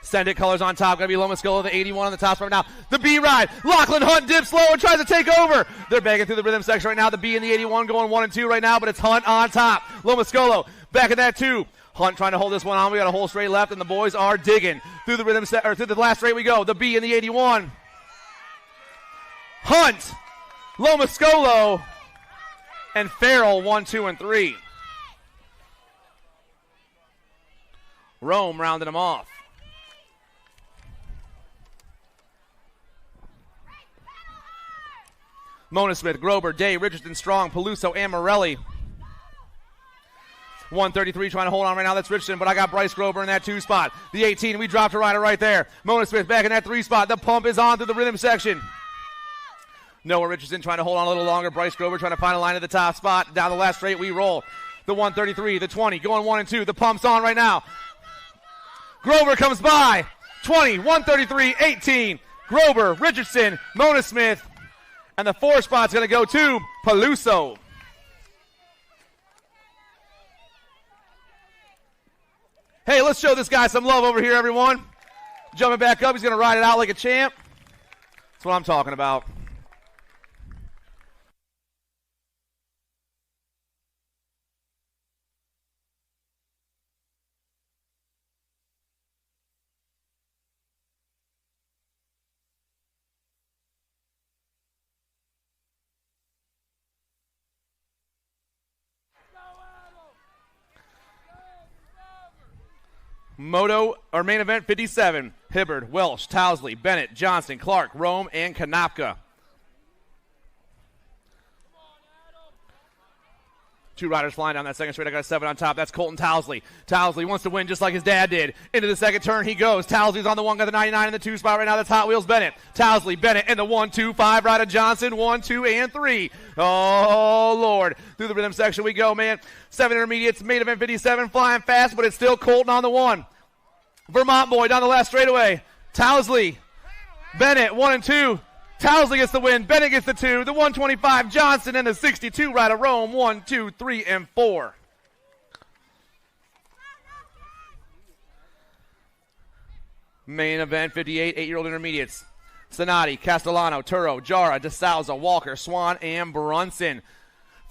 Send it colors on top. Going to be Lomascolo, the 81 on the top right now. The B ride. Lachlan Hunt dips low and tries to take over. They're banging through the rhythm section right now. The B and the 81 going 1 and 2 right now, but it's Hunt on top. Lomascolo back at that 2. Hunt trying to hold this one on. We got a whole straight left, and the boys are digging through the rhythm through the last straight we go. The B and the 81. Hunt, Lomascolo, and Farrell 1, 2, and 3. Rome rounding them off. Mona Smith, Grober, Day, Richardson, Strong, Peluso, and Morelli. 133 trying to hold on right now. That's Richardson, but I got Bryce Grober in that 2 spot. The 18, we dropped a rider right there. Mona Smith back in that 3 spot. The pump is on through the rhythm section. Noah Richardson trying to hold on a little longer. Bryce Grober trying to find a line at the top spot. Down the last straight, we roll. The 133, the 20, going 1 and 2. The pump's on right now. Grover comes by. 20, 133, 18. Grober, Richardson, Mona Smith. And the 4 spot's going to go to Peluso. Hey, let's show this guy some love over here, everyone. Jumping back up, he's going to ride it out like a champ. That's what I'm talking about. Moto, or main event 57. Hibbard, Welsh, Towsley, Bennett, Johnson, Clark, Rome, and Konopka. 2 riders flying down that second straight. I got a 7 on top. That's Colton Towsley. Towsley wants to win just like his dad did. Into the second turn he goes. Towsley's on the 1, got the 99 in the 2 spot right now. That's Hot Wheels Bennett. Towsley, Bennett, and the 1, 2, 5 rider Johnson. 1, 2, and 3. Oh, Lord. Through the rhythm section we go, man. 7 intermediates, main event 57, flying fast, but it's still Colton on the 1. Vermont boy down the last straightaway. Towsley, Bennett, 1 and 2. Towsley gets the win. Bennett gets the 2. The 125, Johnson, and the 62 rider Rome. 1, 2, 3, and 4. Main event 58, 8-year-old intermediates. Sonati, Castellano, Turo, Jara, DeSouza, Walker, Swan, and Brunson.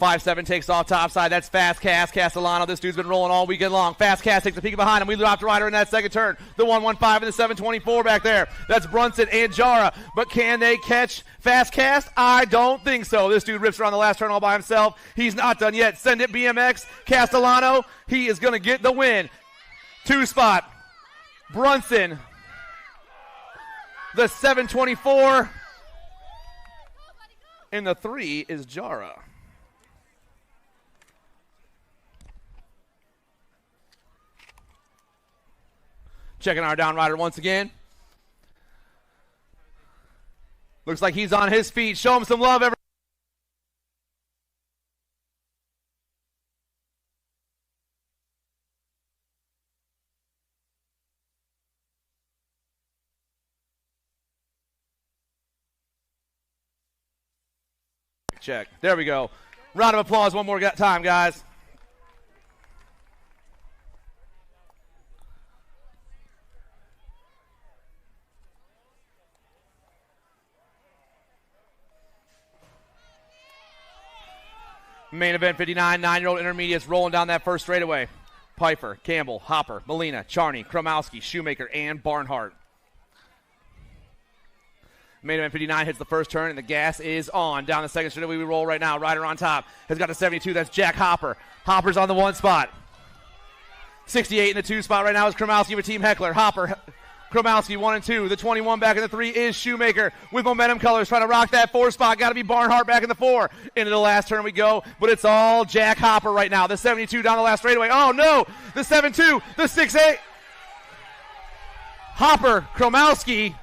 5-7 takes off topside. That's Fast Cass, Castellano. This dude's been rolling all weekend long. Fast Cass takes a peek behind him. We dropped a rider in that second turn. The 115 and the 724 back there. That's Brunson and Jara. But can they catch Fast Cass? I don't think so. This dude rips around the last turn all by himself. He's not done yet. Send it BMX. Castellano. He is going to get the win. 2 spot. Brunson. The 724. And the 3 is Jara. Checking our down rider once again. Looks like he's on his feet. Show him some love, everyone. Check. There we go. Round of applause one more time, guys. Main event 59, 9-year-old intermediates rolling down that first straightaway. Pfeiffer, Campbell, Hopper, Molina, Charney, Kromowski, Shoemaker, and Barnhart. Main event 59 hits the first turn, and the gas is on. Down the second straightaway we roll right now. Rider on top has got a 72. That's Jack Hopper. Hopper's on the 1 spot. 68 in the 2 spot right now is Kromowski with Team Heckler. Hopper, Kromowski 1 and 2. The 21 back in the 3 is Shoemaker with Momentum Colors trying to rock that 4 spot. Got to be Barnhart back in the 4. Into the last turn we go, but it's all Jack Hopper right now. The 72 down the last straightaway. Oh no! The 7-2, the 6-8. Hopper, Kromowski.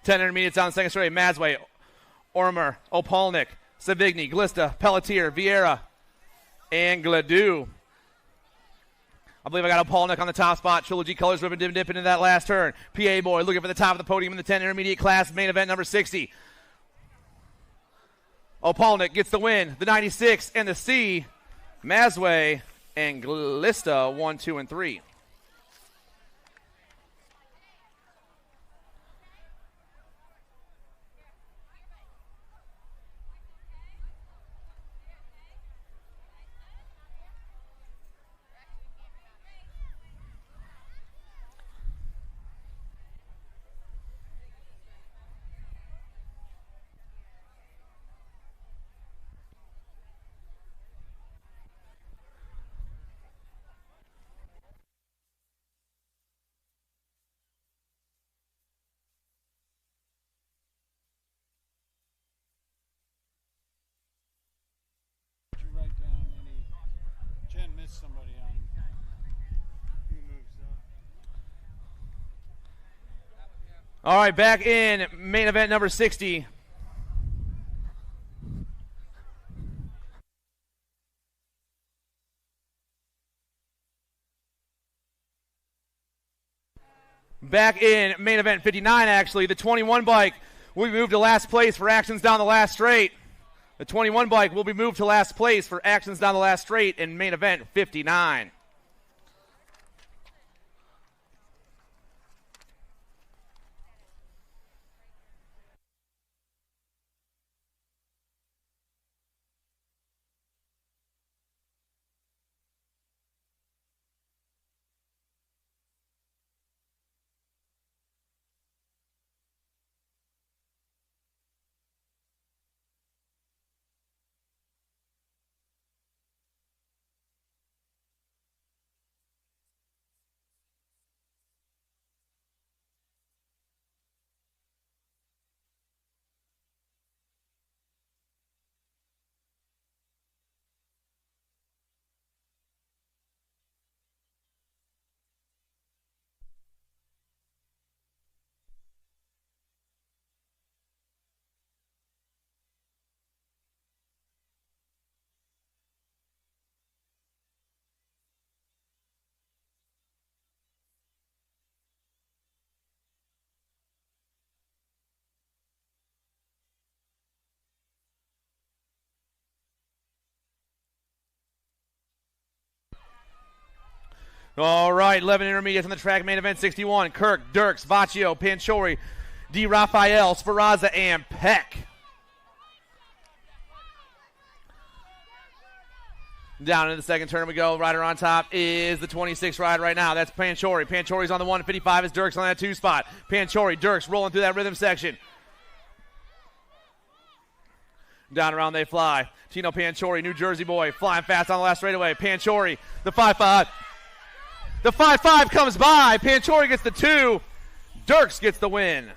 Ten intermediates on the second straight. Masway, Ormer, Opalnik, Savigny, Glista, Pelletier, Vieira, and Gladue. I believe I got Opalnik on the top spot. Trilogy Colors ribbon dipping into that last turn. PA Boy looking for the top of the podium in the 10 intermediate class. Main event number 60. Opalnik gets the win. The 96 and the C. Masway and Glista 1, 2, and 3. somebody on. Who moves up? All right, back in main event number 60. Back in main event 59, actually, the 21 bike will be moved to last place for actions down the last straight. The 21 bike will be moved to last place for actions down the last straight in main event 59. All right, 11 intermediates on the track, main event 61. Kirk, Dirks, Vaccio, Panchori, Di Raphael, Sferrazza, and Peck. Down into the second turn we go. Rider on top is the 26 rider right now. That's Panchori. Panchori's on the 155 is Dirks on that 2 spot. Panchori, Dirks rolling through that rhythm section. Down around they fly. Tino Panchori, New Jersey boy, flying fast on the last straightaway. Panchori, the 5-5. The 5-5 comes by. Panchori gets the 2. Dirks gets the win.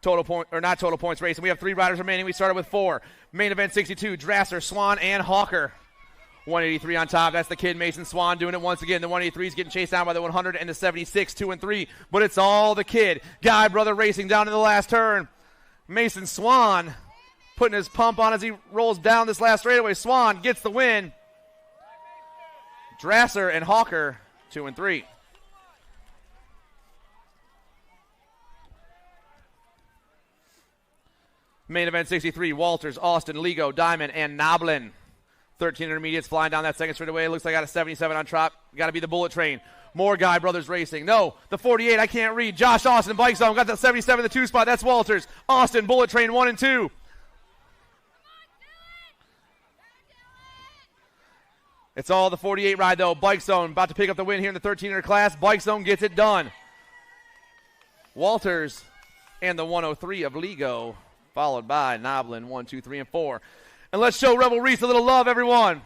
Total point, or not total points racing. We have 3 riders remaining. We started with 4. Main event 62, Drasser, Swan, and Hawker. 183 on top. That's the kid Mason Swan doing it once again. The 183 is getting chased down by the 100 and the 76, 2 and 3. But it's all the kid. Guy Brother Racing down to the last turn. Mason Swan putting his pump on as he rolls down this last straightaway. Swan gets the win. Drasser and Hawker, 2 and 3. Main event 63, Walters, Austin, Ligo, Diamond, and Noblin. 13 intermediates flying down that second straightaway. Looks like I got a 77 on top. Got to be the Bullet Train. More Guy Brothers Racing. No, the 48, I can't read. Josh Austin, Bike Zone, got the 77, the 2 spot. That's Walters. Austin, Bullet Train, 1 and 2. It's all the 48 ride, though. Bike Zone about to pick up the win here in the 13er class. Bike Zone gets it done. Walters and the 103 of Ligo, followed by Noblin, 1, 2, 3, and 4. And let's show Rebel Reese a little love, everyone.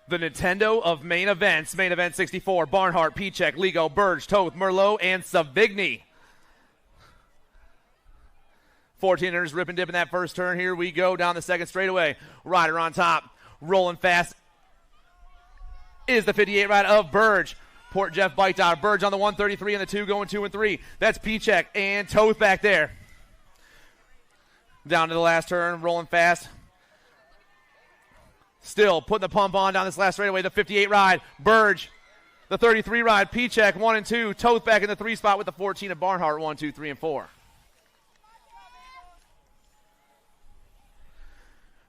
The Nintendo of main events. Main event 64, Barnhart, Pichek, Ligo, Burge, Toth, Merlot, and Savigny. 14ers rip and dip in that first turn. Here we go down the second straightaway. Rider on top, rolling fast is the 58 ride of Burge. Port Jeff biked out. Burge on the 133 and the 2 going 2 and 3. That's Pichek and Toth back there. Down to the last turn, rolling fast. Still putting the pump on down this last straightaway. The 58 ride, Burge. The 33 ride, Pichek, 1 and 2. Toth back in the 3 spot with the 14 of Barnhart, 1, 2, 3, and 4.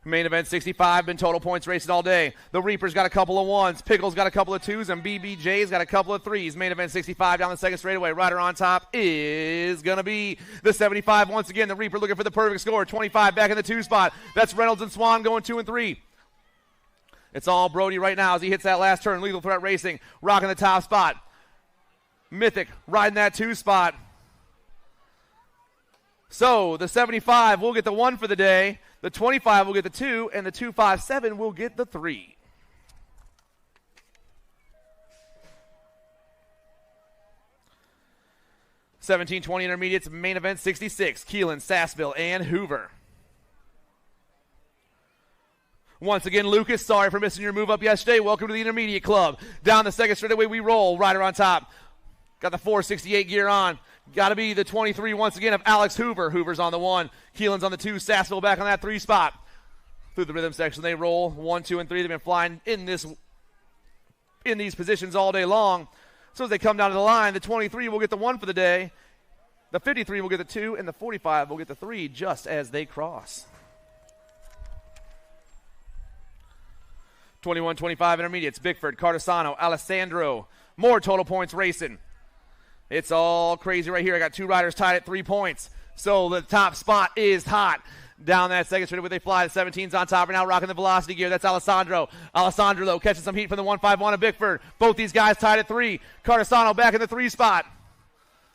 Main event 65, been total points racing all day. The Reaper's got a couple of ones, Pickle's got a couple of twos, and BBJ's got a couple of threes. Main event 65 down the second straightaway. Rider on top is going to be the 75 once again. The Reaper looking for the perfect score. 25 back in the 2 spot. That's Reynolds and Swan going 2 and 3. It's all Brody right now as he hits that last turn. Lethal Threat Racing rocking the top spot. Mythic riding that 2 spot. So the 75 will get the 1 for the day. The 25 will get the 2, and the 257 will get the 3. $17.20 intermediates, main event 66. Keelan, Sassville, and Hoover. Once again, Lucas, sorry for missing your move up yesterday. Welcome to the intermediate club. Down the second straightaway we roll. Rider on top. Got the 468 gear on. Got to be the 23 once again of Alex Hoover. Hoover's on the 1. Keelan's on the 2. Sassville back on that 3 spot. Through the rhythm section, they roll 1, 2, and 3. They've been flying in these positions all day long. So as they come down to the line, the 23 will get the 1 for the day. The 53 will get the 2, and the 45 will get the 3 just as they cross. 21-25 intermediates. Bickford, Cardasano, Alessandro. More total points racing. It's all crazy right here. I got 2 riders tied at 3 points. So the top spot is hot. Down that second straightaway they fly. The 17's on top right now, rocking the velocity gear. That's Alessandro. Alessandro, though, catching some heat from the 151 of Bickford. Both these guys tied at 3. Cardasano back in the 3 spot.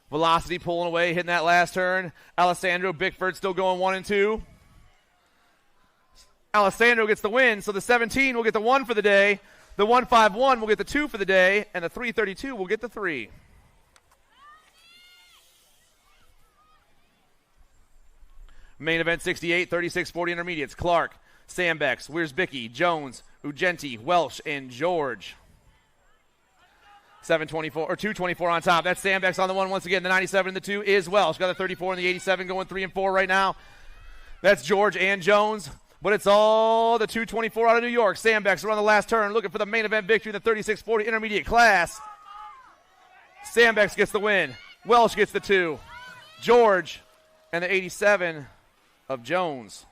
Velocity pulling away, hitting that last turn. Alessandro, Bickford still going 1 and 2. Alessandro gets the win, so the 17 will get the 1 for the day. The 151 will get the 2 for the day, and the 332 will get the 3. Main event 68, 36-40 intermediates. Clark, Sambex, Wiersbicki, Jones, Ugenti, Welsh, and George. 724 or 224 on top. That's Sambex on the 1 once again. The 97 and the 2 is Welsh. Got the 34 and the 87 going 3 and 4 right now. That's George and Jones. But it's all the 224 out of New York. Sambex are on the last turn looking for the main event victory in the 36-40 intermediate class. Sambex gets the win. Welsh gets the 2. George and the 87 of Jones.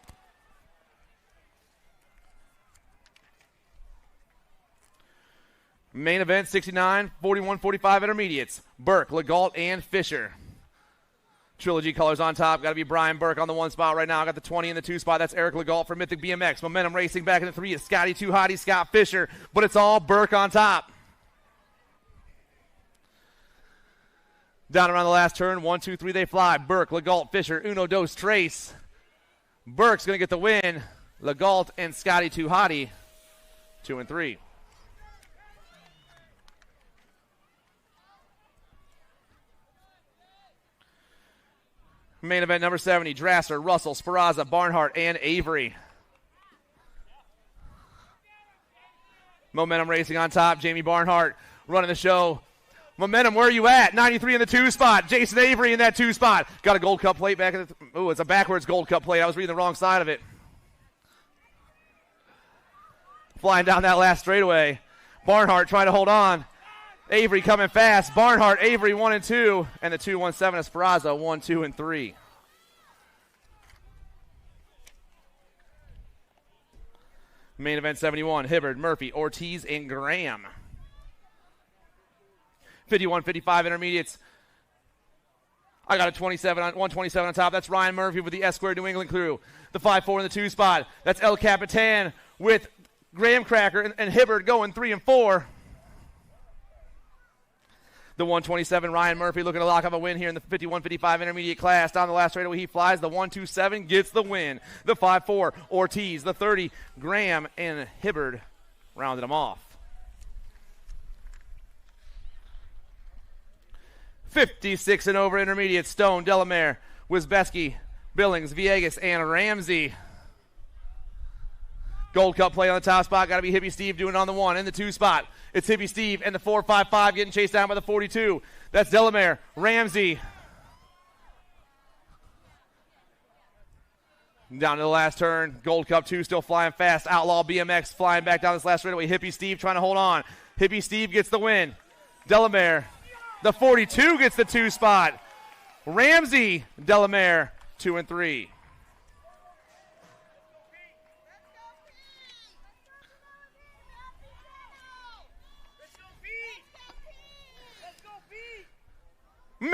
Main event 69, 41-45 intermediates. Burke, Legault, and Fisher. Trilogy colors on top. Got to be Brian Burke on the 1 spot right now. Got the 20 in the 2 spot. That's Eric Legault for Mythic BMX. Momentum Racing back in the 3 is Scotty Too Hottie, Scott Fisher. But it's all Burke on top. Down around the last turn. 1, 2, 3, they fly. Burke, Legault, Fisher, Uno, Dos, Trace. Burke's going to get the win. Legault and Scotty Too Hottie, 2 and 3. Main event number 70, Drasser, Russell, Speraza, Barnhart, and Avery. Momentum Racing on top. Jamie Barnhart running the show. Momentum, where are you at? 93 in the 2 spot. Jason Avery in that 2 spot. Got a Gold Cup plate back in the... Ooh, it's a backwards Gold Cup plate. I was reading the wrong side of it. Flying down that last straightaway. Barnhart trying to hold on. Avery coming fast. Barnhart, Avery 1 and 2. And the 217 is Speraza 1, 2, and 3. Main event 71, Hibbard, Murphy, Ortiz, and Graham. 51-55 intermediates. I got a 127 on top. That's Ryan Murphy with the S-Square New England crew. The 5-4 in the 2 spot. That's El Capitan with Graham Cracker and Hibbard going 3 and 4. The 127, Ryan Murphy looking to lock up a win here in the 51-55 intermediate class. Down the last straightaway he flies. The 127 gets the win. The 5-4, Ortiz. The 30, Graham and Hibbard rounded them off. 56 and over intermediate. Stone, Delamere, Wisbeski, Billings, Villegas, and Ramsey. Gold Cup play on the top spot. Got to be Hippie Steve doing it on the 1. In the 2 spot, it's Hippie Steve and the 4.55 getting chased down by the 42. That's Delamere, Ramsey. Down to the last turn. Gold Cup 2 still flying fast. Outlaw BMX flying back down this last straightaway. Hippie Steve trying to hold on. Hippie Steve gets the win. Delamere, the 42 gets the 2 spot. Ramsey, Delamere, 2 and 3.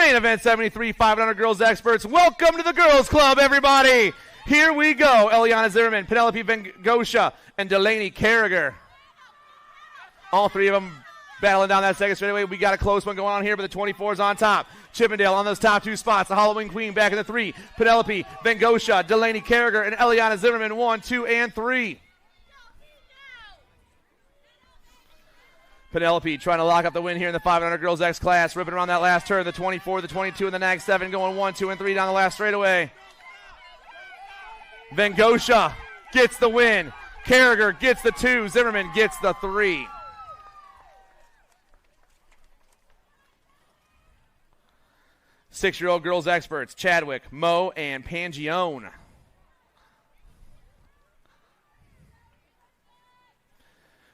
Main event 73, 500 girls experts. Welcome to the girls club, everybody. Here we go. Eliana Zimmerman, Penelope Vengosha, and Delaney Carragher. All three of them battling down that second straightaway. We got a close one going on here, but the 24's on top. Chippendale on those top two spots. The Halloween Queen back in the 3. Penelope Vengosha, Delaney Carragher, and Eliana Zimmerman 1, 2, and 3. Penelope trying to lock up the win here in the 500 girls X class. Ripping around that last turn. The 24, the 22, and the Nag 7 going 1, 2, and 3 down the last straightaway. Vengosha gets the win. Carragher gets the 2. Zimmerman gets the 3. Six-year-old girls experts, Chadwick, Mo, and Pangione.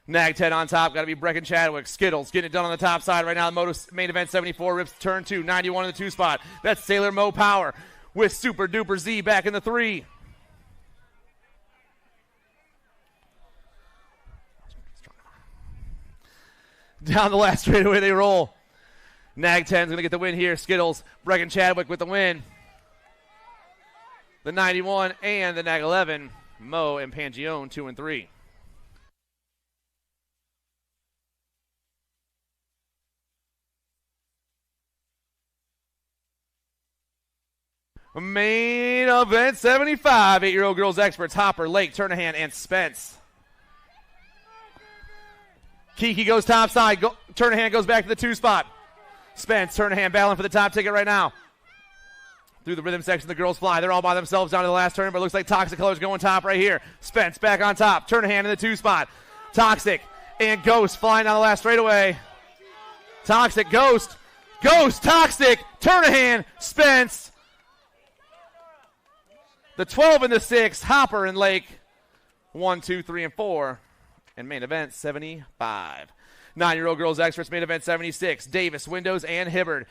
Nag 10 on top, got to be Brecken Chadwick. Skittles getting it done on the top side right now. The Moto main event 74 rips turn 2, 91 in the 2 spot. That's Sailor Mo Power with Super Duper Z back in the 3. Down the last straightaway they roll. Nag 10's going to get the win here. Skittles, Brecken Chadwick with the win. The 91 and the Nag 11. Mo and Pangione 2 and 3. Main event 75. 8-year-old girls experts, Hopper, Lake, Turnahan, and Spence. Kiki goes top side. Turnahan goes back to the 2 spot. Spence, Turnahan battling for the top ticket right now. Through the rhythm section, the girls fly. They're all by themselves down to the last turn, but it looks like Toxic Colors going top right here. Spence back on top. Turnahan in the 2 spot. Toxic and Ghost flying down the last straightaway. Toxic, Ghost, Toxic, Turnahan, Spence. The 12 and the 6, Hopper and Lake. 1, 2, 3, and 4. And main event 75. 9-year-old girls experts, main event 76. Davis, Windows, and Hibbard.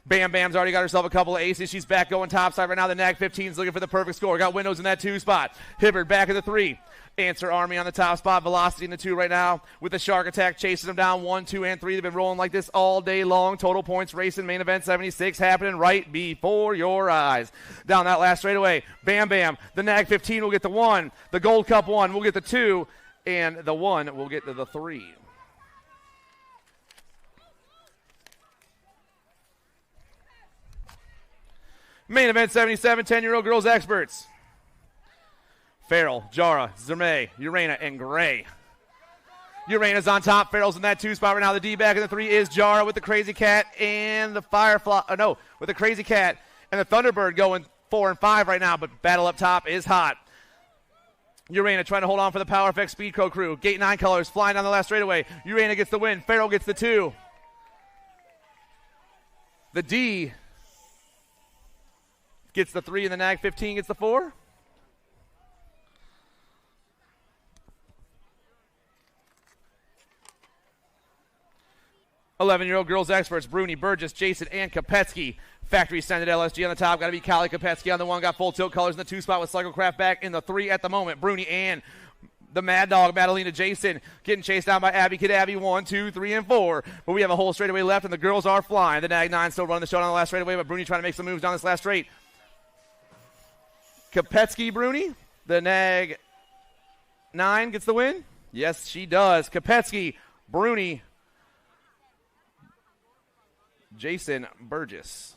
Bam Bam's already got herself a couple of aces. She's back going topside right now. The Nag 15's looking for the perfect score. Got Windows in that 2 spot. Hibbard back in the 3. Answer Army on the top spot. Velocity in the 2 right now with the Shark Attack chasing them down 1, 2, and 3. They've been rolling like this all day long. Total points racing. Main event 76 happening right before your eyes. Down that last straightaway. Bam Bam. The Nag 15 will get the 1. The Gold Cup 1 will get the 2. And the 1 will get to the 3. Main event 77, 10-year-old girls experts. Farrell, Jara, Zerme, Urena, and Gray. Urena's on top. Farrell's in that 2 spot right now. The D back in the 3 is Jara with the Crazy Cat and the Firefly. With the Crazy Cat and the Thunderbird going 4 and 5 right now, but battle up top is hot. Urena trying to hold on for the Power Effect Speed Co crew. Gate 9 colors flying down the last straightaway. Urena gets the win. Farrell gets the 2. The D gets the 3 and the Nag 15 gets the 4. Eleven-year-old girls experts, Bruni, Burgess, Jason, and Kopetsky. Factory Extended LSG on the top. Got to be Callie Kopetsky on the 1. Got full tilt colors in the 2 spot with Cyclecraft back in the 3 at the moment. Bruni and the Mad Dog, Madalena Jason, getting chased down by Abby Kid Abby. 1, 2, 3, and 4. But we have a whole straightaway left, and the girls are flying. The Nag 9 still running the show on the last straightaway, but Bruni trying to make some moves down this last straight. Kopetsky, Bruni. The Nag 9 gets the win. Yes, she does. Kopetsky, Bruni, Jason, Burgess.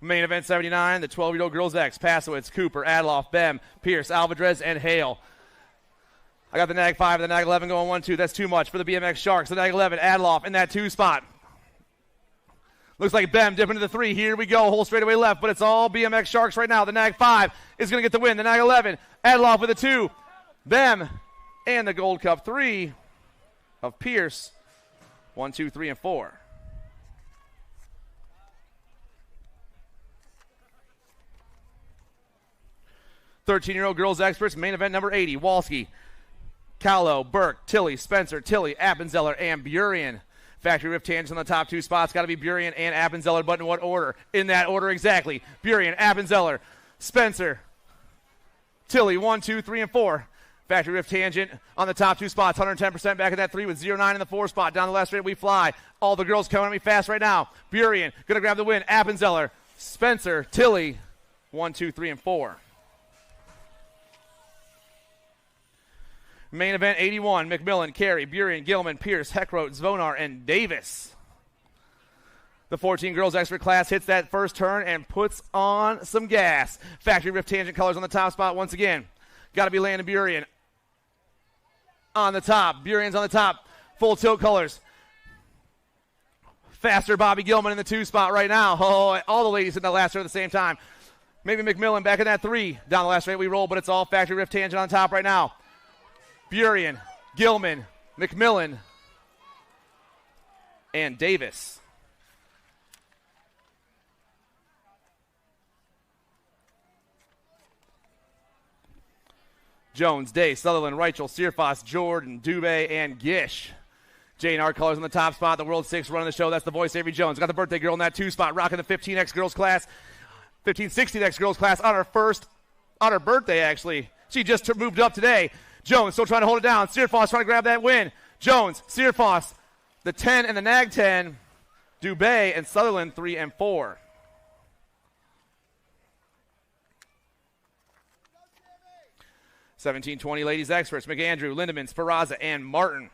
Main event 79, the 12-year-old girls X, Pasowitz, Cooper, Adloff, Bem, Pierce, Alvarez, and Hale. I got the Nag 5 and the Nag 11 going 1, 2. That's too much for the BMX Sharks. The Nag 11, Adloff in that 2 spot. Looks like Bem dipping to the 3. Here we go. Whole straightaway left, but it's all BMX Sharks right now. The Nag 5 is going to get the win. The Nag 11, Adloff with a 2. Bem and the Gold Cup 3 of Pierce. 1, 2, 3, and 4. Thirteen-year-old girls experts, main event number 80. Walski, Callow, Burke, Tilly, Spencer, Tilly, Appenzeller, and Burian. Factory Rift tangents on the top 2 spots. Got to be Burian and Appenzeller, but in what order? In that order exactly. Burian, Appenzeller, Spencer, Tilly, 1, 2, 3, and 4. Factory Rift Tangent on the top 2 spots. 110% back in that 3 with 0-9 in the 4 spot. Down the last straight we fly. All the girls coming at me fast right now. Burien going to grab the win. Appenzeller, Spencer, Tilly. 1, 2, 3, and 4. Main event 81. McMillan, Carey, Burien, Gilman, Pierce, Heckroth, Zvonar, and Davis. The 14 girls expert class hits that first turn and puts on some gas. Factory Rift Tangent colors on the top spot once again. Got to be Landon Burien on the top. Burien's on the top. Full tilt colors. Faster Bobby Gilman in the 2 spot right now. Oh, all the ladies in the last turn at the same time. Maybe McMillan back in that 3. Down the last straight we roll, but it's all Factory Rift Tangent on top right now. Burien, Gilman, McMillan, and Davis. Jones, Day, Sutherland, Reichel, Searfoss, Jordan, Dubé, and Gish. J&R colors on the top spot. The World 6 running the show. That's the voice, Avery Jones. Got the birthday girl in that 2 spot, rocking the 15X girls class. 1560X girls class on her birthday, actually. She just moved up today. Jones still trying to hold it down. Searfoss trying to grab that win. Jones, Searfoss, the 10 and the nag 10. Dubé and Sutherland 3 and 4. $17.20 ladies experts. McAndrew, Lindemann, Speraza, and Martin.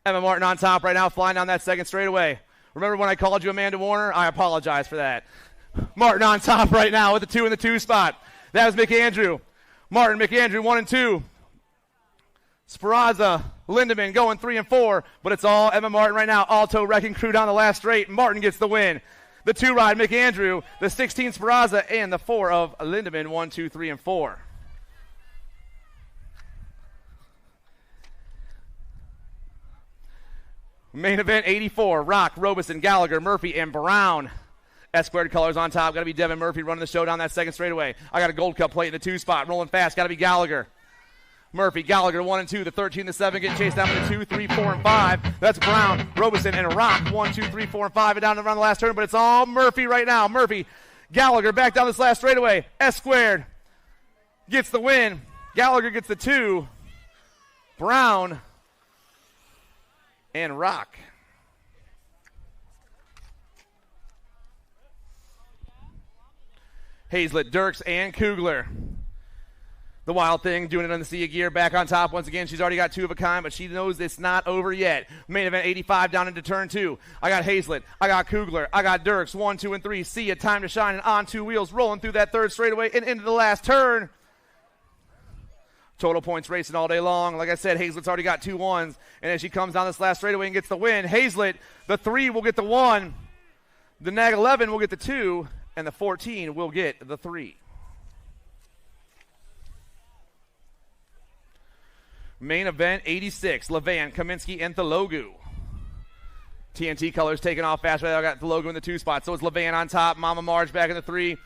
Emma Martin on top right now, flying down that second straightaway. Remember when I called you Amanda Warner? I apologize for that. Martin on top right now with the 2 in the 2 spot. That was McAndrew. Martin, McAndrew, 1 and 2. Speraza, Lindemann going 3 and 4, but it's all Emma Martin right now. Alto wrecking crew down the last straight. Martin gets the win. The 2 ride, McAndrew, the 16 Speraza, and the 4 of Lindemann, 1, 2, 3, and 4. Main event 84, Rock, Robeson, Gallagher, Murphy, and Brown. S-squared colors on top. Got to be Devin Murphy running the show down that second straightaway. I got a Gold Cup plate in the 2 spot. Rolling fast. Got to be Gallagher. Murphy, Gallagher, 1 and 2. The 13, the 7 getting chased down with the 2, 3, 4, and 5. That's Brown, Robeson, and Rock. 1, 2, 3, 4, and 5. And down around the last turn, but it's all Murphy right now. Murphy, Gallagher back down this last straightaway. S-squared gets the win. Gallagher gets the 2. Brown and Rock. Hazlett, Dirks, and Kugler. The Wild Thing doing it on the sea of gear. Back on top once again. She's already got 2 of a kind, but she knows it's not over yet. Main event 85 down into turn 2. I got Hazlett. I got Kugler. I got Dirks. 1, 2, and 3. See ya. Time to shine. And on 2 wheels. Rolling through that third straightaway and into the last turn. Total points racing all day long. Like I said, Hazlett's already got 2 1s. And as she comes down this last straightaway and gets the win, Hazlett, the 3 will get the 1. The nag 11 will get the 2. And the 14 will get the 3. Main event 86, Levan, Kaminsky, and Thologu. TNT colors taking off fast. I got Thologu in the 2 spot. So it's Levan on top. Mama Marge back in the 3.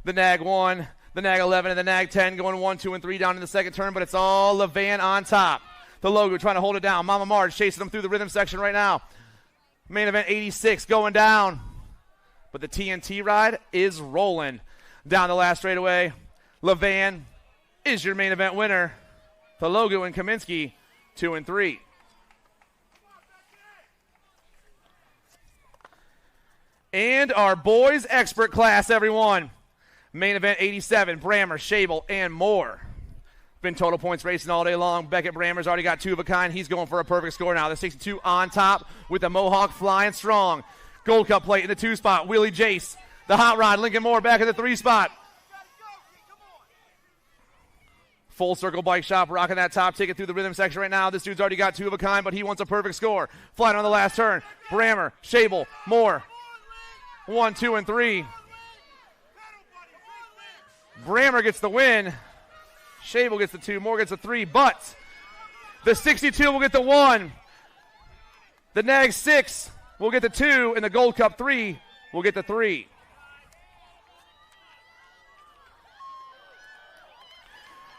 The nag 1, the nag 11, and the nag 10 going 1, 2, and 3 down in the second turn. But it's all Levan on top. Thologu trying to hold it down. Mama Marge chasing them through the rhythm section right now. Main event 86 going down. But the TNT ride is rolling down the last straightaway. Levan is your main event winner. Thologu and Kaminsky, 2 and 3. And our boys expert class, everyone. Main event 87, Brammer, Schabel, and Moore. Been total points racing all day long. Beckett Brammer's already got 2 of a kind. He's going for a perfect score now. The 62 on top with the Mohawk flying strong. Gold Cup plate in the 2 spot. Willie Jace. The hot rod. Lincoln Moore back in the 3 spot. Full circle bike shop rocking that top ticket through the rhythm section right now. This dude's already got 2 of a kind, but he wants a perfect score. Flying on the last turn. Brammer, Schabel, Moore. 1, 2, and 3. Brammer gets the win. Schabel gets the 2. Moore gets the 3. But the 62 will get the 1. The nag 6 will get the 2, and the Gold Cup 3 will get the 3.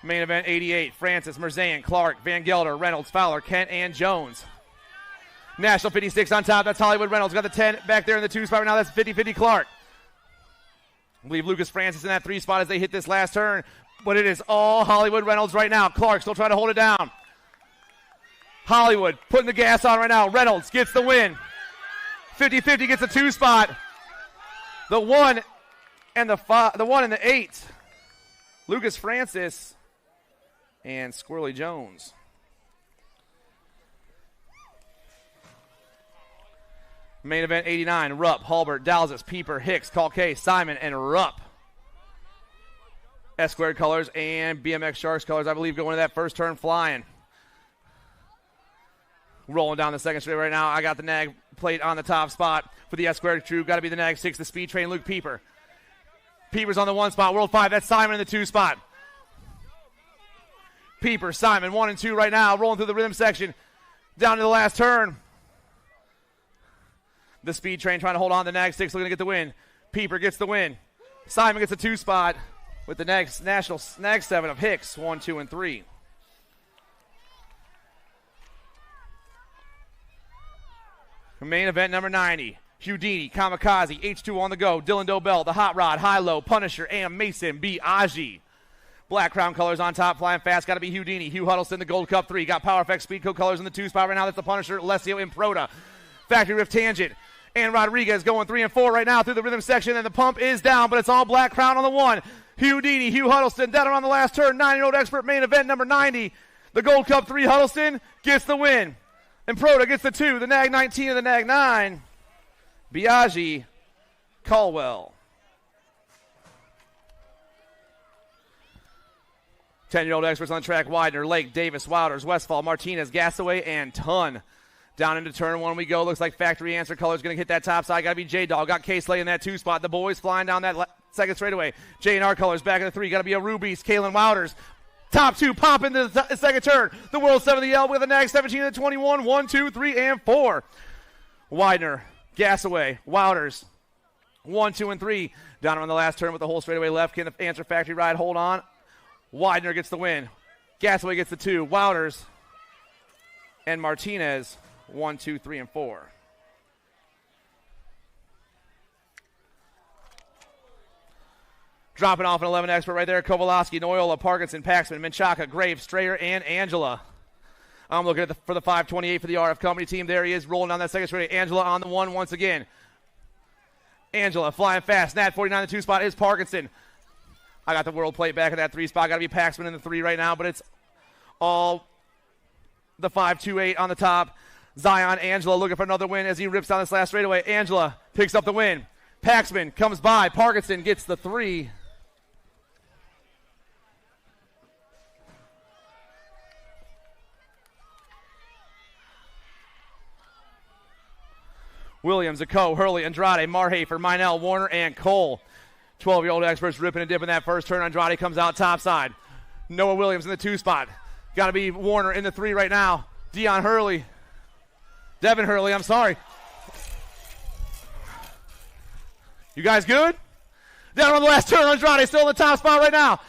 Main event 88, Francis, Merzan, Clark, Van Gelder, Reynolds, Fowler, Kent, and Jones. National 56 on top. That's Hollywood Reynolds. Got the 10 back there in the 2 spot right now. That's 50-50 Clark. I believe Lucas Francis in that 3 spot as they hit this last turn. but it is all Hollywood Reynolds right now. Clark still trying to hold it down. Hollywood putting the gas on right now. Reynolds gets the win. 50-50 gets a 2 spot. The 1 and the 5, the 1 and the 8. Lucas Francis and Squirrely Jones. Main event 89, Rupp, Halbert, Dalzis, Pieper, Hicks, Calkay, Simon, and Rupp. S squared colors and BMX Sharks colors, I believe, going to that first turn flying. Rolling down the second straight right now. I got the nag plate on the top spot for the S squared crew. Got to be the nag 6, the speed train, Luke Pieper. Pieper's on the 1 spot, World 5. That's Simon in the 2 spot. Pieper, Simon, 1 and 2 right now, rolling through the rhythm section. Down to the last turn. The speed train trying to hold on. The nag 6 looking to get the win. Pieper gets the win. Simon gets a 2 spot with the next national nag 7 of Hicks, 1, 2, and 3. Main event number 90. Houdini, Kamikaze, H2 on the go. Dylan Dobell, the Hot Rod, High Low, Punisher, and Mason Biaggi. Black crown colors on top, flying fast. Got to be Houdini. Hugh Huddleston, the Gold Cup 3. Got Power Effect Speed Code colors in the 2 spot right now. That's the Punisher, Alessio Improda. Factory Rift Tangent. And Rodriguez going 3 and 4 right now through the rhythm section. And the pump is down, but it's all black crown on the 1. Houdini, Hugh Huddleston, down around the last turn. 9-year-old expert main event number 90. The Gold Cup 3 Huddleston gets the win. Improda gets the 2. The nag 19 and the nag 9. Biaggi, Caldwell. 10-year-old experts on the track. Widener, Lake, Davis, Wouters, Westfall, Martinez, Gasaway, and Ton. Down into turn 1 we go. Looks like Factory Answer Color's going to hit that top side. Got to be J-Dog. Got K-Slay in that 2 spot. The boys flying down that second straightaway. J&R Colors back in the 3. Got to be a Rubies. Kalen Wouters. Top 2 pop into the second turn. The World 7 of the L with a nag 17 and 21. 1, 2, 3, and 4. Widener, Gasaway, Wouters. 1, 2, and 3. Down on the last turn with the whole straightaway left. Can the Answer Factory ride hold on? Widener gets the win. Gasaway gets the 2. Wouters and Martinez. 1, 2, 3, and 4. Dropping off an 11 expert right there. Kowalowski, Noyola, Parkinson, Paxman, Menchaca, Graves, Strayer, and Angela. I'm looking at for the 528 for the RF Company team. There he is, rolling down that second straight. Angela on the 1 once again. Angela flying fast. Nat 49 the 2 spot is Parkinson. I got the world plate back at that 3 spot. Got to be Paxman in the 3 right now, but it's all the 528 on the top. Zion Angela looking for another win as he rips down this last straightaway. Angela picks up the win. Paxman comes by. Parkinson gets the 3. Williams, Aco, Hurley, Andrade, Marhafer, Minell, Warner, and Cole. 12-year-old experts ripping and dipping that first turn. Andrade comes out top side. Noah Williams in the 2 spot. Got to be Warner in the 3 right now. Devin Hurley, I'm sorry. You guys good? Down on the last turn, Andrade still in the top spot right now.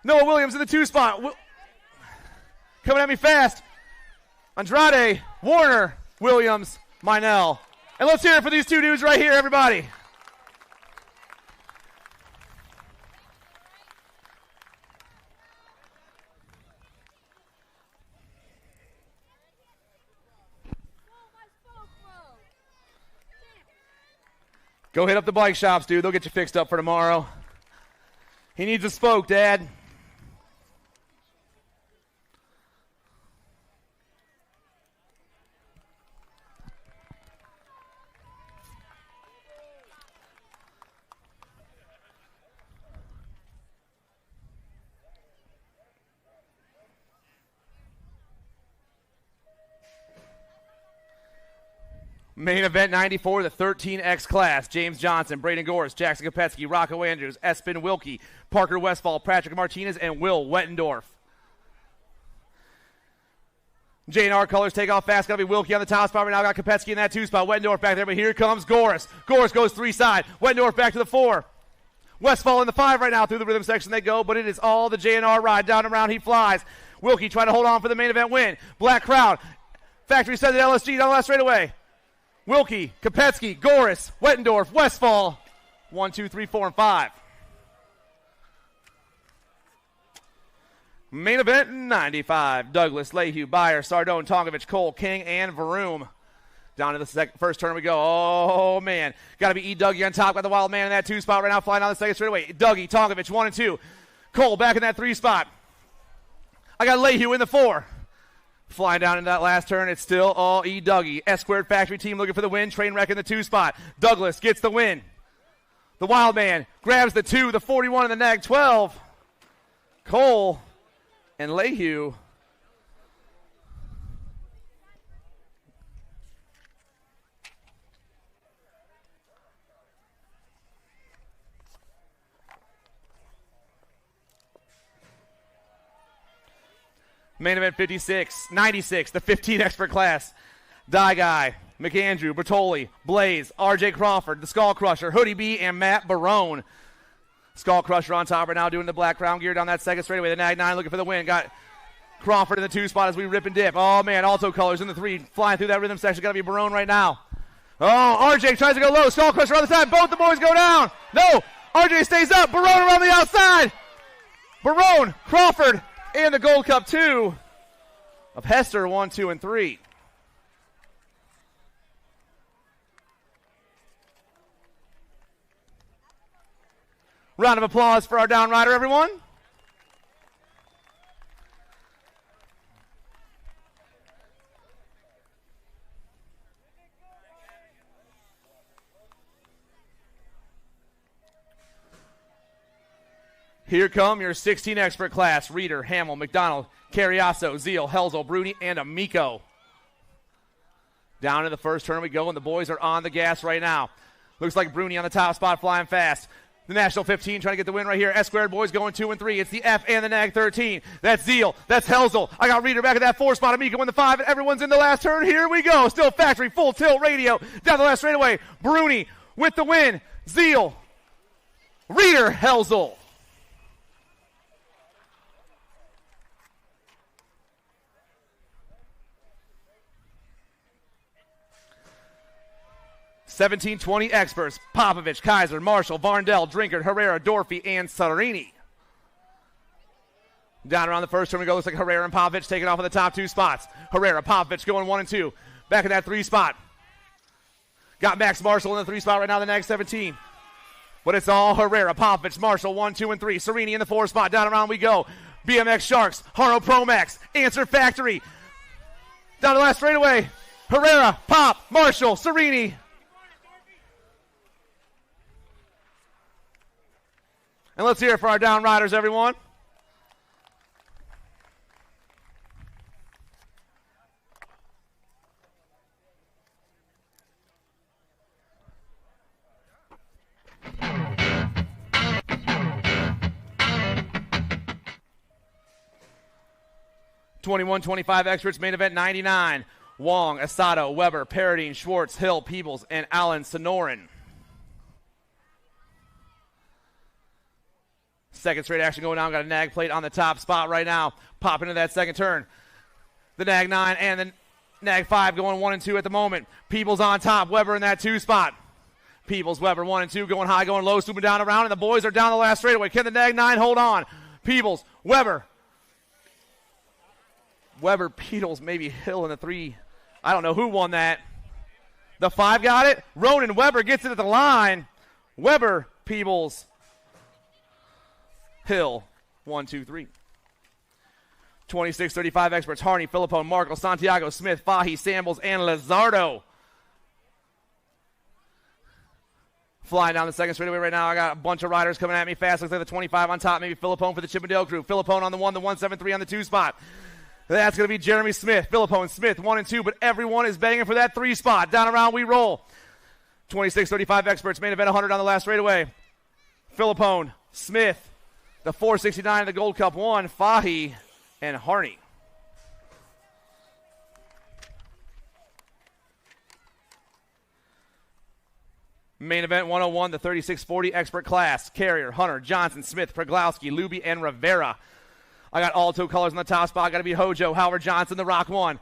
Noah Williams in the 2 spot. Coming at me fast. Andrade, Warner, Williams, Minell. And let's hear it for these 2 dudes right here, everybody. Go hit up the bike shops, dude. They'll get you fixed up for tomorrow. He needs a spoke, Dad. Main event 94, the 13X class. James Johnson, Braden Gores, Jackson Kopetsky, Rocco Andrews, Espen Wilkie, Parker Westfall, Patrick Martinez, and Will Wettendorf. J&R Colors take off fast. Got to be Wilkie on the top spot right now. Got Kopetsky in that 2 spot. Wettendorf back there, but here comes Gores. Gores goes 3 side. Wettendorf back to the 4. Westfall in the 5 right now. Through the rhythm section they go, but it is all the J&R ride. Down and around he flies. Wilkie trying to hold on for the main event win. Black crowd. Factory says at LSG down the last straightaway. Wilkie, Kopetsky, Goris, Wettendorf, Westfall. 1, 2, 3, 4, and 5. Main event 95. Douglas, Lehue, Byer, Sardone, Tonkovich, Cole, King, and Vroom. Down to the first turn we go. Oh, man. Got to be E. Dougie on top. Got the wild man in that 2 spot right now. Flying down the second straightaway. Dougie, Tonkovich, 1 and 2. Cole back in that 3 spot. I got Lehue in the 4. Flying down into that last turn. It's still all E. Dougie. S-Squared Factory team looking for the win. Trainwreck in the 2 spot. Douglas gets the win. The wild man grabs the 2, the 41, and the nag 12. Cole and Lehue. Main event 96, the 15 expert class. Die Guy, McAndrew, Bertoli, Blaze, RJ Crawford, the Skull Crusher, Hoodie B, and Matt Barone. Skull Crusher on top right now doing the black crown gear down that second straightaway. The Nag 9 looking for the win. Got Crawford in the 2 spot as we rip and dip. Oh, man, Alto Colors in the 3, flying through that rhythm section. Got to be Barone right now. Oh, RJ tries to go low. Skull Crusher on the side. Both the boys go down. No, RJ stays up. Barone around the outside. Barone, Crawford, and the Gold Cup 2 of Hester 1, 2, and 3. Round of applause for our down rider, everyone. Here come your 16 expert class. Reeder, Hamill, McDonald, Carriasso, Zeal, Helzel, Bruni, and Amico. Down to the first turn we go, and the boys are on the gas right now. Looks like Bruni on the top spot, flying fast. The National 15 trying to get the win right here. S-Squared boys going 2 and 3. It's the F and the Nag 13. That's Zeal. That's Helzel. I got Reeder back at that 4 spot. Amico in the 5, and everyone's in the last turn. Here we go. Still factory, full tilt radio. Down the last straightaway. Bruni with the win. Zeal. Reeder, Helzel. $17.20 experts. Popovich, Kaiser, Marshall, Varndell, Drinkard, Herrera, Dorfy, and Sarini. Down around the first turn we go. Looks like Herrera and Popovich taking off in the top 2 spots. Herrera, Popovich going 1 and 2. Back in that 3 spot. Got Max Marshall in the 3 spot right now, the Nag 17. But it's all Herrera, Popovich, Marshall, 1, 2, and 3. Sarini in the 4 spot. Down around we go. BMX Sharks, Haro Pro Max, Answer Factory. Down the last straightaway. Herrera, Pop, Marshall, Sarini. And let's hear it for our down riders, everyone. $21.25 experts, main event 99. Wong, Asado, Weber, Paradine, Schwartz, Hill, Peebles, and Allen Sonoran. Second straight action going on. Got a Nag plate on the top spot right now. Pop into that second turn. The Nag 9 and the Nag 5 going 1 and 2 at the moment. Peebles on top. Weber in that 2 spot. Peebles, Weber 1 and 2 going high, going low, swooping down around, and the boys are down the last straightaway. Can the Nag 9 hold on? Peebles, Weber. Weber, Peebles, maybe Hill in the 3. I don't know who won that. The 5 got it. Ronan Weber gets it at the line. Weber, Peebles, Hill, 1, 2, 3. 26-35 experts. Harney, Filippo, Markle, Santiago, Smith, Fahy, Sambles, and Lizardo. Flying down the second straightaway right now. I got a bunch of riders coming at me fast. Looks like the 25 on top. Maybe Filippone for the Chippendale crew. Filippone on the 1, the 173 on the 2 spot. That's going to be Jeremy Smith. Filippone, Smith, 1 and 2, but everyone is banging for that 3 spot. Down around we roll. 26-35 experts. Main event 100 on the last straightaway. Filippone, Smith, the 469 of the Gold Cup 1, Fahy, and Harney. Main event 101, the 3640 expert class. Carrier, Hunter, Johnson, Smith, Preglowski, Luby, and Rivera. I got Alto colors on the top spot. Got to be Hojo, Howard Johnson, the Rock 1.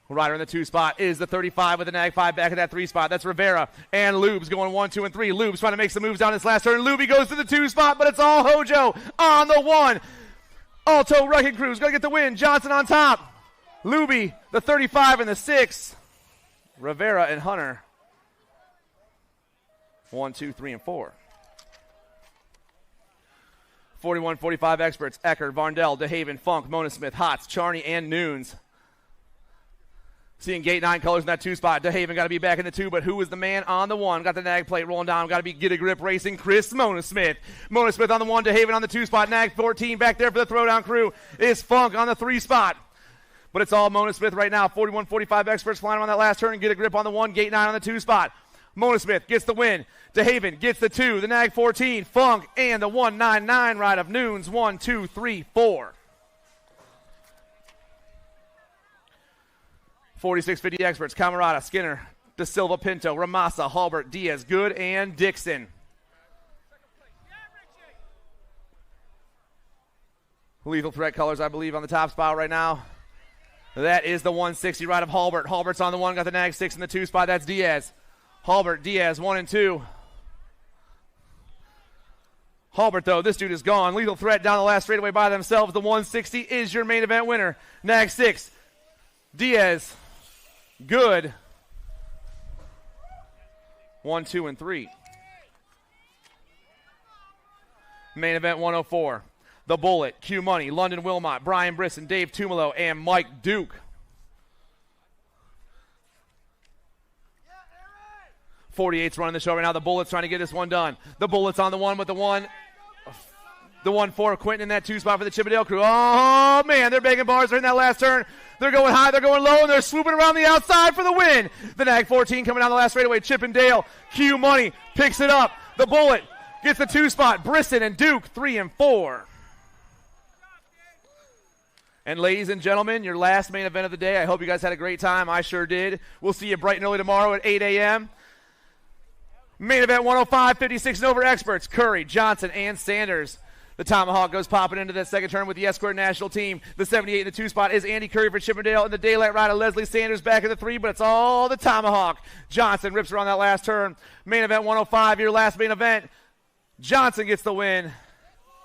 Rider in the 2 spot is the 35 with the Nag 5 back at that 3 spot. That's Rivera. And Lubes going 1, 2, and 3. Lubes trying to make some moves down his last turn. Luby goes to the 2 spot, but it's all Hojo on the 1. Alto Wrecking Crew's going to get the win. Johnson on top. Luby, the 35 and the 6. Rivera and Hunter. 1, 2, 3, and 4. 41-45 experts. Eckert, Varndell, DeHaven, Funk, Mona Smith, Hotz, Charney, and Nunes. Seeing gate 9 colors in that 2 spot. DeHaven got to be back in the 2, but who is the man on the 1? Got the nag plate rolling down. Got to be Get a Grip Racing. Chris Mona Smith. Mona Smith on the 1. DeHaven on the 2 spot. Nag 14 back there for the throwdown crew is Funk on the 3 spot. But it's all Mona Smith right now. 41-45 experts flying on that last turn. Get a Grip on the 1. Gate 9 on the 2 spot. Mona Smith gets the win. DeHaven gets the 2. The nag 14. Funk and the 199 ride of Nunes. 1, 2, 3, 4. 46-50 experts. Camarada, Skinner, De Silva, Pinto, Ramasa, Halbert, Diaz, Good, and Dixon. Lethal Threat colors, I believe, on the top spot right now. That is the 160 ride of Halbert. Halbert's on the 1, got the nag 6 in the 2 spot. That's Diaz. Halbert, Diaz, 1 and 2. Halbert, though, this dude is gone. Lethal Threat down the last straightaway by themselves. The 160 is your main event winner. Nag 6, Diaz, Good. 1, 2, and 3. Main event 104. The Bullet, Q Money, London Wilmot, Brian Brisson, Dave Tumalo, and Mike Duke. 48's running the show right now. The Bullet's trying to get this one done. The Bullet's on the 1 with the 1. The 1-4, Quentin in that 2 spot for the Chippendale crew. Oh, man, they're banging bars right in that last turn. They're going high, they're going low, and they're swooping around the outside for the win. The nag 14 coming down the last straightaway. Chippendale, Q Money picks it up. The Bullet gets the 2 spot. Brisson and Duke, 3 and 4. And ladies and gentlemen, your last main event of the day. I hope you guys had a great time. I sure did. We'll see you bright and early tomorrow at 8 a.m. Main event 105, 56 and over experts. Curry, Johnson, and Sanders. The Tomahawk goes popping into that second turn with the S-Squared national team. The 78 in the 2 spot is Andy Curry for Chippendale. And the daylight ride of Leslie Sanders back in the 3, but it's all the Tomahawk. Johnson rips around that last turn. Main event 105, your last main event. Johnson gets the win.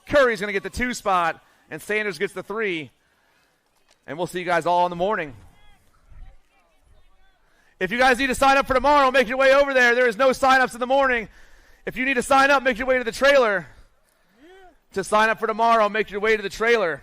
Curry's going to get the 2 spot, and Sanders gets the 3. And we'll see you guys all in the morning. If you guys need to sign up for tomorrow, make your way over there. There is no sign-ups in the morning. If you need to sign up, make your way to the trailer. To sign up for tomorrow, make your way to the trailer.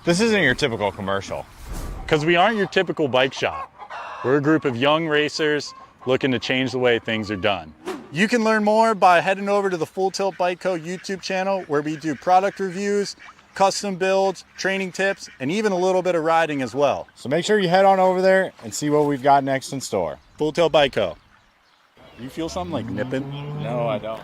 This isn't your typical commercial. Because we aren't your typical bike shop. We're a group of young racers looking to change the way things are done. You can learn more by heading over to the Full Tilt Bike Co. YouTube channel, where we do product reviews, custom builds, training tips, and even a little bit of riding as well. So make sure you head on over there and see what we've got next in store. Full Tilt Bike Co. You feel something like nipping? No, I don't.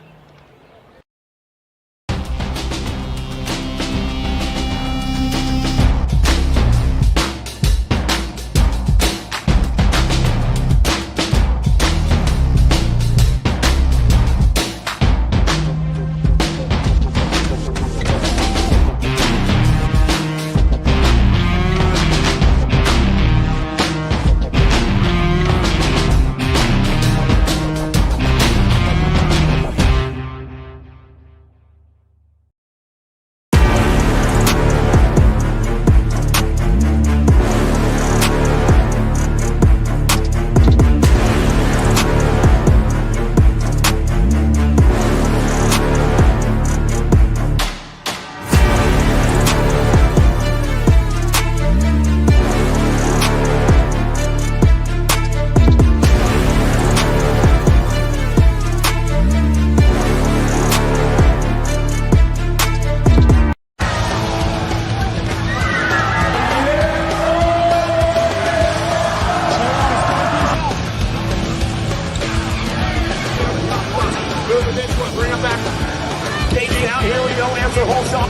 Bring him back. KD out here we go. Answer whole shot.